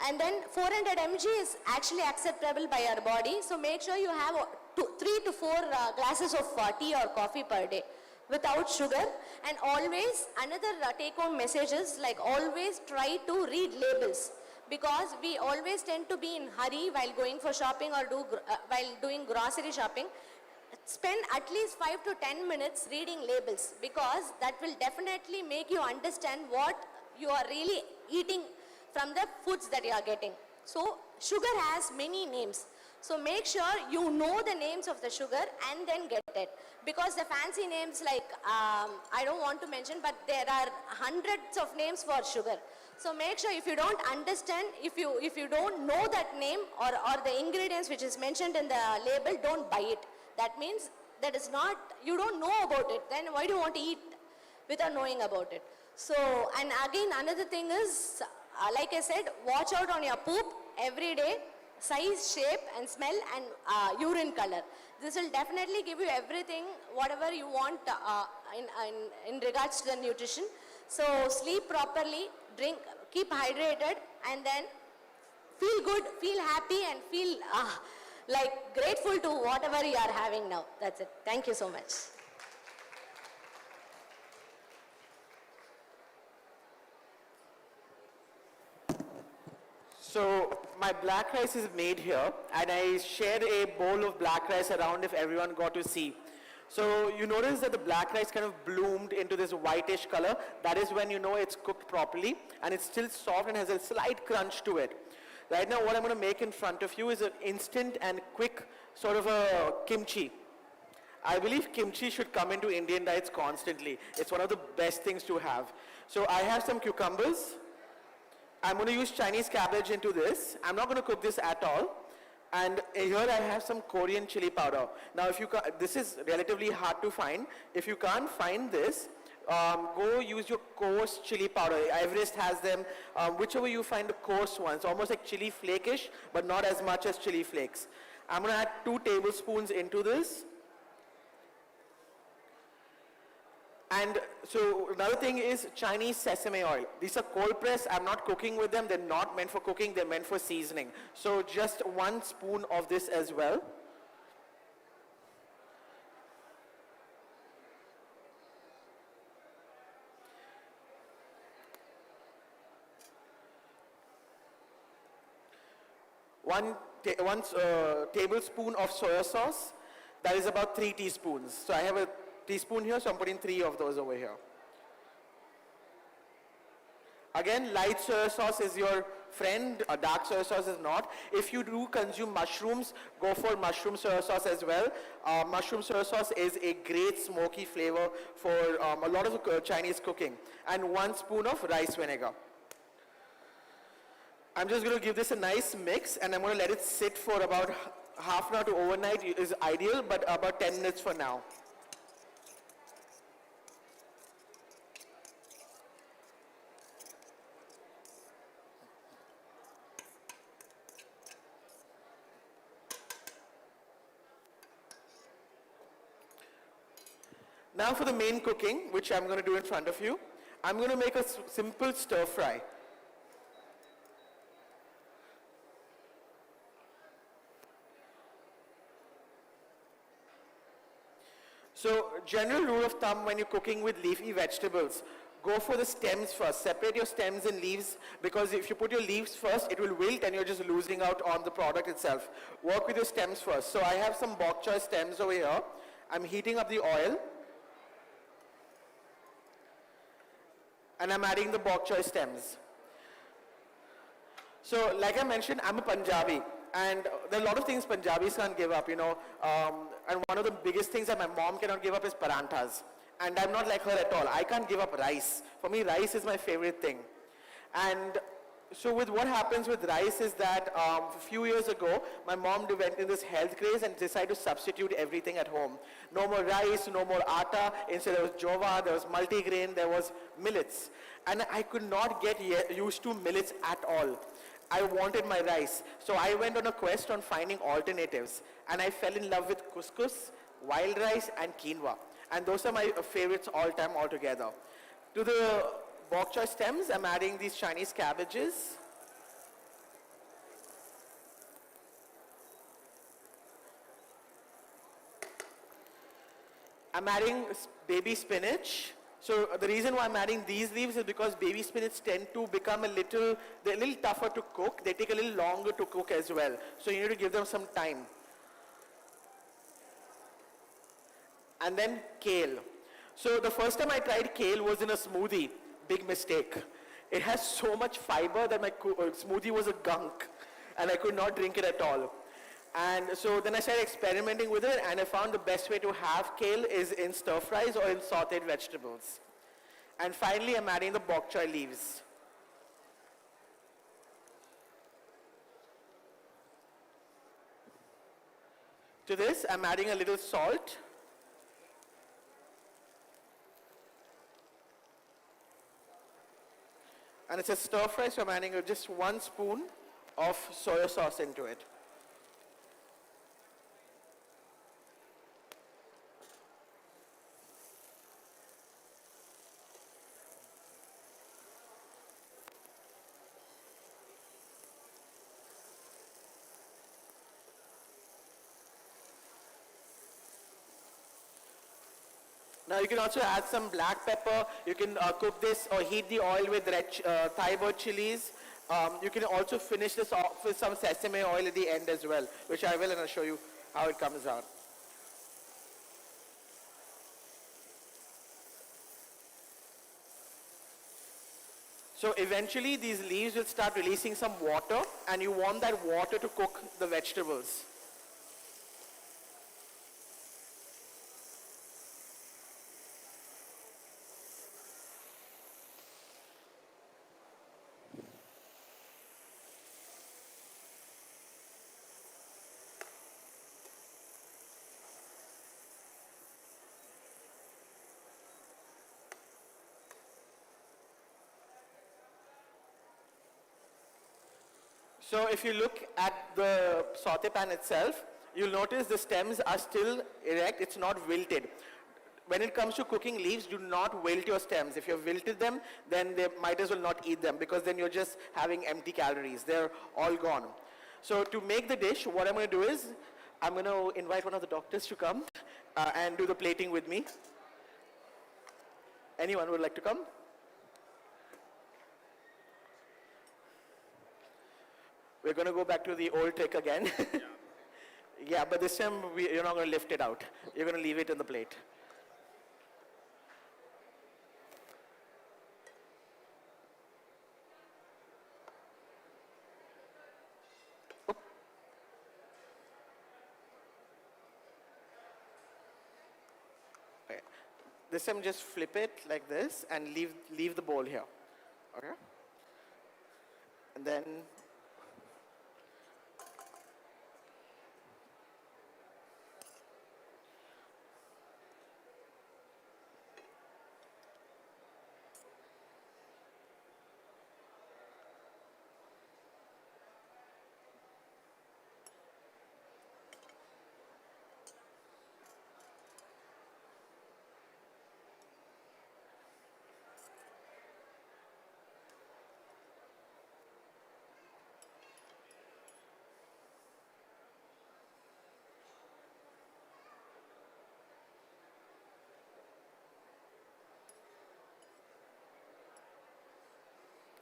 And then 400 mg is actually acceptable by our body. So make sure you have 3 to 4 glasses of tea or coffee per day without sugar. And always, another take-home message is like always try to read labels, because we always tend to be in hurry while going for shopping or while doing grocery shopping. Spend at least 5 to 10 minutes reading labels, because that will definitely make you understand what you are really eating from the foods that you are getting. So sugar has many names. So make sure you know the names of the sugar and then get it. Because the fancy names like, I don't want to mention, but there are hundreds of names for sugar. So make sure if you don't understand, if you don't know that name or the ingredients which is mentioned in the label, don't buy it. That means that is not, you don't know about it, then why do you want to eat without knowing about it? So, and again, another thing is, like I said, watch out on your poop every day, size, shape, and smell, and urine color. This will definitely give you everything, whatever you want in regards to the nutrition. So sleep properly, drink, keep hydrated, and then feel good, feel happy, and feel like grateful to whatever you are having now. That's it. Thank you so much. So my black rice is made here, and I shared a bowl of black rice around if everyone got to see. So you notice that the black rice kind of bloomed into this whitish color. That is when you know it's cooked properly, and it's still soft and has a slight crunch to it. Right now what I'm going to make in front of you is an instant and quick sort of a kimchi. I believe kimchi should come into Indian diets constantly. It's one of the best things to have. So I have some cucumbers. I'm going to use Chinese cabbage into this. I'm not going to cook this at all. And here I have some Korean chili powder. Now, if you this is relatively hard to find. If you can't find this, go use your coarse chili powder. Everest has them. Whichever you find the coarse ones, almost like chili flake-ish, but not as much as chili flakes. I'm going to add 2 tablespoons into this. And so another thing is Chinese sesame oil. These are cold pressed. I'm not cooking with them. They're not meant for cooking. They're meant for seasoning. So just 1 spoon of this as well. One tablespoon of soya sauce. That is about 3 teaspoons. So I have a teaspoon here, so I'm putting 3 of those over here. Again, light soya sauce is your friend, dark soya sauce is not. If you do consume mushrooms, go for mushroom soya sauce as well. Mushroom soya sauce is a great smoky flavor for a lot of Chinese cooking. And 1 spoon of rice vinegar. I'm just going to give this a nice mix, and I'm going to let it sit for about half an hour to overnight is ideal, but about 10 minutes for now. Now for the main cooking, which I'm going to do in front of you. I'm going to make a simple stir fry. So general rule of thumb when you're cooking with leafy vegetables, go for the stems first. Separate your stems and leaves, because if you put your leaves first, it will wilt and you're just losing out on the product itself. Work with your stems first. So I have some bok choy stems over here. I'm heating up the oil. And I'm adding the bok choy stems. So like I mentioned, I'm a Punjabi. And there are a lot of things Punjabis can't give up, you know. And one of the biggest things that my mom cannot give up is paranthas. And I'm not like her at all. I can't give up rice. For me, rice is my favorite thing. And so with what happens with rice is that a few years ago, my mom went in this health craze and decided to substitute everything at home. No more rice, no more atta. Instead there was jova, there was multigrain, there was millets. And I could not get used to millets at all. I wanted my rice. So I went on a quest on finding alternatives. And I fell in love with couscous, wild rice, and quinoa. And those are my favorites all time altogether. To the bok choy stems, I'm adding these Chinese cabbages. I'm adding baby spinach. So the reason why I'm adding these leaves is because baby spinach tend to become they're a little tougher to cook. They take a little longer to cook as well. So you need to give them some time. And then kale. So the first time I tried kale was in a smoothie. Big mistake. It has so much fiber that my smoothie was a gunk. And I could not drink it at all. And so then I started experimenting with it, and I found the best way to have kale is in stir fries or in sauteed vegetables. And finally, I'm adding the bok choy leaves. To this, I'm adding a little salt. And it's a stir fry, so I'm adding just 1 spoon of soy sauce into it. Now you can also add some black pepper. You can cook this or heat the oil with red Thai bird chilies. You can also finish this off with some sesame oil at the end as well, which I will, and I'll show you how it comes out. So eventually these leaves will start releasing some water, and you want that water to cook the vegetables. So if you look at the saute pan itself, you'll notice the stems are still erect, it's not wilted. When it comes to cooking leaves, do not wilt your stems. If you've wilted them, then they might as well not eat them, because then you're just having empty calories. They're all gone. So to make the dish, what I'm going to do is, I'm going to invite one of the doctors to come and do the plating with me. Anyone would like to come? We're going to go back to the old trick again. Yeah, but this time you're not going to lift it out. You're going to leave it in the plate. Okay. This time just flip it like this and leave the bowl here. Okay? And then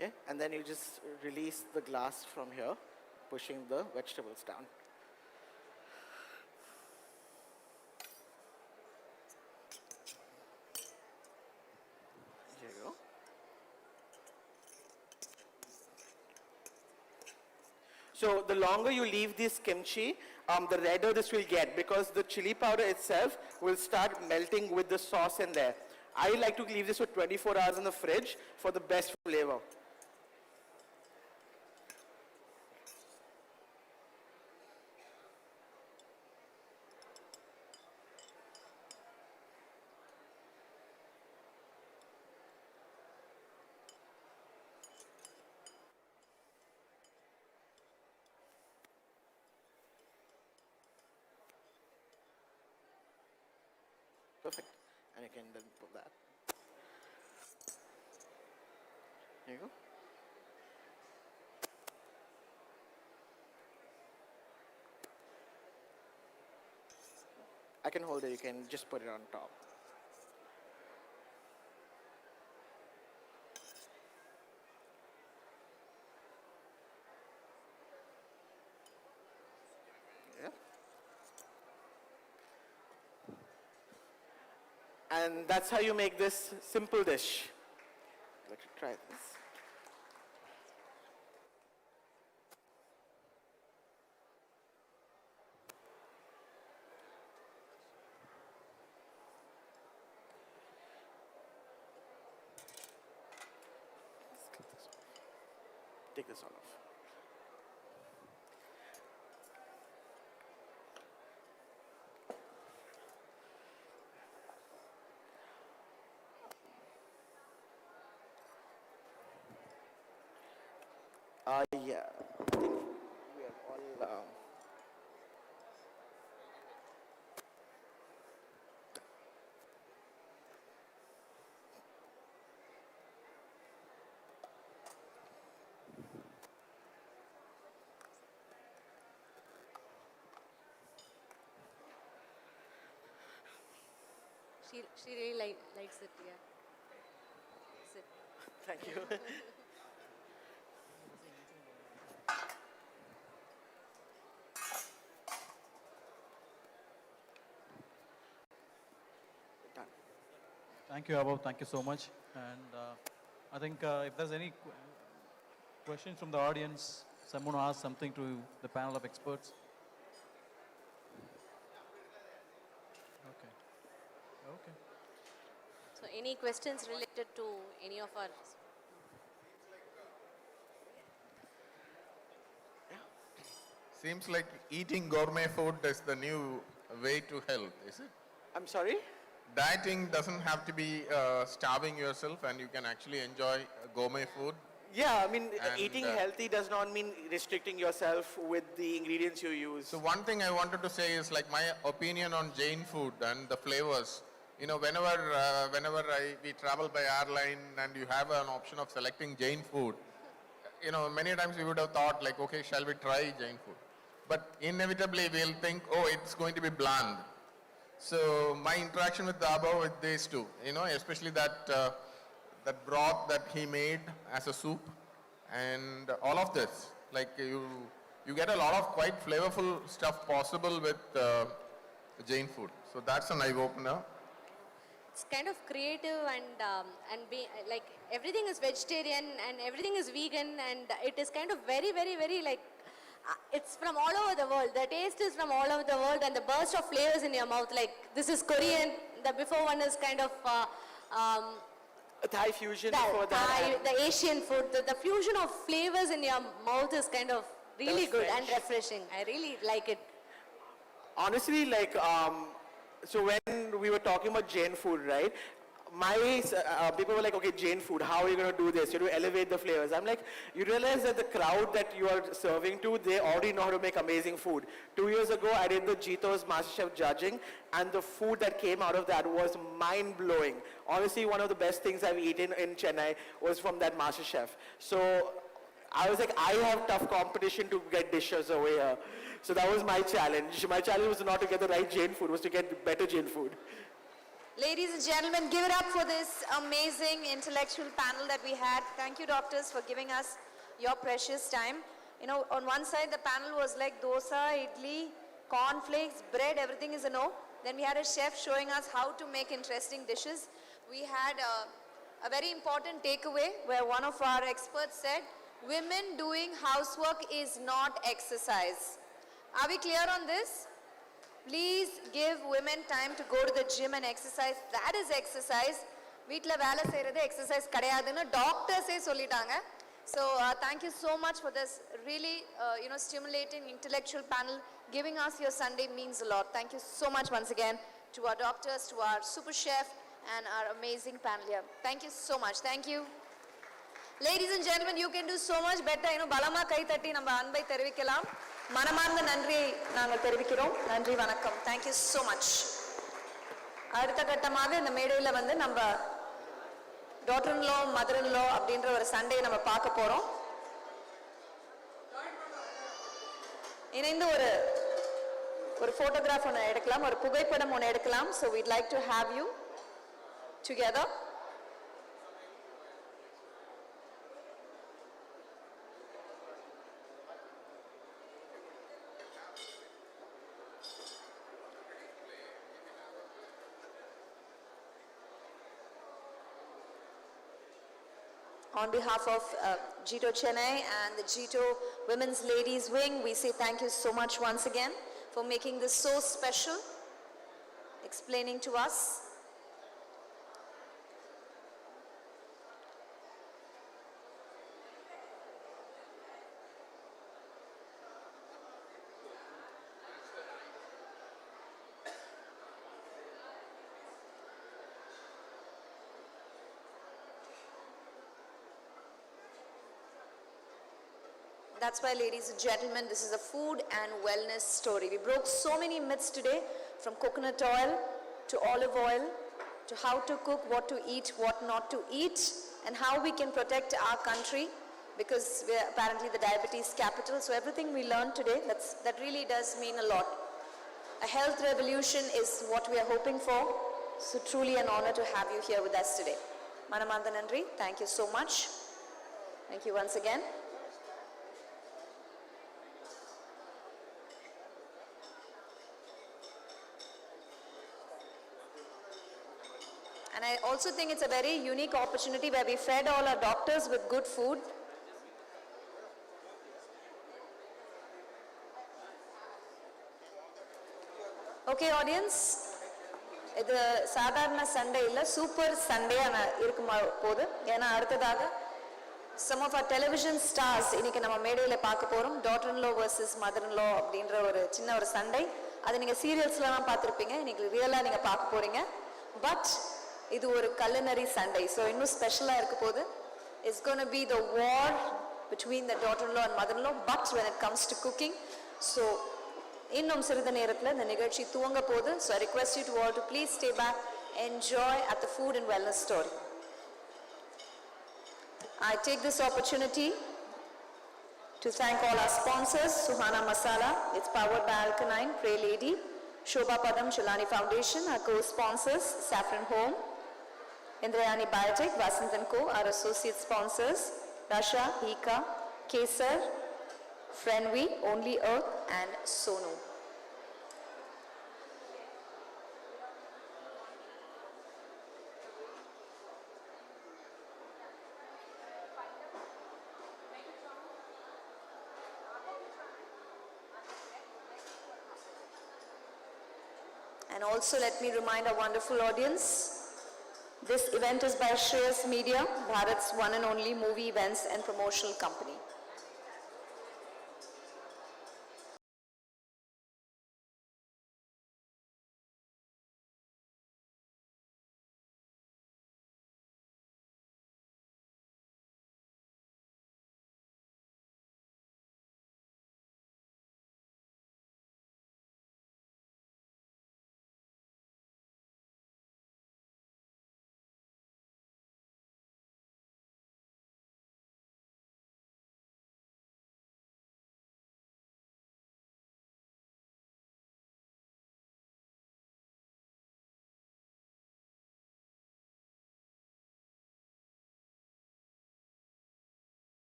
okay, and then you just release the glass from here, pushing the vegetables down. Here you go. So the longer you leave this kimchi, the redder this will get, because the chili powder itself will start melting with the sauce in there. I like to leave this for 24 hours in the fridge for the best flavor. Perfect. And you can then put that. There you go. I can hold it, you can just put it on top. Yeah. And that's how you make this simple dish. Let's try this. Take this all off. Yeah, I think we are all. She really likes it, yeah. Sit. Thank you. Thank you, Abhav. Thank you so much. And I think if there's any questions from the audience, someone to ask something to the panel of experts. Okay. Okay. So any questions related to any of our... Seems like eating gourmet food is the new way to health, is it? I'm sorry? Dieting doesn't have to be starving yourself, and you can actually enjoy gourmet food. Yeah, I mean, And, eating healthy does not mean restricting yourself with the ingredients you use. So one thing I wanted to say is like my opinion on Jain food and the flavors. You know, whenever we travel by airline and you have an option of selecting Jain food, you know, many times we would have thought like, okay, shall we try Jain food? But inevitably we'll think, oh, it's going to be bland. So my interaction with the above with these two, you know, especially that that broth that he made as a soup, and all of this, like you get a lot of quite flavorful stuff possible with Jain food. So that's an eye opener. It's kind of creative and like everything is vegetarian and everything is vegan, and it is kind of very, very, very like, it's from all over the world. The taste is from all over the world, and the burst of flavors in your mouth, like this is Korean, the before one is kind of Thai fusion the for that. the Asian food. The fusion of flavors in your mouth is kind of really The good and French. refreshing. I really like it. Honestly, like, so when we were talking about Jain food, right? People were like, okay, Jain food, how are you going to do this? You know, elevate the flavors. I'm like, you realize that the crowd that you are serving to, they already know how to make amazing food. 2 years ago, I did the JITO's MasterChef judging, and the food that came out of that was mind-blowing. Honestly, one of the best things I've eaten in Chennai was from that MasterChef. So I was like, I have tough competition to get dishes over here. So that was my challenge. My challenge was not to get the right Jain food, was to get better Jain food. Ladies and gentlemen, give it up for this amazing intellectual panel that we had. Thank you, doctors, for giving us your precious time. You know, on one side, the panel was like dosa, idli, cornflakes, bread, everything is a no. Then we had a chef showing us how to make interesting dishes. We had a very important takeaway where one of our experts said, women doing housework is not exercise. Are we clear on this? Please give women time to go to the gym and exercise. That is exercise. வீட்ல வேலை செய்யறது exercise கிடையாதுன்னு டாக்டர்ஸே சொல்லிட்டாங்க. So thank you so much for this really stimulating intellectual panel. Giving us your Sunday means a lot. Thank you so much once again to our doctors, to our super chef, and our amazing panel here. Thank you so much. Thank you. Ladies and gentlemen, you can do so much better. பலமா கை தட்டி நம்ம அன்பை தெரிவிக்கலாம். மனமார்ந்த நன்றியை நாங்கள் தெரிவிக்கிறோம். நன்றி வணக்கம். Thank you so much. அடுத்த கட்டமாக இந்த மேடையில் வந்து நம்ம daughter in law, mother in லா அப்படின்ற ஒரு சண்டையை நம்ம பார்க்க போறோம். இணைந்து ஒரு போட்டோகிராஃப் ஒன்று எடுக்கலாம், ஒரு புகைப்படம் ஒன்று எடுக்கலாம். So we'd like to have you together. On behalf of JITO Chennai and the JITO Women's Ladies Wing, we say thank you so much once again for making this so special, explaining to us. That's why, ladies and gentlemen, this is a food and wellness story. We broke so many myths today, from coconut oil to olive oil, to how to cook, what to eat, what not to eat, and how we can protect our country, because we're apparently the diabetes capital. So everything we learned today, that really does mean a lot. A health revolution is what we are hoping for. So truly an honor to have you here with us today. Manamantha Nandri, thank you so much. Thank you once again. And I also think it's a very unique opportunity where we fed all our doctors with good food. Okay, audience, இது சாதாரண Sunday இல்ல, super Sunday இருக்குமா போது. ஏன்னா அடுத்ததாக some of our television stars இன்னைக்கு நம்ம மேடையில பார்க்க போறோம். daughter in law versus mother in law அப்படின்ற ஒரு சின்ன ஒரு சண்டை. அது நீங்க சீரியல்ஸ்லாம் பார்த்திருப்பீங்க. இன்னைக்கு ரியலா நீங்க பார்க்க போறீங்க. பட் இது ஒரு culinary சண்டை. So இன்னும் ஸ்பெஷலா இருக்க போது. It's going to be the war between the daughter-in-law and mother-in-law, but when it comes to cooking. So இன்னும் சிறிது நேரத்தில் இந்த நிகழ்ச்சி துவங்க போகுது. So I request you to all to please stay back, enjoy at the food and wellness story. I take this opportunity to thank all our sponsors. Suhana Masala, it's powered by Alkaline, Pray Lady, Shobha Padam Chulani Foundation, our co-sponsors, Saffron Home, Indrayani Biotech, Vasant & Co, our associate sponsors, Rasha, Hika, Kesar, Friendly, Only Earth, and Sonu. And also let me remind our wonderful audience, this event is by Shreyas Media, Bharat's one and only movie events and promotional company.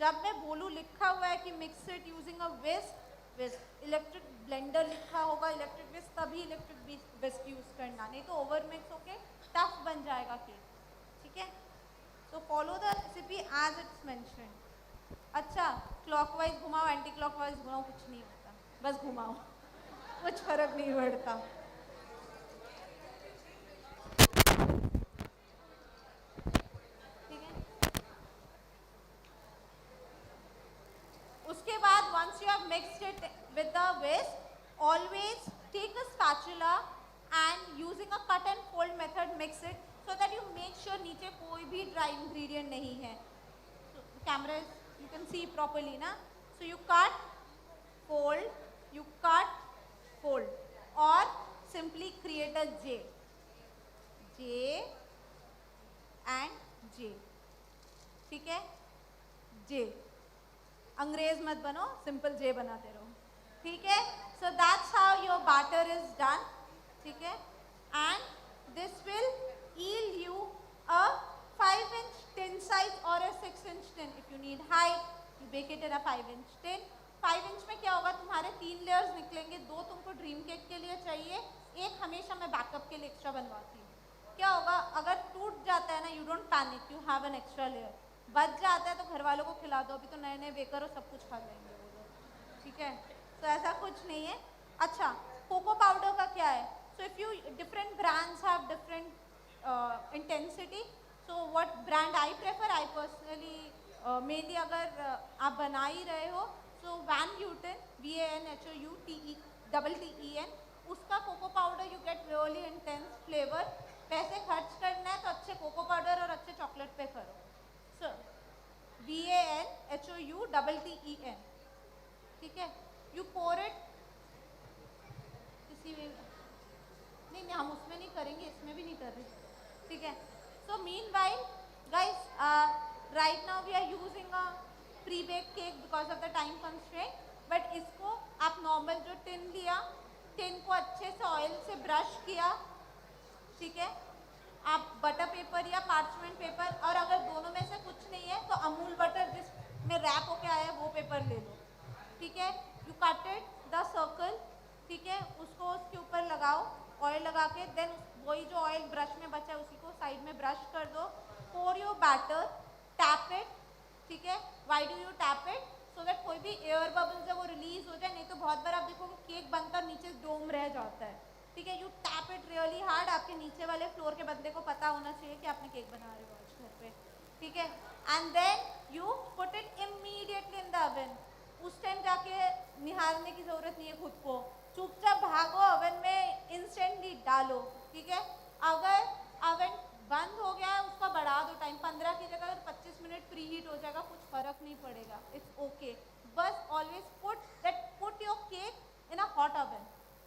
जब मैं बोलूँ लिखा हुआ है कि mix it using a whisk electric blender लिखा होगा electric विस्क, तभी इलेक्ट्रिक विस्क यूज करना, नहीं तो ओवर मिक्स होके टफ बन जाएगा केक, ठीक है। So follow the recipe as it's mentioned. अच्छा, क्लॉकवाइज घुमाओ एंटी क्लॉकवाइज घुमाओ, कुछ नहीं होता, बस घुमाओ, कुछ फर्क नहीं पड़ता। उसके बाद once you have mixed it with the whisk, always take a spatula and using a cut and fold method mix it so that you make sure नीचे कोई भी dry ingredient नहीं है। So, camera is, you can see properly ना। So you cut, fold, or simply create a J and J, ठीक है, J। अंग्रेज मत बनो, सिंपल जे बनाते रहो, ठीक है। So that's how your batter is done, ठीक है। And this will yield you a 5-inch tin size or a 6-inch tin. If you need height, you bake it in a 5-inch tin. 5-inch में क्या होगा, तुम्हारे 3 layers निकलेंगे, 2 तुमको dream cake के लिए चाहिए, एक हमेशा मैं बैकअप के लिए एक्स्ट्रा बनवाती हूँ। क्या होगा, अगर टूट जाता है ना, you don't panic, you have an extra layer. बच जाता है तो घर वालों को खिला दो, अभी तो नए नए बेकर हो, सब कुछ खा जाएंगे वो लोग, ठीक है। तो ऐसा कुछ नहीं है। अच्छा, कोको पाउडर का क्या है, so if you different brands have different intensity, so what brand I prefer, I personally mainly अगर आप बना ही रहे हो, सो वैन ब्यूटेन VANHOUTEEN, उसका cocoa powder you get really intense flavour. पैसे खर्च करना है तो अच्छे कोको पाउडर और अच्छे चॉकलेट पे करो। So, VANHOUTEEN, ठीक है। You pour it किसी भी, नहीं हम उसमें नहीं करेंगे, इसमें भी नहीं कर रहे, ठीक है। So meanwhile, guys, right now we are using a pre-baked cake because of the time constraint, but इसको आप नॉर्मल जो टिन लिया, टिन को अच्छे से ऑयल से ब्रश किया, ठीक है। आप बटर पेपर या पार्चमेंट पेपर, और अगर दोनों में से कुछ नहीं है तो अमूल बटर जिसमें रैप होके आया है वो पेपर ले लो, ठीक है। You cut it the circle, ठीक है, उसको उसके ऊपर लगाओ ऑयल लगा के, देन वही जो ऑयल ब्रश में बचा है उसी को साइड में ब्रश कर दो। पोर योर बैटर, टैप इट, ठीक है। Why do you tap it, so that कोई भी एयर बबल्स है वो रिलीज हो जाए, नहीं तो बहुत बार आप देखोगे केक बनता और नीचे डोम रह जाता है, ठीक है। You tap it really hard, आपके नीचे वाले फ्लोर के बंदे को पता होना चाहिए कि आपने केक बना रहे हो आज घर पे, ठीक है। And then you put it immediately in the oven. उस टाइम जाके निहारने की जरूरत नहीं है खुद को, चुपचाप भागो ओवन में, इंस्टेंटली डालो, ठीक है। अगर ओवन बंद हो गया है उसका बढ़ा दो टाइम, 15 की जगह अगर 25 मिनट प्री हीट हो जाएगा, कुछ फर्क नहीं पड़ेगा, इट्स ओके। बस always put your cake in a hot oven,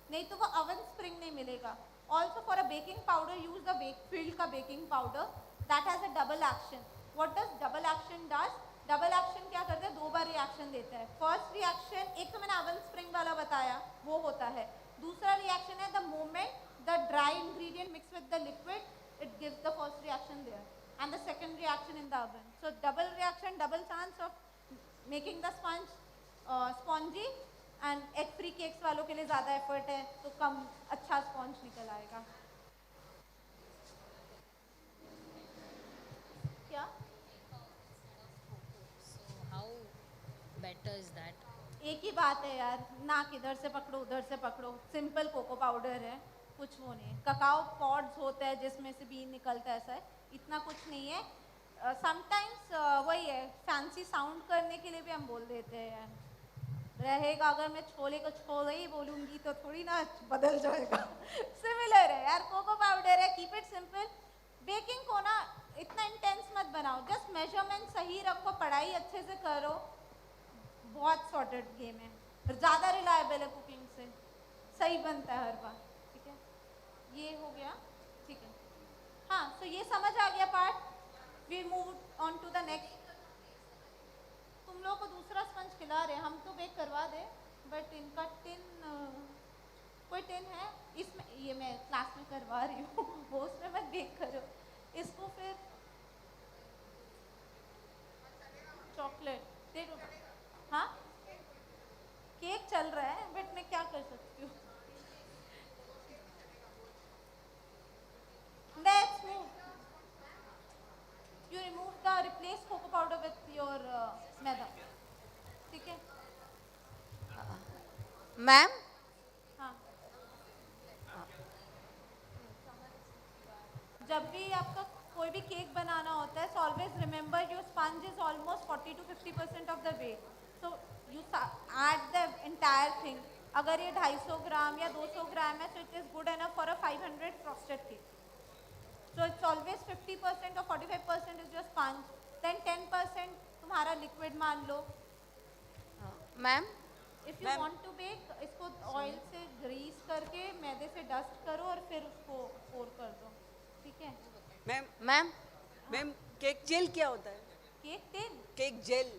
नहीं तो वो ओवन स्प्रिंग नहीं मिलेगा। Also for a baking powder use the Wakefield का baking powder, that has a double action. What does double action does, double action क्या करता है, 2 बार reaction देता है। फर्स्ट रिएक्शन, एक तो मैंने ओवन स्प्रिंग वाला बताया, वो होता है। दूसरा रिएक्शन है the moment the dry ingredient mix with the liquid, it gives the first reaction there, and the second reaction in the oven. So double reaction, double chance of making the spongy, and egg free cakes वालों के लिए ज़्यादा effort है तो कम अच्छा sponge निकल आएगा। क्या better is that? एक ही बात है यार, नाक इधर से पकड़ो उधर से पकड़ो, सिंपल कोको पाउडर है, कुछ वो नहीं है। ककाओ पॉड्स होता है जिसमें से बीन निकलता है, ऐसा है, इतना कुछ नहीं है। समटाइम्स वही है, फैंसी साउंड करने के लिए भी हम बोल देते हैं यार, रहेगा अगर मैं छोले को छोले ही बोलूँगी तो थोड़ी ना बदल जाएगा। सिमिलर है यार, कोको पाउडर है, कीप इट सिंपल। बेकिंग को ना इतना इंटेंस मत बनाओ, जस्ट मेजरमेंट सही रखो, पढ़ाई अच्छे से करो, बहुत सॉर्टेड गेम है, ज़्यादा रिलायबल है कुकिंग से, सही बनता है हर बार, ठीक है। ये हो गया, ठीक है। हाँ, तो ये समझ आ गया part. We move on to the next. तुम लोगों को दूसरा स्पंज खिला रहे हैं, हम तो बेक करवा दे, बट इनका टिन, कोई टिन है इसमें, ये मैं क्लास में करवा रही हूँ वो उसमें मत बेक करो इसको। फिर चॉकलेट चल रहा है, बट मैं क्या कर सकती हूँ. Let's move. You replace cocoa powder with your maida. ठीक है? मैम हाँ. जब भी आपका कोई भी केक बनाना होता है, so always remember your sponge is almost 40 to 50% of the weight. So you add the entire thing. अगर ये 250 ग्राम या 200 ग्राम है, so it is good enough for a 500 frosted cake. So it's always 50% or 45% is your sponge. Then 10% तुम्हारा liquid मान लो. Ma'am If you want to bake, इसको oil से grease करके मैदे से डस्ट करो और फिर उसको पोर कर दो. ठीक है? मैम केक जेल क्या होता है? केक तेल? Cake gel.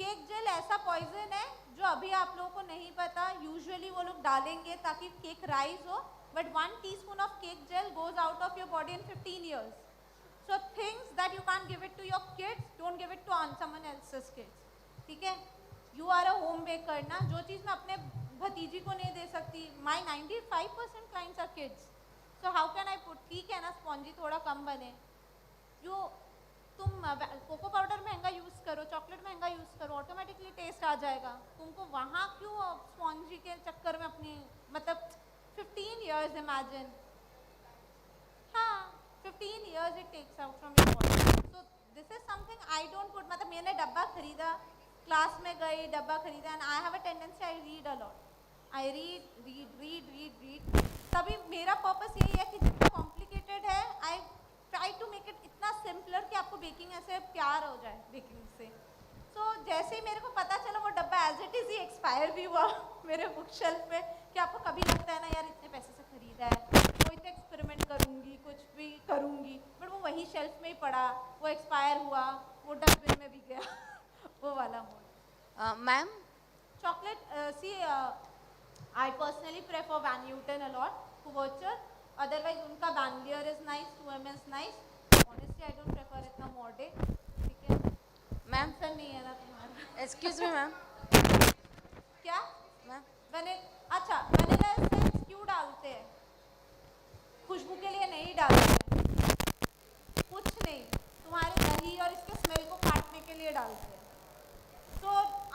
केक जेल ऐसा पॉइजन है जो अभी आप लोगों को नहीं पता. यूजुअली वो लोग डालेंगे ताकि केक राइज हो, but 1 teaspoon of cake gel goes out of your body in 15 years. So things that you can't give it to your kids, don't give it to someone else's kids. ठीक है? You are a home baker ना. जो चीज़ मैं अपने भतीजी को नहीं दे सकती. My 95% clients are kids. So how can I put? ठीक है ना, स्पॉन्जी थोड़ा कम बने. तुम कोको पाउडर महंगा यूज़ करो, चॉकलेट महंगा यूज़ करो, ऑटोमेटिकली टेस्ट आ जाएगा. तुमको वहाँ क्यों स्पॉन्जी के चक्कर में अपनी, मतलब 15 years imagine. हाँ, 15 years it takes out from your body. So this is something I don't put. मतलब मैंने डब्बा खरीदा, क्लास में गई, डब्बा खरीदा, and I have a tendency, I read a lot. I read. तभी मेरा पर्पस यही है कि जितना कॉम्प्लिकेटेड है, I try to make it इतना सिंपलर कि आपको बेकिंग ऐसे प्यार हो जाए बेकिंग से. तो जैसे ही मेरे को पता चला वो डब्बा एज इट इज़ ही एक्सपायर भी हुआ मेरे बुक शेल्फ पे, कि आपको कभी लगता है ना यार इतने पैसे से खरीदा है, कोई तो एक्सपेरिमेंट करूँगी, कुछ भी करूँगी, बट वो वही शेल्फ में ही पड़ा, वो एक्सपायर हुआ, वो डब्बे में भी गया. वो वाला mode. Ma'am chocolate I personally prefer Van Houten a lot, Couverture. Otherwise उनका Banlier is nice, 2M is nice. Honestly I don't prefer इतना Morde. ठीक है? मैम आंसर नहीं है ना तुम्हारा. Excuse me ma'am. क्या? मैम अच्छा, वनीला एसेंस क्यों डालते हैं? खुशबू के लिए नहीं डालते हैं. कुछ नहीं, तुम्हारे दही और इसके स्मेल को काटने के लिए डालते हैं. So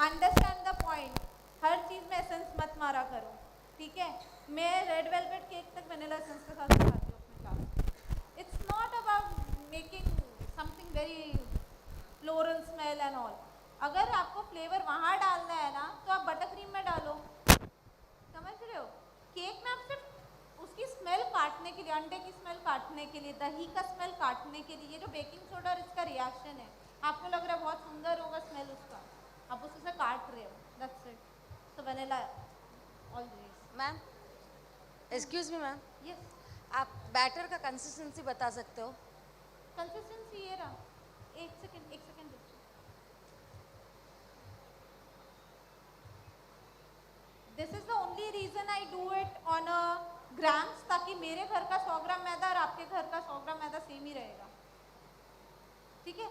understand the point. हर चीज़ में एसेंस मत मारा करो. ठीक है? मैं रेड वेलवेट केक तक वनीला एसेंस के साथ बनाती हूँ अपने class. It's not about making something very floral smell and all. अगर आपको फ्लेवर वहाँ डालना है ना, तो आप बटर क्रीम में डालो. समझ रहे हो? केक में आप सिर्फ उसकी स्मेल काटने के लिए, अंडे की स्मेल काटने के लिए, दही का स्मेल काटने के लिए, ये जो बेकिंग सोडा और इसका रिएक्शन है, आपको लग रहा है बहुत सुंदर होगा स्मेल उसका, आप उससे काट रहे हो. That's it. So vanilla always. Ma'am excuse me ma'am. Yes. आप बैटर का कंसिस्टेंसी बता सकते हो? कंसिस्टेंसी ये रहा. एक second This is the only reason I do it on a grams, ताकि मेरे घर का 100 ग्राम मैदा और आपके घर का 100 ग्राम मैदा सेम ही रहेगा. ठीक है?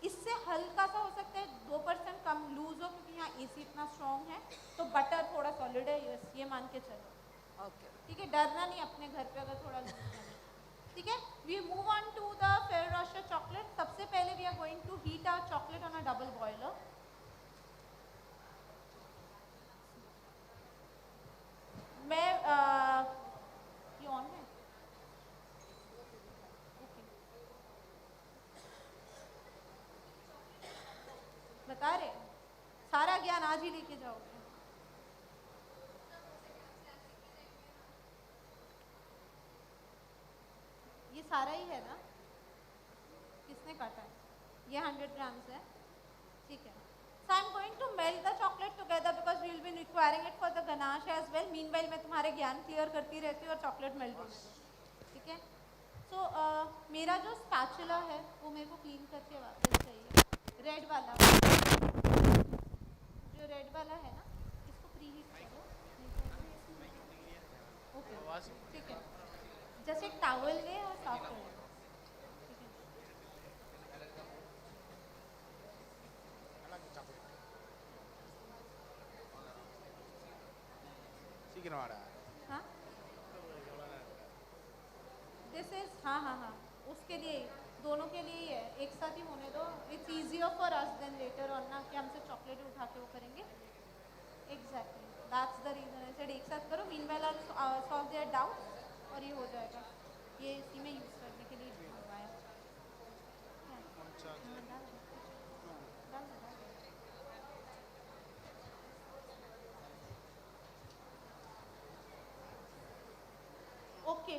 इससे हल्का सा हो सकता है 2% कम लूज हो, क्योंकि यहाँ AC इतना स्ट्रॉन्ग है, तो बटर थोड़ा सॉलिड है, ये मान के चलो. ओके. ठीक है? डरना नहीं अपने घर पे अगर थोड़ा लूज है. ठीक है? We move on to the Ferrero Rocher chocolate. सबसे पहले we are going to heat our chocolate on a double boiler. मैं ये ऑन है. बता रहे सारा ज्ञान आज ही लेके जाओगे. ये सारा ही है ना? किसने काटा है? ये 100 ग्राम्स है. ठीक है. So I'm going to melt the chocolate together because we will be requiring it for the ganache as well. Meanwhile मैं तुम्हारे ज्ञान क्लियर करती रहती हूँ और चॉकलेट मेल्ट होती है. ठीक है? So मेरा जो स्पैचुला है वो मेरे को क्लीन करके वापस चाहिए. रेड वाला, जो रेड वाला है ना, इसको प्री हीट करो. ओके. ठीक है. जैसे एक टॉवल ले और साफ कर लो. ठीक है? சீக்கிரம் வாடா हाँ दिस इज हाँ हाँ हाँ उसके लिए ही, दोनों के लिए ही है, एक साथ ही होने दो. It's easier for us then later on ना कि हमसे चॉकलेट उठा के वो करेंगे. Exactly that's the reason I said एक साथ करो. Meanwhile I solve their doubt और ये हो जाएगा. ये इसी में यूज करने के लिए मंगवाया. Okay,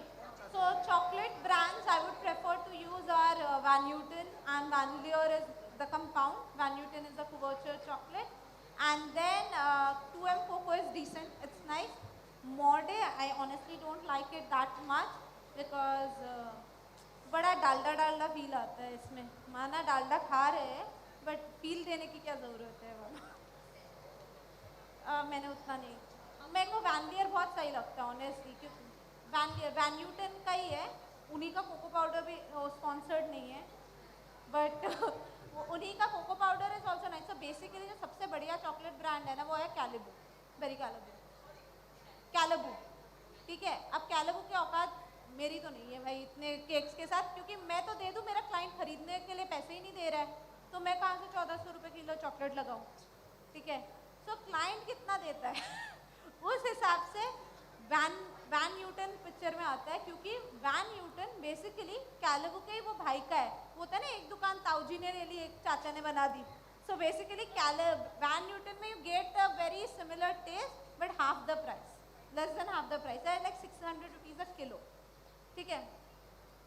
so chocolate brands I would prefer to use are Van Newton, and Van Leer is the compound, Van Newton is the couverture chocolate, and then 2M Cocoa is decent, it's nice. Morde, I honestly don't like it that much because बड़ा Dalda Dalda feel आता है इसमें. माना डालडा खा रहे हैं but feel देने की क्या ज़रूरत है वाला. मैंने उतना नहीं. मेरे को वैन लियर बहुत सही लगता है ऑनेस्टली, क्योंकि वैन न्यूटन का ही है, उन्हीं का कोको पाउडर भी स्पॉन्सर्ड नहीं है बट उन्हीं का cocoa powder is also nice. So basically जो सबसे बढ़िया चॉकलेट ब्रांड है ना वो है कैलिबू, बेरी कैलिबू. ठीक है, अब कैलिबू की औकात मेरी तो नहीं है भाई इतने केक्स के साथ, क्योंकि मैं तो दे दूँ, मेरा क्लाइंट खरीदने के लिए पैसे ही नहीं दे रहा है तो मैं कहाँ से 1400 रुपये किलो चॉकलेट लगाऊँ. ठीक है, सो क्लाइंट कितना देता है उस हिसाब से वैन न्यूटन पिक्चर में आता है, क्योंकि वैन न्यूटन बेसिकली कैलिबू के ही वो भाई का है. वो होता है ना, एक दुकान ताऊजी ने ले ली, एक चाचा ने बना दी. सो बेसिकली वैन न्यूटन में you get a very similar taste but half the price, less than half the price, like 600 rupees a kilo. ठीक है,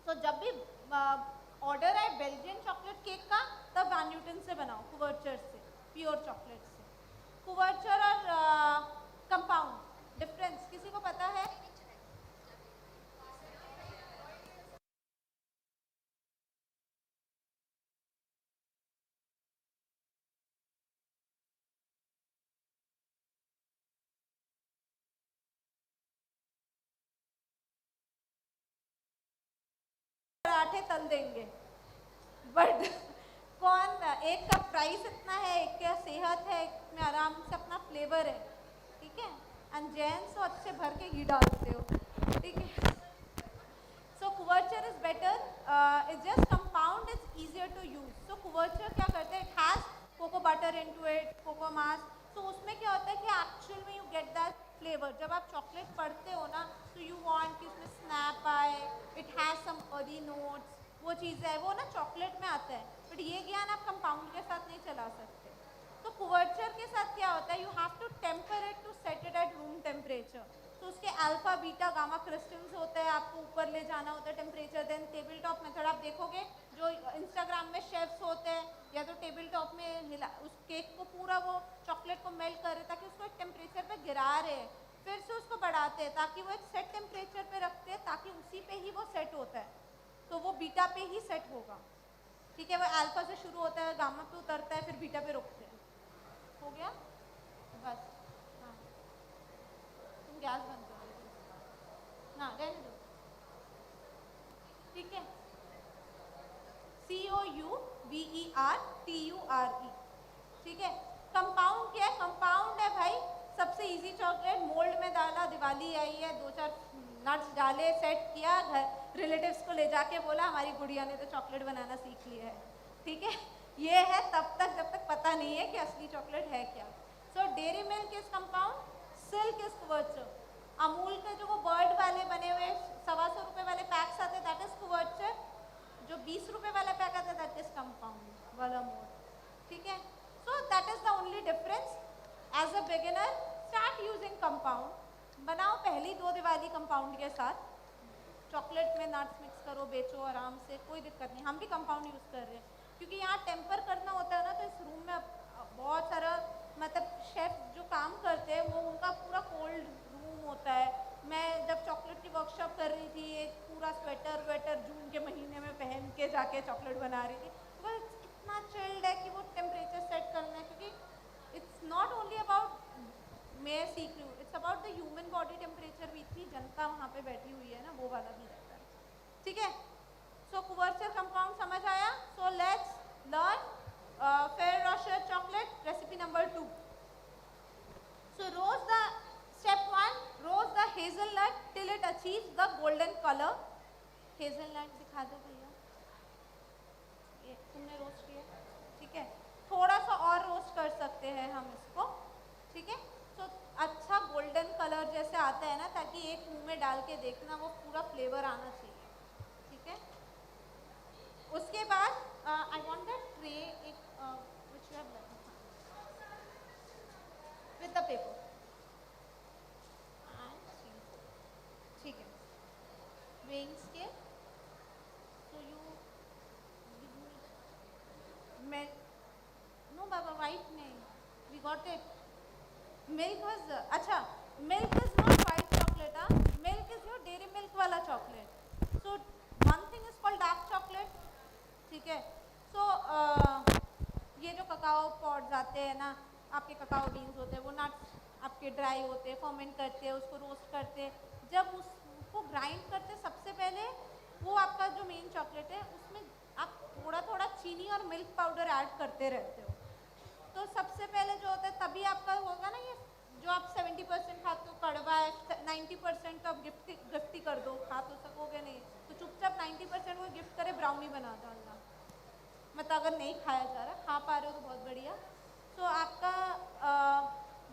तो जब भी ऑर्डर है बेल्जियन चॉकलेट केक का तब वैन न्यूटन से बनाओ, कुवर्चर से, प्योर चॉकलेट से. कुवर्चर और कंपाउंड डिफरेंस किसी को पता है? पराठे तल देंगे बट कौन, एक का प्राइस इतना है, एक का सेहत है, एक में आराम से अपना फ्लेवर है. ठीक है, एंड जेंट्स तो अच्छे भर के घी डालते हो. ठीक है, so couverture is better, it's just compound, it's easier to use. So couverture क्या करते हैं, it has cocoa butter into it, cocoa mass. तो उसमें क्या होता है कि एक्चुअल में यू गेट दैट फ्लेवर. जब आप चॉकलेट पढ़ते हो ना तो यू वांट कि उसमें स्नैप आए, it has some early notes, वो चीज़ है वो ना चॉकलेट में आता है. बट ये ज्ञान आप कंपाउंड के साथ नहीं चला सकते. तो कुवर्चर के साथ क्या होता है, you have to temper it to set it at room temperature. तो उसके अल्फा बीटा गामा क्रिस्टल्स होते हैं, आपको ऊपर ले जाना होता है temperature. Then table top method आप देखोगे जो इंस्टाग्राम में शेफ्स होते हैं, या तो टेबल टॉप में हिला उस केक को पूरा वो चॉकलेट को मेल्ट कर रहे ताकि उसको एक टेम्परेचर पे गिरा रहे हैं, फिर से उसको बढ़ाते हैं ताकि वो एक सेट टेम्परेचर पे रखते हैं ताकि उसी पे ही वो सेट होता है. तो वो बीटा पे ही सेट होगा. ठीक है, वो अल्फा से शुरू होता है, गामा पे उतरता है, फिर बीटा पे रुकते हैं. हो गया बस. हाँ, तुम गैस बंद कर दो ना, रहने दो. ठीक है, COUVERTURE. ठीक है, कंपाउंड क्या है, कंपाउंड है भाई सबसे इजी चॉकलेट. मोल्ड में डाला, दिवाली आई है, 2-4 नट्स डाले, सेट किया, घर रिलेटिव्स को ले जाके बोला हमारी गुड़िया ने तो चॉकलेट बनाना सीख लिया है. ठीक है, ये है तब तक जब तक पता नहीं है कि असली चॉकलेट है क्या. So Dairy Milk is compound, Silk is couverture. Amul के जो वो बर्ड वाले बने हुए 125 रुपये वाले पैक्स आते हैं दैट इज कुवर्चर. जो 20 रुपये वाला पैक आता है दैट इज कंपाउंड वाला मोड. ठीक है, so that is the only difference. As a beginner start using compound. बनाओ पहली 2 दिवाली कंपाउंड के साथ, चॉकलेट में नट्स मिक्स करो, बेचो आराम से, कोई दिक्कत नहीं. हम भी कंपाउंड यूज़ कर रहे हैं क्योंकि यहाँ टेम्पर करना होता है ना, तो इस रूम में बहुत सारा मतलब शेफ जो काम करते हैं वो उनका पूरा कोल्ड रूम होता है. मैं जब चॉकलेट की वर्कशॉप कर रही थी, एक पूरा स्वेटर वेटर जून के महीने में पहन के जाके चॉकलेट बना रही थी. बस इतना चिल्ड है कि वो टेम्परेचर सेट करना है, क्योंकि इट्स नॉट ओनली अबाउट मैं सीख रही हूँ, it's about the human body temperature भी. इतनी जनता वहाँ पे बैठी हुई है ना, वो वाला भी रहता है. ठीक है, सो कुवर्चर कंपाउंड समझ आया. So let's learn Ferrero Rocher chocolate recipe number 2. So roast the step 1, roast hazelnut till it achieves the golden color. Hazelnut दिखा दो भैया, ये तुमने रोस्ट किया, ठीक है, थोड़ा सा और रोस्ट कर सकते हैं हम इसको, ठीक है। तो अच्छा गोल्डन कलर जैसे आता है ना, ताकि एक मुंह में डाल के देखना वो पूरा फ्लेवर आना चाहिए, ठीक है। उसके बाद आई वांट दैट ट्रे, एक which you have with the paper, ठीक है, weighing scale, so you milk, no baba, white nahi, we got it, milk was अच्छा, milk is not white chocolate, milk is your dairy milk वाला chocolate, so one thing is called dark chocolate, ठीक है। so ये जो cacao pods आते हैं ना, आपके ककाओ बीन्स होते हैं, वो नट्स आपके ड्राई होते हैं, फर्मेंट करते हैं, उसको रोस्ट करते हैं, जब उसको ग्राइंड करते हैं सबसे पहले वो आपका जो मेन चॉकलेट है उसमें आप थोड़ा थोड़ा चीनी और मिल्क पाउडर ऐड करते रहते हो, तो सबसे पहले जो होता है तभी आपका होगा ना, ये जो आप 70% खाते हो कड़वा है, 90% तो आप गिफ्ट ही कर दो, खा तो सकोगे नहीं, तो चुपचाप 90% वो गिफ्ट करे, ब्राउनी बना डालना, मतलब अगर नहीं खाया जा रहा, खा पा रहे हो तो बहुत बढ़िया। तो आपका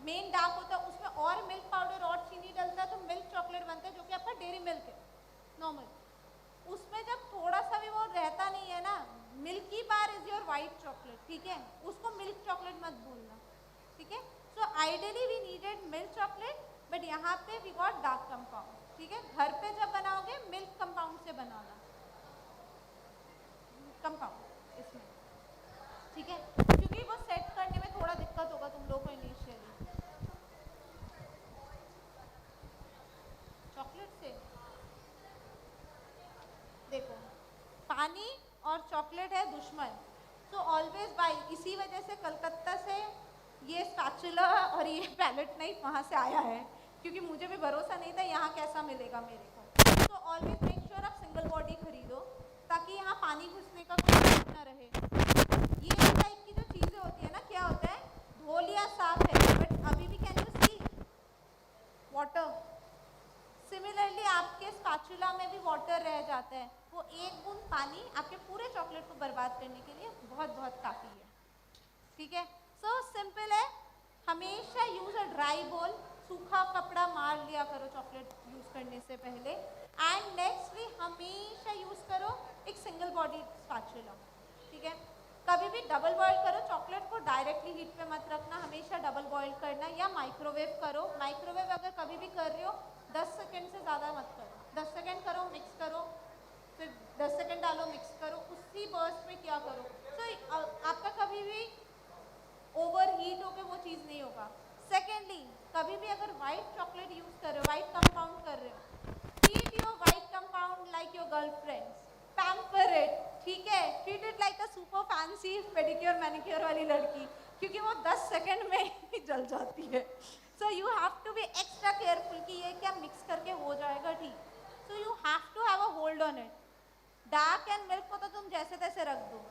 मेन डार्क होता है, उसमें और मिल्क पाउडर और चीनी डलता है तो मिल्क चॉकलेट बनता है, जो कि आपका डेयरी मिल्क है नॉर्मल। उसमें जब थोड़ा सा भी वो रहता नहीं है ना, milky bar is your white chocolate, ठीक है, उसको मिल्क चॉकलेट मत भूलना, ठीक है। So ideally we needed milk chocolate, but यहाँ पे वी गॉट डार्क कंपाउंड, ठीक है। घर पे जब बनाओगे मिल्क कंपाउंड से बनाना, कंपाउंड इसमें, ठीक है, क्योंकि वो सेट करने में थोड़ा दिक्कत होगा तुम लोगों को इनिशियली। चॉकलेट से देखो, पानी और चॉकलेट है दुश्मन, तो ऑलवेज बाय, इसी वजह से कलकत्ता से ये स्पैचुला और ये पैलेट नाइफ वहाँ से आया है, क्योंकि मुझे भी भरोसा नहीं था यहाँ कैसा मिलेगा मेरे को। तो ऑलवेज मेक श्योर आप सिंगल बॉडी खरीदो, ताकि यहाँ पानी घुसने का कोई डर ना रहे। ये टाइप की जो चीज़ें होती है ना, क्या होता है, धो लिया साफ है, बट अभी भी can you see water, similarly आपके स्पैचुला में भी वाटर रह जाता है, वो एक बूंद पानी आपके पूरे चॉकलेट को बर्बाद करने के लिए बहुत बहुत काफ़ी है, ठीक है। सो सिंपल है, हमेशा यूज अ ड्राई बोल, सूखा कपड़ा मार लिया करो चॉकलेट यूज करने से पहले, एंड नेक्स्टली हमेशा यूज करो एक सिंगल बॉडी स्पैचुला, ठीक है। कभी भी डबल बॉईल करो, चॉकलेट को डायरेक्टली हीट पे मत रखना, हमेशा डबल बॉईल करना, या माइक्रोवेव करो। माइक्रोवेव अगर कभी भी कर रहे हो 10 सेकेंड से ज़्यादा मत करो, 10 सेकेंड करो, मिक्स करो, फिर 10 सेकेंड डालो, मिक्स करो, उसी बर्स्ट में क्या करो, तो आपका कभी भी ओवर हीट होकर वो चीज़ नहीं होगा। सेकेंडली, कभी भी अगर वाइट चॉकलेट यूज़ कर रहे हो, वाइट कंपाउंड कर रहे हो, treat your white compound like your girlfriends, pamper it, ठीक है, treat it like a super fancy pedicure manicure वाली लड़की, क्योंकि वो 10 सेकेंड में ही जल जाती है। So you have to be extra careful कि ये क्या मिक्स करके हो जाएगा ठीक, so you have to have a hold on it. Dark and milk को तो तुम जैसे तैसे रख दो,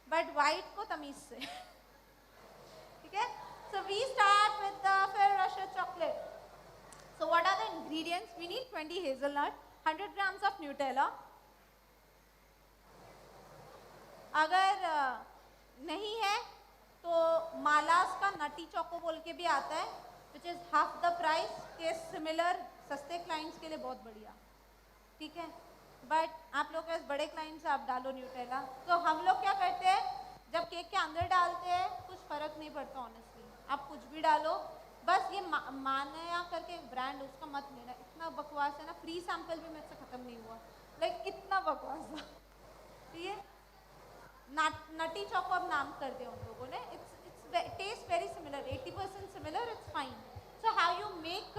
बट वाइट को तमीज से, ठीक है। So we start with the Ferrero chocolate. So what are the ingredients? We need 20 hazelnut, 100 grams of Nutella. अगर नहीं है तो मालास का नटी चोको बोल के भी आता है, which is half the price के सिमिलर, सस्ते क्लाइंट्स के लिए बहुत बढ़िया, ठीक है। बट आप लोग के बड़े क्लाइंट्स आप डालो न्यूटेला। तो हम लोग क्या करते हैं, जब केक के अंदर डालते हैं कुछ फ़र्क नहीं पड़ता ऑनेस्टली, आप कुछ भी डालो, बस ये मानया करके एक ब्रांड, उसका मत लेना, इतना बकवास है ना, फ्री सैंपल भी मेरे से ख़त्म नहीं हुआ, लाइक इतना बकवास था, ठीक है। नटी चोको अब नाम कर दिया उन लोगों ने, it's taste very similar, 80% similar, it's fine. So how you make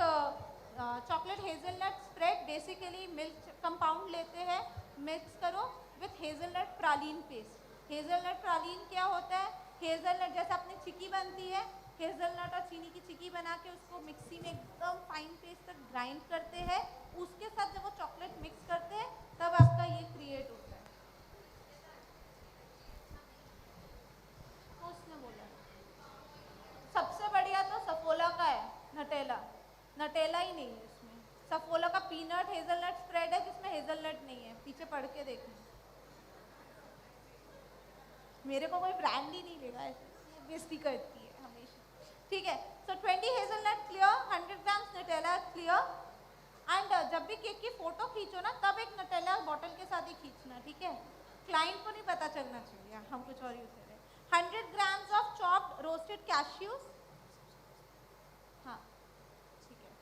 chocolate hazelnut spread, basically milk compound लेते हैं, मिक्स करो with hazelnut praline paste. Hazelnut praline क्या होता है, हेजलनट जैसे अपनी चिक्की बनती है, हेजलनट और चीनी की चिक्की बना के उसको मिक्सी में एकदम फाइन पेस्ट तक ग्राइंड करते हैं, उसके साथ जब वो चॉकलेट मिक्स करते हैं तब आपका ये क्रिएट होता है। उसने बोला सबसे बढ़िया तो सफोला का है, नटेला, नटेला ही नहीं है उसमें, वॉलनट हेजलनट स्प्रेड है जिसमें हेजलनट नहीं है, पीछे पढ़ के देखना। मेरे को कोई ब्रांड ही नहीं लेगा, ऐसे बेइज्जती करती है हमेशा। ठीक है, so 20 hazelnut clear, 100 grams Nutella clear. And जब भी केक की फोटो खींचो ना, तब एक नटेला बॉटल के साथ ही खींचना, ठीक है? क्लाइंट को नहीं पता चलना चाहिए हम कुछ और यूज कर रहे हैं। 100 grams of chopped roasted cashews. हाँ ठीक है,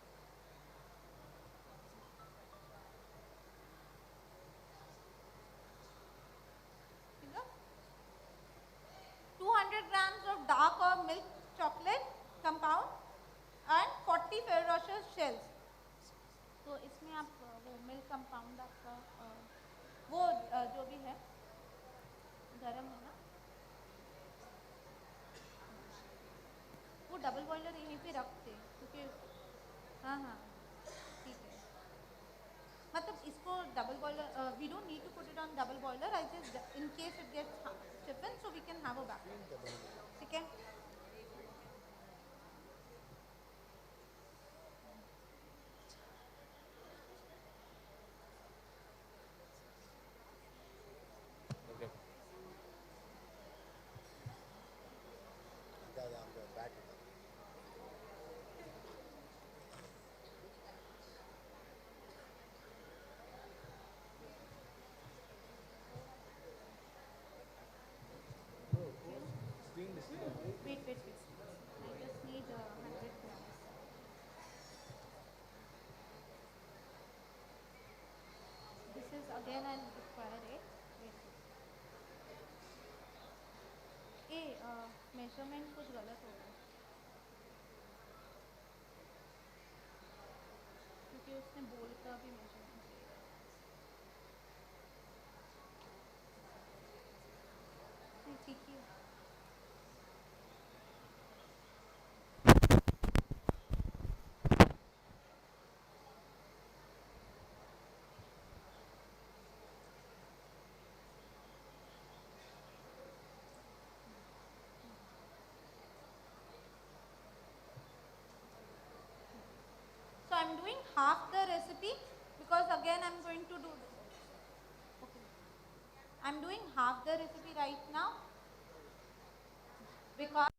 200 grams of dark or milk chocolate compound and 40 Ferrero Rocher shells. तो इसमें आप वो मिल्क कंपाउंड आपका वो जो भी है गरम है ना, वो डबल बॉयलर यहीं पे रखते क्योंकि हाँ हाँ ठीक है, मतलब इसको double boiler we don't need to put it on double boiler, I just in case it gets stiffen so we can have a back, ठीक है? Wait. I just need 100 grams. This is again I'll require it. Wait. Measurement कुछ गलत हो गया क्योंकि उसने बोल का भी मेजरमेंट लिया। ठीक है, so I'm doing half the recipe because again I'm going to do this. Okay, I'm doing half the recipe right now because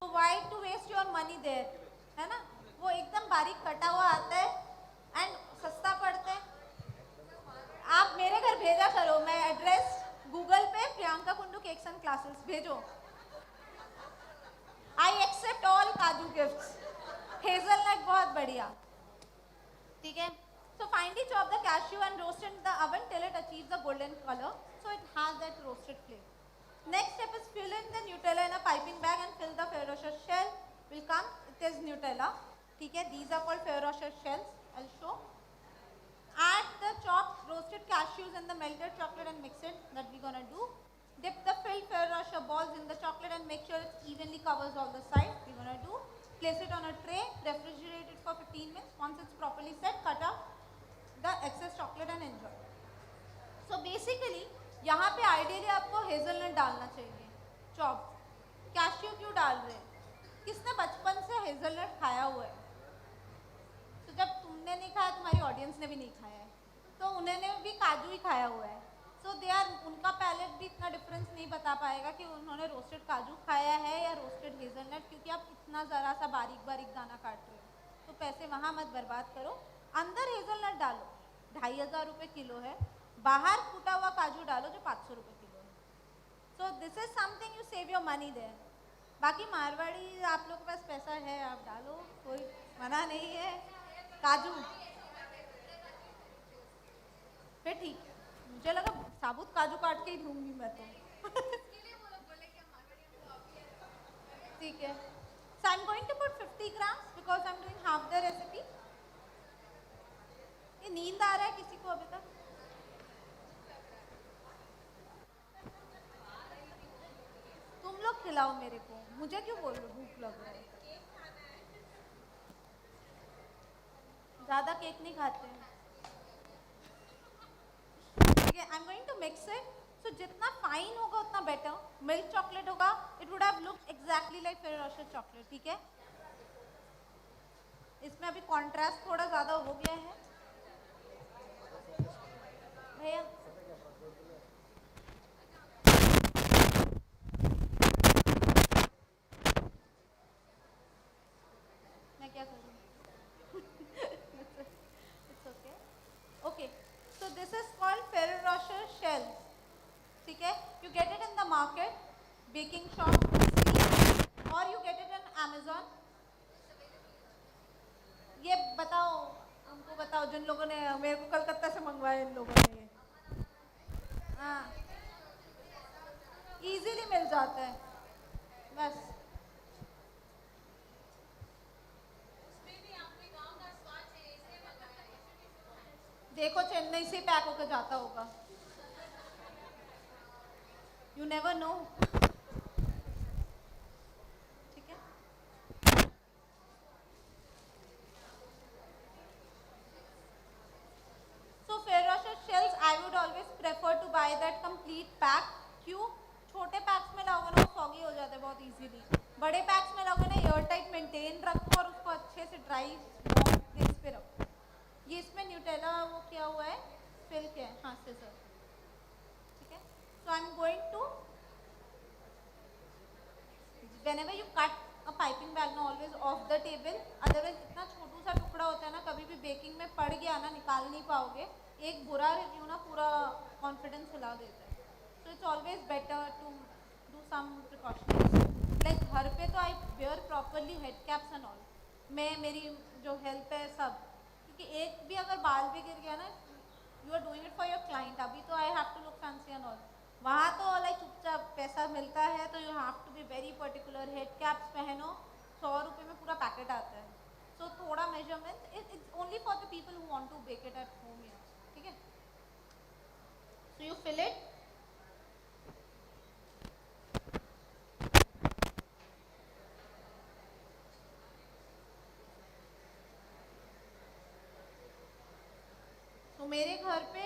why to waste your money there, है ना? वो एकदम बारीक कटा हुआ आता है एंड सस्ता पड़ता है। आप मेरे घर भेजा करो, मैं एड्रेस गूगल पे Priyanka Kundu cakes and classes भेजो। आई एक्सेप्ट ऑल काजू गिफ्ट्स। हेजलनट बहुत बढ़िया। बढ़िया, ठीक है. So finely chop the cashew and roast in the oven till it achieves a golden color. So it has that roasted flavor. Next step is fill in the Nutella in a piping bag and fill the Ferrero Rocher shell. Will come. It is Nutella. ठीक है. These are called Ferrero Rocher shells. I'll show. Add the chopped roasted cashews and the melted chocolate and mix it. That we're gonna do. Dip the filled Ferrero Rocher balls in the chocolate and make sure it evenly covers all the sides. We're gonna do. Place it on a tray. Refrigerate it for 15 minutes. Once it's properly set, cut out the excess chocolate and enjoy. So basically यहाँ पे ideally आपको hazelnut डालना चाहिए. Chop cashew क्यों डाल रहे हैं? किसने बचपन से हेजलनट खाया हुआ है? तो जब तुमने नहीं खाया, तुम्हारी ऑडियंस ने भी नहीं खाया है, तो उन्होंने भी काजू ही खाया हुआ है. सो दे आर, उनका पैलेट भी इतना डिफरेंस नहीं बता पाएगा कि उन्होंने रोस्टेड काजू खाया है या रोस्टेड हेजलनट, क्योंकि आप इतना ज़रा सा बारीक बारीक दाना काट रहे हो. तो पैसे वहाँ मत बर्बाद करो. अंदर हेजलनट डालो, 2500 रुपये किलो है. बाहर फूटा हुआ काजू डालो जो 500 रुपये किलो है. So this is something you save your money there. बाकी मारवाड़ी, आप लोग के पास पैसा है, आप डालो, कोई मना नहीं है. काजू फिर ठीक है. मुझे लगा साबुत काजू काट के ही दूंगी मैं तो. ठीक है. So I'm going to put 50 grams because I'm doing half the recipe. ये नींद आ रहा है किसी को अभी तक? तुम लोग खिलाओ मेरे को, मुझे क्यों बोल रहे हो भूख लग रहा है? ज़्यादा केक नहीं खाते हैं. ठीक है. I am going to mix it. So जितना फाइन होगा उतना बेटर. मिल्क चॉकलेट होगा, it would have look exactly like Ferrero Rocher chocolate. ठीक है. इसमें अभी कॉन्ट्रास्ट थोड़ा ज़्यादा हो गया है भैया. मैं क्या करूँ? It's okay. Okay. So this is called Ferrero Rocher shell. ठीक है. You get it in the market, baking shop, or you get it in Amazon. ये बताओ, हमको बताओ जिन लोगों ने, मेरे को कलकत्ता से मंगवाया इन लोगों ने. हाँ, इजीली मिल जाता है बस. देखो चेन्नई से पैक होकर जाता होगा. You never know. ठीक है. So Ferrero Rocher shells, I would always prefer to buy that complete pack. क्यों? छोटे पैक्स में लाओगे ना वो सॉगी हो जाते हैं बहुत इजीली. बड़े पैक्स में लाओगे ना एयर टाइट मेंटेन रखो और उसको अच्छे से ड्राई प्लेस पे रखो. ये इसमें न्यूटेला वो किया हुआ है, फिल किया है हाथ से सर. ठीक है. So I am going to, whenever you cut a piping bag ना always off the table, otherwise इतना छोटू सा टुकड़ा होता है ना, कभी भी बेकिंग में पड़ गया ना निकाल नहीं पाओगे. एक बुरा रिव्यू ना पूरा कॉन्फिडेंस हिला देता है. So it's always better to do some precautions. Like घर पे तो I wear properly head caps and all. मैं, मेरी जो हेल्प है सब, क्योंकि एक भी अगर बाल भी गिर गया ना, you are doing it for your client. अभी तो I have to look fancy and all. वहाँ तो लाइक चुपचाप पैसा मिलता है, तो you have to be very particular. Head caps पहनो, 100 रुपये में पूरा पैकेट आता है. सो थोड़ा measurement, it's only for the people who want to bake it at home. ठीक है. So you fill it. तो मेरे घर पे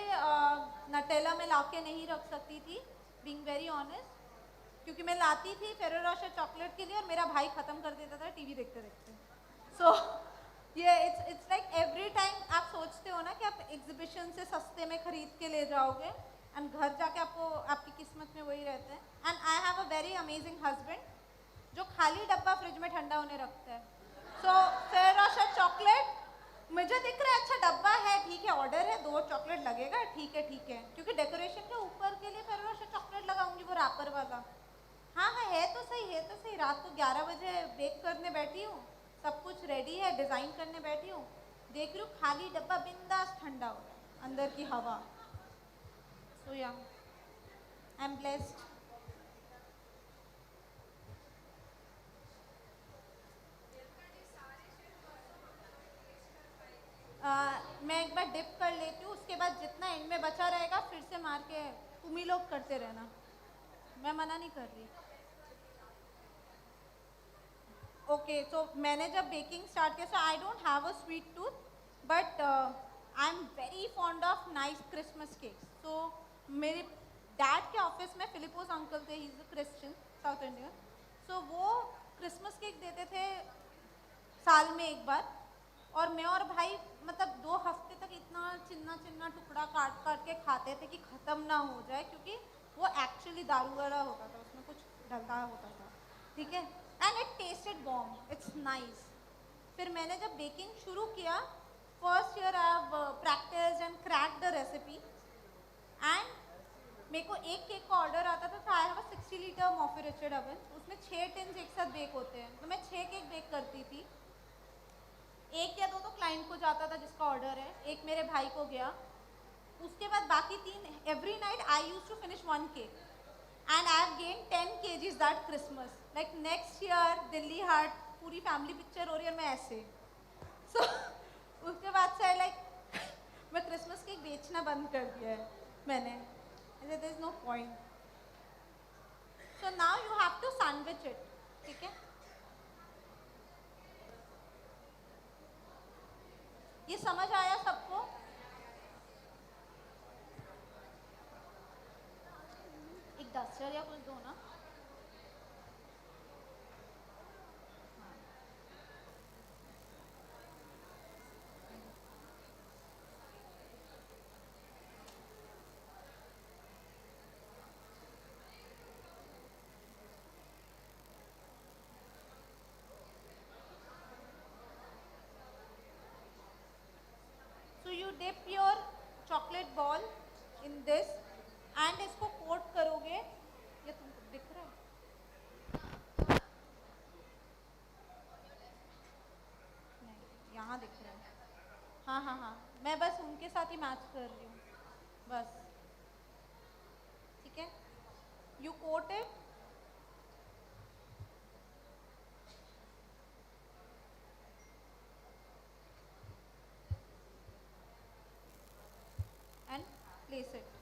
नटेला में लाके नहीं रख सकती थी, बीइंग वेरी ऑनेस्ट, क्योंकि मैं लाती थी फेरेरो रोशर चॉकलेट के लिए और मेरा भाई ख़त्म कर देता था टीवी देखते देखते. सो ये इट्स लाइक एवरी टाइम आप सोचते हो ना कि आप एग्जीबिशन से सस्ते में खरीद के ले जाओगे एंड घर जाके आपको आपकी किस्मत में वही रहता है. And I have a very amazing husband जो खाली डब्बा फ्रिज में ठंडा होने रखता है. सो फेरेरो रोशर चॉकलेट मुझे दिख रहा है अच्छा डब्बा है, ठीक है, ऑर्डर है, 2 चॉकलेट लगेगा, ठीक है, क्योंकि डेकोरेशन के ऊपर के लिए फेरेरो रोशर चॉकलेट लगाऊंगी वो रैपर वाला. हाँ हाँ, है तो सही. रात को 11 बजे बेक करने बैठी हूँ, सब कुछ रेडी है, डिज़ाइन करने बैठी हूँ, देख रही हूँ खाली डब्बा बिंदास ठंडा हो रहा है, अंदर की हवा। सो या आई एम ब्लेस्ड। मैं एक बार डिप कर लेती हूँ, उसके बाद जितना एंड में बचा रहेगा फिर से मार के तुम ही लोग करते रहना, मैं मना नहीं कर रही। ओके, तो मैंने जब बेकिंग स्टार्ट किया, so I don't have a sweet tooth, but I am very fond of nice Christmas cakes. So मेरे डैड के ऑफिस में फिलिपोस अंकल थे, he is a Christian, South Indian. So वो क्रिसमस केक देते थे साल में एक बार, और मैं और भाई मतलब 2 हफ्ते तक इतना चिन्ना चिन्ना टुकड़ा काट काट के खाते थे कि ख़त्म ना हो जाए, क्योंकि वो एक्चुअली दारू वाला होता था, उसमें कुछ डलता होता था, ठीक है। And it tasted bomb, it's nice. फिर मैंने जब बेकिंग शुरू किया, first year I have practised and cracked the recipe, and मेरे को एक केक का ऑर्डर आता था, तो आई हैव अ 60 लीटर मॉफिरेटेड ओवन, उसमें 6 टिन्स एक साथ बेक होते हैं, तो मैं 6 केक बेक करती थी। 1 या 2 तो क्लाइंट को जाता था जिसका ऑर्डर है, 1 मेरे भाई को गया, उसके बाद बाकी 3 every night I use to finish 1 cake, and I have gain 10 kgs that Christmas. Like next year Delhi heart पूरी फैमिली पिक्चर हो रही है और मैं ऐसे। सो उसके बाद से लाइक मैं क्रिसमस केक बेचना बंद कर दिया है मैंने, there is no point. So now you have to sandwich it, ठीक है। ये समझ आया सबको? एक डस्टर या कुछ दो ना। So you dip your chocolate ball in this and इसको कोट करोगे, ये तुमको दिख रहा है? नहीं, यहाँ दिख रहा है। हाँ हाँ हाँ, मैं बस उनके साथ ही मैच कर रही हूँ, बस, ठीक है। You coat it, and place it.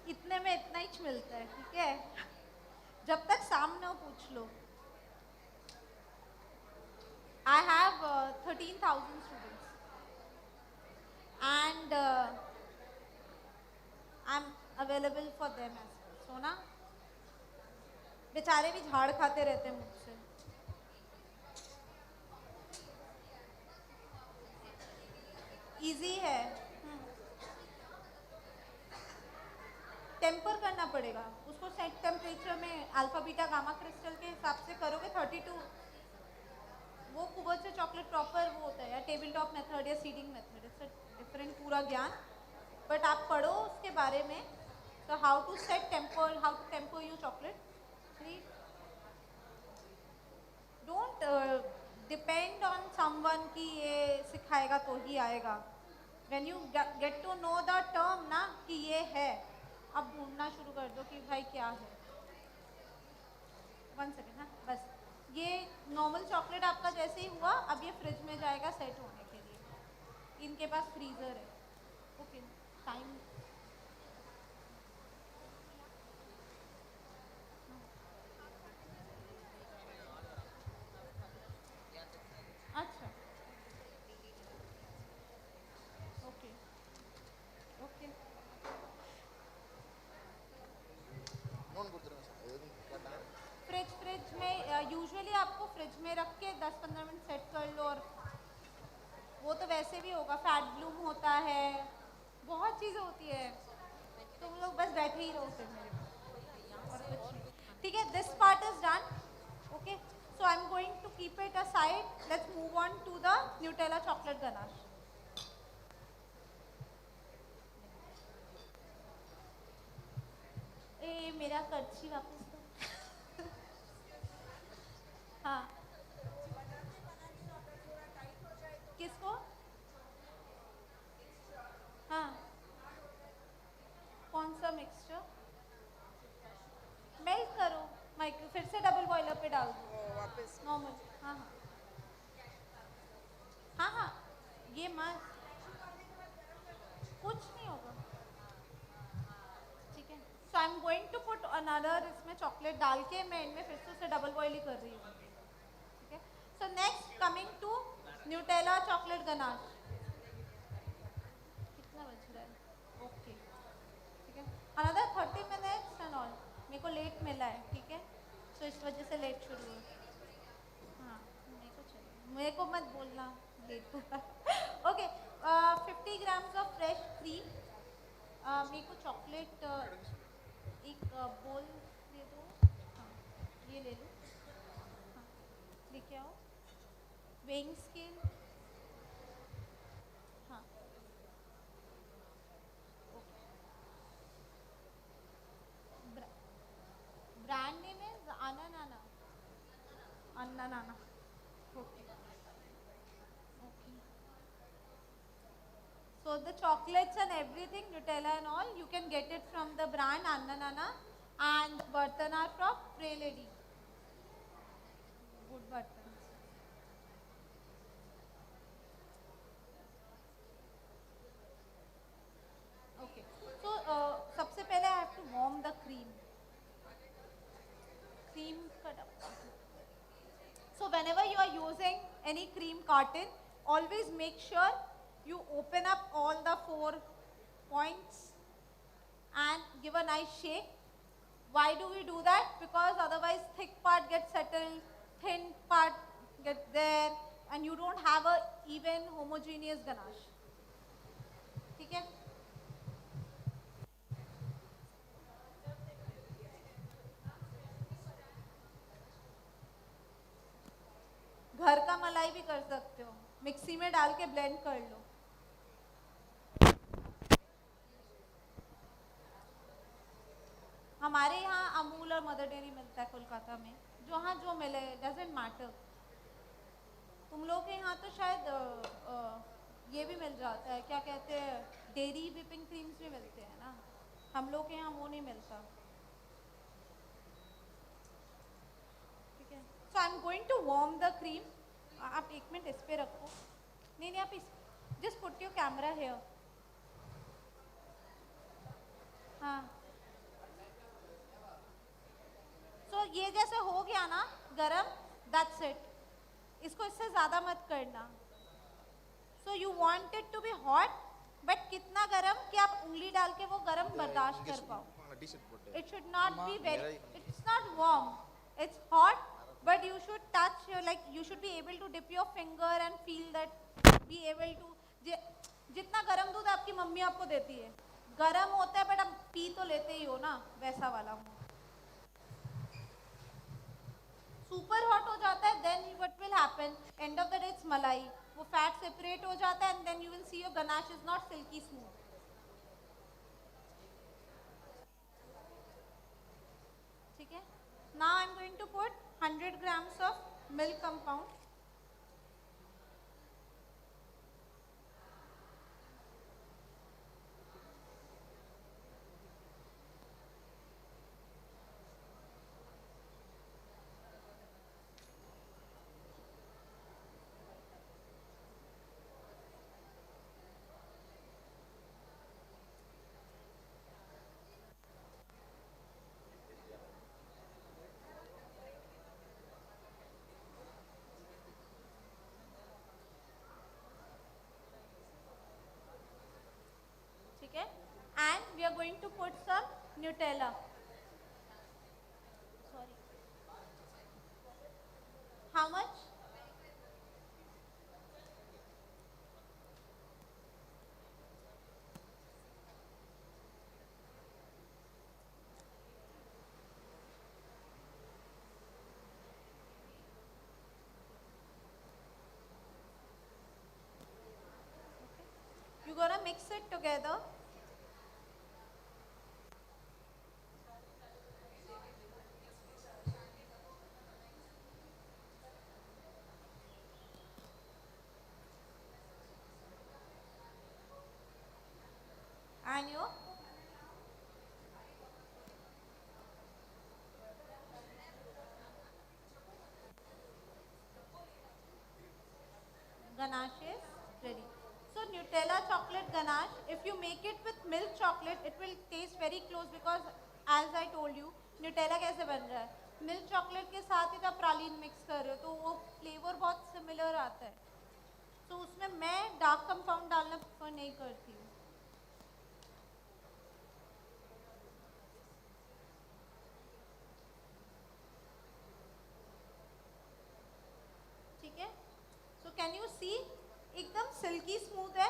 इतने में इतना ही मिलता है, ठीक है। जब तक सामने हो पूछ लो। I have 13,000 students and I'm available for them as well. So ना बेचारे भी झाड़ खाते रहते हैं मुझसे। इजी है, टेम्पर करना पड़ेगा उसको, सेट टेम्परेचर में अल्फा बीटा गामा क्रिस्टल के हिसाब से करोगे 32, वो कुबत से चॉकलेट प्रॉपर वो होता है, या टेबल टॉप मेथड या seeding method, it's a different पूरा ज्ञान, बट आप पढ़ो उसके बारे में। तो how to set temper, how to temper your chocolate, don't depend on someone कि ये सिखाएगा तो ही आएगा। When you get to know the term ना कि ये है, अब ढूंढना शुरू कर दो कि भाई क्या है। 1 सेकेंड, हाँ बस, ये नॉर्मल चॉकलेट आपका जैसे ही हुआ, अब ये फ्रिज में जाएगा सेट होने के लिए। इनके पास फ्रीजर है। Okay, time. अच्छा, ओके ओके। फ्रिज में यूजुअली आपको फ्रिज में रख के 10-15 मिनट सेट कर लो, और वो तो वैसे भी होगा। फैट ब्लूम होता है, बहुत चीज़ें होती है, तुम लोग बस बैठे ही रहो फिर मेरे पास, और कुछ नहीं। ठीक है, this part is done. Okay, so I am going to keep it aside. Let's move on to the Nutella chocolate ganache. ए मेरा कर्ची वापस दो। हाँ, किसको? हाँ, कौन सा मिक्सचर? मेल्ट करो, माइक्रो फिर से डबल बॉयलर पे डाल दो वापस नॉर्मल। हाँ हाँ हाँ हाँ, ये मत, कुछ नहीं होगा। ठीक है, so I am going to put another, इसमें चॉकलेट डाल के मैं इनमें फिर से उसे डबल बॉयल ही कर रही हूँ। ठीक है, so next coming to Nutella chocolate ganache. कितना बज रहा है? ओके, ठीक है, अनदर 30 मिनट्स एंड ऑल। मेरे को लेट मिला है, ठीक है, तो इस वजह से लेट शुरू हुआ। हाँ, मेरे को मत बोलना लेट हुआ। Okay, 50 grams of fresh cream. मेरे को चॉकलेट एक बोल दे दो। हाँ, ये ले लो। हाँ, लेके आओ। Weighing scale. हाँ, brand name is Ananana. Ananana. Okay. Okay. So the chocolates and everything, Nutella and all, you can get it from the brand Ananana, and burtan are from Pray Lady. Good burtans. Okay. So सबसे पहले I have to warm the cream. Cream का डब्बा. So whenever you are using any cream carton, always make sure you open up all the 4 points and give a nice shake. Why do we do that? Because otherwise thick part gets settled, thin part gets there, and you don't have a even homogeneous ganache. ठीक है? घर का मलाई भी कर सकते हो, mixie में डाल के ब्लेंड कर लो। हमारे यहाँ अमूल और मदर डेयरी मिलता है कोलकाता में, जहाँ जो मिले, डजेंट मैटर। तुम लोग के यहाँ तो शायद ये भी मिल जाता है, क्या कहते हैं, डेयरी व्हिपिंग क्रीम्स भी मिलते हैं ना, हम लोग के यहाँ वो नहीं मिलता। ठीक है, so I am going to warm the cream. आप 1 मिनट इस पे रखो। नहीं नहीं, आप इस, just put your camera here. हाँ, सो ये जैसे हो गया ना गरम, दैट्स इट। इसको इससे ज़्यादा मत करना। So you want it to be hot, but कितना गरम कि आप उंगली डाल के वो गरम बर्दाश्त कर पाओ। It should not be very, it's not warm, it's hot, but you should touch your, like you should be able to dip your finger and feel that, be able to, जितना गरम दूध आपकी मम्मी आपको देती है, गरम होता है बट आप पी तो लेते ही हो ना, वैसा वाला। सुपर हॉट हो जाता है, then what will happen, end of the day it's मलाई, वो फैट सेपरेट हो जाता है, and then you will see your ganache is not silky smooth. ठीक है, now I'm going to put 100 grams of milk compound. to put some Nutella. Sorry. How much? You're gonna mix it together. And you ganache is ready. So Nutella chocolate ganache, if you make it with milk chocolate, it will taste very close because as I told you, Nutella कैसे बन रहा है? Milk chocolate के साथ ही जब praline mix कर रहे हो तो वो flavor बहुत similar आता है. So उसमें मैं dark compound डालना prefer नहीं करती हूँ. ठीक है? So can you see? एकदम silky smooth है.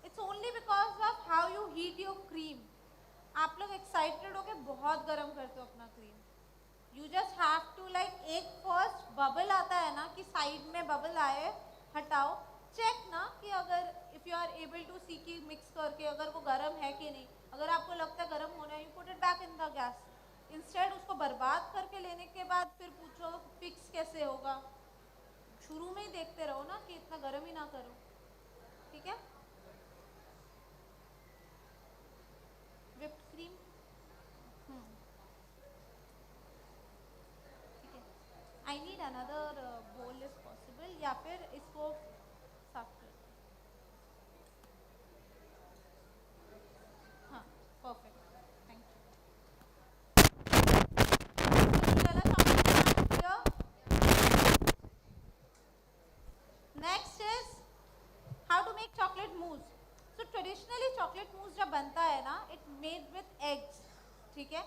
It's only because of how you heat your cream. आप लोग excited हो के बहुत गरम करते हो अपना cream. You just have to like एक first bubble आता है ना कि side में bubble आए हटाओ. Check ना कि अगर if you are able to see कि mix करके अगर वो गरम है कि नहीं. अगर आपको लगता है गरम होना है, you put it back in the gas. Instead उसको बर्बाद करके लेने के बाद फिर पूछो fix कैसे होगा. शुरू में ही देखते रहो ना कि इतना गरम ही ना करो. ठीक है? Whipped cream. ठीक है. I need another bowl if possible. या फिर इसको साफ कर. हाँ, perfect. Thank you. Nutella chocolate here. Next is how to make chocolate mousse. So traditionally chocolate mousse जब बनता है ना, it's made with eggs. ठीक है?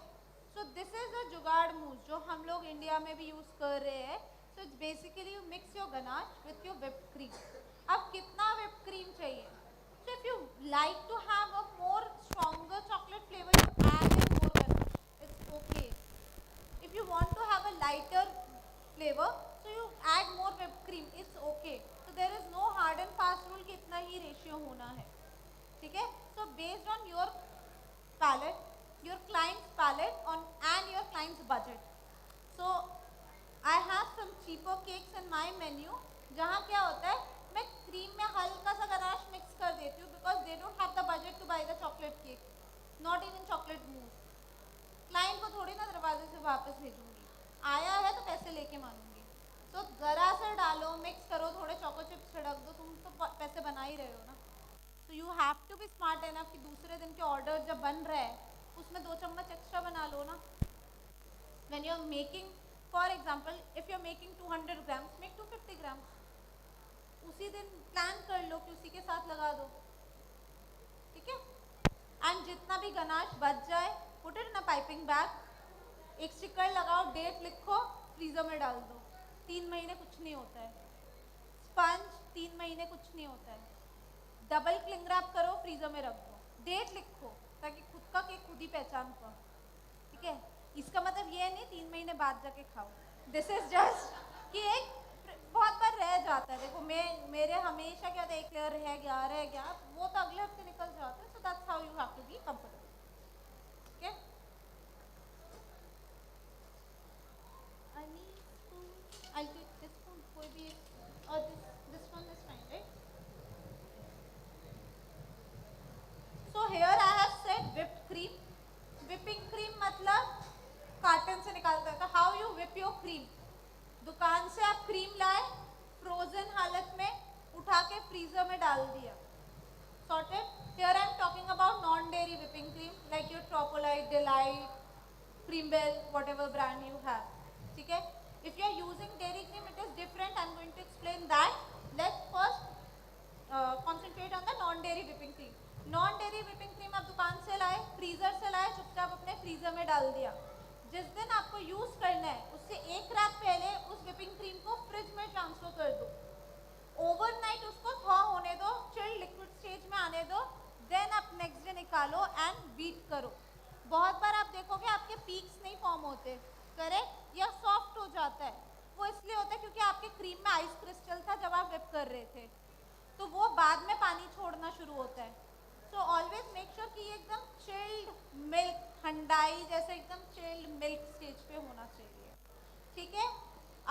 So this is a जुगाड़ mousse जो हम लोग इंडिया में भी यूज कर रहे हैं. So it's basically you mix your ganache with your whipped cream. अब कितना whipped cream चाहिए? So if you like to have a more stronger chocolate flavor, you add in more ganache. It's okay. If you want to have a lighter flavor, so you add more whipped cream. It's okay. So there is no hard and fast rule कि इतना ही ratio होना है. ठीक है? So based on your palate, your client's palate and your client's budget. So I have some cheaper cakes in my menu. जहाँ क्या होता है? मैं cream में हल्का सा ganache mix कर देती हूँ because they don't have the budget to buy the chocolate cake, not even chocolate mousse. Client को थोड़ी ना दरवाजे से वापस भेजूंगी. आया है तो पैसे लेके मानूंगी. तो जरा सा डालो, मिक्स करो, थोड़े चोको चिप्स छिड़क दो, तुम तो पैसे बना ही रहे हो ना. So you have to be smart enough कि दूसरे दिन के ऑर्डर जब बन रहा है उसमें 2 चम्मच एक्स्ट्रा बना लो ना. When you are making, for example, if you are making 200 grams, make 250 grams. उसी दिन प्लान कर लो कि उसी के साथ लगा दो. ठीक है? And जितना भी गनाश बच जाए, put it in a piping bag. एक स्टिकर लगाओ, डेट लिखो, फ्रीजर में डाल दो. 3 महीने कुछ नहीं होता है. स्पंज 3 महीने कुछ नहीं होता है. डबल क्लिंग रैप करो, फ्रीजर में रख दो. डेट लिखो ताकि खुद का केक खुद ही पहचान पाओ. ठीक है? इसका मतलब ये नहीं 3 महीने बाद जाके खाओ. दिस इज जस्ट कि एक बहुत बार रह जाता है. देखो मेरे हमेशा क्या था, एक लेयर रह गया वो तो अगले हफ्ते निकल जाता है. So that's how you have to be comfortable. ठीक है? I'll take this spoon. कोई भी or this one is fine, right? So here I have said whipped cream. Whipping cream मतलब कार्टन से निकालता है. तो how you whip your cream? दुकान से आप क्रीम लाए, फ्रोजन हालत में उठा के फ्रीजर में डाल दिया. Sorted. Here I am talking about non-dairy whipping cream like your Tropolite, Delight, Creambell, whatever brand you have. ठीक है? If you are using dairy cream, it is different. I am going to explain that. Let's first concentrate on the non-dairy whipping cream. Non-dairy whipping cream आप दुकान से लाए लाए, freezer से लाए, चुपचाप अपने फ्रीजर में डाल दिया. जिस दिन आपको यूज करना है उससे एक रात पहले उस whipping cream को फ्रिज में ट्रांसफर कर दो. ओवरनाइट उसको थॉ होने दो, चिल्ड लिक्विड स्टेज में आने दो, देन आप नेक्स्ट डे निकालो एंड बीट करो. बहुत बार आप देखोगे आपके पीक्स नहीं फॉर्म होते, करेक्ट, या सॉफ्ट हो जाता है. वो इसलिए होता है क्योंकि आपके क्रीम में आइस क्रिस्टल था जब आप whip कर रहे थे, तो वो बाद में पानी छोड़ना शुरू होता है. सो ऑलवेज मेक श्योर कि ये एकदम चिल्ड मिल्क, ठंडाई जैसे एकदम चिल्ड मिल्क स्टेज पे होना चाहिए. ठीक है.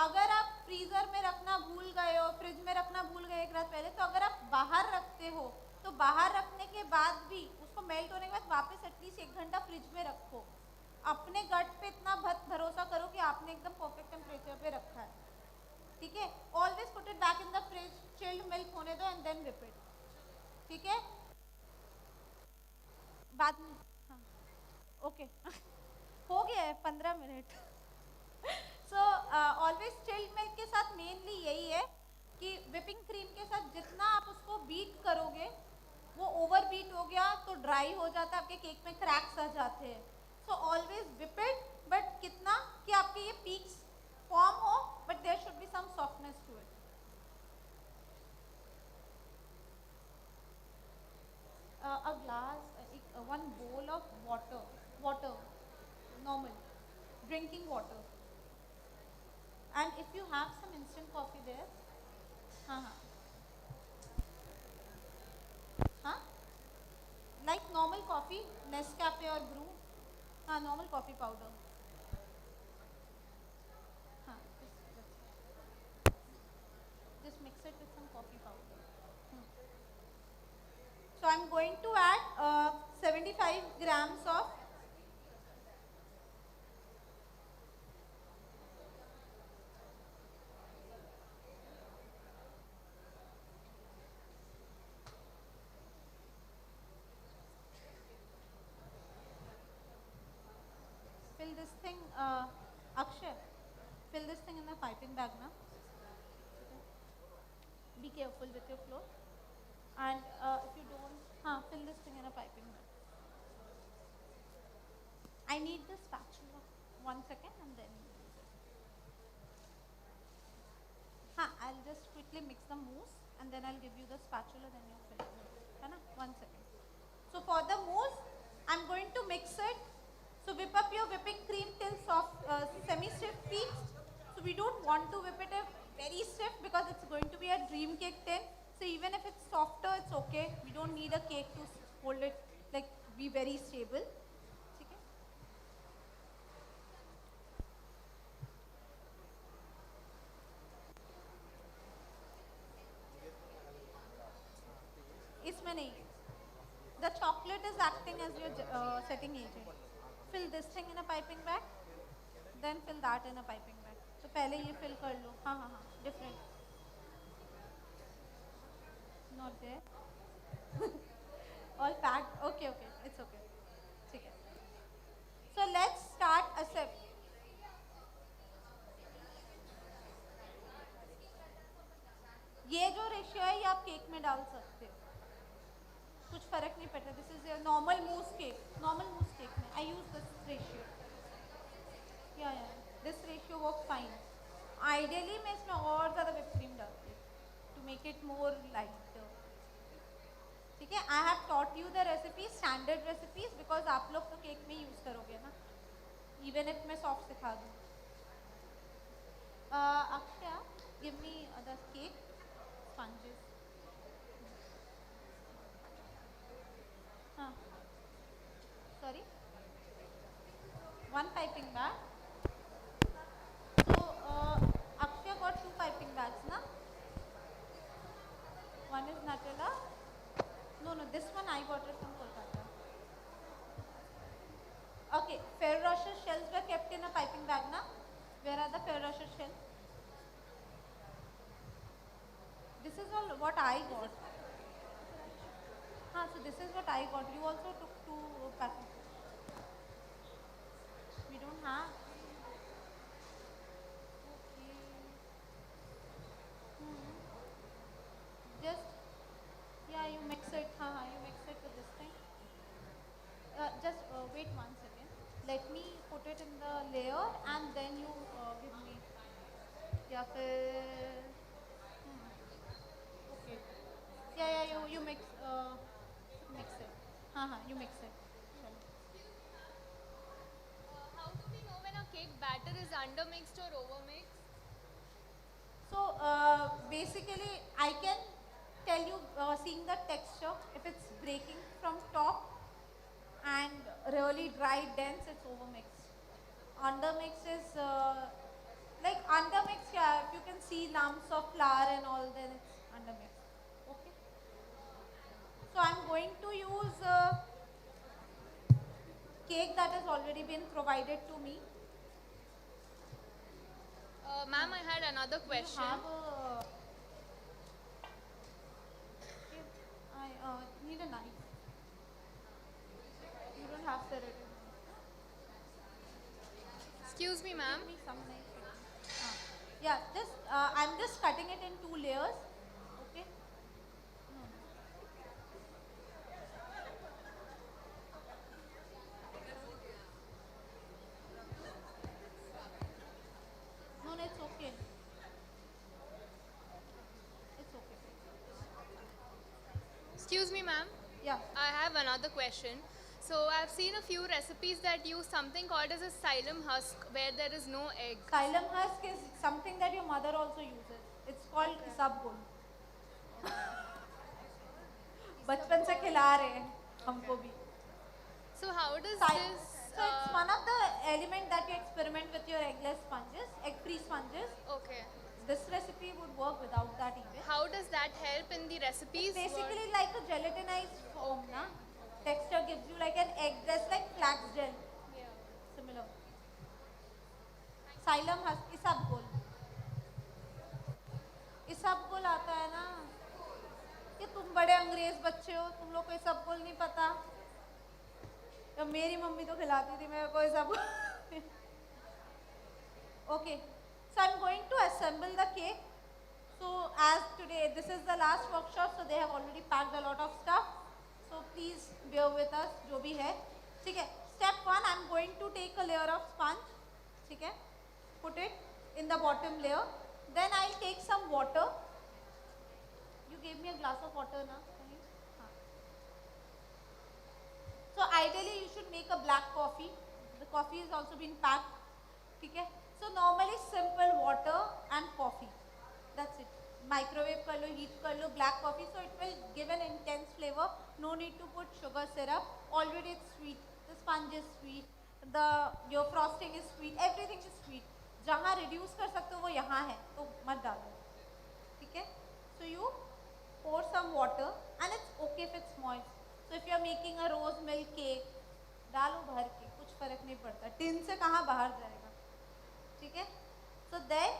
अगर आप फ्रीजर में रखना भूल गए हो, फ्रिज में रखना भूल गए एक रात पहले, तो अगर आप बाहर रखते हो तो बाहर रखने के बाद भी उसको मेल्ट होने के बाद वापस एटलीस्ट 1 घंटा फ्रिज में रखो. अपने गट पे इतना भरोसा करो कि आपने एकदम परफेक्ट टेम्परेचर पे रखा है. ठीक है. Always put it back in the fridge, chilled milk होने दो एंड देन whip it. ठीक है. बाद में हाँ ओके हो गया है 15 minute. So always chilled milk के साथ मेनली यही है कि whipping क्रीम के साथ जितना आप उसको बीट करोगे, वो ओवर बीट हो गया तो ड्राई हो जाता है, आपके केक में क्रैक्स आ जाते हैं. So always whip it, but कितना कि आपके ये पीक्स फॉर्म हो, but there should be some softness to it. A glass, one bowl of water, normal, drinking water. And if you have some instant coffee there, like normal coffee, Nescafe or brew, normal coffee powder. Just mix it with some coffee powder. So I'm going to add 75 grams of fill this thing, Akshay, fill this thing in the piping bag now. Be careful with your flow. And if you don't, fill this thing in a piping bag. I need the spatula. 1 second and then use it. I'll just quickly mix the mousse and then I'll give you the spatula, then you fill it. 1 second. So for the mousse, I'm going to mix it. So whip up your whipping cream till soft, semi-stiff peaks. So we don't want to whip it very stiff because it's going to be a dream cake tin. So even if it's softer, it's okay. We don't need a cake to hold it, like be very stable. Okay? इसमें नहीं. The chocolate is acting as your setting agent. Fill this thing in a piping bag, then fill that in a piping bag. So पहले ये fill कर लो. Different. Not there. All packed. Okay, it's okay. ठीक है. So let's start a sip. ये जो ratio है ये आप केक में डाल सकते हो, कुछ फर्क नहीं पड़ता. This is your normal mousse cake में आई यूज दिस रेशियो. या this ratio work fine. Ideally मैं इसमें और ज़्यादा whipped cream डालती हूँ to make it more light. ठीक है. I have taught you the recipe, standard recipes, because आप लोग तो केक में यूज़ करोगे ना, इवन इफ मैं सॉफ्ट सिखा दूँ. Akshay, give me the cake sponges. Sorry, 1 piping bag. So Akshay got 2 piping bags, na? One is Nutella. No, this one I got it from Kolkata. Okay, Ferrero Rocher shells were kept in a piping bag, na? Where are the Ferrero Rocher shells? This is all what I got. So this is what I got. You also took 2 packets. We don't have. Okay. Just, you mix it. You mix it with this thing. wait 1 second. Let me put it in the layer and then you give me. या फिर okay. Yeah, you mix it. हाँ, you mix it. चलो. How do we know when a cake batter is undermixed or overmixed? So basically, I can tell you, seeing the texture, if it's breaking from top and really dry, dense, it's overmixed. Undermixed is like undermixed. Yeah, if you can see lumps of flour and all, then it's undermixed. Okay. So I'm going to use cake that has already been provided to me. Ma'am, I had another question. I need a knife. You don't have serrated knife. Excuse me, ma'am. Give me some knife. Yeah, I'm just cutting it in 2 layers. Okay. No, it's okay. It's okay. Excuse me, ma'am. Yeah. I have another question. So I've seen a few recipes that use something called as a xylem husk where there is no egg. Xylem husk is something that your mother also uses. It's called isabgol. बचपन से खिला रहे हैं हमको भी. So how does this? So it's one of the element that you experiment with your eggless sponges, egg-free sponges. Okay. This recipe would work without that even. How does that help in the recipes? It's basically like a gelatinized foam, na? Texture gives you like an egg, just like flax gel. Yeah. Similar. Xylem husk, isabgol. इसबगोल आता है ना कि तुम बड़े अंग्रेज बच्चे हो, तुम लोग को इसबगोल नहीं पता. तो मेरी मम्मी तो खिलाती थी मेरे को इसबगोल. Okay, so I'm going to assemble the cake. So as today this is the last workshop, so they have already packed a lot of stuff. So please bear with us, जो भी है. ठीक है. Step 1, I'm going to take a layer of sponge. ठीक है. Put it in the bottom layer. Then I'll take some water. You gave me a glass of water now. So ideally you should make a black coffee. The coffee has also been packed. Okay? So normally simple water and coffee. That's it. Microwave kar lo, heat kar lo, black coffee. So it will give an intense flavor. No need to put sugar syrup. Already it's sweet. The sponge is sweet. Your frosting is sweet. Everything is sweet. जहाँ reduce कर सकते हो वो यहाँ है, तो मत डालो, ठीक है? So you pour some water and it's okay if it's moist. So if you are making a rose milk cake, डालो भर के, कुछ फर्क नहीं पड़ता. टिन से कहाँ बाहर जाएगा, ठीक है? So then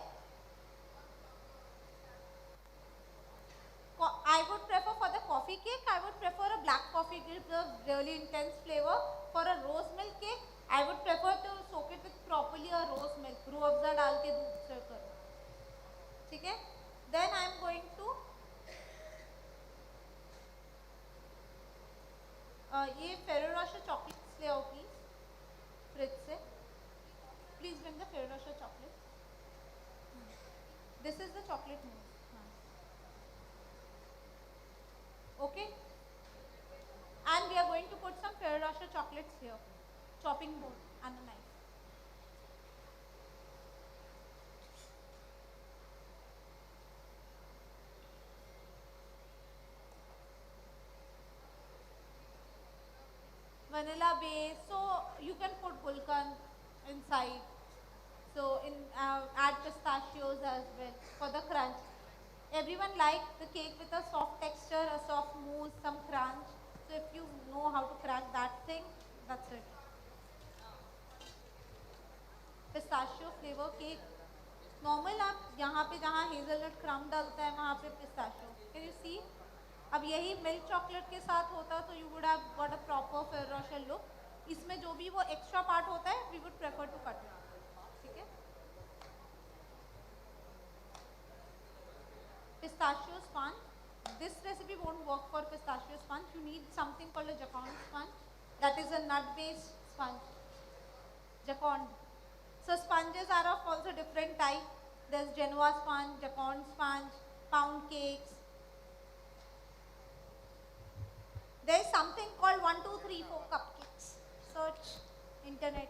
I would prefer for the coffee cake, I would prefer a black coffee, gives a really intense flavor. For a rose milk cake, I would prefer to soak it with properly a rose milk. Rooh Afza डाल के दूध से करो, ठीक है? Then I am going to ये Ferrero Rocher chocolates ले आओ please, fridge से. Please bring the Ferrero Rocher chocolate. This is the chocolate mousse. Okay? And we are going to put some Ferrero Rocher chocolates here. Chopping board and a knife. Vanilla base, so you can put gulkan inside. So add pistachios as well for the crunch. Everyone likes the cake with a soft texture, a soft mousse, some crunch. So if you know how to crack that thing, that's it. Pistachio flavor cake. Normal आप यहाँ पे जहाँ hazelnut crumb डालता है वहाँ पे pistachio. Can you see? अब यही milk chocolate के साथ होता तो you would have got a proper Ferrero Rocher look. इसमें जो भी वो extra part होता है, we would prefer to cut it. ठीक है? Pistachio sponge. This recipe won't work for pistachio sponge. You need something called a Japan sponge. That is a nut-based sponge. Jacond. So sponges are of also different type. There's Genoa sponge, Jacond sponge, pound cakes. There is something called 1, 2, 3, 4 cupcakes. Search internet.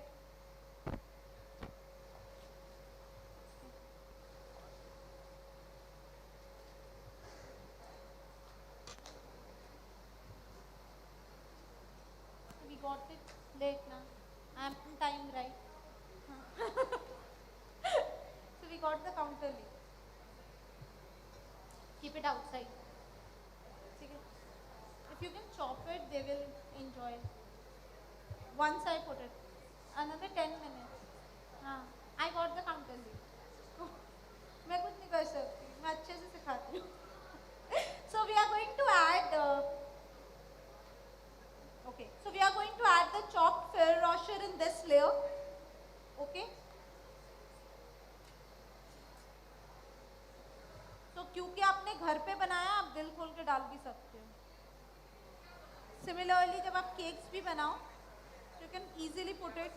We got it late now. I'm on time, right? So we got the counter late. Keep it outside. Okay. If you can chop it, they will enjoy it. Once I put it. Another 10 minutes. I got the counter late. मैं कुछ नहीं कर सकती. मैं अच्छे से सिखाती हूँ. So we are going to add. Okay. So we are going to add the chopped Ferrero Rocher in this layer. Okay. तो क्योंकि आपने घर पे बनाया आप दिल खोल के डाल भी सकते हो. Similarly, जब आप केक्स भी बनाओ, you can easily put it.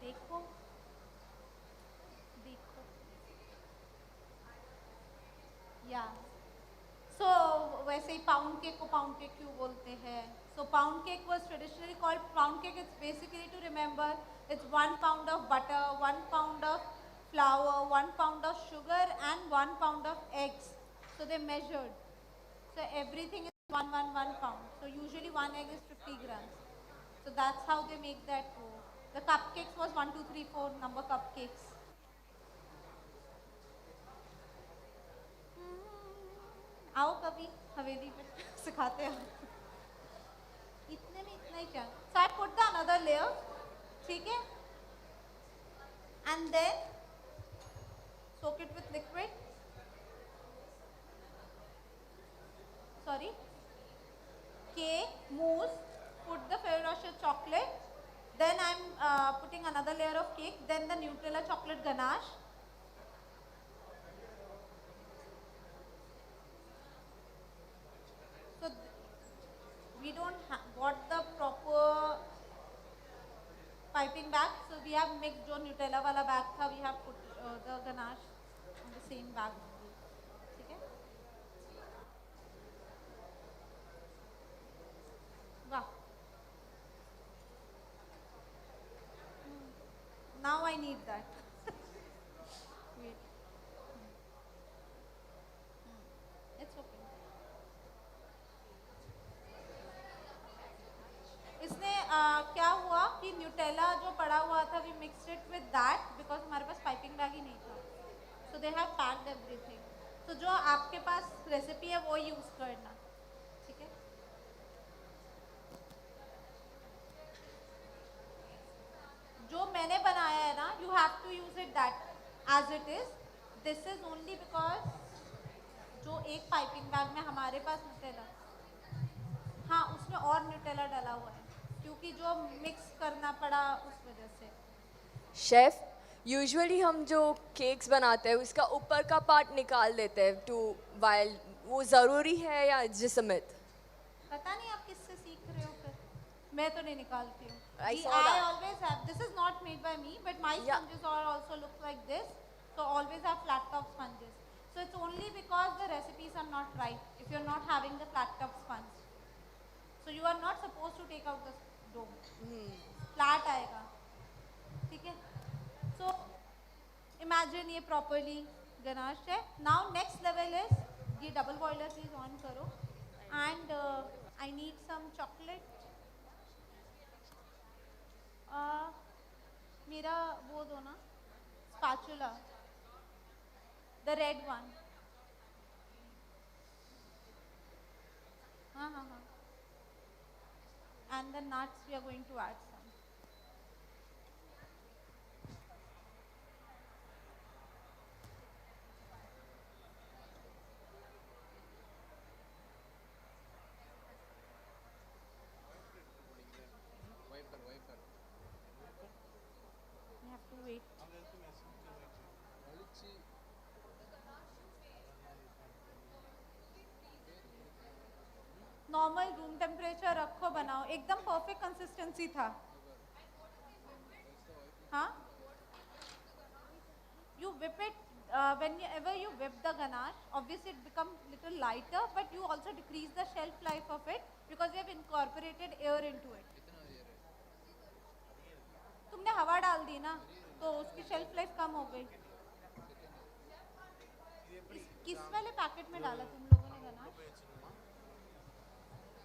देखो देखो या सो वैसे ही पाउंड केक को पाउंड केक क्यों बोलते हैं. So pound cake was traditionally called pound cake. It's basically to remember it's 1 pound of butter, 1 pound of flour, 1 pound of sugar and 1 pound of eggs. So they measured. So everything is 1 pound. So usually 1 egg is 50 grams. So that's how they make that. The cupcakes was 1, 2, 3, 4 number cupcakes. आओ कभी हवेली पे सिखाते हैं. इतने में इतना ही चाहिए. So I put the another layer. ठीक है. And then soak it with liquid. Sorry. Cake, mousse. Put the Ferrero Rocher chocolate. Then I'm putting another layer of cake. Then the Nutella chocolate ganache. So we don't got the proper piping bag. So we have mixed जो Nutella वाला bag था. We have put the ganache on the same bag. ठीक है? वाह. Now I need that. Wait. It's okay. इसने क्या हुआ कि न्यूटेला जो पड़ा हुआ था we mixed it with that because हमारे पास पाइपिंग बैग ही नहीं था. So they have packed everything. So जो आपके पास रेसिपी है वो यूज करना. ठीक है? जो मैंने बनाया है ना, you have to use it that as it is. This is only because जो एक पाइपिंग बैग में हमारे पास न्यूटेला, हाँ उसमें और न्यूटेला डाला हुआ है क्योंकि जो मिक्स करना पड़ा उस वजह से. शेफ यूजुअली हम जो केक्स बनाते हैं उसका ऊपर का पार्ट निकाल देते हैं टू वाइल. वो ज़रूरी है या जिसमित? पता नहीं आप किससे सीख रहे हो फिर. मैं तो नहीं निकालती हूँ. I saw I that. always have. This is not made by me, but my sponges are also look like this. So always have flat top sponges. So it's only because the recipes are not right. If you're not having the flat top sponge, so you are not supposed to take out the dough. Flat आएगा. ठीक है? So imagine ये properly ganache है. Now next level is ये double boiler please on करो. And I need some chocolate. मेरा वो दो ना spatula, the red one. हाँ. And the nuts we are going to add some. एकदम परफेक्ट कंसिस्टेंसी था. हाँ? You whip it, whenever you whip the ganache, obviously it becomes little lighter, but you also decrease the shelf life of it because you have incorporated air into it. तुमने हवा डाल दी ना, तो उसकी shelf life कम हो गई. किस वाले पैकेट में डाला तुम लोगों ने गनाश?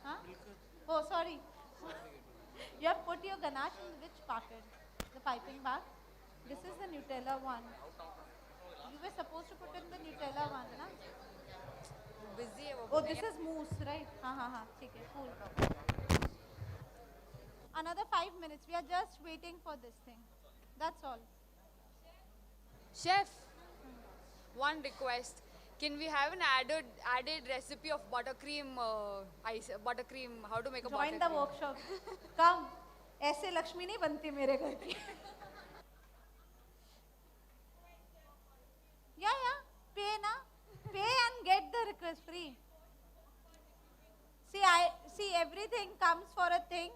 हाँ? Oh, sorry. You have put your ganache in which packet? The piping bag? This is the Nutella one. You were supposed to put in the Nutella one, na? Busy है वो. Oh, this is mousse, right? हाँ, ठीक है, cool. Another 5 minutes. We are just waiting for this thing. That's all. Chef, one request. Can we have an added recipe of buttercream ice? Buttercream. How to make a buttercream? Join the workshop. Come. ऐसे लक्ष्मी नहीं बनती मेरे घर की. Yeah. Pay na. Pay and get the request free. See, everything comes for a thing.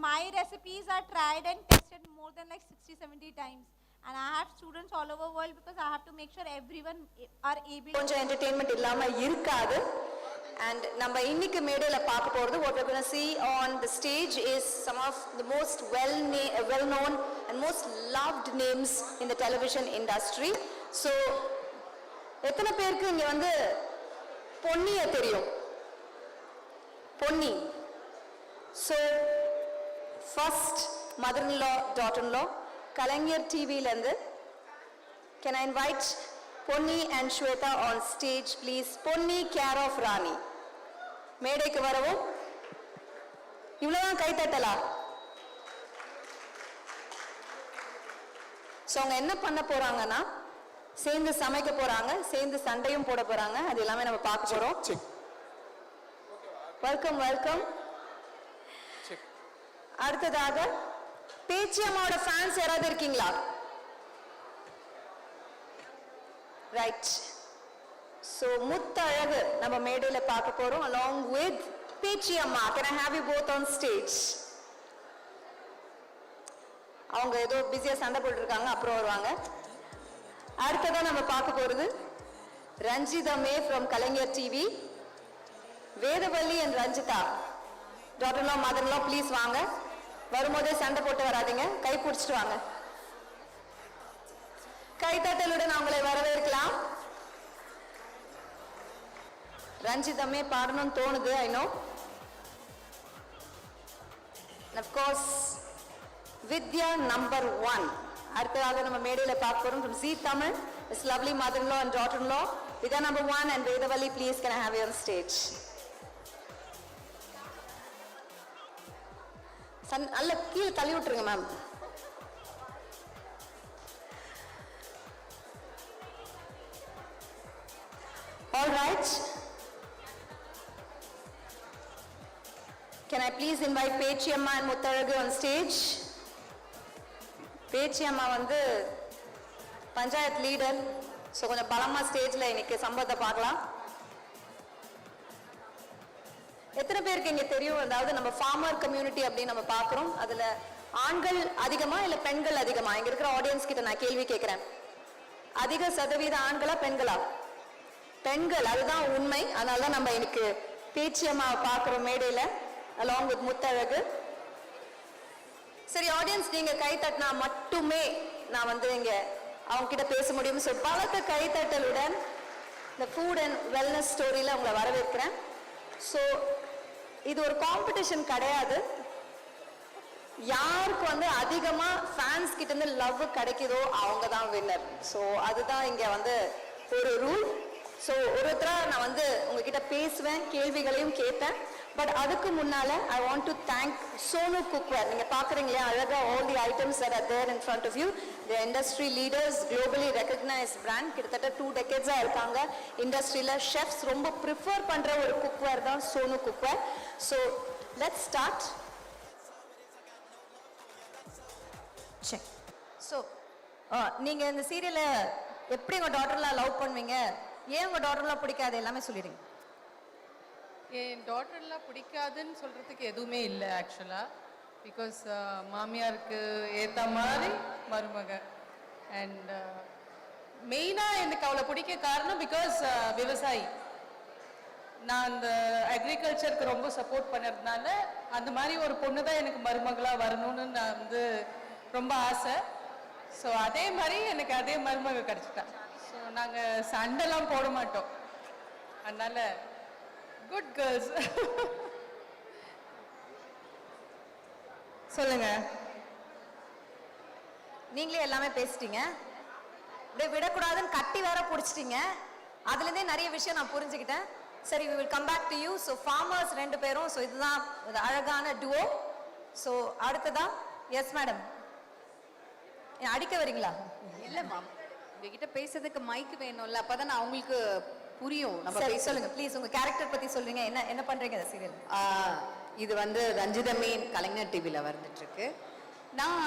My recipes are tried and tested more than like 60-70 times. And I have students all over the world because I have to make sure everyone are able to. கொஞ்சம் entertainment இல்லாம இருக்காது. And நம்ம இன்னைக்கு மேடையில பார்க்க போறது, what we're going to see on the stage is some of the most well-known and most loved names in the television industry. So, எத்தனை பேருக்கு இங்க வந்து பொன்னிய தெரியும்? Ponni. So, first mother-in-law, daughter-in-law, Culinary TV lende. Can I invite Ponni and Shweta on stage, please? Ponni, care of Rani. மேடைக்கு வரவும். இவ்வளவுதான் கை தட்டலாம். So அவங்க என்ன பண்ண போறாங்கன்னா, சேர்ந்து சமைக்க போறாங்க, சேர்ந்து சண்டையும் போட போறாங்க. அது எல்லாமே நம்ம பார்க்க போறோம். வெல்கம். அடுத்ததாக பேச்சி அம்மாவோட ஃபேன்ஸ் யாராவது இருக்கீங்களா? ரைட். ஸோ முத்தழகு நம்ம மேடையில பார்க்க போறோம் along with பேச்சி அம்மா. Can I have you both on stage? அவங்க ஏதோ பிஸியா சண்டை போட்டு இருக்காங்க, அப்புறம் வருவாங்க. அடுத்ததா நம்ம பார்க்க போறது ரஞ்சிதா மே from Culinary TV. Vedavalli and Ranjitha, daughter-in-law, mother-in-law, please வாங்க. வரும்போதே சண்டை போட்டு வராதீங்க, கை பிடிச்சிட்டு வாங்க. கைத்தட்டலுடன் அவங்களை வரவேற்கலாம். ரஞ்சிதமே பாடணும்னு தோணுது, I know. And of course, Vidya number 1. அடுத்ததாக நம்ம மேடையில பார்க்க போறோம் from Z Tamil, his lovely mother-in-law and daughter-in-law. Vidya number 1 and Vedavalli, please can I have you on stage? நல்ல கீழே தள்ளி விட்டுருங்க ma'am. All right. Can I please invite Pechi Amma and Muttaragu on stage? Pechi Amma வந்து panchayat leader. So கொஞ்சம் பலமா ஸ்டேஜ்ல இன்னைக்கு சம்பவத்தை பார்க்கலாம். எத்தனை பேருக்கு இங்க தெரியும், அதாவது நம்ம ஃபார்மர் கம்யூனிட்டி அப்படின்னு நம்ம பார்க்குறோம், அதுல ஆண்கள் அதிகமா இல்ல பெண்கள் அதிகமா? இங்க இருக்கிற ஆடியன்ஸ் கிட்ட நான் கேள்வி கேட்கிறேன். அதிக சதவீத ஆண்களா பெண்களா? பெண்கள், அதுதான் உண்மை. அதனாலதான் நம்ம இன்னைக்கு பேச்சி அம்மாவை பார்க்குறோம் மேடையில along with முத்தழகு. சரி ஆடியன்ஸ், நீங்க கை தட்டினா மட்டுமே நான் வந்து இங்க அவங்க கிட்ட பேச முடியும். ஸோ பலத்த கைத்தட்டலுடன் இந்த ஃபுட் அண்ட் வெல்னஸ் ஸ்டோரியில உங்களை வரவேற்கிறேன். ஸோ இது ஒரு காம்படிஷன் கிடையாது. யாருக்கு வந்து அதிகமா ஃபேன்ஸ் கிட்ட இருந்து லவ் கிடைக்குதோ அவங்க தான் வின்னர். ஸோ அதுதான் இங்க வந்து ஒரு ரூல். ஸோ ஒருத்தரா நான் வந்து உங்ககிட்ட பேசுவேன், கேள்விகளையும் கேட்பேன். பட் அதுக்கு முன்னால I want to thank Sonu cookware. நீங்க பாக்குறீங்களா அழகா all the items that are there in front of you. The industry leaders, globally recognized brand. கிட்டத்தட்ட 2 decades இருக்காங்க இண்டஸ்ட்ரியில. ஷெஃப்ஸ் ரொம்ப ப்ரிஃபர் பண்ற ஒரு குக்வேர் தான் Sonu cookware. So let's start. Check. So நீங்க இந்த சீரியலை எப்படி உங்க டாட்டர்லாம் லவ் பண்ணுவீங்க, ஏன் உங்க டாட்டர்லாம் பிடிக்காது எல்லாமே சொல்லிடுங்க. என் டாட்டர்லாம் பிடிக்காதுன்னு சொல்கிறதுக்கு எதுவுமே இல்லை ஆக்சுவலாக. பிகாஸ் மாமியாருக்கு ஏற்ற மாதிரி மருமக. அண்ட் மெயினாக எனக்கு அவளை பிடிக்க காரணம் பிகாஸ் விவசாயி. நான் அந்த அக்ரிகல்ச்சருக்கு ரொம்ப சப்போர்ட் பண்ணுறதுனால அந்த மாதிரி ஒரு பொண்ணு தான் எனக்கு மருமகளாக வரணும்னு நான் வந்து ரொம்ப ஆசை. ஸோ அதே மாதிரி எனக்கு அதே மருமக கிடச்சிட்டா. ஸோ நாங்கள் சண்டைலாம் போட மாட்டோம். அதனால் குட் கேர்ள்ஸ். சொல்லுங்க. நீங்களே எல்லாமே பேசிட்டீங்க. அப்படியே விடக்கூடாதுன்னு கட்டி வேற பிடிச்சிட்டீங்க. அதுலேருந்தே நிறைய விஷயம் நான் புரிஞ்சுக்கிட்டேன். சரி, we will come back to you. So farmers ரெண்டு பேரும், ஸோ இதுதான் ஒரு அழகான duo. ஸோ அடுத்ததா எஸ் மேடம், அடிக்க வரீங்களா? இல்ல மேம், உங்ககிட்ட பேசுறதுக்கு மைக் வேணும்ல, அப்பதான் நான் அவங்களுக்கு புரியும். சரி சொல்லுங்க ப்ளீஸ், உங்க கேரக்டர் பத்தி சொல்றீங்க. என்ன என்ன பண்றீங்க இந்த சீரியல்? இது வந்து ரஞ்சிதமேன் கலைஞர் டிவியில் வந்துட்டு இருக்கு. நான்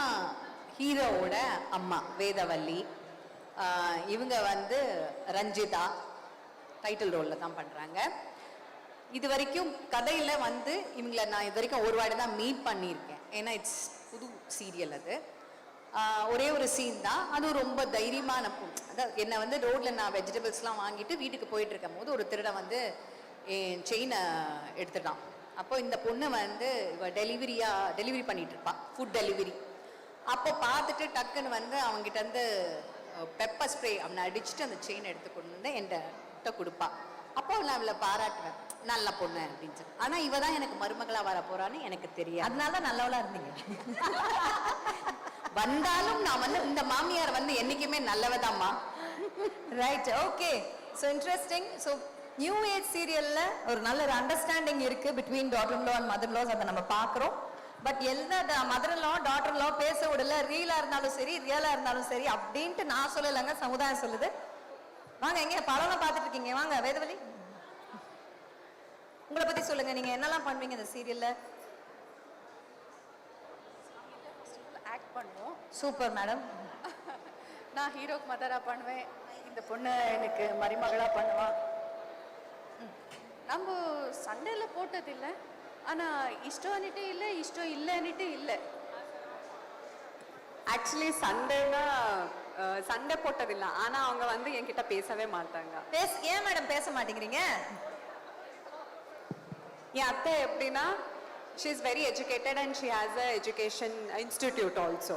ஹீரோவோட அம்மா வேதவல்லி. இவங்க வந்து ரஞ்சிதா டைட்டில் ரோலில் தான் பண்ணுறாங்க. இது வரைக்கும் கதையில் வந்து இவங்களை நான் இது வரைக்கும் ஒரு வாட்டி தான் மீட் பண்ணியிருக்கேன். ஏன்னா இட்ஸ் புது சீரியல். அது ஒரே ஒரு சீன் தான். அதுவும் ரொம்ப தைரியமான பொண்ணு. அதாவது என்னை வந்து ரோட்டில் நான் வெஜிடபிள்ஸ்லாம் வாங்கிட்டு வீட்டுக்கு போயிட்டு இருக்கும் போது ஒரு திருடன் வந்து என் செயினை எடுத்துட்டான். அப்போ இந்த பொண்ணு வந்து இவ டெலிவரி பண்ணிட்டு இருப்பா, ஃபுட் டெலிவரி. அப்போ பார்த்துட்டு டக்குன்னு வந்து அவங்ககிட்ட இருந்து பெப்பர் ஸ்ப்ரே அவனை அடிச்சுட்டு அந்த செயினை எடுத்து கொண்டு வந்து என்கிட்ட கொடுப்பா. அப்போ நான் அவளை பாராட்டுவேன், நல்ல பொண்ணு அப்படின்னு சொல்லி. ஆனால் இவ தான் எனக்கு மருமகளா வர போறான்னு எனக்கு தெரியாது. அதனால தான் நல்லவளா இருந்தீங்க. வந்தாலும் நான் வந்து இந்த மாமியார் வந்து என்னைக்குமே நல்லவதாம்மா. Right, okay. So interesting. So new age சீரியல்ல ஒரு நல்ல ஒரு அண்டர்ஸ்டாண்டிங் இருக்கு between daughter in law and mother in laws. அதை நம்ம பார்க்குறோம். பட் எல்லா mother in law daughter in லா பேச விடல. ரீலா இருந்தாலும் சரி, ரியலா இருந்தாலும் சரி அப்படின்ட்டு நான் சொல்லலைங்க, சமுதாயம் சொல்லுது. வாங்க, எங்க படம் பார்த்துட்டு இருக்கீங்க, வாங்க வேதவலி, உங்களை பத்தி சொல்லுங்க. நீங்க என்னெல்லாம் பண்ணுவீங்க இந்த சீரியல்ல? ஆக்ட் பண்ணுவோம். Super madam. நான் ஹீரோக்கு மதரா பண்ணுவேன், இந்த பொண்ணு எனக்கு மருமகளா பண்ணுவா. நம்ம சண்டையில் போட்டதில்லை, ஆனால் இஷ்டம்னுட்டு இல்லை, இஷ்டம் இல்லைன்னுட்டு இல்லை. ஆக்சுவலி சண்டை போட்டதில்லை, ஆனால் அவங்க வந்து என்கிட்ட பேசவே மாட்டாங்க. ஏன் மேடம் பேச மாட்டேங்கிறீங்க? என் அத்தை எப்படின்னா, she is very educated and she has a education institute also.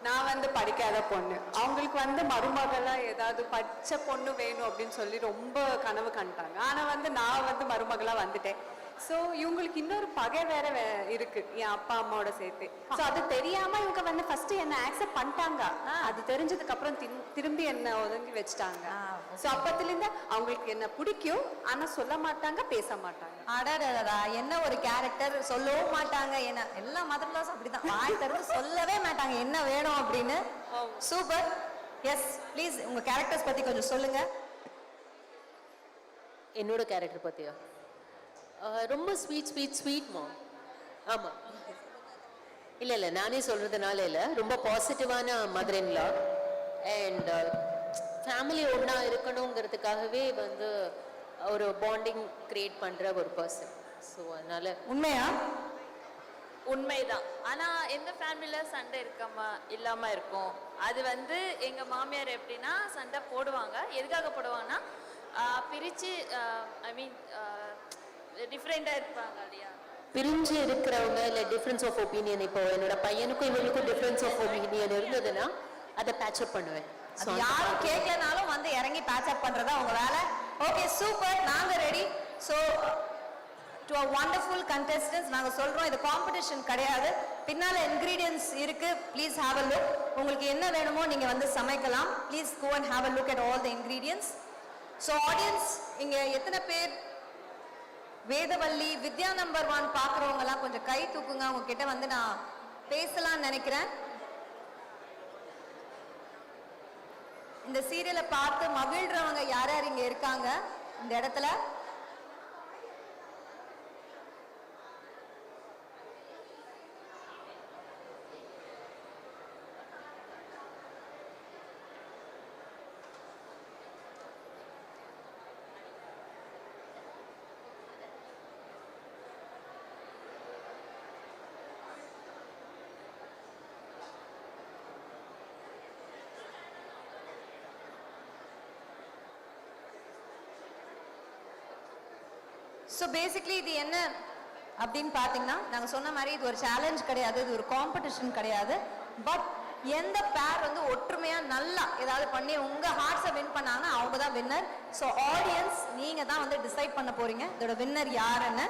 நான் வந்து படிக்காத பொண்ணு, அவங்களுக்கு வந்து மருமகளா ஏதாவது படிச்ச பொண்ணு வேணும் அப்படின்னு சொல்லி ரொம்ப கனவு கண்டாங்க. ஆனா வந்து நான் வந்து மருமகளா வந்துட்டேன். ஸோ இவங்களுக்கு இன்னொரு பகை வேற இருக்கு என் அப்பா அம்மாவோட சேர்த்து. ஸோ அது தெரியாம இவங்க வந்து ஃபர்ஸ்ட் என்ன ஆக்செப்ட் பண்ணிட்டாங்க. அது தெரிஞ்சதுக்கு அப்புறம் திரும்பி என்ன ஒதுங்கி வச்சுட்டாங்க. ஸோ அப்பத்திலிருந்து அவங்களுக்கு என்ன பிடிக்கும், ஆனா சொல்ல மாட்டாங்க, பேச மாட்டாங்க. அடடா, என்ன ஒரு கேரக்டர்! சொல்லவும் மாட்டாங்க. என்ன எல்லா மதர் லாஸ் அப்படிதான், வாய் திறந்து சொல்லவே மாட்டாங்க என்ன வேணும் அப்படின்னு. சூப்பர். எஸ் ப்ளீஸ், உங்க கேரக்டர்ஸ் பத்தி கொஞ்சம் சொல்லுங்க. என்னோட கேரக்டர் பத்தியா? ரொம்ப ஸ்வீட்மா. ஆமாம், இல்லை நானே சொல்கிறதுனால இல்லை, ரொம்ப பாசிட்டிவான mother in law. And family ஒன்றா இருக்கணுங்கிறதுக்காகவே வந்து ஒரு பாண்டிங் கிரியேட் பண்ணுற ஒரு பர்சன். ஸோ அதனால் உண்மைதான். ஆனால் எந்த ஃபேமிலியில் சண்டை இல்லாமல் இருக்கும். அது வந்து எங்கள் மாமியார் எப்படின்னா சண்டை போடுவாங்க. எதுக்காக போடுவாங்கன்னா பிரித்து, ஐ மீன் டிஃப்ரெண்டாக இருப்பாங்க இல்லையா, பிரிஞ்சு இருக்கிறவங்க இல்லை டிஃப்ரென்ஸ் ஆஃப் ஒப்பீனியன். இப்போ என்னோட பையனுக்கும் இவனுக்கும் டிஃப்ரென்ஸ் ஆஃப் ஒப்பீனியன் இருந்ததுன்னா அதை பேட்சப் பண்ணுவேன். யாரும் கேட்கலனாலும் வந்து இறங்கி பேட்சப் பண்றதா உங்க வேலை. Okay, super. நாங்க ready. So to a wonderful contestants நாங்க சொல்றோம், இது காம்படிஷன் கிடையாது. பின்னால இன்கிரீடியன்ஸ் இருக்கு, ப்ளீஸ் ஹேவ் அ லுக். உங்களுக்கு என்ன வேணுமோ நீங்க வந்து சமைக்கலாம். Please go and have a look at all the ingredients. So audience, இங்க எத்தனை பேர் வேதவல்லி வித்யா நம்பர் 1 பார்க்குறவங்க எல்லாம் கொஞ்சம் கை தூக்குங்க. உங்ககிட்ட வந்து நான் பேசலாம்னு நினைக்கிறேன். இந்த சீரியலை பார்த்து மகிழ்றவங்க யார் யார் இங்க இருக்காங்க இந்த இடத்துல? ஸோ பேசிக்லி இது என்ன அப்படின்னு பார்த்தீங்கன்னா நாங்கள் சொன்ன மாதிரி இது ஒரு சேலஞ்ச் கிடையாது, இது ஒரு காம்படிஷன் கிடையாது. பட் எந்த பேர் வந்து ஒற்றுமையாக நல்லா ஏதாவது பண்ணி உங்கள் ஹார்ட்ஸை வின் பண்ணாங்கன்னா அவங்க தான் வின்னர். ஸோ ஆடியன்ஸ் நீங்கள் தான் வந்து டிசைட் பண்ண போகிறீங்க இதோட வின்னர் யாருன்னு.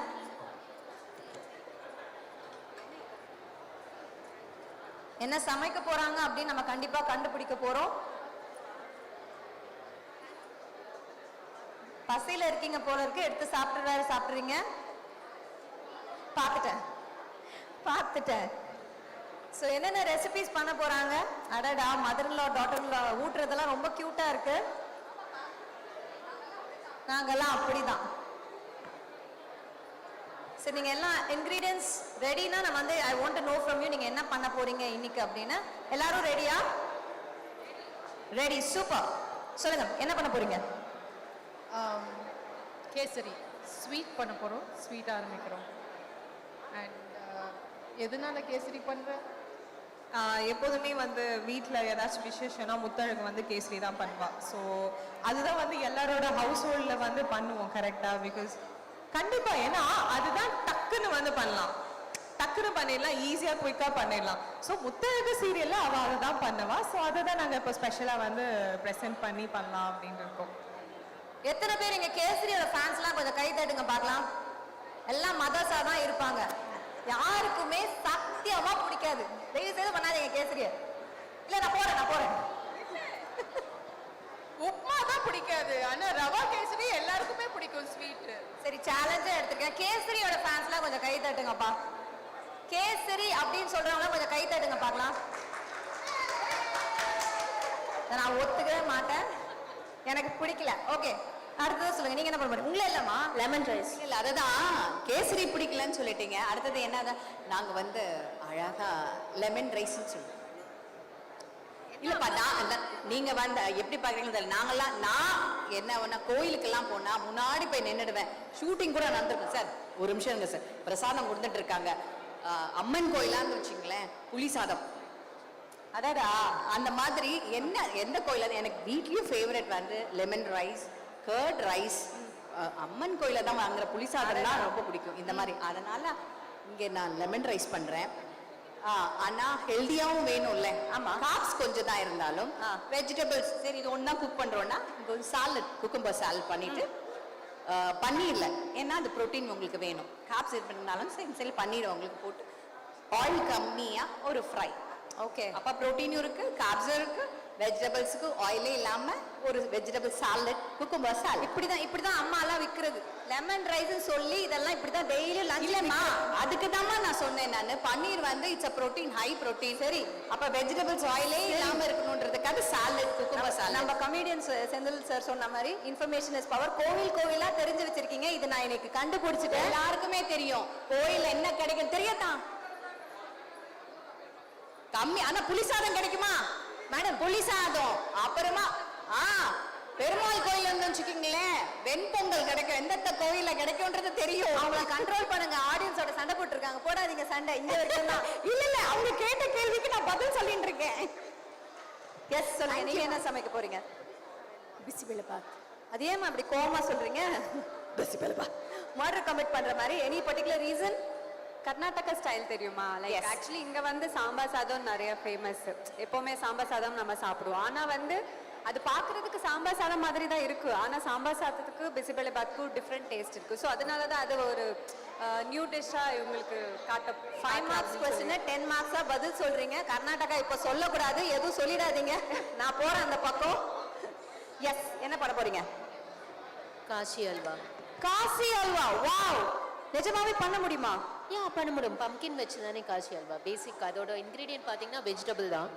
என்ன சமைக்க போகிறாங்க அப்படின்னு நம்ம கண்டிப்பாக கண்டுபிடிக்க போகிறோம். பசியில் இருக்கீங்க போல இருக்கு, எடுத்து சாப்பிட்றீங்க. பார்த்துட்டேன். ஸோ என்னென்ன ரெசிபிஸ் பண்ண போறாங்க? அடடா, மதர்லா டாட்டர்லா ஊட்டுறதெல்லாம் ரொம்ப கியூட்டா இருக்கு. நாங்கெல்லாம் அப்படிதான். சரி, நீங்க எல்லாம் இன்கிரீடியன்ஸ் ரெடினா நான் வந்து ஐ want to know from you நீங்க என்ன பண்ண போறீங்க இன்னைக்கு அப்படின்னு. எல்லாரும் ரெடியா? Ready, super. சொல்லுங்க என்ன பண்ண போறீங்க? கேசரி ஸ்வீட் பண்ண போகிறோம், ஸ்வீட் ஆரம்பிக்கிறோம். அண்ட் எதனால கேசரி பண்ணுறேன்? எப்போதுமே வந்து வீட்டில் ஏதாச்சும் விசேஷம்னா முத்தழகு வந்து கேசரி தான் பண்ணுவா. ஸோ அதுதான் வந்து எல்லாரோட ஹவுஸ் ஹோல்டில் வந்து பண்ணுவோம் கரெக்டாக. பிகாஸ் கண்டிப்பாக ஏன்னா அதுதான் டக்குன்னு வந்து பண்ணலாம், டக்குன்னு பண்ணிடலாம், ஈஸியாக குயிக்காக பண்ணிடலாம். ஸோ முத்தழகு சீரியலில் அவள் அதை தான் பண்ணுவா. ஸோ அதை தான் நாங்கள் இப்போ ஸ்பெஷலாக வந்து ப்ரெசென்ட் பண்ணி பண்ணலாம் அப்படின்னு இருக்கோம். எத்தனை பேர் இங்க கேசரியோட ஃபேன்ஸ்லாம் கொஞ்சம் கை தட்டுங்க பார்க்கலாம். எல்லாம் மதர்ஸா தான் இருப்பாங்க. யாருக்குமே சத்தியமா பிடிக்காது. தயவு செய்து பண்ணாதீங்க கேசரிய. இல்ல நான் போறேன். உப்மா தான் பிடிக்காது, ஆனா ரவா கேசரி எல்லாருக்குமே பிடிக்கும் ஸ்வீட். சரி, சேலஞ்சா எடுத்துக்கேன். கேசரியோட ஃபேன்ஸ்லாம் கொஞ்சம் கை தட்டுங்கப்பா. கேசரி அப்படின்னு சொல்றவங்க கொஞ்சம் கை தட்டுங்க பார்க்கலாம். நான் ஒத்துக்கவே மாட்டேன், எனக்கு பிடிக்கல. ஓகே, அடுத்தது சொல்லுங்க, நீங்க என்ன பண்ண போறீங்க? உங்களே இல்லம்மா, லெமன் ரைஸ். இல்ல அதுதான் கேசரி பிடிக்கலன்னு சொல்லிட்டீங்க. அடுத்தது என்னதான் நாங்க வந்து அழகா லெமன் ரைஸ்ன்னு சொல்லுவோம். இல்லப்பா, நீங்க வந்து எப்படி பாக்குறீங்க? நாங்கெல்லாம் நான் என்ன ஒன்னா கோயிலுக்கெல்லாம் போனா முன்னாடி போய் நின்றுடுவேன். ஷூட்டிங் கூட நடந்திருக்கும். சார் ஒரு நிமிஷம் இருங்க சார், பிரசாதம் கொடுத்துட்டு இருக்காங்க. அம்மன் கோயிலான்னு வச்சுங்களேன், புளி சாதம். அடடா, அந்த மாதிரி எந்த கோயில எனக்கு வீட்லயும் ஃபேவரட் வந்து லெமன் ரைஸ், கர்ட் ரைஸ். அம்மன் கோயில தான் வாங்குற புளி சாதம்லாம் ரொம்ப பிடிக்கும் இந்த மாதிரி. அதனால இங்க நான் லெமன் ரைஸ் பண்றேன். ஆனா ஹெல்தியாவும் வேணும்ல. ஆமா, காப்ஸ் கொஞ்சம் தான் இருந்தாலும் வெஜிடபிள்ஸ். சரி, இது ஒன்னா குக் பண்றோம்னா சாலட், குக்கும்பர் சாலட் பண்ணிட்டு பன்னீர்ல, ஏன்னா அது ப்ரோட்டீன் உங்களுக்கு வேணும். காப்ஸ் இது பண்ணாலும் சரி பன்னீர் உங்களுக்கு போட்டு ஆயில் கம்மியா ஒரு ஃப்ரை. ஓகே, அப்ப ப்ரோட்டீனும் இருக்கு, கார்ப்ஸும் இருக்கு, வெஜிடபிள்ஸுக்கு ஆயிலே இல்லாம ஒரு வெஜிடபிள் சாலட், குக்கும்பர் சாலட். இப்படிதான் அம்மா எல்லாம் விற்கிறது. லெமன் ரைஸ் சொல்லி இதெல்லாம் இப்படிதான் டெய்லி லஞ்ச். இல்லம்மா, அதுக்கு தான் நான் சொன்னேன். நான் பன்னீர் வந்து it's a protein, high protein. சரி, அப்ப வெஜிடபிள்ஸ் ஆயிலே இல்லாம இருக்கணும்ன்றதுக்காக சாலட், குக்கும்பர் சாலட். நம்ம கமெடியன் செந்தில் சார் சொன்ன மாதிரி இன்ஃபர்மேஷன் இஸ் பவர். கோவிலா தெரிஞ்சு வச்சிருக்கீங்க. இது நான் இன்னைக்கு கண்டுபிடிச்சிட்டேன். எல்லாருக்குமே தெரியும் கோயில்ல என்ன கிடைக்கும் தெரியத்தான் கம்மி. ஆனா புளி சாதம் கிடைக்குமா மேடம்? புளி சாதம். அப்புறமா பெருமாள் கோயில் வந்து வச்சுக்கீங்களேன், வெண்பொங்கல் கிடைக்கும். எந்த கோயில்ல கிடைக்கும்ன்றது தெரியும். அவங்கள கண்ட்ரோல் பண்ணுங்க. ஆடியன்ஸோட சண்டை போட்டுருக்காங்க, போடாதீங்க சண்டை. இங்க வரைக்கும் தான். இல்ல அவங்க கேட்ட கேள்விக்கு நான் பதில் சொல்லிட்டு இருக்கேன். எஸ், சொல்லுங்க, நீங்க என்ன சமைக்க போறீங்க? பிசிபெலபாத். அது ஏமா அப்படி கோவமா சொல்றீங்க? பிசிபெலபாத் மர்டர் கமிட் பண்ற மாதிரி. Any particular reason? Karnataka style தெரியுமா? லைக் ஆக்சுவலி இங்க வந்து சாம்பார் சாதம் நிறைய ஃபேமஸ். எப்பவுமே சாம்பார் சாதம் நம்ம சாப்பிடுவோம். ஆனா வந்து அது பார்க்கறதுக்கு சாம்பார் சாதம் மாதிரி தான் இருக்கு. ஆனா சாம்பார் சாதத்துக்கு பிசிபெலபாத்க்கு டிஃப்ரெண்ட் டேஸ்ட் இருக்கு. ஸோ அதனால தான் அது ஒரு நியூ டிஷ்ஷா இவங்களுக்கு காட்ட. 5 மார்க்ஸ் கொஸ்டின் 10 மார்க்ஸா பதில் சொல்றீங்க. கர்நாடகா இப்ப சொல்லக்கூடாது, எதுவும் சொல்லிடாதீங்க. நான் போறேன் அந்த பக்கம். எஸ், என்ன பண்ண போறீங்க? காசி அல்வா. காசி அல்வா, வாவ்! நிஜமாவே பண்ண முடியுமா? பண்ண முடியும். பம்கின் வச்சு தானே காசி அல்வா பேசிக். அதோட இன்க்ரீடியன்ட் பார்த்தீங்கன்னா வெஜிடபிள் தான்.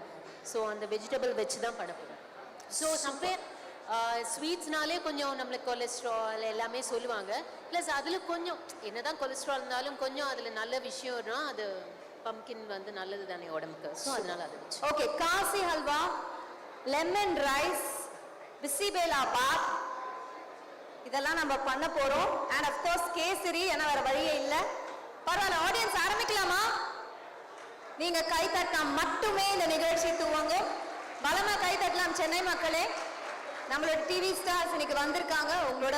ஸோ அந்த வெஜிடபிள் வச்சு தான் பண்ண போகிறோம். ஸோ சம்வேர் ஸ்வீட்ஸ்னாலே கொஞ்சம் நம்மளுக்கு கொலஸ்ட்ரால் எல்லாமே சொல்லுவாங்க. ப்ளஸ் அதில் கொஞ்சம் என்னதான் கொலஸ்ட்ரால் இருந்தாலும் கொஞ்சம் அதில் நல்ல விஷயம்னா அது பம்கின் வந்து நல்லது தானே உடம்புக்கு. ஸோ அதனால அது வச்சு. Okay, Kasi halwa, lemon rice, bisibelebath, இதெல்லாம் நம்ம பண்ண போறோம். அண்ட் ஆஃப் கோர்ஸ் கேசரி, ஏன்னா வேற வழியே இல்லை. பரவாயில்ல, ஆடியன்ஸ் ஆரம்பிக்கலாமா? நீங்க கை தட்டினா மட்டுமே இந்த நிகழ்ச்சி துவங்கும். பலமா கை தட்டலாம் சென்னை மக்களே. நம்மளோட டிவி ஸ்டார்ஸ் இன்னைக்கு வந்திருக்காங்க உங்களோட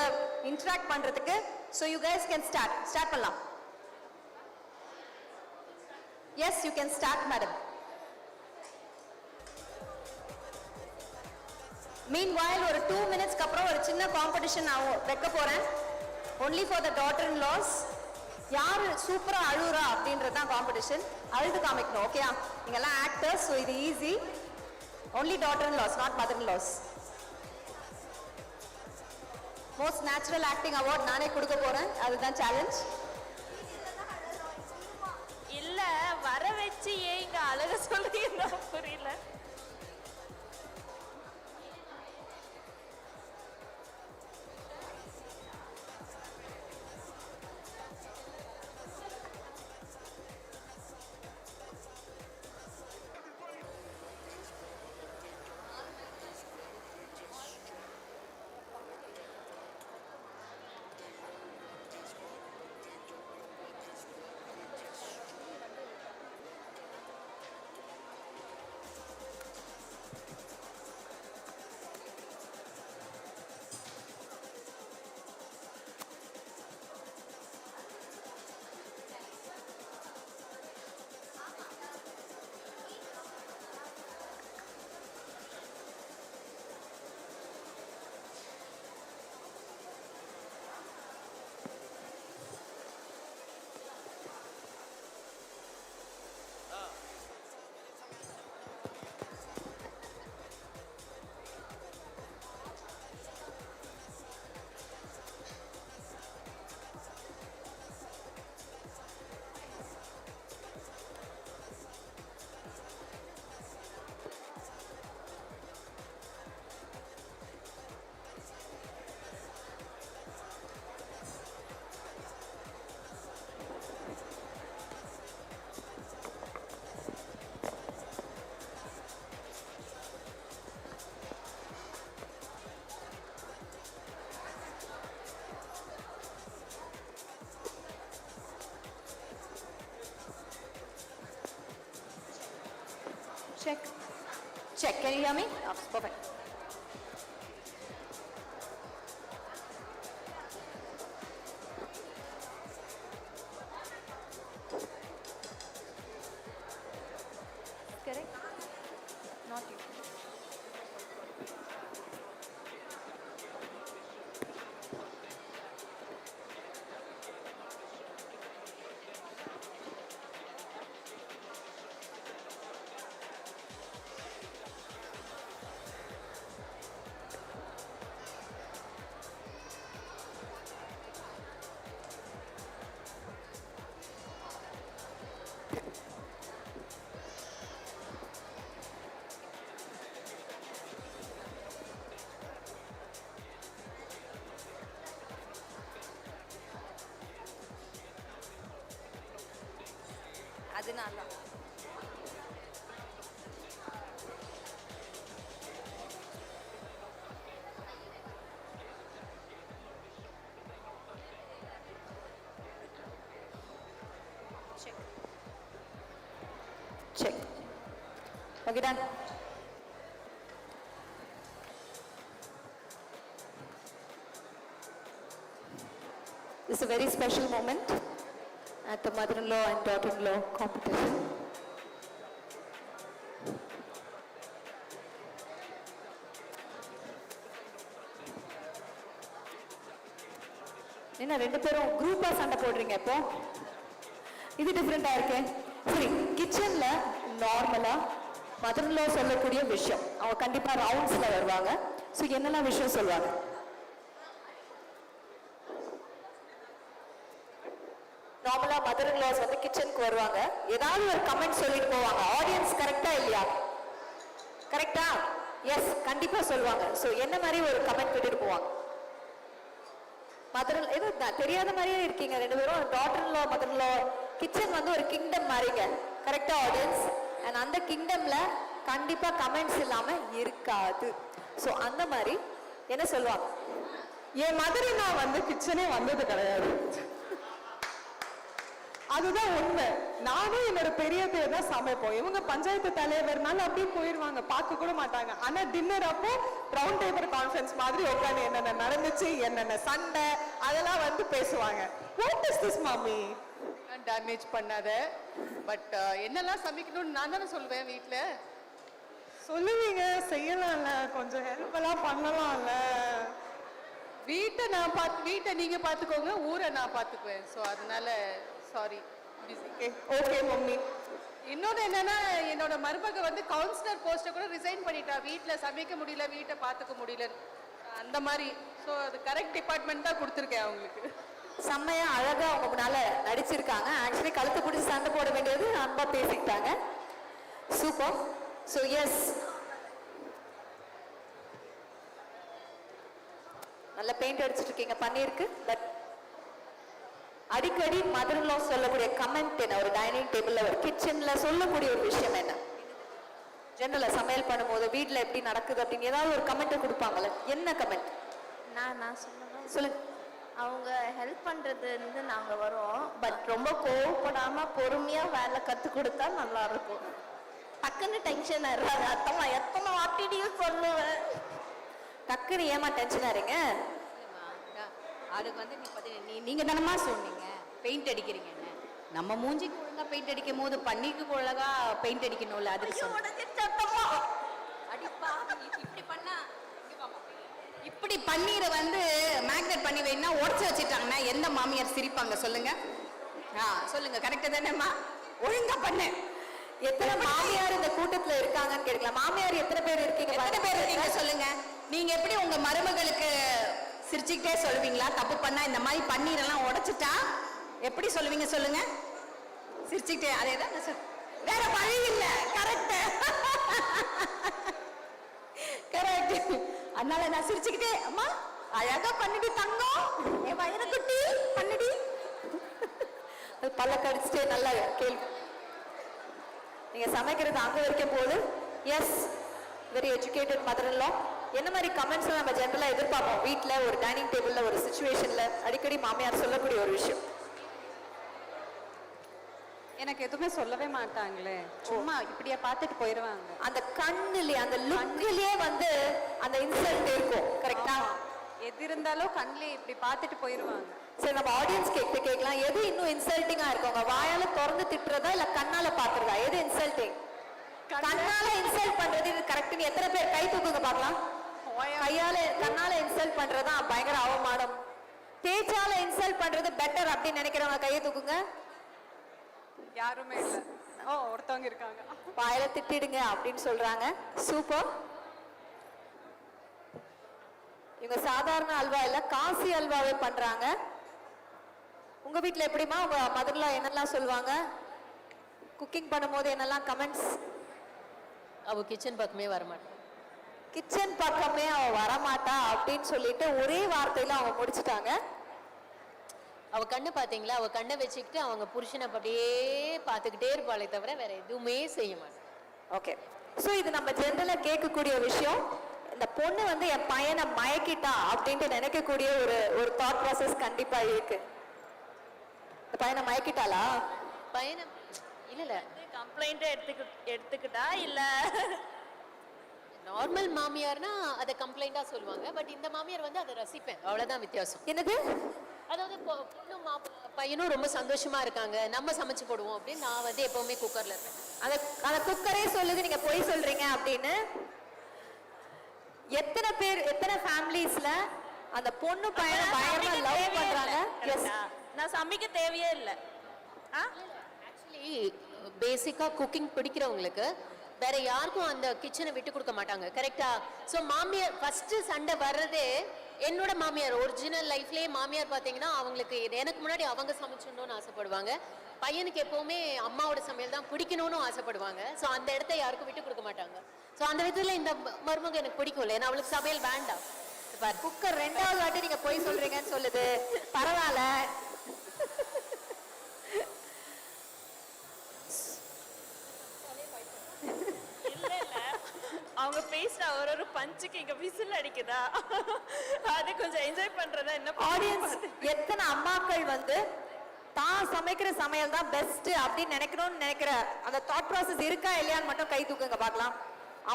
இன்டராக்ட் பண்றதுக்கு. So you guys can start பண்ணலாம். Yes, you can start, madam. Meanwhile, ஒரு 2 minutes அப்புறம் ஒரு சின்ன காம்படிஷன் நான் வைக்க போறேன். Only for the daughter-in-laws. யாரு சூப்பரா அழுறா அப்படின்றது தான் காம்படிஷன். அழுது காமிக்கணும், ஓகேயா? நீங்கெல்லாம் ஆக்டர்ஸ், ஸோ இது easy. Only daughter-in-laws, not mother-in-laws. Most natural acting award நானே கொடுக்க போறேன். அதுதான் சேலஞ்ச். இல்ல வர வச்சு ஏன் இங்க அழக சொல்றீங்க புரியல. Check. Can you hear me? Oh, perfect. Correct? Not you. அதனால check. Okay, done. This is a very special moment at the mother-in-law and daughter-in-law competition. என்ன ரெண்டு பேரும் குரூப்பா சண்டை போடுறீங்க இப்போ? இது டிஃபரெண்டா இருக்கு. சரி, கிச்சன்ல நார்மலா மதர்-இன்-லா சொல்லக்கூடிய விஷயம் அவங்க கண்டிப்பா ரவுண்ட்ஸ்ல வருவாங்க. ஸோ என்னெல்லாம் விஷயம் சொல்லுவாங்க? நார்மலா மதர்-இன்-லாஸ் வந்து கிச்சனுக்கு வருவாங்க, ஏதாவது ஒரு கமெண்ட் சொல்லிட்டு போவாங்க. ஆடியன்ஸ் கரெக்டா இல்லையா? கரெக்டா? எஸ், கண்டிப்பா சொல்லுவாங்க. ஸோ என்ன மாதிரி ஒரு கமெண்ட் விட்டுட்டு போவாங்க? மதர் ஏதோ தெரியாத மாதிரியே இருக்கீங்க ரெண்டு பேரும். டாட்டர்-இன்-லா மதர்-இன்-லா கிச்சன் வந்து ஒரு கிங்டம் மாதிரிங்க. கரெக்டா ஆடியன்ஸ்? அண்ட் அந்த கிங்டம்ல கண்டிப்பா கமெண்ட்ஸ் இல்லாம இருக்காது. ஸோ அந்த மாதிரி என்ன சொல்லுவாங்க? என் மதர்-இன்-லா வந்து கிச்சனே வந்தது கிடையாது. அதுதான் உண்மை. நானும் என்னோட பெரியத்தையை தான் சமைப்போம். இவங்க பஞ்சாயத்து தலைவர்னால அப்படியே போயிடுவாங்க, பார்க்க கூட மாட்டாங்க. ஆனா டின்னர் அப்போ ரவுண்ட் டேபிள் கான்ஃபரன்ஸ் மாதிரி உட்காந்து என்னென்ன நடந்துச்சு, என்னென்ன சண்டை, அதெல்லாம் வந்து பேசுவாங்க. What is this mummy? Damage பண்ணாத. பட் என்னெல்லாம் சமைக்கணும்னு நான் தானே சொல்லுவேன் வீட்டில். சொல்லுவீங்க, செய்யலாம்ல, கொஞ்சம் ஹெல்ப் எல்லாம் பண்ணலாம்ல. வீட்டை நீங்க பார்த்துக்கோங்க, ஊரை நான் பார்த்துக்குவேன். ஸோ அதனால சாரி. Okay mummy. இன்னொன்று என்னன்னா, என்னோட மருமக வந்து கவுன்சிலர் போஸ்ட்டை கூட ரிசைன் பண்ணிட்டா. வீட்டில் சமைக்க முடியல, வீட்டை பார்த்துக்க முடியல, அந்த மாதிரி. ஸோ அது கரெக்ட் டிபார்ட்மெண்ட் தான் கொடுத்துருக்கேன் அவங்களுக்கு. செம்மையா அழகா அவங்க முன்னால நடிச்சிருக்காங்க. ஆக்சுவலி கழுத்து பிடிச்சி சண்டை போட வேண்டியது அன்பா பேசிக்கிட்டாங்க. சூப்பர். ஸோ எஸ், நல்ல பெயிண்ட் அடிச்சிட்டு இருக்கீங்க, பண்ணிருக்கு. பட் அடிக்கடி மதர்லோ சொல்லக்கூடிய கமெண்ட் என்ன, ஒரு டைனிங் டேபிள்ல ஒரு கிச்சன்ல சொல்லக்கூடிய ஒரு விஷயம் என்ன? ஜெனரலா சமையல் பண்ணும்போது வீட்ல எப்படி நடக்குது அப்படின்னு ஏதாவது ஒரு கமெண்ட் கொடுப்பாங்கல்ல, என்ன கமெண்ட்? நான் சொல்லுவேன். சொல்லுங்க. அவங்க ஹெல்ப் பண்றது இருந்து நாங்க வரோம். பட் ரொம்ப கோவப்படாம பொறுமையா வேலை கத்து கொடுத்தா நல்லா இருக்கும். டக்குன்னு டென்ஷன் ஆயிடுறாங்க. அத்தம்மா எத்தனை வாட்டிடியும் சொல்லுவேன். டக்குன்னு ஏமா டென்ஷன் ஆறீங்க? அதுக்கு வந்து நீங்க தானமா சொன்னீங்க பெயிண்ட் அடிக்கிறீங்கன்னு. நம்ம மூஞ்சிக்கு ஒழுங்கா பெயிண்ட் அடிக்கும் போது பண்ணிக்கு ஒழுங்கா பெயிண்ட் அடிக்கணும்ல. அதுக்கு இப்படி பன்னீரை வந்து மேக்னெட் பண்ணி வைனா உடச்சு வச்சுட்டாங்கன்னா எந்த மாமியார் சிரிப்பாங்க சொல்லுங்க? சொல்லுங்க, கரெக்டா தானேம்மா? ஒழுங்கா பண்ணு. எத்தனை மாமியார் இந்த கூட்டத்துல இருக்காங்கன்னு கேட்கலாம். மாமியார் எத்தனை பேர் இருக்கீங்க? எத்தனை பேர் இருக்கீங்க சொல்லுங்க. நீங்க எப்படி உங்க மருமகளுக்கு சிரிச்சுக்கிட்டே சொல்லுவீங்களா? தப்பு பண்ணா இந்த மாதிரி பன்னீரெல்லாம் உடைச்சிட்டா எப்படி சொல்லுவீங்க சொல்லுங்க? சிரிச்சுக்கிட்டே. அதேதான் வேற வழி இல்ல. Correct correct. அதனால நான் சிரிச்சுக்கிட்டே, அம்மா அழகா பண்ணிடி தங்கம், என் வயிறு குட்டி பண்ணிடி. பல்ல கடிச்சிட்டே நல்லா கேள்வி. நீங்க சமைக்கிறது அங்க வரைக்கும் போது எஸ், வெரி எஜுகேட்டட் மதர்-இன்-லா. என்ன மாதிரி கமெண்ட்ஸ் நம்ம ஜெனரலா எதிர்பார்ப்போம் வீட்ல ஒரு டைனிங் டேபிள்ல ஒரு சிச்சுவேஷன்ல அடிக்கடி மாமியார் சொல்லக்கூடிய ஒரு விஷயம்? எனக்கு எதுவுமே சொல்லவே மாட்டாங்களே, சும்மா இப்படியே பார்த்துட்டு போயிடுவாங்க. அந்த கண்ணுலயே அந்த லுக்லயே வந்து அந்த இன்சல்ட் இருக்கும். கரெக்டா? எது இருந்தாலும் கண்ணிலே இப்படி பார்த்துட்டு போயிடுவாங்க. சரி, நம்ம ஆடியன்ஸ் கேட்கலாம், எது இன்னும் இன்சல்ட்டிங்கா இருக்குங்க? வாயால திறந்து திட்டுறதா இல்ல கண்ணால பாக்குறதா? எது இன்சல்ட்டிங்? கண்ணால இன்சல்ட் பண்றது இது கரெக்ட்னு எத்தனை பேர் கை தூக்குங்க பார்க்கலாம். கையால கண்ணால இன்சல்ட் பண்றதா பயங்கர அவமானம். பேச்சால இன்சல்ட் பண்றது பெட்டர் அப்படின்னு நினைக்கிறவங்க கையை தூக்குங்க. யாருமே இல்ல. ஒருத்தவங்க இருக்காங்க. வாயில திட்டிடுங்க அப்படின்னு சொல்றாங்க. சூப்பர். இவங்க சாதாரண அல்வா இல்ல, காசி அல்வாவே பண்றாங்க. உங்க வீட்ல எப்படிமா உங்க மதர்லா என்னெல்லாம் சொல்லுவாங்க? குக்கிங் பண்ணும்போது என்னெல்லாம் கமெண்ட்ஸ்? அவ கிச்சன் பக்கமே வரமாட்டா. கிச்சன் பக்கமே அவ வரமாட்டா அப்படின்னு சொல்லிட்டு ஒரே வார்த்தையில அவங்க முடிச்சுட்டாங்க. அவ கண்ணு பாத்தீங்களா? அவ கண்ணை வச்சுக்கிட்டு அவங்க புருஷனை அப்படியே பார்த்துக்கிட்டே இருப்பாளே தவிர வேற எதுவுமே செய்ய மாட்டாங்க. ஓகே, ஸோ இது நம்ம ஜெனரலா கேட்கக்கூடிய விஷயம். இந்த பொண்ணு வந்து என் பையனை மயக்கிட்டா அப்படின்ட்டு நினைக்கக்கூடிய ஒரு தாட் ப்ராசஸ் கண்டிப்பா இருக்கு. இந்த பையனை மயக்கிட்டாளா? பையனை இல்ல கம்ப்ளைண்ட் எடுத்துக்கிட்டா இல்ல நார்மல் மாமியார்னா அதை கம்ப்ளைண்டா சொல்லுவாங்க. பட் இந்த மாமியார் வந்து அதை ரசிப்பேன், அவ்வளவுதான் வித்தியாசம். என்னது? அதாவது பொண்ணும் பையனும் ரொம்ப சந்தோஷமா இருக்காங்க, நம்ம சமைச்சு போடுவோம் அப்படின்னு நான் வந்து எப்பவுமே குக்கர்ல இருப்பேன். அந்த குக்கரே சொல்லுது நீங்க போய் சொல்றீங்க அப்படின்னு. எத்தனை பேர், எத்தனை ஃபேமிலிஸ்ல அந்த பொண்ணு பையனை பயங்கரமா லவ் பண்றாங்க? எஸ், நான் சமைக்க தேவையே இல்லை. ஆக்சுவலி பேசிக்கா குக்கிங் பிடிக்கிறவங்களுக்கு வேற யாருக்கும் அந்த கிச்சனை விட்டு கொடுக்க மாட்டாங்க. கரெக்டா? ஸோ மாமியார் ஃபர்ஸ்ட் சண்டை வர்றதே என்னோட மாமியார். ஒரிஜினல் லைஃப்லேயே மாமியார் பார்த்தீங்கன்னா அவங்களுக்கு எனக்கு முன்னாடி அவங்க சமைச்சிடணும்னு ஆசைப்படுவாங்க. பையனுக்கு எப்பவுமே அம்மாவோட சமையல் தான் பிடிக்கணும்னு ஆசைப்படுவாங்க. ஸோ அந்த இடத்த யாருக்கும் விட்டு கொடுக்க மாட்டாங்க. ஸோ அந்த விதத்தில் இந்த மருமக எனக்கு பிடிக்கும்ல, ஏன்னா அவளுக்கு சமையல் வேண்டாம். குக்கர் ரெண்டாவது வாட்டி நீங்க போய் சொல்றீங்கன்னு சொல்லுது. பரவாயில்ல. அவங்க பேசுற ஒரு பஞ்சுக்கு இங்க விசில் அடிக்குதா, அது கொஞ்சம் என்ஜாய் பண்றதா என்ன? ஆடியன்ஸ் எத்தனை அம்மாக்கள் வந்து தான் சமைக்கிற சமையல் தான் பெஸ்ட் அப்படின்னு நினைக்கிற அந்த தாட் ப்ராசஸ் இருக்கா இல்லையான்னு மட்டும் கை தூக்குங்க பார்க்கலாம்.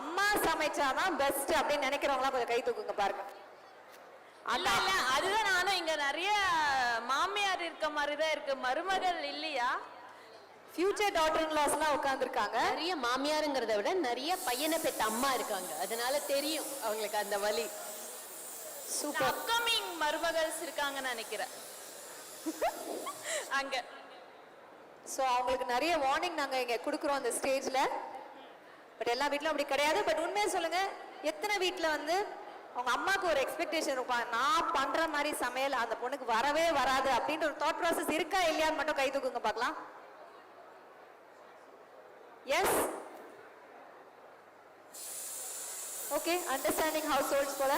அம்மா சமைச்சாதான் பெஸ்ட் அப்படின்னு நினைக்கிறவங்களாம் கொஞ்சம் கை தூக்குங்க பாருங்க. இல்ல இல்ல அதுதான் நானும் இங்க நிறைய மாமியார் இருக்க மாதிரி தான் இருக்கு, மருமகள் இல்லையா? ஃபியூச்சர் டாட்டர் இன் லாஸ்லாம் உட்கார்ந்துருக்காங்க. நிறைய மாமியாருங்கிறத விட நிறைய பையனை பெற்ற அம்மா இருக்காங்க, அதனால தெரியும் அவங்களுக்கு அந்த வலி. சூப்பர். அப்கமிங் மருமகள்ஸ் இருக்காங்கன்னு நினைக்கிறேன் அங்க. ஸோ அவங்களுக்கு நிறைய வார்னிங் நாங்கள் இங்கே கொடுக்குறோம் அந்த ஸ்டேஜில். பட் எல்லா வீட்டிலும் அப்படி கிடையாது. பட் உண்மையை சொல்லுங்க, எத்தனை வீட்டில் வந்து அவங்க அம்மாவுக்கு ஒரு எக்ஸ்பெக்டேஷன் இருப்பாங்க, நான் பண்ற மாதிரி சமையல் அந்த பொண்ணுக்கு வரவே வராது அப்படின்ற ஒரு தாட் ப்ராசஸ் இருக்கா இல்லையான்னு மட்டும் கை தூக்குங்க பார்க்கலாம். Yes, okay. Understanding households போல.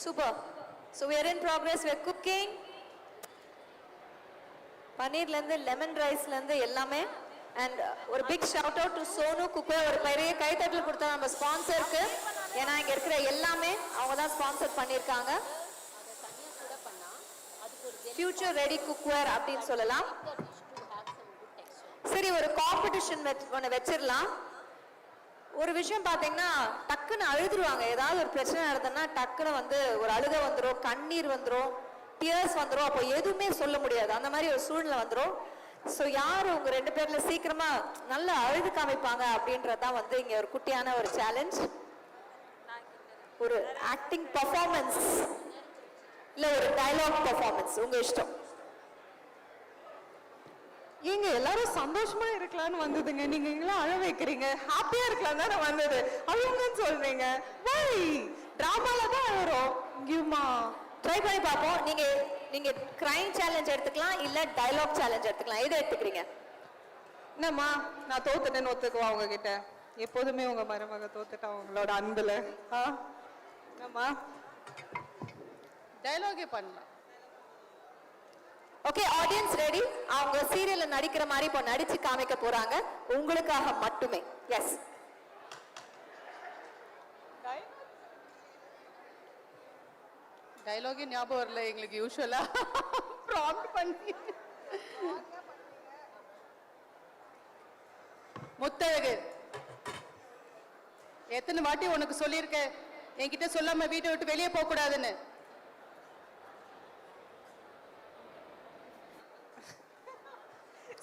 Super. So we are in progress, we are cooking. பன்னீர்லேருந்து லெமன் ரைஸ்லேருந்து எல்லாமே. அண்ட் ஒரு big shout out to Sonu குக்வே. ஒரு பெரிய கைத்தட்டல் கொடுத்தா நம்ம ஸ்பான்சருக்கு. ஏன்னா இங்கே இருக்கிற எல்லாமே அவங்க தான் ஸ்பான்சர் பண்ணியிருக்காங்க. ஃபியூச்சர் ரெடி குக்வேர் அப்படின்னு சொல்லலாம். சரி, ஒரு காம்படிஷன் ஒன்று வச்சிடலாம். ஒரு விஷயம் பார்த்தீங்கன்னா டக்குன்னு அழுதுருவாங்க. ஏதாவது ஒரு பிரச்சனை நடந்ததுன்னா டக்குன்னு வந்து ஒரு அழுக வந்துடும், கண்ணீர் வந்துடும், டியர்ஸ் வந்துடும். அப்போ எதுவுமே சொல்ல முடியாது, அந்த மாதிரி ஒரு சூழ்நிலை வந்துடும். ஸோ யார் உங்க 2 பேர்ல சீக்கிரமா நல்லா அழுது காமிப்பாங்க அப்படின்றதான் வந்து இங்க ஒரு குட்டியான ஒரு சேலஞ்ச். ஒரு ஆக்டிங் பர்ஃபார்மன்ஸ் இல்ல ஒரு டயலாக் பர்ஃபார்மன்ஸ், உங்க இஷ்டம். ஏங்க எல்லாரும் சந்தோஷமா இருக்கலாம்னு வந்ததுங்க, நீங்க எல்லாம் அழ வைக்கிறீங்க. ஹாப்பியா இருக்கலாம் தானே வந்தது, அழுங்கன்னு சொல்றீங்க. வை டிராமால தான் அழுறோம். கிவ்மா ட்ரை பண்ணி பார்ப்போம். நீங்க கிரைம் சேலஞ்ச் எடுத்துக்கலாம் இல்ல டயலாக் சேலஞ்ச் எடுத்துக்கலாம். எதை எடுத்துக்கிறீங்க? என்னம்மா நான் தோத்துட்டேன்னு ஒத்துக்குவா உங்ககிட்ட? எப்போதுமே உங்க மருமக தோத்துட்டா உங்களோட அன்புல. என்னம்மா டயலாகே பண்ணலாம். Okay, audience ready? அவங்க சீரியல்ல நடிக்கிற மாதிரி இப்போ நடிச்சு காமிக்க போறாங்க உங்களுக்காக மட்டுமே. எஸ், டயலாகே ஞாபகம் வரல எங்களுக்கு. யூஸ்வலா ப்ராம்ப்ட் பண்ணி. முத்தழகு, எத்தனை வாட்டி உனக்கு சொல்லியிருக்கேன் என்கிட்ட சொல்லாம வீட்டை விட்டு வெளியே போக கூடாதுன்னு?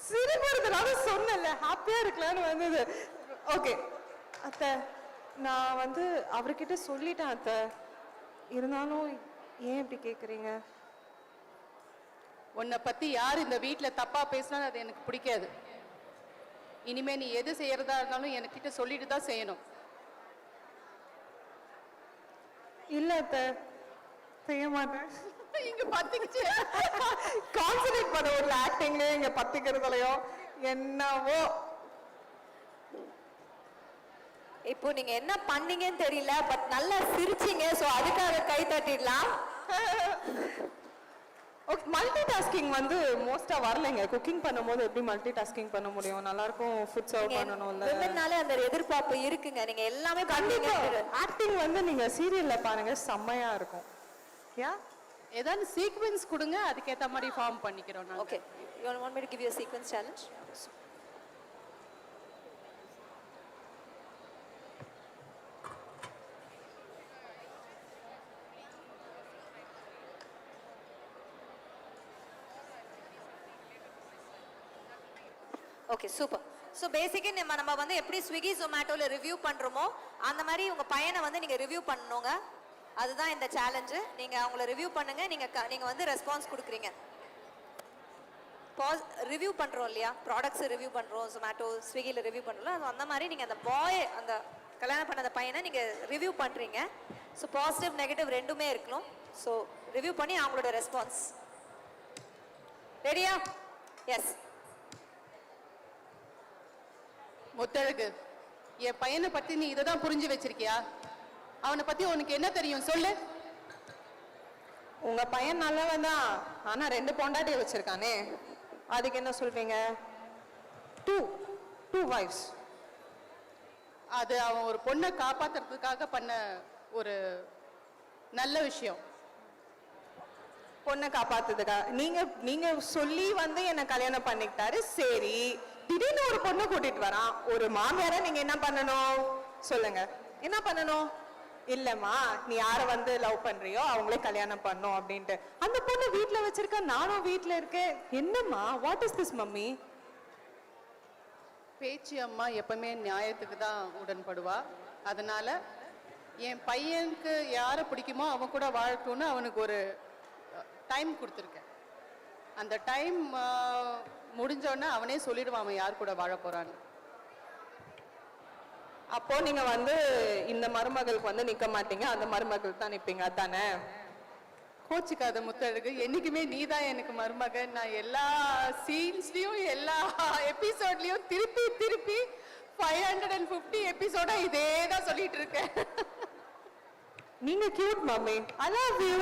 சிரிப்புறதுனால சொன்னல ஹாப்பியா இருக்கலாம்னு வந்தது. ஓகே அத்தை, நான் வந்து அவர்கிட்ட சொல்லிட்டேன் அத்தை. இருந்தாலும் ஏன் இப்படி கேக்குறீங்க? உன்னை பத்தி யார் இந்த வீட்டில் தப்பா பேசினா அது எனக்கு பிடிக்காது. இனிமே நீ எது செய்யறதா இருந்தாலும் என்கிட்ட சொல்லிட்டு தான் செய்யணும். இல்ல அத்தை, செய்ய மாட்டேன். இங்க பத்திக்கிச்சு. கான்சன்ட்ரேட் பண்ண ஒரு ஆக்டிங்ல இங்க பத்திக்கிறதுலயும் என்னவோ. இப்போ நீங்க என்ன பண்ணீங்கன்னு தெரியல, பட் நல்லா சிரிச்சீங்க. சோ அதுக்காக கை தட்டிடலாம். மல்டி டாஸ்கிங் வந்து மோஸ்டா வரலைங்க. குக்கிங் பண்ணும்போது எப்படி மல்டி டாஸ்கிங் பண்ண முடியும்? நல்லா இருக்கும், ஃபுட் சர்வ் பண்ணணும்ல. விமன்னால அந்த எதிர்பார்ப்பு இருக்குங்க. நீங்க எல்லாமே கண்டிப்பா ஆக்டிங் வந்து நீங்க சீரியல்ல பாருங்க, செம்மையா இருக்கும். யா, ஏதாவது சீக்வென்ஸ் கொடுங்க, அதுக்கேற்ற மாதிரி ஃபார்ம் பண்ணிக்கிறோம். Okay, you want me to give you a sequence challenge? Okay, super. So basically நம்ம வந்து எப்படி ஸ்விக்கி ஜொமேட்டோல ரிவ்யூ பண்றோமோ அந்த மாதிரி உங்க பையனை வந்து நீங்க ரிவ்யூ பண்ணணுங்க. அதுதான் இந்த சேலஞ்சு. நீங்க அவங்கள ரிவ்யூ பண்ணுங்க. நீங்க வந்து ரெஸ்பான்ஸ் கொடுக்குறீங்க. ரிவ்யூ பண்றோம் இல்லையா, ப்ராடக்ட்ஸ் ரிவ்யூ பண்றோம், ஜொமேட்டோ ஸ்விக்கியில் ரிவ்யூ பண்றோம். அந்த மாதிரி நீங்க அந்த பாய், அந்த கல்யாணம் பண்ண அந்த பையனை நீங்க ரிவ்யூ பண்றீங்க. ஸோ பாசிட்டிவ் நெகட்டிவ் ரெண்டுமே இருக்கணும். ஸோ ரிவ்யூ பண்ணி அவங்களோட ரெஸ்பான்ஸ். ரெடியா? எஸ். முத்தழகு, என் பையனை பத்தி நீ இதை தான் புரிஞ்சு வச்சிருக்கியா? அவனை பத்தி உனக்கு என்ன தெரியும் சொல்லு. உங்க பையன் நல்லவன் தான், ஆனா 2 பொண்டாட்டியை வச்சிருக்கானே, அதுக்கு என்ன சொல்றீங்க? two wives. அது அவன் ஒரு பொண்ணை காப்பாத்துறதுக்காக பண்ண ஒரு நல்ல விஷயம். பொண்ணை காப்பாத்துதுக்கா நீங்க சொல்லி வந்து என்ன கல்யாணம் பண்ணிக்கிட்டாரு. சரி, திடீர்னு ஒரு பொண்ணை கூட்டிட்டு வரான். ஒரு மாமியார நீங்க என்ன பண்ணணும் சொல்லுங்க? என்ன பண்ணணும்? இல்லம்மா, நீ யார வந்து லவ் பண்றியோ அவங்களே கல்யாணம் பண்ணும் அப்படின்ட்டு. அந்த பொண்ணு வீட்டுல வச்சிருக்க, நானும் வீட்டுல இருக்கேன். என்னம்மா, வாட் இஸ் திஸ் மம்மி? பேச்சு அம்மா எப்பவுமே நியாயத்துக்கு தான் உடன்படுவா. அதனால என் பையனுக்கு யாரை பிடிக்குமோ அவன் கூட வாழட்டும்னு அவனுக்கு ஒரு டைம் கொடுத்துருக்கேன். அந்த டைம் முடிஞ்சோடனே அவனே சொல்லிடுவான் அவன் யார் கூட வாழ போறான்னு. அப்போ நீங்க வந்து இந்த மருமகளுக்கு வந்து நிக்க மாட்டீங்க, அந்த மருமகள் தான் நிப்பீங்க, அதானே? கோச்சிக்காத முத்தழகு, என்னைக்குமே நீ தான் எனக்கு மருமகன். நான் எல்லா சீன்ஸ்லயும் எல்லா எபிசோட்லயும் திருப்பி திருப்பி 550 எபிசோடா இதே தான் சொல்லிட்டு இருக்கேன். நீங்க cute mummy. I love you.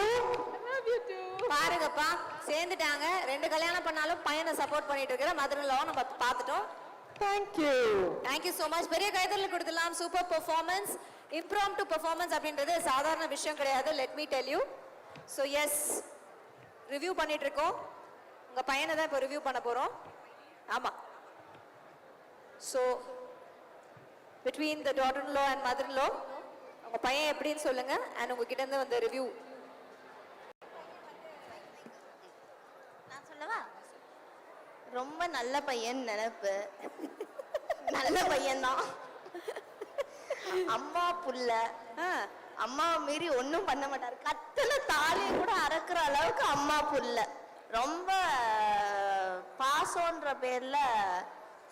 I love you too. பாருங்கப்பா, சேர்ந்துட்டாங்க. 2 கல்யாணம் பண்ணாலும் பையனை சப்போர்ட் பண்ணிட்டு இருக்கிற மதர்-இன்-லா நம்ம பார்த்துட்டோம். Thank you. Thank you so much. பெரிய கைதட்டல் கொடுத்துலாம். Super performance. இம்ப்ராம்ப்டு பெர்ஃபார்மன்ஸ் அப்படின்றது சாதாரண விஷயம் கிடையாது. Let me tell you. So yes, review பண்ணிட்டு இருக்கோம். உங்க பையனை தான் இப்போ ரிவ்யூ பண்ண போறோம். ஆமா. So between the daughter-in-law and mother-in-law, உங்க பையன் எப்படின்னு சொல்லுங்க and உங்ககிட்ட இருந்து வந்த ரிவ்யூ. நான் சொல்லவா? ரொம்ப நல்ல பையன் நினைப்பு. நல்ல பையன்தான். அம்மா புள்ள, அம்மாவை மீறி ஒன்றும் பண்ண மாட்டாரு. கத்துல தாலியை கூட அறக்குற அளவுக்கு அம்மா புள்ள. ரொம்ப பாசம்ன்ற பேர்ல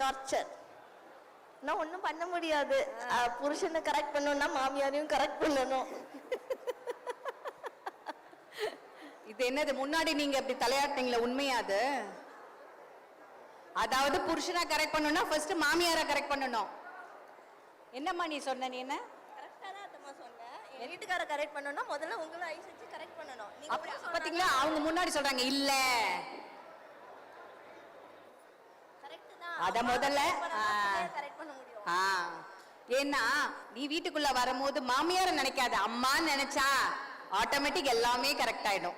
டார்ச்சர். இன்னும் ஒன்றும் பண்ண முடியாது. புருஷனை கரெக்ட் பண்ணணும்னா மாமியாரையும் கரெக்ட் பண்ணணும். இது என்னது, முன்னாடி நீங்க இப்படி தலையாட்டினீங்களா? உண்மையாது? அதாவது புருஷனை கரெக்ட் பண்ணணும்னா ஃபர்ஸ்ட் மாமியாரை கரெக்ட் பண்ணணும். என்னம்மா நீ சொன்ன? நீ என்ன கரெக்டா தான் அத்தம்மா சொன்னேன். என் வீட்டுக்கார கரெக்ட் பண்ணணும்னா முதல்ல உங்களை ஐஸ் வச்சு கரெக்ட் பண்ணணும். பாத்தீங்களா, அவங்க முன்னாடி சொல்றாங்க இல்ல, அத முதல்ல கரெக்ட் பண்ண முடியும். ஏன்னா நீ வீட்டுக்குள்ள வரும்போது மாமியார நினைக்காத, அம்மான்னு நினைச்சா ஆட்டோமேட்டிக் எல்லாமே கரெக்ட் ஆயிடும்.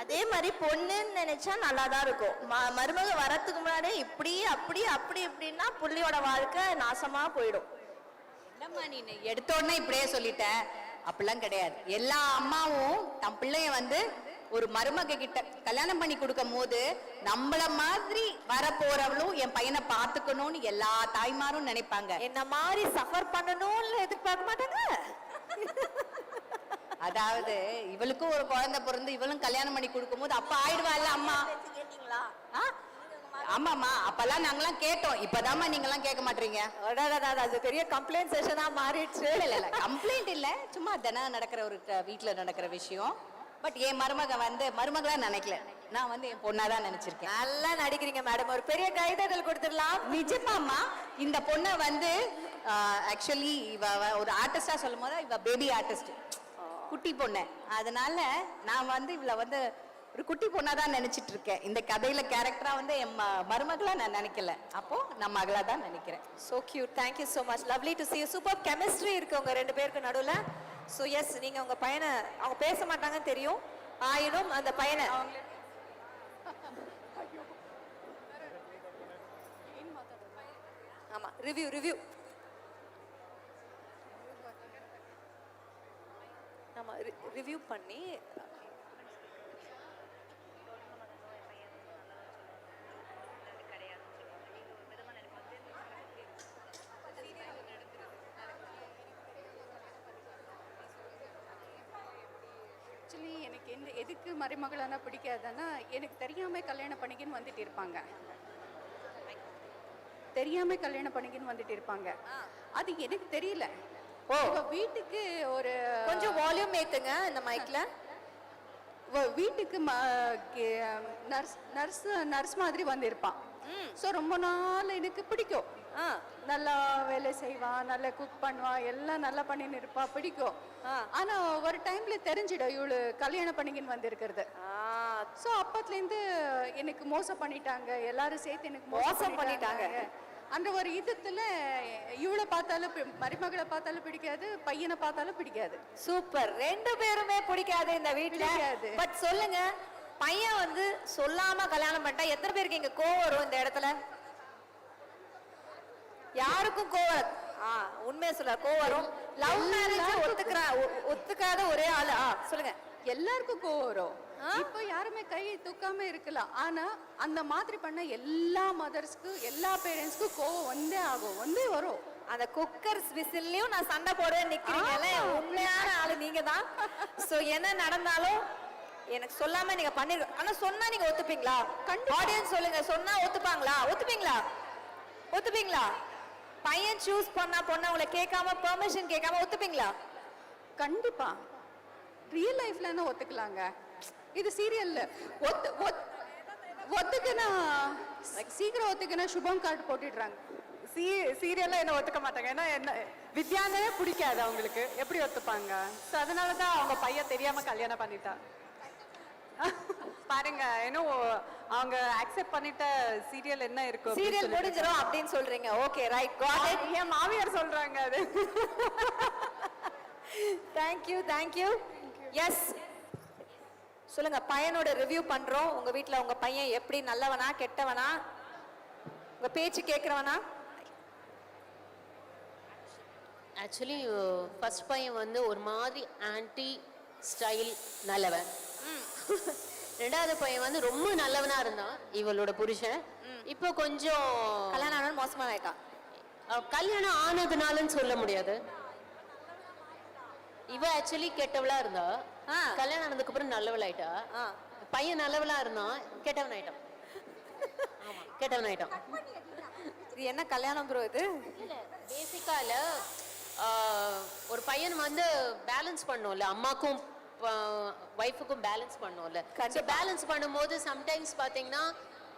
அதே மாதிரி பொண்ணுன்னு நினைச்சா நல்லா தான் இருக்கும். மருமக வரத்துக்கு முன்னாடி இப்படி அப்படி அப்படி இப்படின்னா புள்ளியோட வாழ்க்கை நாசமா போயிடும். என்னம்மா நீ எடுத்த உடனே இப்படியே சொல்லிட்ட? அப்படிலாம் கிடையாது. எல்லா அம்மாவும் தம் பிள்ளைய வந்து ஒரு மருமக கிட்ட கல்யாணம் பண்ணி கொடுக்கும் போது நம்மள மாதிரி வர போறவளும் என் பையனை பாத்துக்கணும்னு எல்லா தாய்மாரும் நினைப்பாங்க. என்ன மாதிரி சஃபர் பண்ணணும்னு எதிர்பார்க்க மாட்டாங்க. அதாவது இவளுக்கும் ஒரு குழந்தை பிறந்து இவளும் கல்யாணம் பண்ணி கொடுக்கும் போது அப்ப ஆயிடுவாள்ல அம்மா. கேட்டீங்களா? ஆமாமா, அப்பெல்லாம் நாங்கெல்லாம் கேட்டோம். இப்பதாம்மா நீங்க எல்லாம் கேட்க மாட்டீங்க. அது பெரிய கம்ப்ளைண்ட் செஷனா மாறிடுச்சு. இல்ல கம்ப்ளைண்ட் இல்ல, சும்மா தினம் நடக்கிற ஒரு வீட்டுல நடக்கிற விஷயம். பட் என் மருமக வந்து மருமகளா நினைக்கல, நான் வந்து என் பொண்ணாதான் நினைச்சிருக்கேன். நல்லா நடிக்கிறீங்க மேடம். ஒரு பெரிய கைதட்டல் கொடுத்துடலாம். நிஜமாமா, இந்த பொண்ணை வந்து ஆக்சுவலி இவ ஒரு ஆர்டிஸ்டா சொல்லும் போது இவ பேபி ஆர்டிஸ்ட், குட்டி பொண்ணு. அதனால நான் வந்து இவளை வந்து ஒரு குட்டி பொண்ணாதான் நினைச்சிட்டு இருக்கேன். இந்த கதையில கேரக்டரா வந்து என் மருமகளா நான் நினைக்கல, அப்போ நான் மகளா தான் நினைக்கிறேன். So cute. Thank you so much. Lovely to see you. Super chemistry இருக்கு உங்க 2 பேருக்கு நடுவுல. So yes, நீங்க உங்க பையனை, அவங்க பேச மாட்டாங்கன்னு தெரியும், ஆயினும் அந்த பையனை ஆமா ரிவ்யூ ஆமா ரிவ்யூ பண்ணி ஆக்சுவலி எனக்கு எதுக்கு மருமகளானா பிடிக்காதுன்னா, எனக்கு தெரியாம கல்யாணம் பண்ணிக்கின்னு வந்துட்டு இருப்பாங்க. தெரியாம கல்யாணம் பண்ணிக்கின்னு வந்துட்டு இருப்பாங்க. அது எனக்கு தெரியல. வீட்டுக்கு ஒரு கொஞ்சம் வால்யூம் ஏத்துங்க இந்த மைக்ல. வீட்டுக்கு நர்ஸ் மாதிரி வந்து இருப்பான். ஸோ ரொம்ப நாள் எனக்கு பிடிக்கும். நல்லா வேலை செய்வான், நல்லா குக் பண்ணுவான், எல்லாம் நல்லா பண்ணின்னு இருப்பா, பிடிக்கும். ஆனா ஒரு டைம்ல தெரிஞ்சிடும் இவளு கல்யாணம் பண்ணிக்கின்னு வந்து இருக்கிறது. ஸோ அப்பத்துலேருந்து எனக்கு மோசம் பண்ணிட்டாங்க, எல்லாரும் சேர்த்து எனக்கு மோசம் பண்ணிட்டாங்க. அந்த ஒரு இதத்துல இவளை பார்த்தாலும் மருமகளை பார்த்தாலும் பிடிக்காது, பையனை பார்த்தாலும் பிடிக்காது. சூப்பர். ரெண்டு பேருமே பிடிக்காது இந்த வீட்ல. பிடிக்காது. பட் சொல்லுங்க, பையன் வந்து சொல்லாம கல்யாணம் பண்ணிட்டா எத்தனை பேருக்கு இங்க கோவம் வரும் இந்த இடத்துல? யாருக்கும் கோவம்? உண்மையை சொல்ல கோவம் வரும். லவ் மேரேஜ் ஒத்துக்காத ஒரே ஆளு. சொல்லுங்க. எல்லாருக்கும் கோவம் வரும். இப்போ யாருமே கை தூக்காம இருக்கலாம். ஆனா அந்த மாதிரி பண்ண எல்லா மதர்ஸ்க்கு, எல்லா பேரண்ட்ஸ்க்கும் கோவம் வந்தே ஆகும், வந்தே வரும். அந்த குக்கர் விசில்லையும் நான் சண்டை போட நிக்கிறீங்கல்ல, உண்மையான ஆளு நீங்க தான். சோ என்ன நடந்தாலும் எனக்கு சொல்லாம நீங்க பண்ணிருக்க. ஆனா சொன்னா நீங்க ஒத்துப்பீங்களா? ஆடியன்ஸ் சொல்லுங்க, சொன்னா ஒத்துப்பாங்களா? ஒத்துப்பீங்களா? பையன் சூஸ் பண்ணா பொண்ணு உங்களை கேட்காம பெர்மிஷன் கேட்காம ஒத்துப்பீங்களா? கண்டிப்பா. ரியல் லைஃப்ல என்ன ஒத்துக்கலாங்க, இது சீரியல்ல ஒத்துக்குனா சீக்கிரம் ஒத்துக்குனா சுபம் கார்டு போட்டுடுறாங்க. சீரியல்ல என்ன ஒத்துக்க மாட்டாங்க. ஏன்னா என்ன வித்யானே பிடிக்காது அவங்களுக்கு, எப்படி ஒத்துப்பாங்க? ஸோ அதனால தான் அவங்க பையன் தெரியாம கல்யாணம் பண்ணிட்டா. பாருங்க, இன்னும் அவங்க அக்செப்ட் பண்ணிட்ட சீரியல் என்ன இருக்கும்? சீரியல் முடிஞ்சிரும் அப்படின்னு சொல்றீங்க. Okay, right, got it. என் மாமியார் சொல்றாங்க அது. Thank you. எஸ், சொல்லுங்க. பையனோட ரிவ்யூ பண்றோம். உங்க வீட்ல உங்க பையன் எப்படி, நல்லவனா கெட்டவனா, உங்க பேச்சு கேட்கறவனா? ஆக்சுவலி ஃபர்ஸ்ட் பையன் வந்து ஒரு மாதிரி ஆன்டி ஸ்டைல் நல்லவன். ரெண்டாவது பையன் வந்து ரொம்ப நல்லவனா இருந்தான், இவளோட புருஷன். இப்போ கொஞ்சம் கல்யாணம் ஆனாலும் மோசமா ஆயிட்டான். கல்யாணம் ஆனதுனாலன்னு சொல்ல முடியாது. இவ ஆக்சுவலி கெட்டவளா இருந்தா, கல்யாணம் ஆனதுக்கு அப்புறம் நல்லவளாயிட்டா. பையன் நல்லவளா இருந்தான், கெட்டவன் ஆயிட்டான். இது என்ன கல்யாணம் ப்ரோ இது? பேசிக்கால ஒரு பையன் வந்து பேலன்ஸ் பண்ணும்ல, அம்மாக்கும் வைஃபுக்கும் பேலன்ஸ் பண்ணும்ல. பேலன்ஸ் பண்ணும்போது சம்டைம்ஸ் பாத்தீங்கன்னா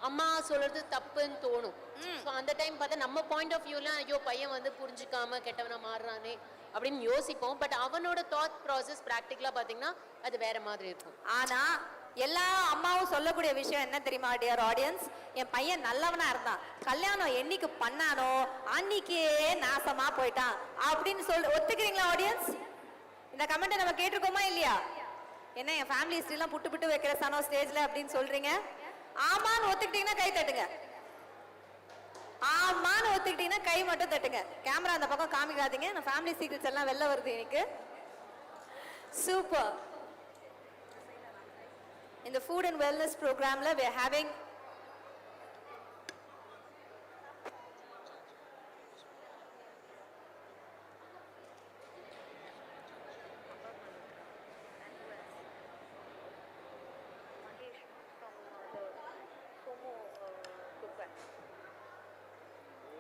அம்மா சொல்றது தப்புன்னு தோணும். ஸோ அந்த டைம் பார்த்தா நம்ம பாயிண்ட் ஆஃப் வியூல ஐயோ பையன் வந்து புரிஞ்சுக்காம கெட்டவனா மாறுறானே அப்படின்னு யோசிப்போம். பட் அவனோட தாட் ப்ராசஸ் ப்ராக்டிக்கலா பாத்தீங்கன்னா அது வேற மாதிரி இருக்கும். ஆனா எல்லா அம்மாவும் சொல்லக்கூடிய விஷயம் என்ன தெரியுமா டியர் ஆடியன்ஸ்? என் பையன் நல்லவனா இருந்தான், கல்யாணம் என்னைக்கு பண்ணானோ அன்னைக்கே நாசமா போயிட்டான் அப்படின்னு சொல்லி ஒத்துக்கிறீங்களா ஆடியன்ஸ்? இந்த கமெண்ட் நம்ம கேட்டிருக்கோமா இல்லையா? என்ன என் ஃபேமிலி ஹிஸ்டரி எல்லாம் புட்டு வைக்கிற சனோ ஸ்டேஜ்ல அப்படின்னு சொல்றீங்க? ஆமான்னு ஒத்துக்கிட்டீங்கன்னா கை தட்டுங்க. ஆமான்னு ஒத்துக்கிட்டீங்கன்னா கை மட்டும் தட்டுங்க. கேமரா அந்த பக்கம் காமிக்காதீங்க, நான் ஃபேமிலி சீக்ரெட்ஸ் எல்லாம் வெளில வருது எனக்கு. சூப்பர். இந்த ஃபுட் அண்ட் வெல்னஸ் ப்ரோக்ராம்ல we are having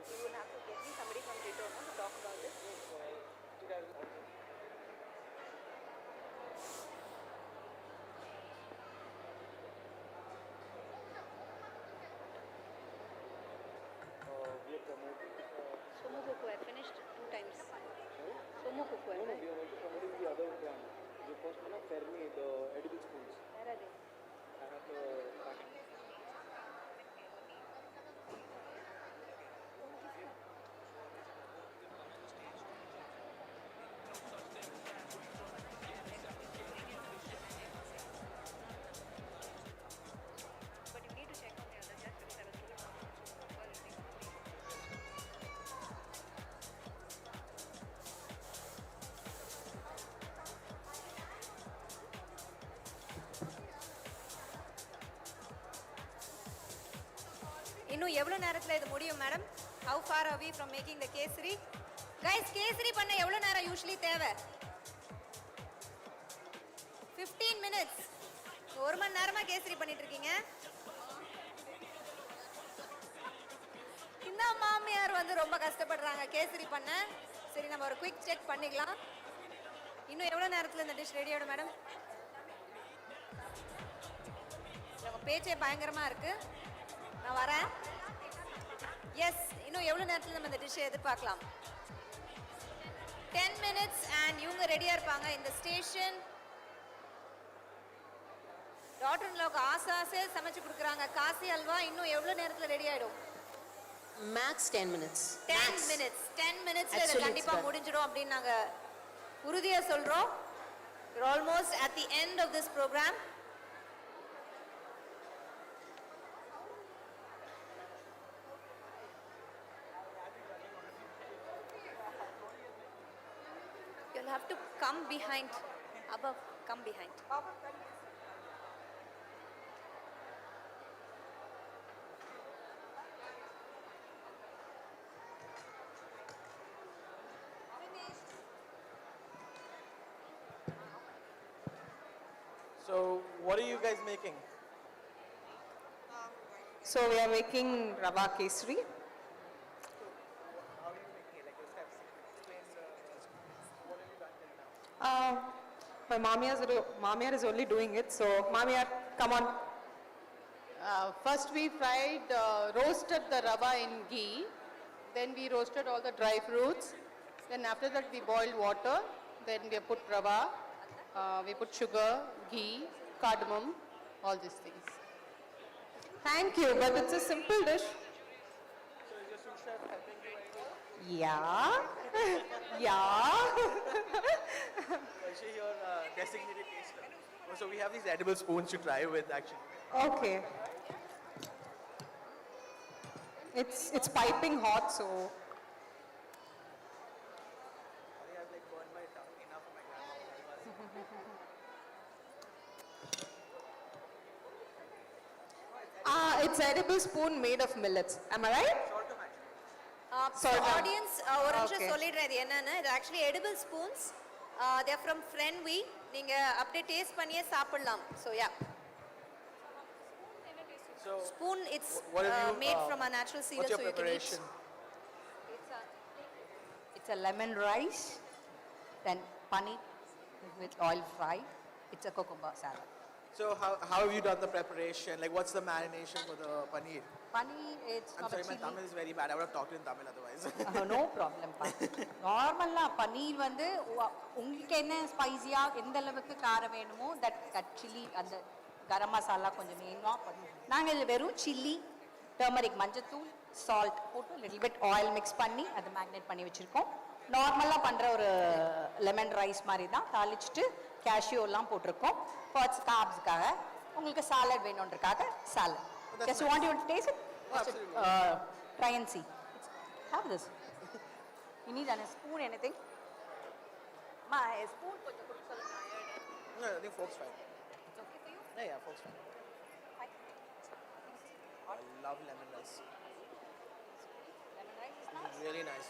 you will have to get me somebody from JITO to talk about this. Somo Coco, I finished 2 times. Somo Coco, I finished. We are also promoting the other brand. The first one, Fermi, the edible spoons. Where are they? I have the packet. But you need to check on the other just because I was told இன்னும் எவ்வளவு நேரத்துல இது முடியும் madam? How far are we from making the kesari? Guys, kesari பண்ண எவ்வளவு நேரம் usually தேவை? 15 minutes. 1 மணி நேரமா கேசரி பண்ணிட்டு இருக்கீங்க. இந்த மாமியார் வந்து ரொம்ப கஷ்டப்படுறாங்க கேசரி பண்ண. சரி, நம்ம ஒரு குயிக் செக் பண்ணிக்கலாம். இன்னும் எவ்வளவு நேரத்துல இந்த டிஷ் ரெடி ஆயிடும் மேடம்? நம்ம பேச்சே பயங்கரமா இருக்கு. நான் வரேன். எஸ், இன்னும் எவ்வளவு நேரத்துல நம்ம இந்த டிஷ்ஷை எதிர்பார்க்கலாம்? 10 minutes and இவங்க ரெடியா இருப்பாங்க. இந்த ஸ்டேஷன் டாட்டர் இன் லாக்கு ஆசை சமைச்சு கொடுக்குறாங்க காசி அல்வா. இன்னும் எவ்வளவு நேரத்துல ரெடி ஆயிடும்? Max 10 minutes. 10 minutes. 10 minutes ல இது Actually, கண்டிப்பா it's done. முடிஞ்சிடும் அப்படின்னு நாங்க உறுதியா சொல்றோம். We're almost at the end of this program. You'll have to come behind. Above, come behind. So, what are you guys making? So we are making rava kesari. My Mamiar is only doing it, so Mamiar, come on. First we fried, roasted the rava in ghee. Then we roasted all the dry fruits. Then after that we boiled water. Then we put rava. We put sugar, ghee, cardamom, all these things. Thank you, but it's a simple dish. Yeah. Yeah. She your designated taster. Oh, so we have these edible spoons to try with actually. Okay. It's piping hot, so. It's edible spoon made of millets. Am I right? So audience, ஒரு நிமிஷம் சொல்லிடுறேன் இது என்னன்னு. இது actually edible spoons. They are from Friendly. நீங்க அப்படியே taste பண்ணியே சாப்பிடலாம். So yeah. So Spoon, it's what have you, made from a natural seeder, what's your so you can eat. preparation? It's a lemon rice, then paneer with oil fry. It's a cucumber salad. So how have you done the preparation? Like what's the marination for the paneer? Paneer, it's I'm sorry, my Tamil is very bad. I would have talked in Tamil otherwise. No problem. நார்மலா பன்னீர் வந்து உங்களுக்கு என்ன ஸ்பைசியா எந்த அளவுக்கு காரம் வேணுமோ that chilli அந்த கரம் மசாலா கொஞ்சம் வேணுமா நாங்கள் இதில் வெறும் சில்லி டர்மரிக் மஞ்சத்தூள் சால்ட் போட்டு லிட்டில் பிட் ஆயில் மிக்ஸ் பண்ணி அதை மேக்னேட் பண்ணி வச்சுருக்கோம். நார்மலாக பண்ணுற ஒரு லெமன் ரைஸ் மாதிரி தான் தாளிச்சிட்டு கேஷ்யூலாம் போட்டிருக்கோம். ஃபார்ட்ஸ் காப்ஸுக்காக உங்களுக்கு சாலட் வேணுன்றக்காக salad. Just want you to taste it? Try and see. Have this. You need a spoon, anything? Ma, a spoon? No, I think fork's fine. It's okay for you? Yeah, fork's fine. I love lemon rice. Lemon rice is It's really nice.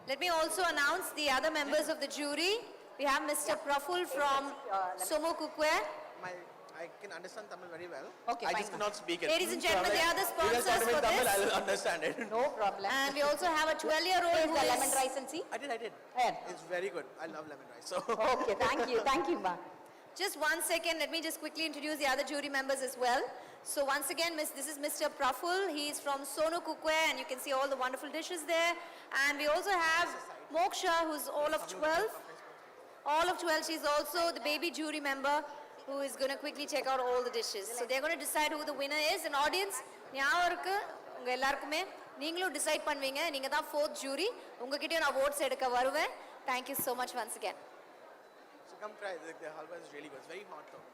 Let me also announce the other members of the jury. We have Mr. Praful from Somo Kukwe. I can understand Tamil very well. Okay, I fine. just cannot speak it. Ladies and gentlemen, they are the You guys sponsors talk for in Tamil, this. I'll understand it. No problem. And we also have a 12-year-old Taste who the is... lemon rice and see? I did. Yeah. It's very good. I love lemon rice. So Okay, thank you, ma. Just 1 second, let me just quickly introduce the other jury members as well. So once again, this is Mr. Praful. He is from Sono Kukwe, and you can see all the wonderful dishes there. And we also have Moksha, who's all of 12. All of 12, she's also the baby jury member who is going to quickly check out all the dishes. So they're going to decide who the winner is. And audience, ஞாபகம் இருக்கு உங்க எல்லாருக்குமே நீங்களும் decide பண்ணுவீங்க. நீங்க தான் 4th jury. உங்ககிட்டயும் நான் votes எடுக்க வருவேன். Thank you so much once again. So come try. The halwa is really good. It's very hot though.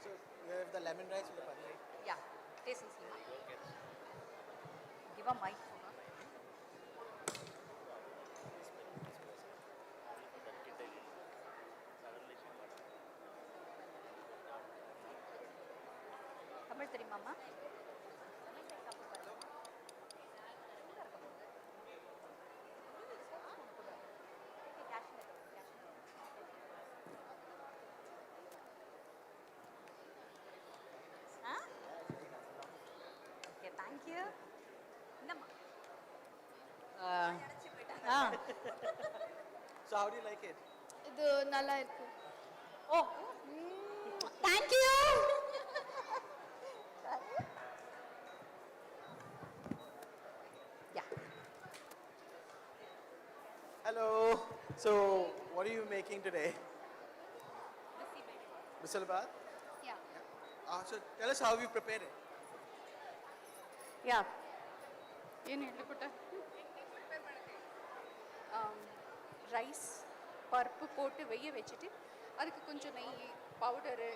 So you have the lemon rice with the paneer. Yeah, taste and see. Give a mic for her. Tamil தெரியுமாம்மா? Okay, thank you. இந்தம்மா. So how do you like it? இது நல்லா இருக்கு. Oh, thank you. Hello. So, what are you making today? Bisalabad? Yeah. So, tell us how you prepared it. Yeah. ಏನು ಹೇಳಿಬಿಟ್ಟ rice பருப்பு போட்டு வச்சுட்டு அதுக்கு கொஞ்சம் நெய் பவுடரு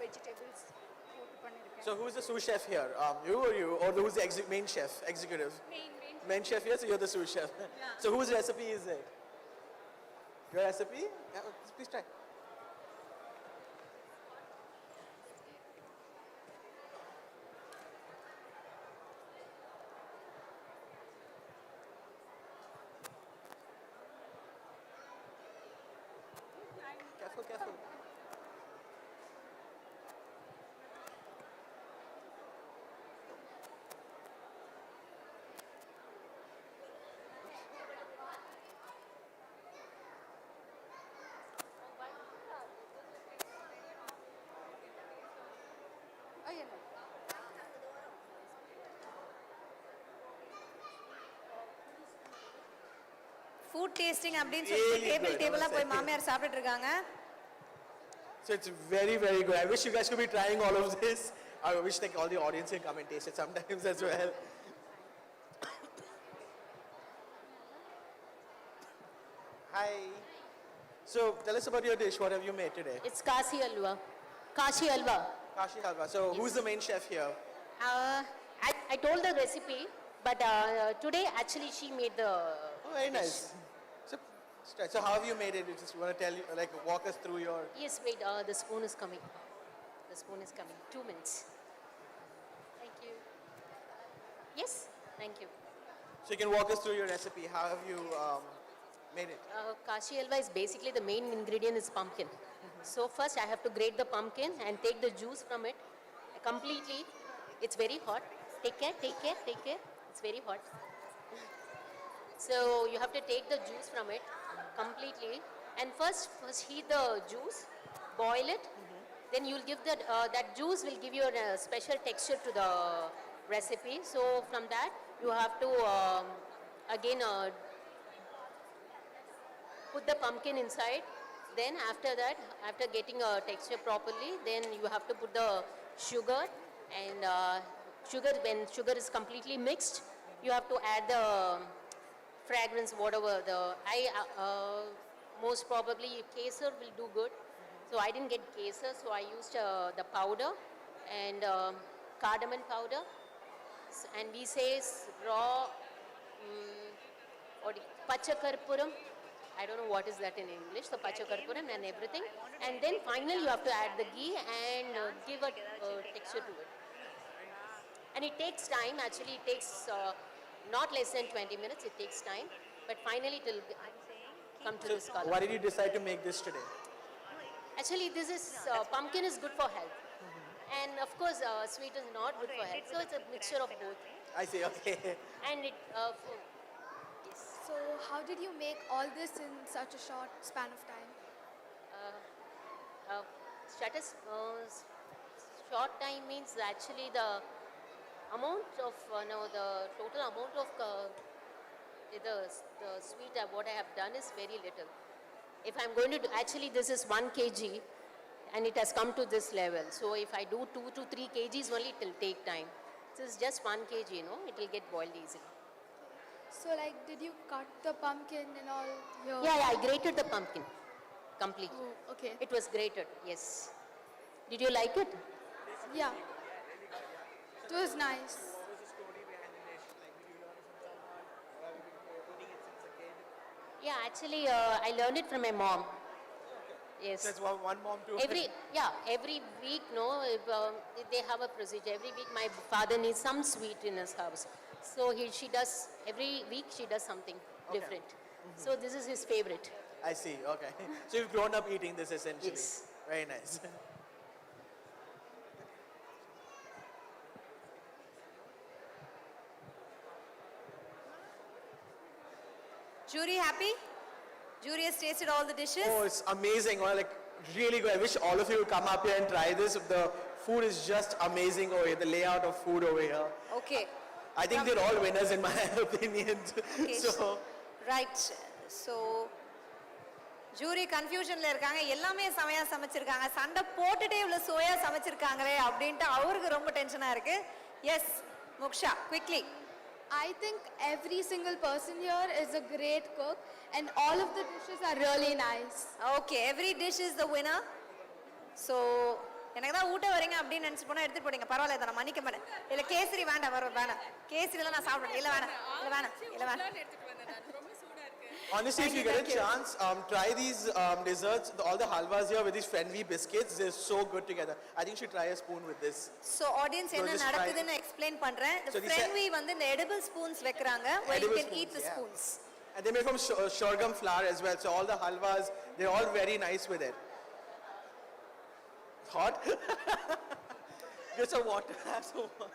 வெஜிடபிள்ஸ் போட்டு பண்ணியிருக்கேன். So, who's the sous chef here? You, or who's the main chef, executive? Main chef here, so you're the sous chef. So, whose recipe is it? Your recipe? Yeah, please try. Careful. Food tasting அப்படின்னு சொல்லிட்டு டேபிளா போய் மாமியார் சாப்பிட்டுட்டு இருக்காங்க. So it's very, very good. I wish you guys could be trying all of this. I wish like all the audience can come and taste it sometimes as well. Hi. So tell us about your dish. What have you made today? It's Kashi Halwa. Kashi Halwa. Kashi Halwa. So who's the main chef here? I told the recipe, but today actually she made the. Oh, very nice. So how have you made it? You just want to tell you, like, walk us through your. Yes, wait. The spoon is coming. The spoon is coming. 2 minutes. Thank you. Yes. Thank you. So you can walk us through your recipe. How have you made it? Kashi Halwa is basically the main ingredient is pumpkin. So first I have to grate the pumpkin and take the juice from it completely. It's very hot. Take care. It's very hot. So you have to take the juice from it completely, and first heat the juice, boil it. Then you'll give that juice will give you a special texture to the recipe. So from that you have to again put the pumpkin inside. Then after that, after getting a texture properly, then you have to put the sugar, and when sugar is completely mixed, you have to add the fragrance, whatever most probably kesar will do good. So I didn't get kesar, so I used the powder and cardamom powder, and we say raw pachakarpuram. I don't know what is that in English. So pachakarpuram and everything, and then finally you have to add the ghee and give a texture to it. And it takes time. Actually, it takes not less than 20 minutes. It takes time, but finally it will come to this color. Why did you decide to make this today? Actually, this is pumpkin is good for health, and of course, sweet is not good for health. So it's a mixture of both. I see. Okay. And it. Yes. So how did you make all this in such a short span of time? Short time means actually the amount of the total amount of the sweet what I have done is very little. If I'm going to do, actually this is 1 kg and it has come to this level. So if I do 2 to 3 kgs only, it will take time. This is just 1 kg, it will get boiled easily. So like, did you cut the pumpkin and all? Yeah, I grated the pumpkin completely. Oh, okay. It was grated, yes. Did you like it? Yeah. It was nice. Yeah, actually, I learned it from my mom. Yes. That's one mom too. Every week, if they have a procedure. Every week, my father needs some sweet in his house. So she does, every week she does something different. So this is his favorite. I see, okay. So you've grown up eating this essentially. Yes. Very nice. Jury happy? Jury has tasted all the dishes? Oh, it's amazing. Well, like, really good. I wish all of you would come up here and try this. The food is just amazing over here. The layout of food over here. Okay. I think they're all winners in my opinion. Okay. So, right. So jury கன்ஃபியூஷனில் இருக்காங்க. எல்லாமே செமையா சமைச்சிருக்காங்க. சண்டை போட்டுட்டே இவ்வளோ soya சமைச்சிருக்காங்களே அப்படின்ட்டு அவருக்கு ரொம்ப டென்ஷனாக இருக்கு. Yes Muksha, quickly. I think every single person here is a great cook and all of the dishes are really nice. Okay, every dish is the winner. So எனக்கு தான் ஊட்ட வரீங்க அப்படின்னு நினச்சி போனால் எடுத்துகிட்டு போறீங்க. பரவாயில்ல, இதை நான் மன்னிக்க மாட்டேன். இல்லை கேசரி வேண்டாம், வேணாம். கேசரிலாம் நான் சாப்பிடுவேன். இல்லை வேணாம். Honestly, if you get a chance, try these desserts, all the halwas here with these friendly biscuits. They're so good together. I think you should try a spoon with this. So audience என்ன நடக்குதுன்னு explain பண்றேன். The friendly வந்து இந்த edible spoons வைக்கறாங்க where you can eat the spoons. And they made from sorghum flour as well. So all the halwas, they're all very nice with it. Hot? Get some water. Have some water.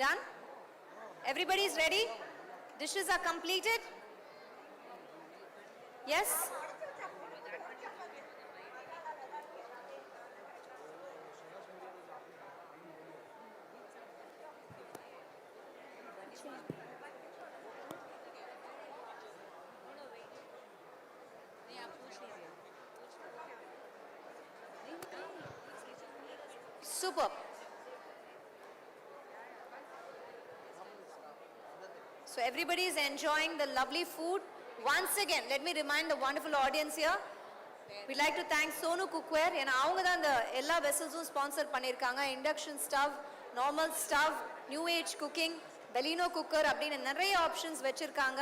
Done? Everybody is ready? Dishes are completed? Yes? Superb. So everybody is enjoying the lovely food. Once again, let me remind the wonderful audience here. We'd like to thank Sonu Cookware. ஏன்னா அவங்க தான் இந்த எல்லா வெசல்ஸும் sponsor பண்ணியிருக்காங்க. Induction stove, normal stove, new age cooking, Baleno cooker அப்படின்னு நிறைய options வச்சிருக்காங்க.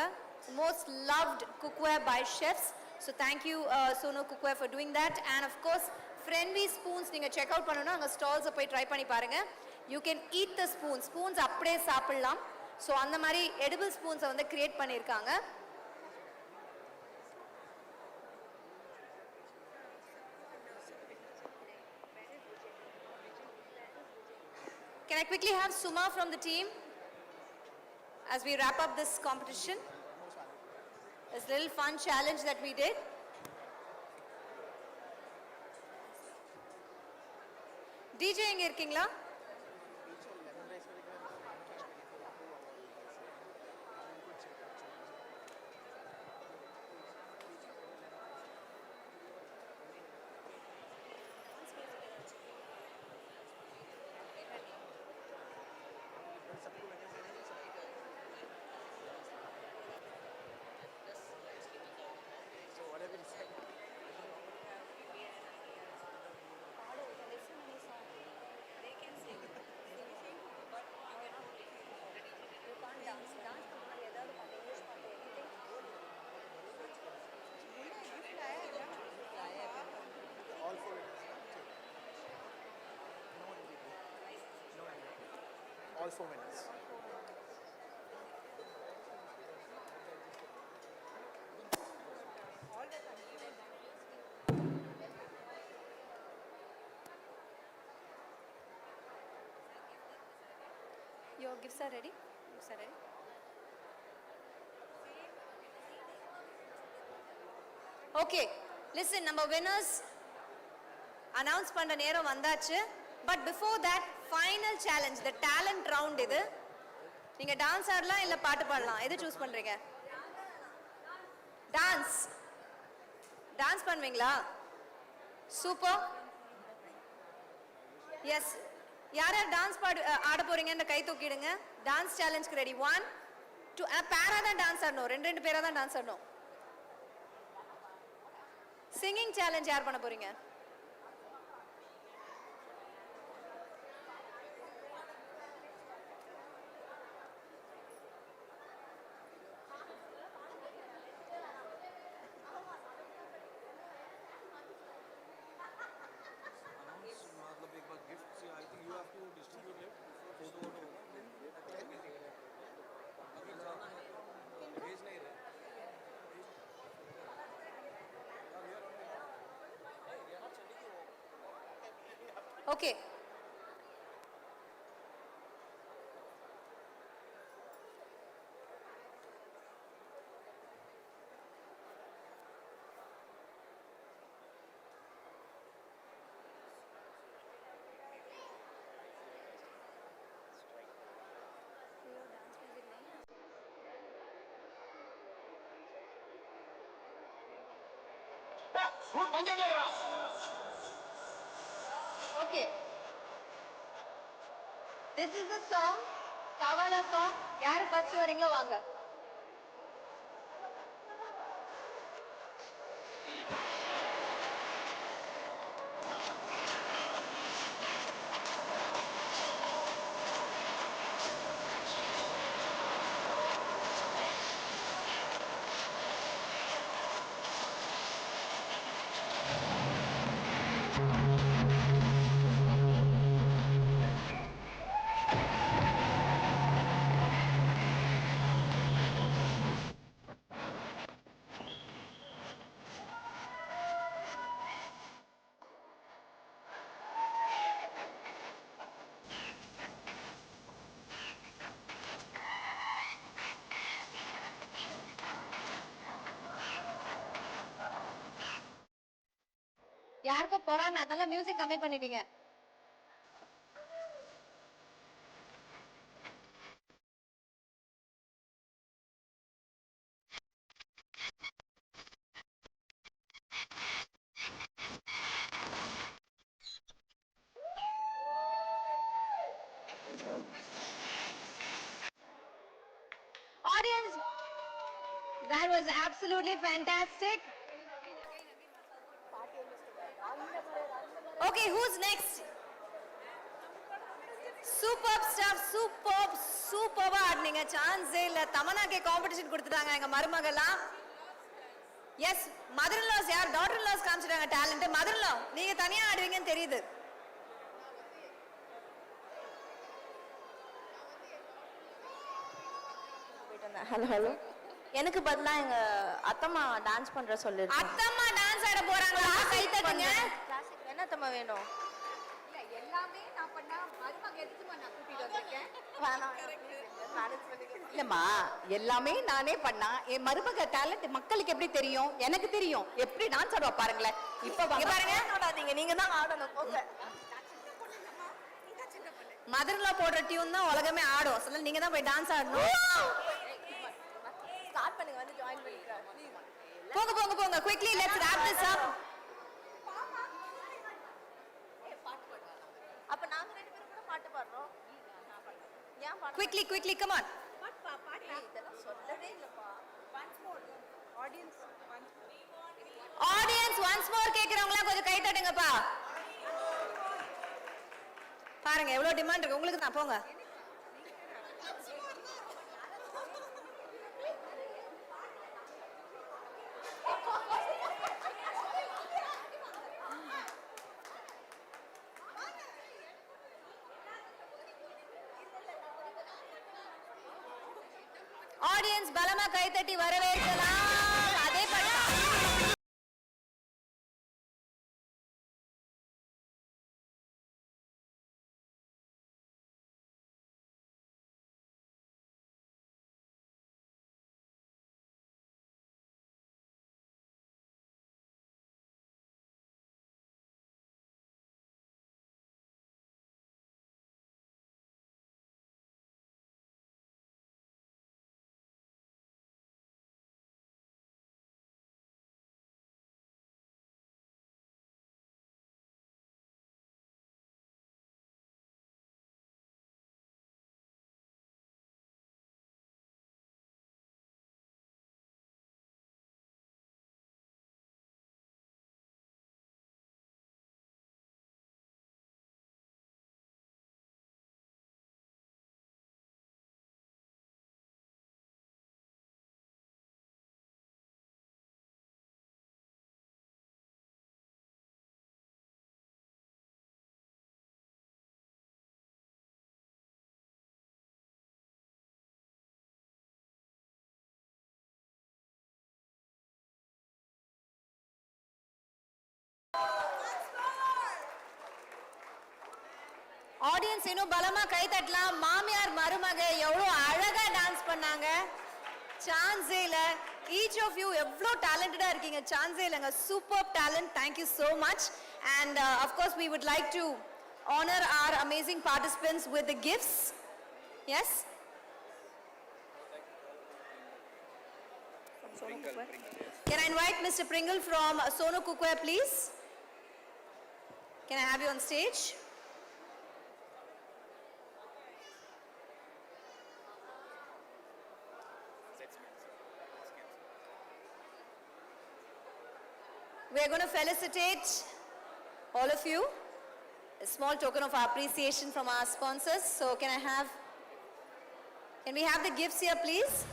Most loved cookware by chefs. So thank you Sonu Cookware for doing that. And of course, friendly spoons நீங்க செக் அவுட் பண்ணனும். அங்க stalls போய் try பண்ணி பாருங்க. You can eat the spoons. Spoons அப்படியே சாப்பிடலாம். ஸோ அந்த மாதிரி எடிபிள் ஸ்பூன்ஸை வந்து கிரியேட் பண்ணியிருக்காங்க. Can I quickly have Suma from the team as we wrap up this competition? This little fun challenge that we did. DJ எங்க இருக்கீங்களா? All 4 winners. Your gifts are ready? Gifts are ready? Okay, listen, நம்ம winners announce பண்ண நேரம் வந்தாச்சு. But before that, final challenge, the talent round இது. நீங்க dance ஆடலாம் இல்ல பாட்டு பாடலாம். எது சூஸ் பண்றீங்க? டான்ஸ். டான்ஸ் பண்ணுவீங்களா? சூப்பர். எஸ். யார் யார் டான்ஸ் ஆட போறீங்கன்னு கை தூக்கிடுங்க. Dance சேலஞ்சுக்கு ready. 1 2 பேரா தான் டான்ஸ் ஆடணும். ரெண்டு பேரா தான் டான்ஸ் ஆடணும். சிங்கிங் சேலஞ்ச் யார் பண்ண போறீங்க? Okay. Okay. This is the song, Kavala song. யார் ஃபர்ஸ்ட் வரீங்களோ வாங்க. யாருக்கு போறாங்க அதெல்லாம் மியூசிக் கம்மி பண்ணிட்டீங்க. Audience, that was absolutely fantastic. Okay, who's next? Superb stuff, superb ஆடுனீங்க. சான்ஸே இல்ல. தமனாக்கே காம்படிஷன் கொடுத்துட்டாங்க எங்க மருமகலாம். எஸ், மதர் இன் லாஸ் யார் டாட்டர் இன் லாஸ் காமிச்சிட்டாங்க டேலண்ட். மதர் இன் லா நீங்க தனியா ஆடுவீங்கன்னு தெரியுது. ஹலோ எனக்கு பதிலா எங்க அத்தம்மா டான்ஸ் பண்ற சொல்லிருக்கேன். அத்தம்மா டான்ஸ் ஆட போறாங்களா? கை தட்டுங்க. என்ன அத்தம்மா வேணும்? இல்ல எல்லாமே நான் பண்ணா மருமக எதுக்குமா நான் கூட்டிட்டு வந்திருக்கேன். இல்லம்மா, எல்லாமே நானே பண்ணா என் மருமக டேலண்ட் மக்களுக்கு எப்படி தெரியும்? எனக்கு தெரியும். எப்படி டான்ஸ் ஆடுவா பாருங்களேன். இப்ப பாருங்க ஆடாதீங்க, நீங்க தான் ஆடணும். போங்க. மதர் இன் லா போடுற டியூன் தான் உலகமே ஆடும். சொல்ல நீங்க தான் போய் டான்ஸ் ஆடணும். ஸ்டார்ட் பண்ணுங்க, வந்து ஜாயின் பண்ணிக்கிறேன். போங்க போங்க போங்க, quickly let's wrap this up. அப்ப நாங்க ரெண்டு பேரும் கூட பாட்டு பாடுறோம். ஏன் பாட்டு? Quickly come on. பாட்டு இதெல்லாம் சொல்லவே இல்லப்பா. once more audience once more கேக்குறவங்களா கொஞ்சம் கை தட்டுங்கப்பா. பாருங்க எவ்வளவு டிமாண்ட் இருக்கு உங்களுக்கு தான். போங்க. ஆடியன்ஸ் பலமா கை தட்டி வரவேற்கலாம். அதே ஆடியன்ஸ் இன்னும் பலமா கை தட்டலாம். மாமியார் மருமக எவ்வளவு அழகா டான்ஸ் பண்ணாங்க. சான்ஸே இல்ல. each of you எவ்வளவு டேலண்டடா இருக்கீங்க. சான்ஸே இல்லங்க. Super talent. thank you so much. And of course we would like to honor our amazing participants with the gifts. Yes. Can I invite Mr. Pringle from Sonu Cookware, please? Can I have you on stage? We are going to felicitate all of you. A small token of appreciation from our sponsors. So can we have the gifts here, please?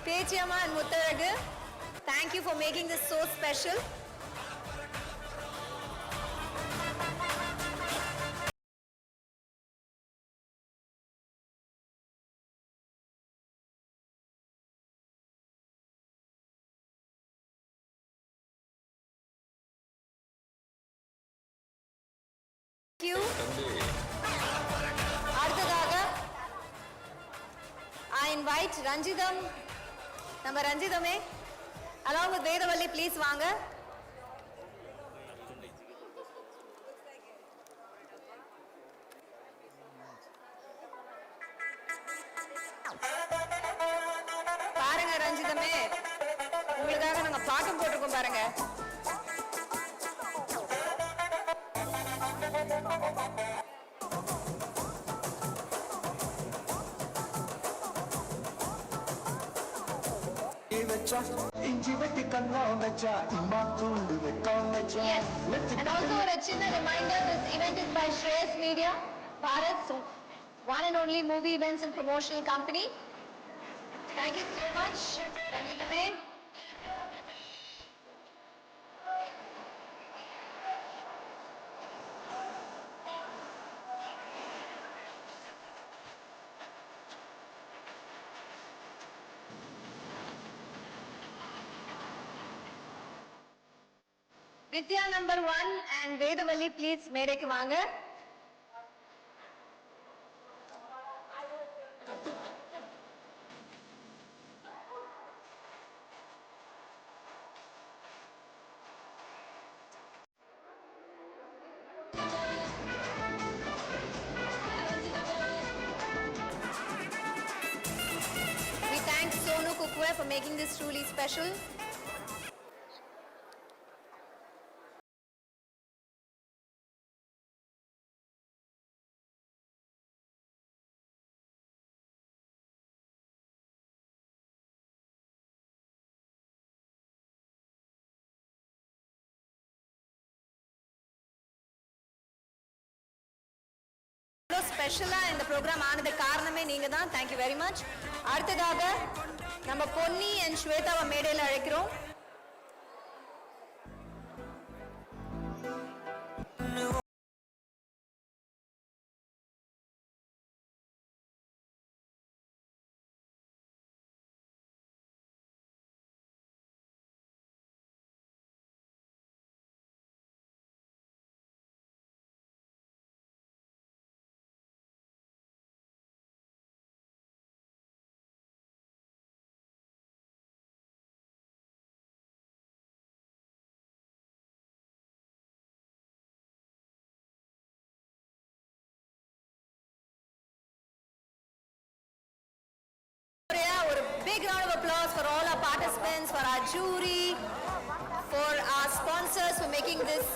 Pechiyamma and Muttaragu, thank you for making this so special. Thank you. Arthadaga, I invite Ranjidam, number Ranjidame, along with Vedavalli, please vaanga. பாருங்க ரஞ்சிதமே, உங்களுக்காக நாங்க பாட்டும் போட்டிருக்கோம் பாருங்க. Yes, and also a chinna reminder, this event is by Shreyas Media, Bharat's one and only movie events and promotional company. Thank you so much. Ranjitame. Vidya number 1 and Vedavalli, please மேடைக்கு வாங்க. for making this truly special. ஸ்பெஷலா இந்த program ஆனது காரணமே நீங்க தான். Thank you very much. அடுத்ததாக நம்ம பொன்னி அண்ட் ஸ்வேதாவை மேடையில் அழைக்கிறோம். ஒரு big round of applause for all our participants, for our jury, for our sponsors for making this.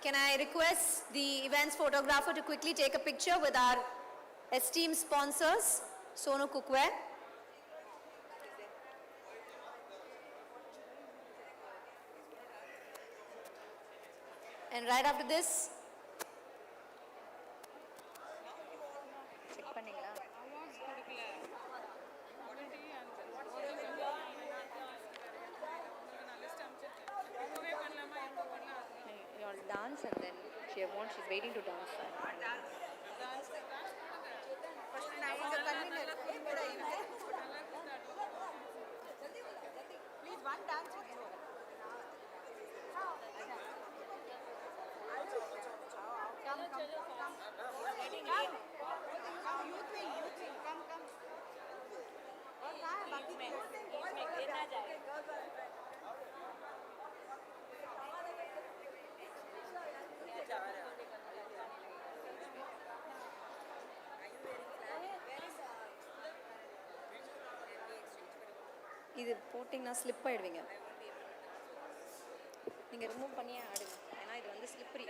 Can I request the events photographer to quickly take a picture with our esteemed sponsors, Sonu Cookware. And right after this, check பண்ணீங்களா? You'll dance and then she's waiting to dance. Please, one dance with you. Come. இது போட்டிங்கன்னா slip ஆயிடுவீங்க. நீங்க remove பண்ணியே ஆடுங்க. ஏன்னா இது வந்து slippery.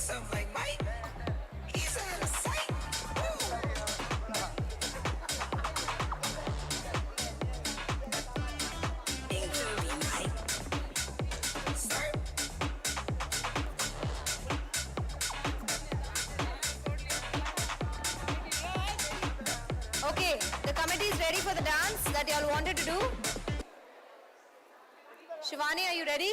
I'm like, Mike, he's out of sight. Okay, the committee is ready for the dance that y'all wanted to do. Shivani, are you ready?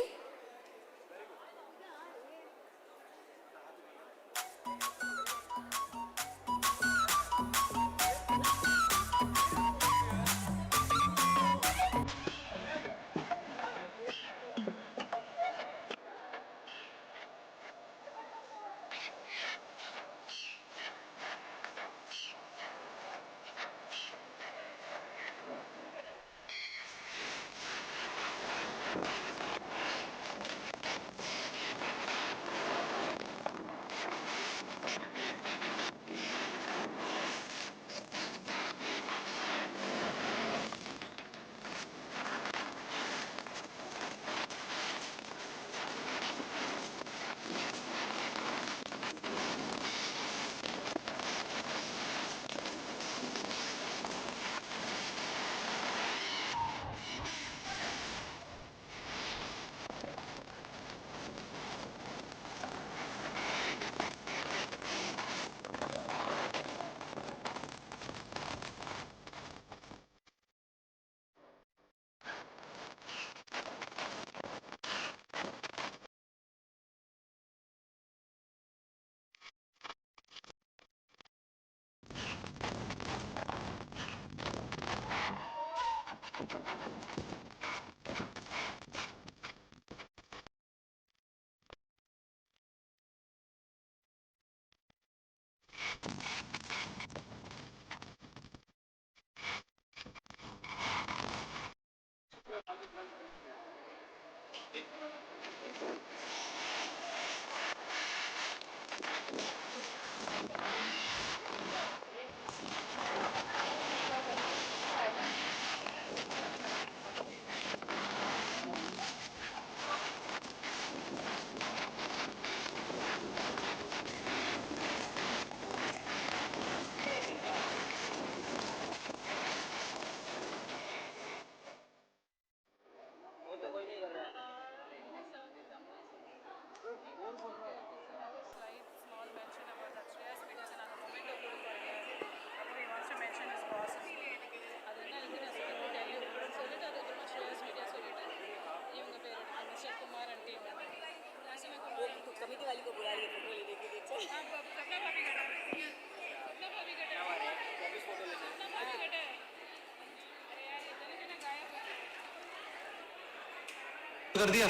कर दिया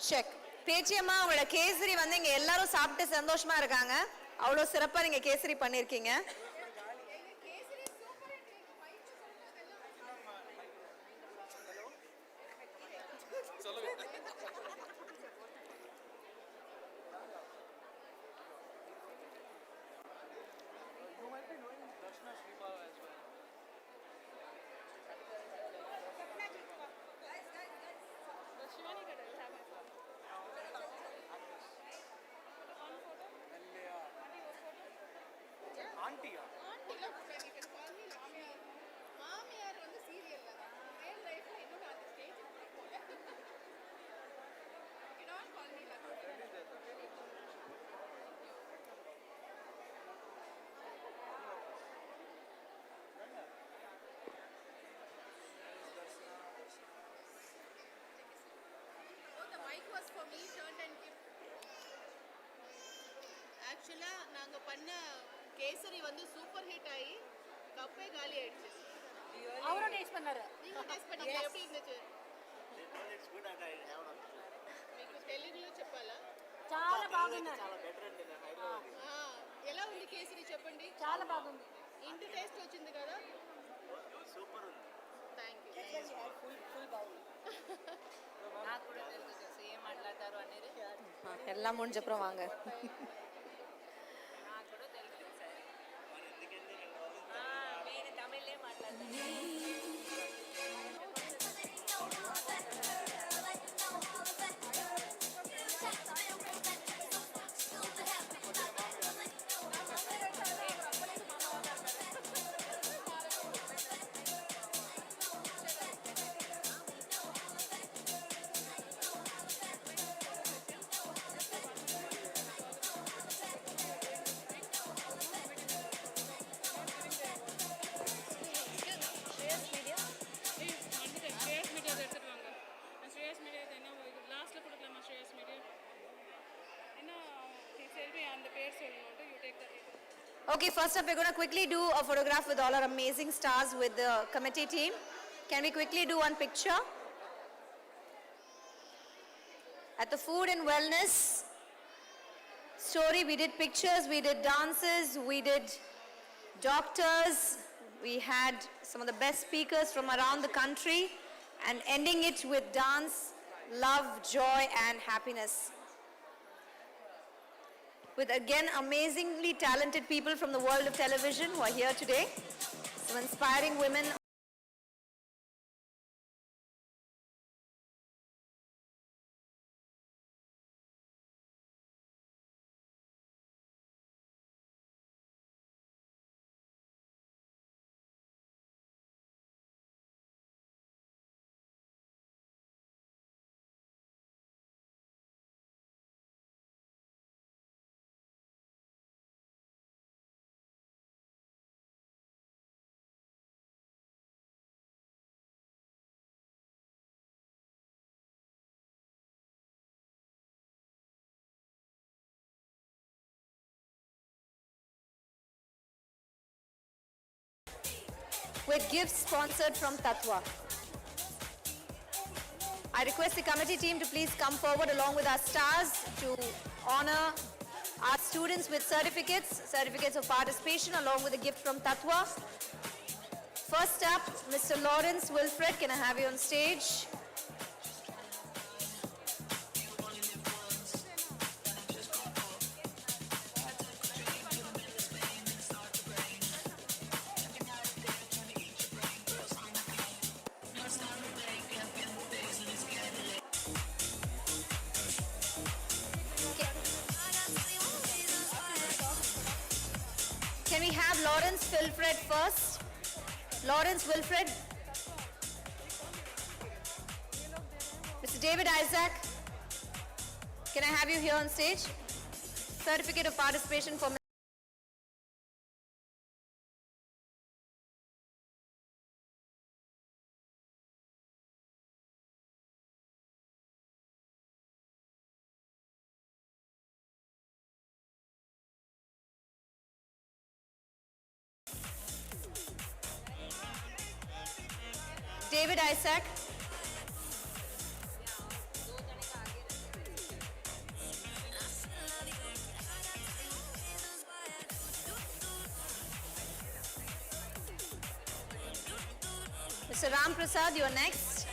செக். பேச்சியம்மா உங்களோட கேசரி வந்து இங்க எல்லாரும் சாப்பிட்டு சந்தோஷமா இருக்காங்க. அவ்வளவு சிறப்பா நீங்க கேசரி பண்ணிருக்கீங்க. ஆக்சுவலாக நாங்கள் பண்ண கேசரி வந்து சூப்பர் ஹிட் ஆகி கப்பே காலி ஆயிடுச்சு. அவரும் டேஸ்ட் பண்ணாரு. நீங்க டேஸ்ட் பண்ணீங்க எப்படி இருந்துச்சு? మీకు తెలుగులో చెప్పాలా? చాలా బాగుంది. చాలా బెటర్ అండి హైదరాబాద్. ఎలా ఉంది కేసరి చెప్పండి? చాలా బాగుంది. ఇంటి టేస్ట్ వచ్చింది కదా? సూపర్ ఉంది. థాంక్యూ. ఫుల్ బాగుంది. నాకు కూడా తెలుసు ఏం మాట్లాడతారు అనేది. எல்லாம் முடிஞ்ச அப்புறம் வாங்க. Okay, first up, we're going to quickly do a photograph with all our amazing stars with the committee team. Can we quickly do one picture? At the food and wellness story, we did pictures, we did dances, we did doctors, we had some of the best speakers from around the country, and ending it with dance, love, joy, and happiness. With again amazingly talented people from the world of television who are here today. Some inspiring women. With gifts sponsored from Tatwa. I request the committee team to please come forward along with our stars to honor our students with certificates of participation along with a gift from Tatwa. First up, Mr. Lawrence Wilfred, can I have you on stage? Can we have Lawrence Wilfred first? Lawrence Wilfred. Mr. David Isaac, can I have you here on stage? Certificate of participation for David Isaac. Mr. Ram Prasad, you're next.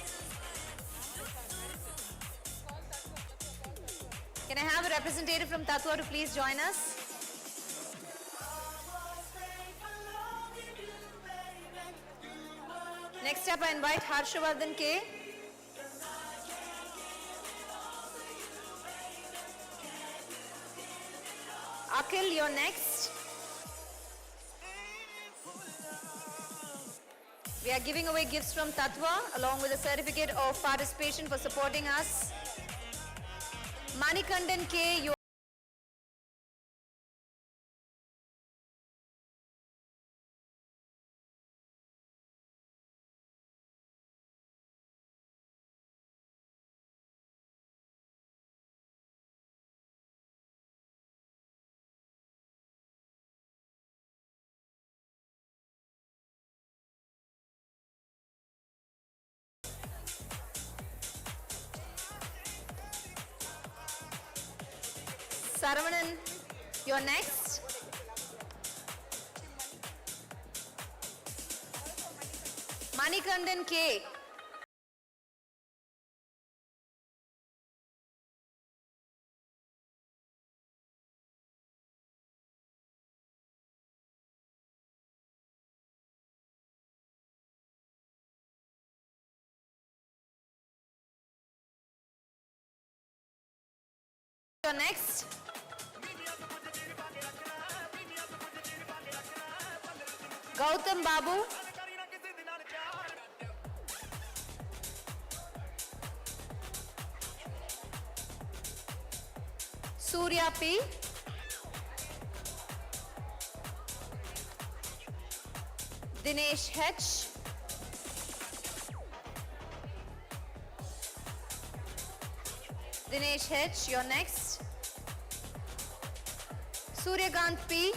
Can I have a representative from Tatwa to please join us? Next up, I invite Harshavardhan K. Akhil, you're next. We are giving away gifts from Tatva along with a certificate of participation for supporting us. Manikandan K, you Saravanan, you're next. Manikandan K. You're next. Gautam Babu. Surya P. Dinesh H. Dinesh H, you're next. Suryakant P.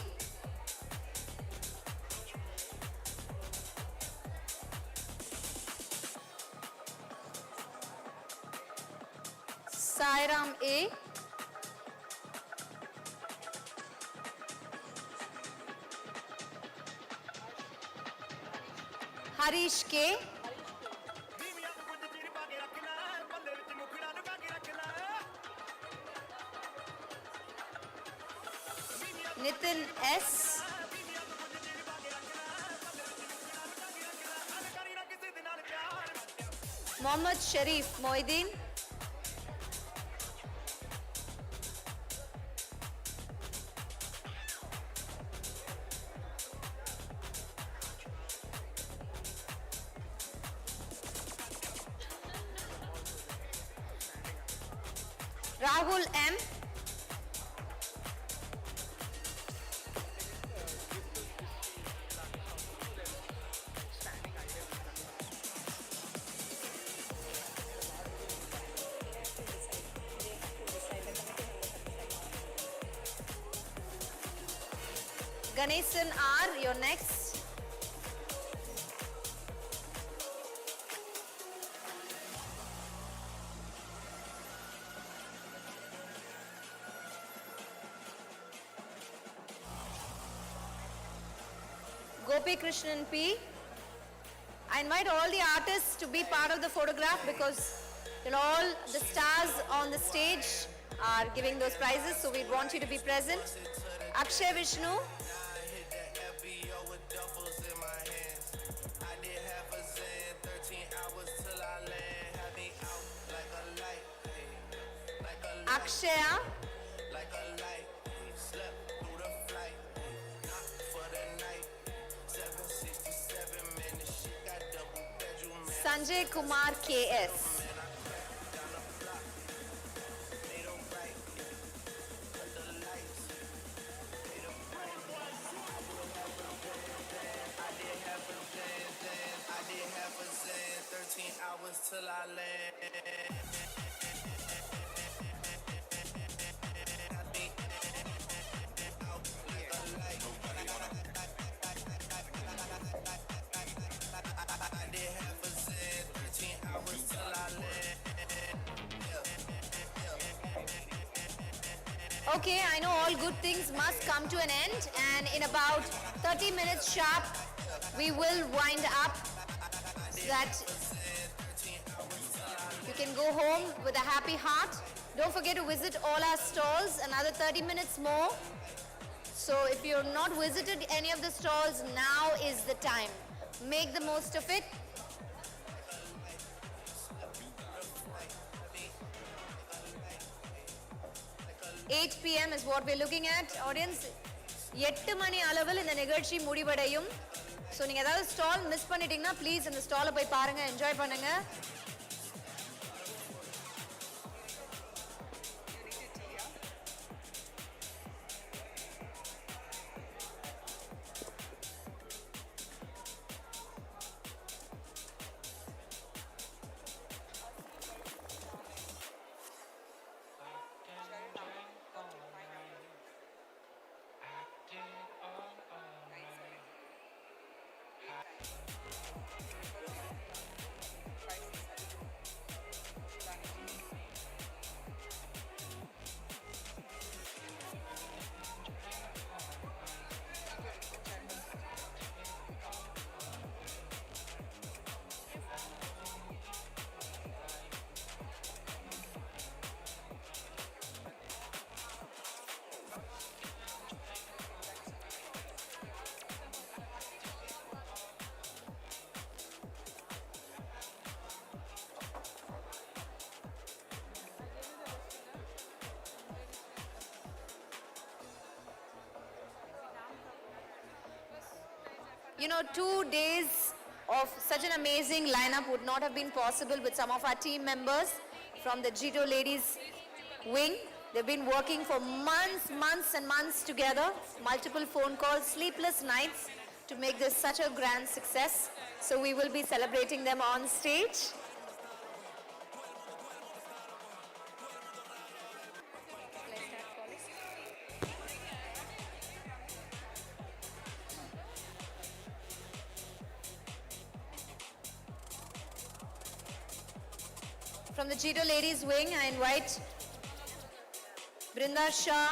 Sairam A. Harish K. Nitin S. Mohammad Sharif Moideen. Rahul M. Ganesan R, you're next. Gopi Krishnan P. I invite all the artists to be part of the photograph because all the stars on the stage are giving those prizes, so we'd want you to be present. Akshay Vishnu. Akshaya. Sanjay Kumar KS. Till I land. Okay, I know all good things must come to an end, and in about 30 minutes sharp, we will wind up. so that you can go home with a happy heart. Don't forget to visit all our stalls, another 30 minutes more. So if you've not visited any of the stalls, now is the time. Make the most of it. Eight PM is what we're looking at, audience. 8 மணி அளவில் இந்த நிகழ்ச்சி முடிவடையும். So நீங்க ஏதாவது stall miss பண்ணிட்டீங்கன்னா please இந்த ஸ்டாலை போய் பாருங்க, என்ஜாய் பண்ணுங்க. You know, 2 days of such an amazing lineup would not have been possible with some of our team members from the JITO ladies wing. They've been working for months and months together, multiple phone calls, sleepless nights to make this such a grand success. So we will be celebrating them on stage. From the JITO ladies wing, I invite Brinda Shah,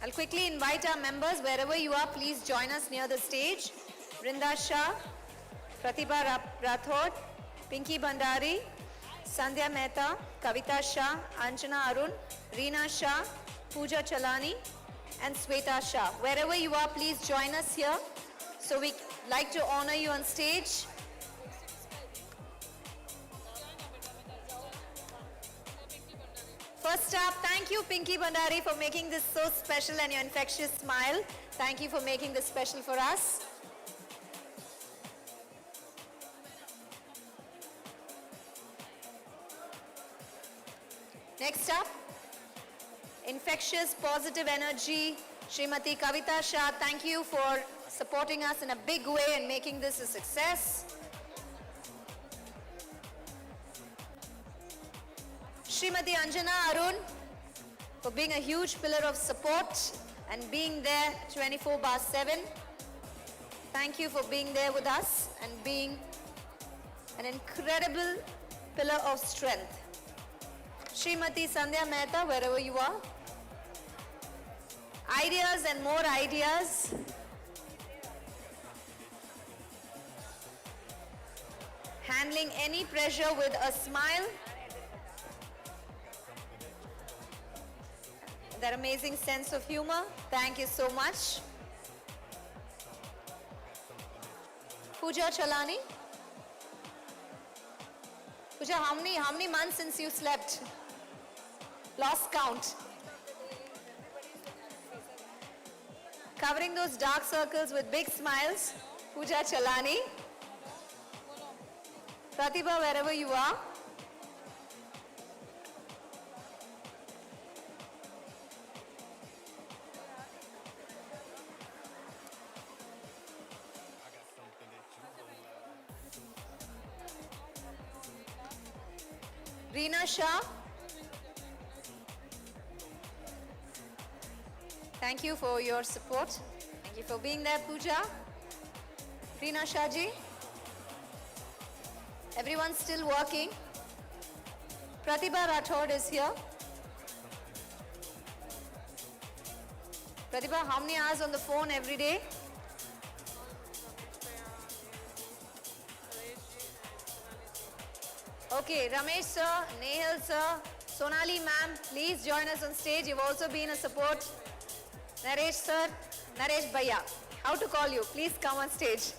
I'll quickly invite our members, wherever you are, please join us near the stage. Brinda Shah, Pratibha Rathod, Pinky Bhandari, Sandhya Mehta, Kavita Shah, Anjana Arun, Reena Shah, Puja Chalani, and Sweta Shah. Wherever you are, please join us here. So we like to honor you on stage. First up, thank you Pinky Bhandari for making this so special and your infectious smile. Thank you for making this special for us. Next up, infectious positive energy, Srimati Kavita Shah, thank you for supporting us in a big way and making this a success. Srimati Anjana Arun, for being a huge pillar of support and being there 24/7. Thank you for being there with us and being an incredible pillar of strength. Srimati Sandhya Mehta, wherever you are. Ideas and more ideas. Handling any pressure with a smile. That amazing sense of humor. Thank you so much. Puja Chalani. Puja, how many months since you slept? Lost count. Covering those dark circles with big smiles. Puja Chalani. Pratibha, wherever you are. Reena Shah. Thank you for your support. Thank you for being there, Puja. Reena Shah ji. Everyone's still working. Pratibha Rathod is here. Pratibha, how many hours on the phone every day? Okay, Ramesh sir, Nehal sir, Sonali ma'am, please join us on stage. You've also been a support. Naresh sir, Naresh Bhaiya. How to call you? Please come on stage.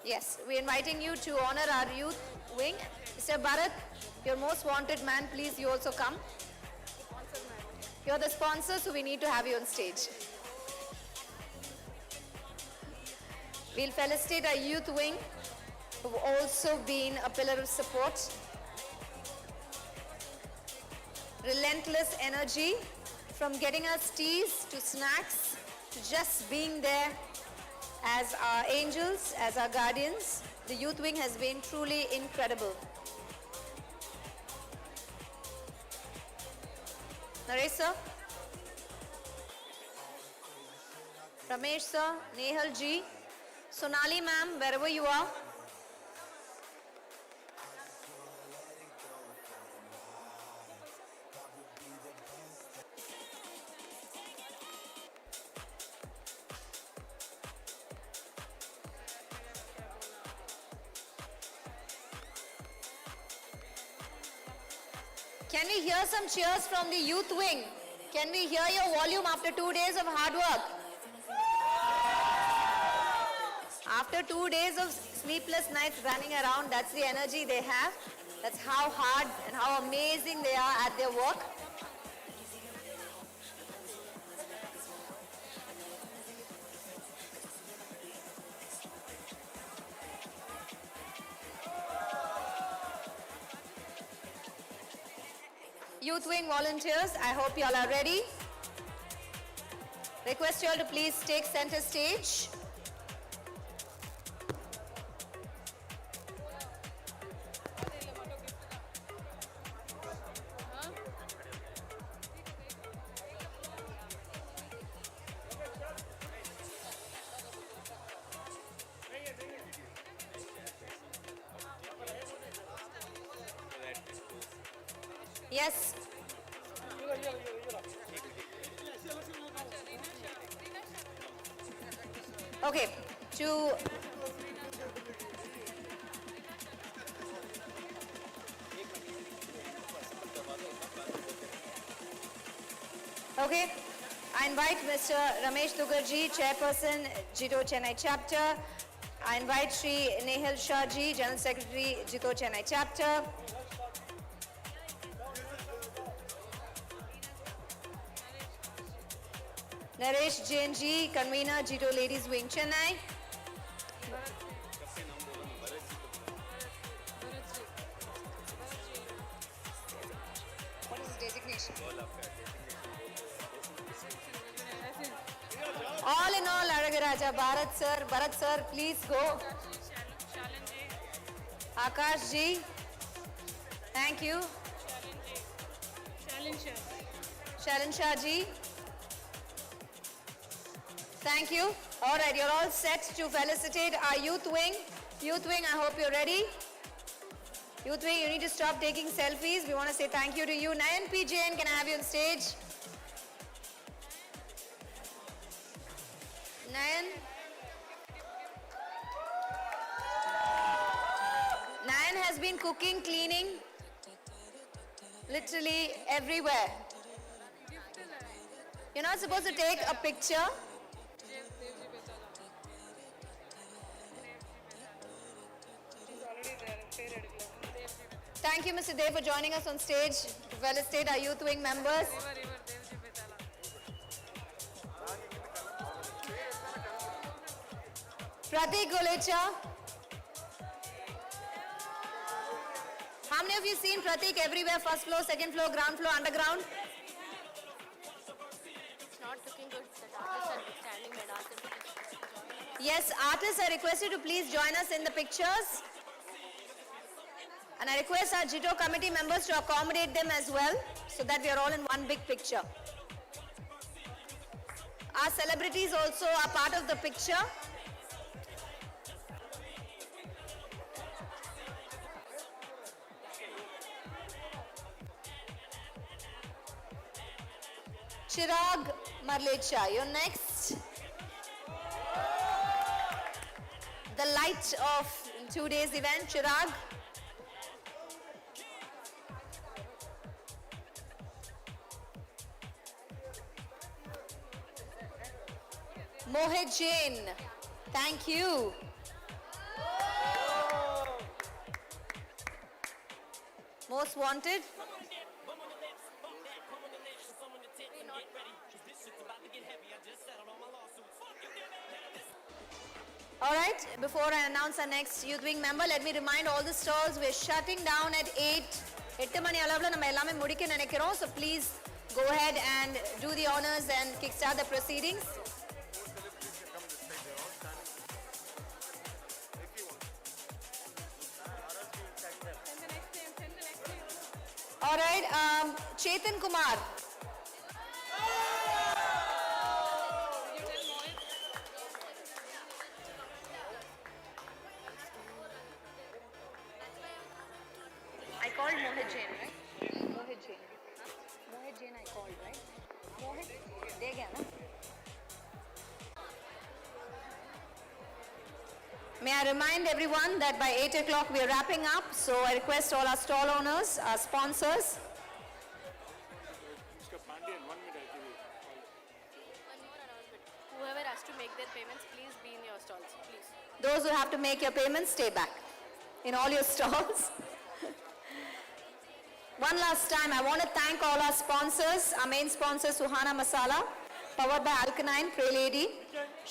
Yes, we're inviting you to honor our youth wing. Mr. Bharat, your most wanted man, please you also come. You're the sponsor, so we need to have you on stage. We'll felicitate our youth wing, who've also been a pillar of support. Relentless energy, from getting us teas to snacks, to just being there as our angels, as our guardians. The youth wing has been truly incredible. Naresh sir, Ramesh sir, Nehal ji, Sonali ma'am, wherever you are. Can we hear some cheers from the youth wing? Can we hear your volume after 2 days of hard work? After 2 days of sleepless nights running around, that's the energy they have. That's how hard and how amazing they are at their work. Youth wing volunteers, I hope you all are ready. Request you all to please take center stage. Yes. Okay, Okay, I invite Mr. Ramesh Dugarji, Chairperson, JITO Chennai Chapter. I invite Shri Nehal Shahji, General Secretary, JITO Chennai Chapter. Naresh Jain ji, Convener, JITO Ladies Wing, Chennai. What is his designation? All in all, Aragaraja, Bharat sir, please go. Akash ji, thank you. Sharan Shah ji. Thank you. All right, you're all set to felicitate our youth wing. Youth wing, I hope you're ready. Youth wing, you need to stop taking selfies. We want to say thank you to you. Nayan P. Jain, can I have you on stage? Nayan. Nayan has been cooking, cleaning, literally everywhere. You're not supposed to take a picture. Thank you, Mr. Dev, for joining us on stage to felicitate our youth wing members. Pratik Golecha. How many of you seen Pratik everywhere? First floor, second floor, ground floor, underground? It's not looking good. The artists are standing there. Ask them to Yes, artists are requested to please join us in the pictures. And I request our JITO committee members to accommodate them as well, so that we are all in one big picture. Our celebrities also are part of the picture. Chirag Marlecha, you're next. The light of today's event, Chirag. Mohit Jain, thank you. Most wanted. All right, before I announce our next Youth Wing member, let me remind all the stalls we're shutting down at 8. 8 மணி அளவுல நம்ம எல்லாமே முடிக்க நினைக்கிறோம். So please go ahead and do the honors and kickstart the proceedings. All right, Chetan Kumar. I called Mohit Jain, right? Mohit Jain. Mohit Jain I called, right? Mohit, de gaya na? May I remind everyone that by 8 o'clock we are wrapping up, so I request all our stall owners, our sponsors. Whoever has to make their payments, please be in your stalls, please. Those who have to make your payments, stay back in all your stalls. One last time, I want to thank all our sponsors. Our main sponsor, Suhana Masala, powered by Alkanine, Pray Lady,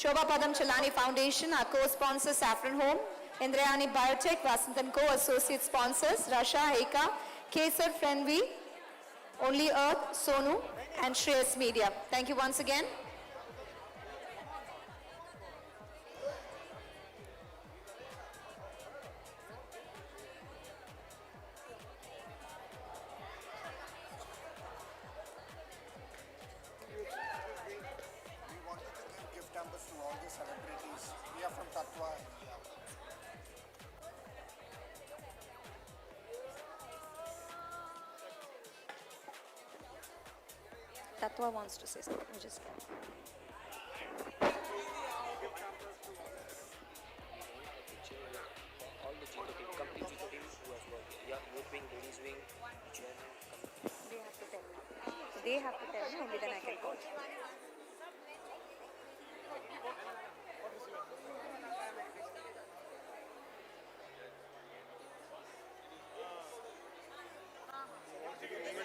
Shobha Padam Chalani Foundation, our co-sponsor, Saffron Home, Indrayani Biotech, Vasant & Co. associate sponsors, Rasha, Heika, Kesar, Friendly, Only Earth, Sonu, and Shreyas Media. Thank you once again. Tatwa wants to say something. Just all the JITO team, complete JITO team who has worked here. Yeah, youth wing, ladies wing, chairman, they have to tell me. They have to tell me, only then I can call.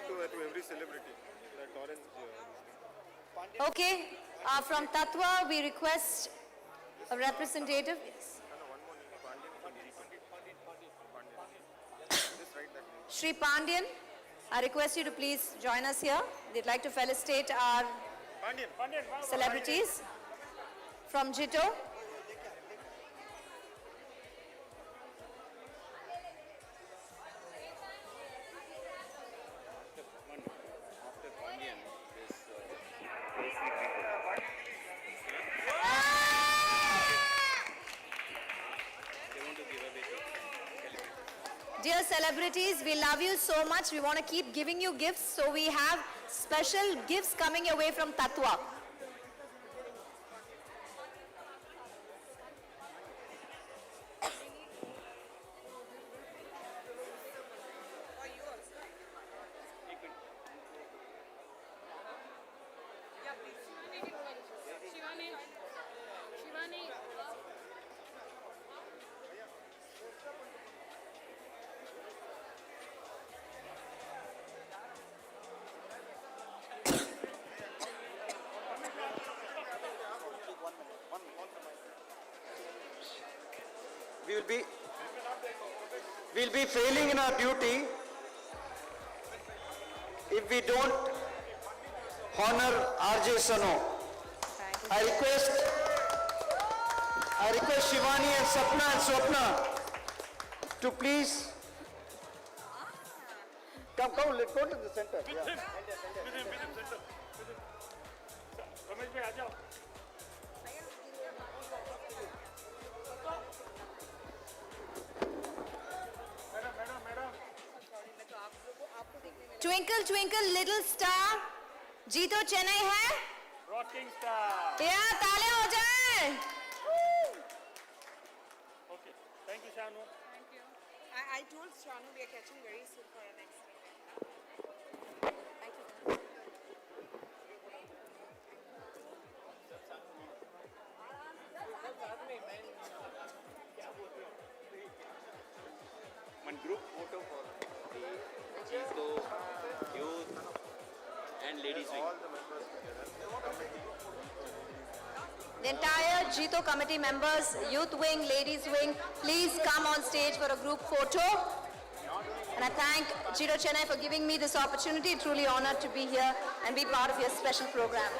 To every celebrity, that orange. Okay, from Tatwa we request a representative. Yes. Shri Pandyan, I request you to please join us here. They'd like to felicitate our celebrities from JITO. Dear celebrities, we love you so much. We want to keep giving you gifts. So we have special gifts coming your way from Tatwa. We'll be failing in our duty if we don't honor RJ Sano. I request Shivani and Sapna and Swapna to please come, let's go to the center. Yeah. Twinkle, twinkle, little star, जीतो चेन्नई है? Rocking star. या ताले हो जाए. Okay. Thank you, Shanu. Thank you. I told Shanu we are catching very soon for our next. Thank you. One group photo for the JITO, youth and ladies wing. The entire JITO committee members, youth wing, ladies wing, please come on stage for a group photo. And I thank JITO Chennai for giving me this opportunity. Truly honored to be here and be part of your special program.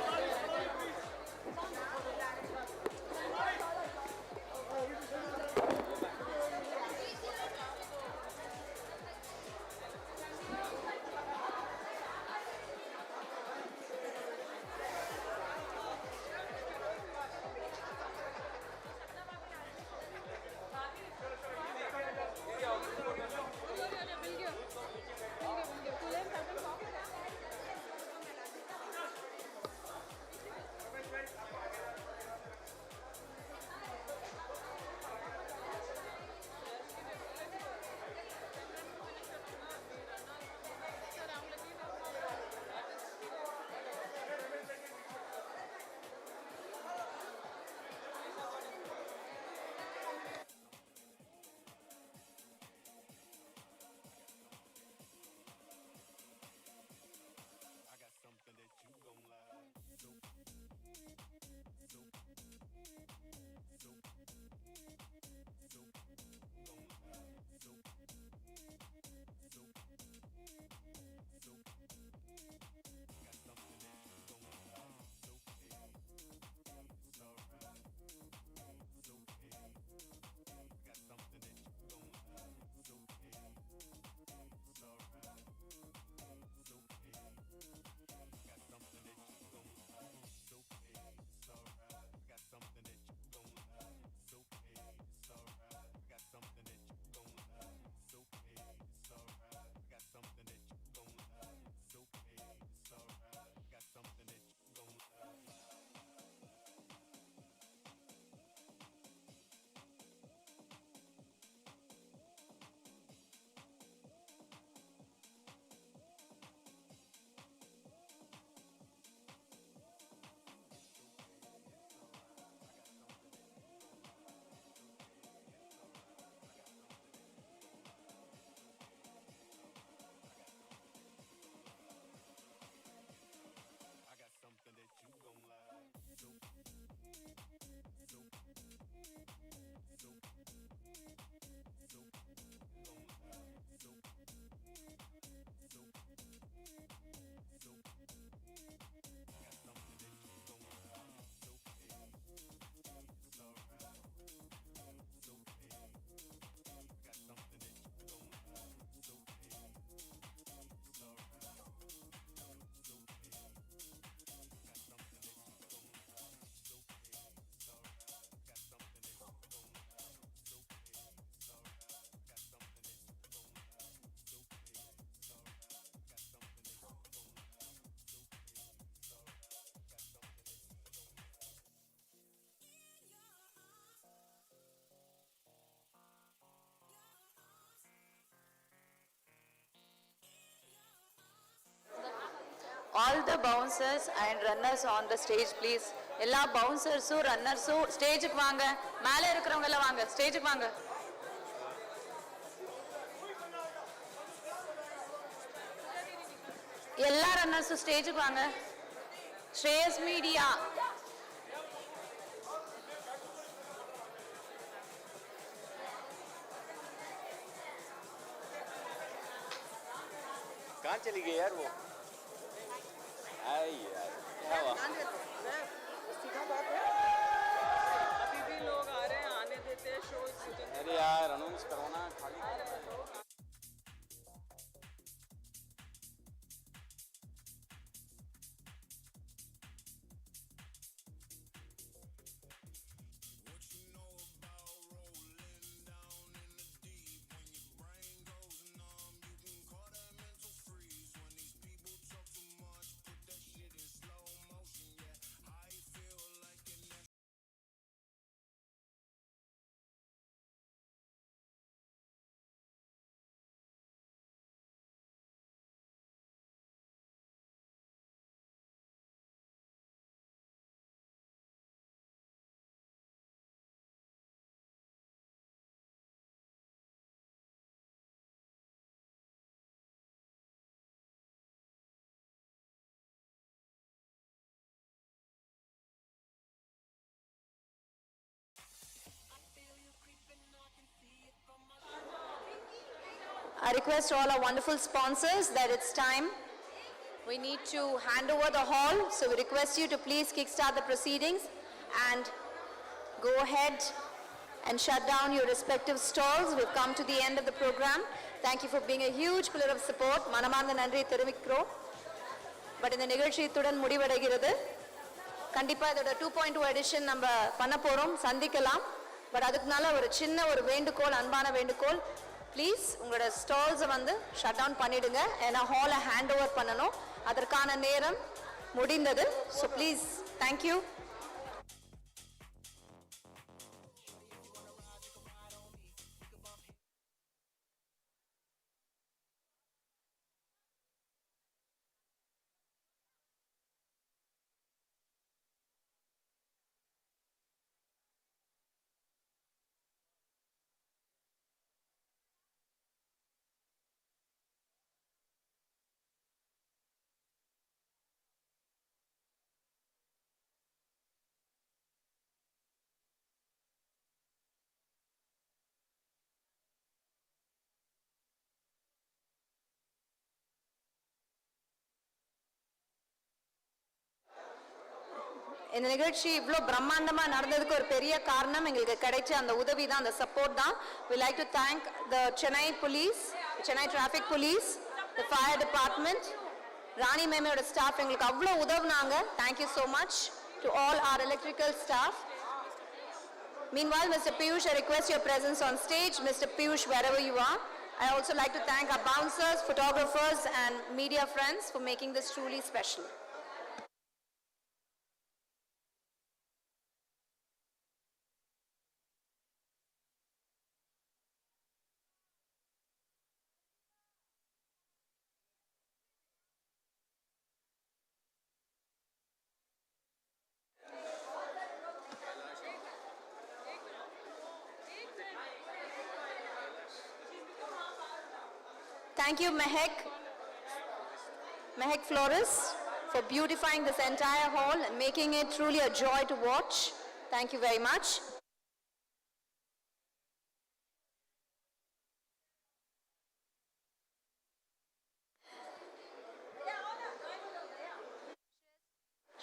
All the bouncers and runners on the stage, please. எல்லா bouncers-உம் runners-உம் ஸ்டேஜுக்கு வாங்க. மேலே இருக்கிறவங்க எல்லாம் வாங்க, ஸ்டேஜுக்கு வாங்க. எல்லா runners-உம் ஸ்டேஜுக்கு வாங்க. Shreyas Media. कहाँ चली गई यार वो? आई यार क्या हुआ? अभी भी लोग आ रहे हैं, आने देते हैं शो. अरे यार अनाउंस करवाना खाली. Shit in I request all our wonderful sponsors that it's time. We need to hand over the hall, so we request you to please kickstart the proceedings and go ahead and shut down your respective stalls. We've come to the end of the program. Thank you for being a huge pillar of support. Manamartha nandri therumikro. But in the நிகழ்ச்சி இத்துடன் முடிவடைகிறது. கண்டிப்பா இதோட 2.2 edition நம்ம பண்ண போறோம், சந்திக்கலாம். But அதுக்குனால ஒரு சின்ன ஒரு வேண்டுகோள், அன்பான வேண்டுகோள், ப்ளீஸ் உங்களோட ஸ்டால்ஸை வந்து ஷட் டவுன் பண்ணிடுங்க. ஏன்னா ஹாலை ஹேண்ட் ஓவர் பண்ணணும். அதற்கான நேரம் முடிந்தது. So please, thank you. இந்த நிகழ்ச்சி இவ்வளோ பிரம்மாண்டமா நடந்ததுக்கு ஒரு பெரிய காரணம் எங்களுக்கு கிடைச்ச அந்த உதவி தான், அந்த சப்போர்ட் தான். We like to thank the Chennai police, Chennai traffic police, the fire department, Rani மேமையோட ஸ்டாஃப் எங்களுக்கு அவ்வளோ உதவுனாங்க. Thank you so much to all our electrical staff. Meanwhile, Mr. Piyush, I request your presence on stage. Mr. Piyush, wherever you are. I also like to thank our bouncers, photographers and media friends for making this truly special. Thank you, Mehek Florist, for beautifying this entire hall and making it truly a joy to watch. Thank you very much.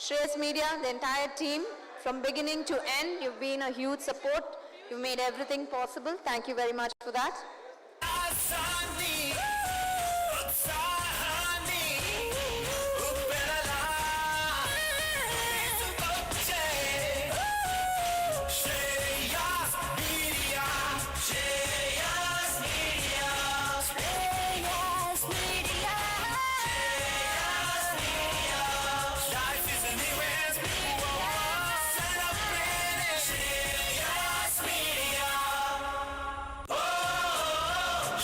Shreyas Media, the entire team, from beginning to end, you've been a huge support. You've made everything possible. Thank you very much for that.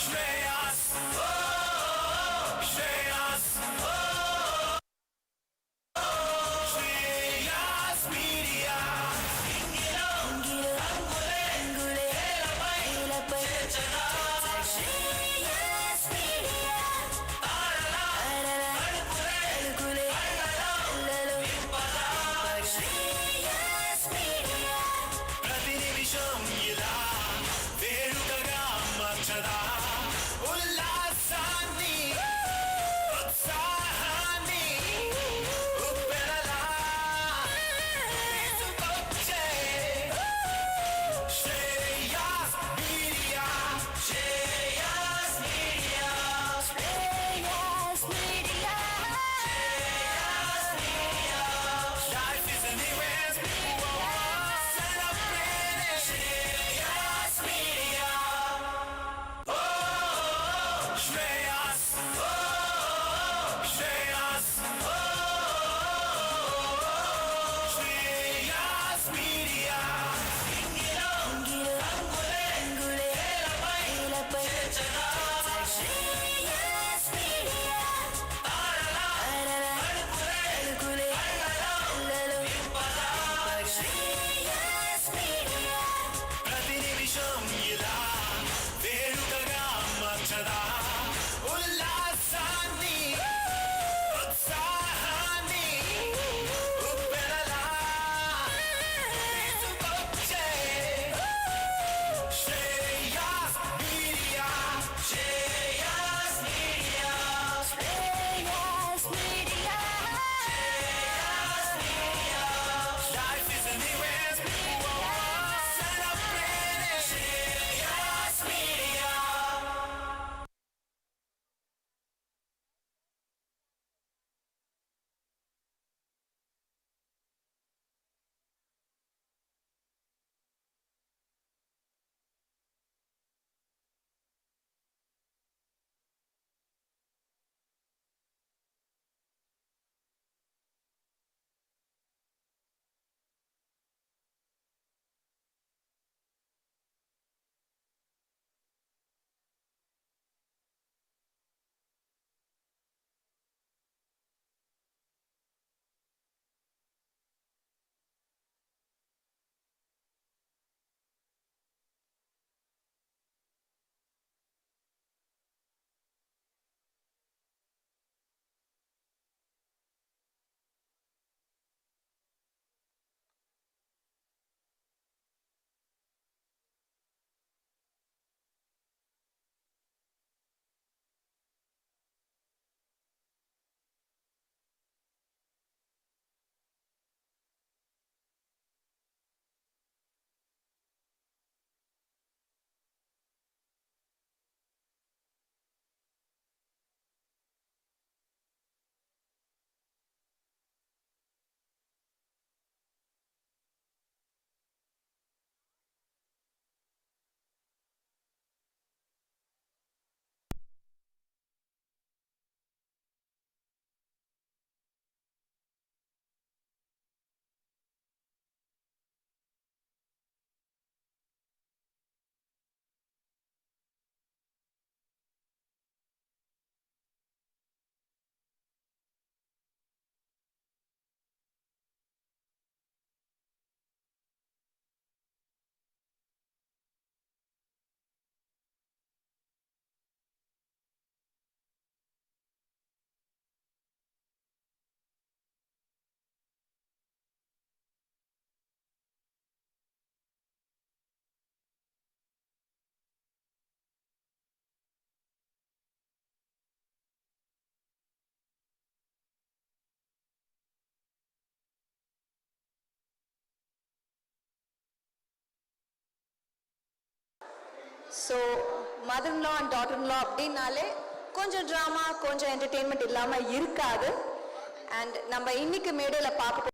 Shreyas so மதர்-in-law and daughter-in-law அப்படின்னாலே கொஞ்சம் drama கொஞ்சம் entertainment இல்லாமல் இருக்காது. And நம்ம இன்னைக்கு மேடையில் பார்க்க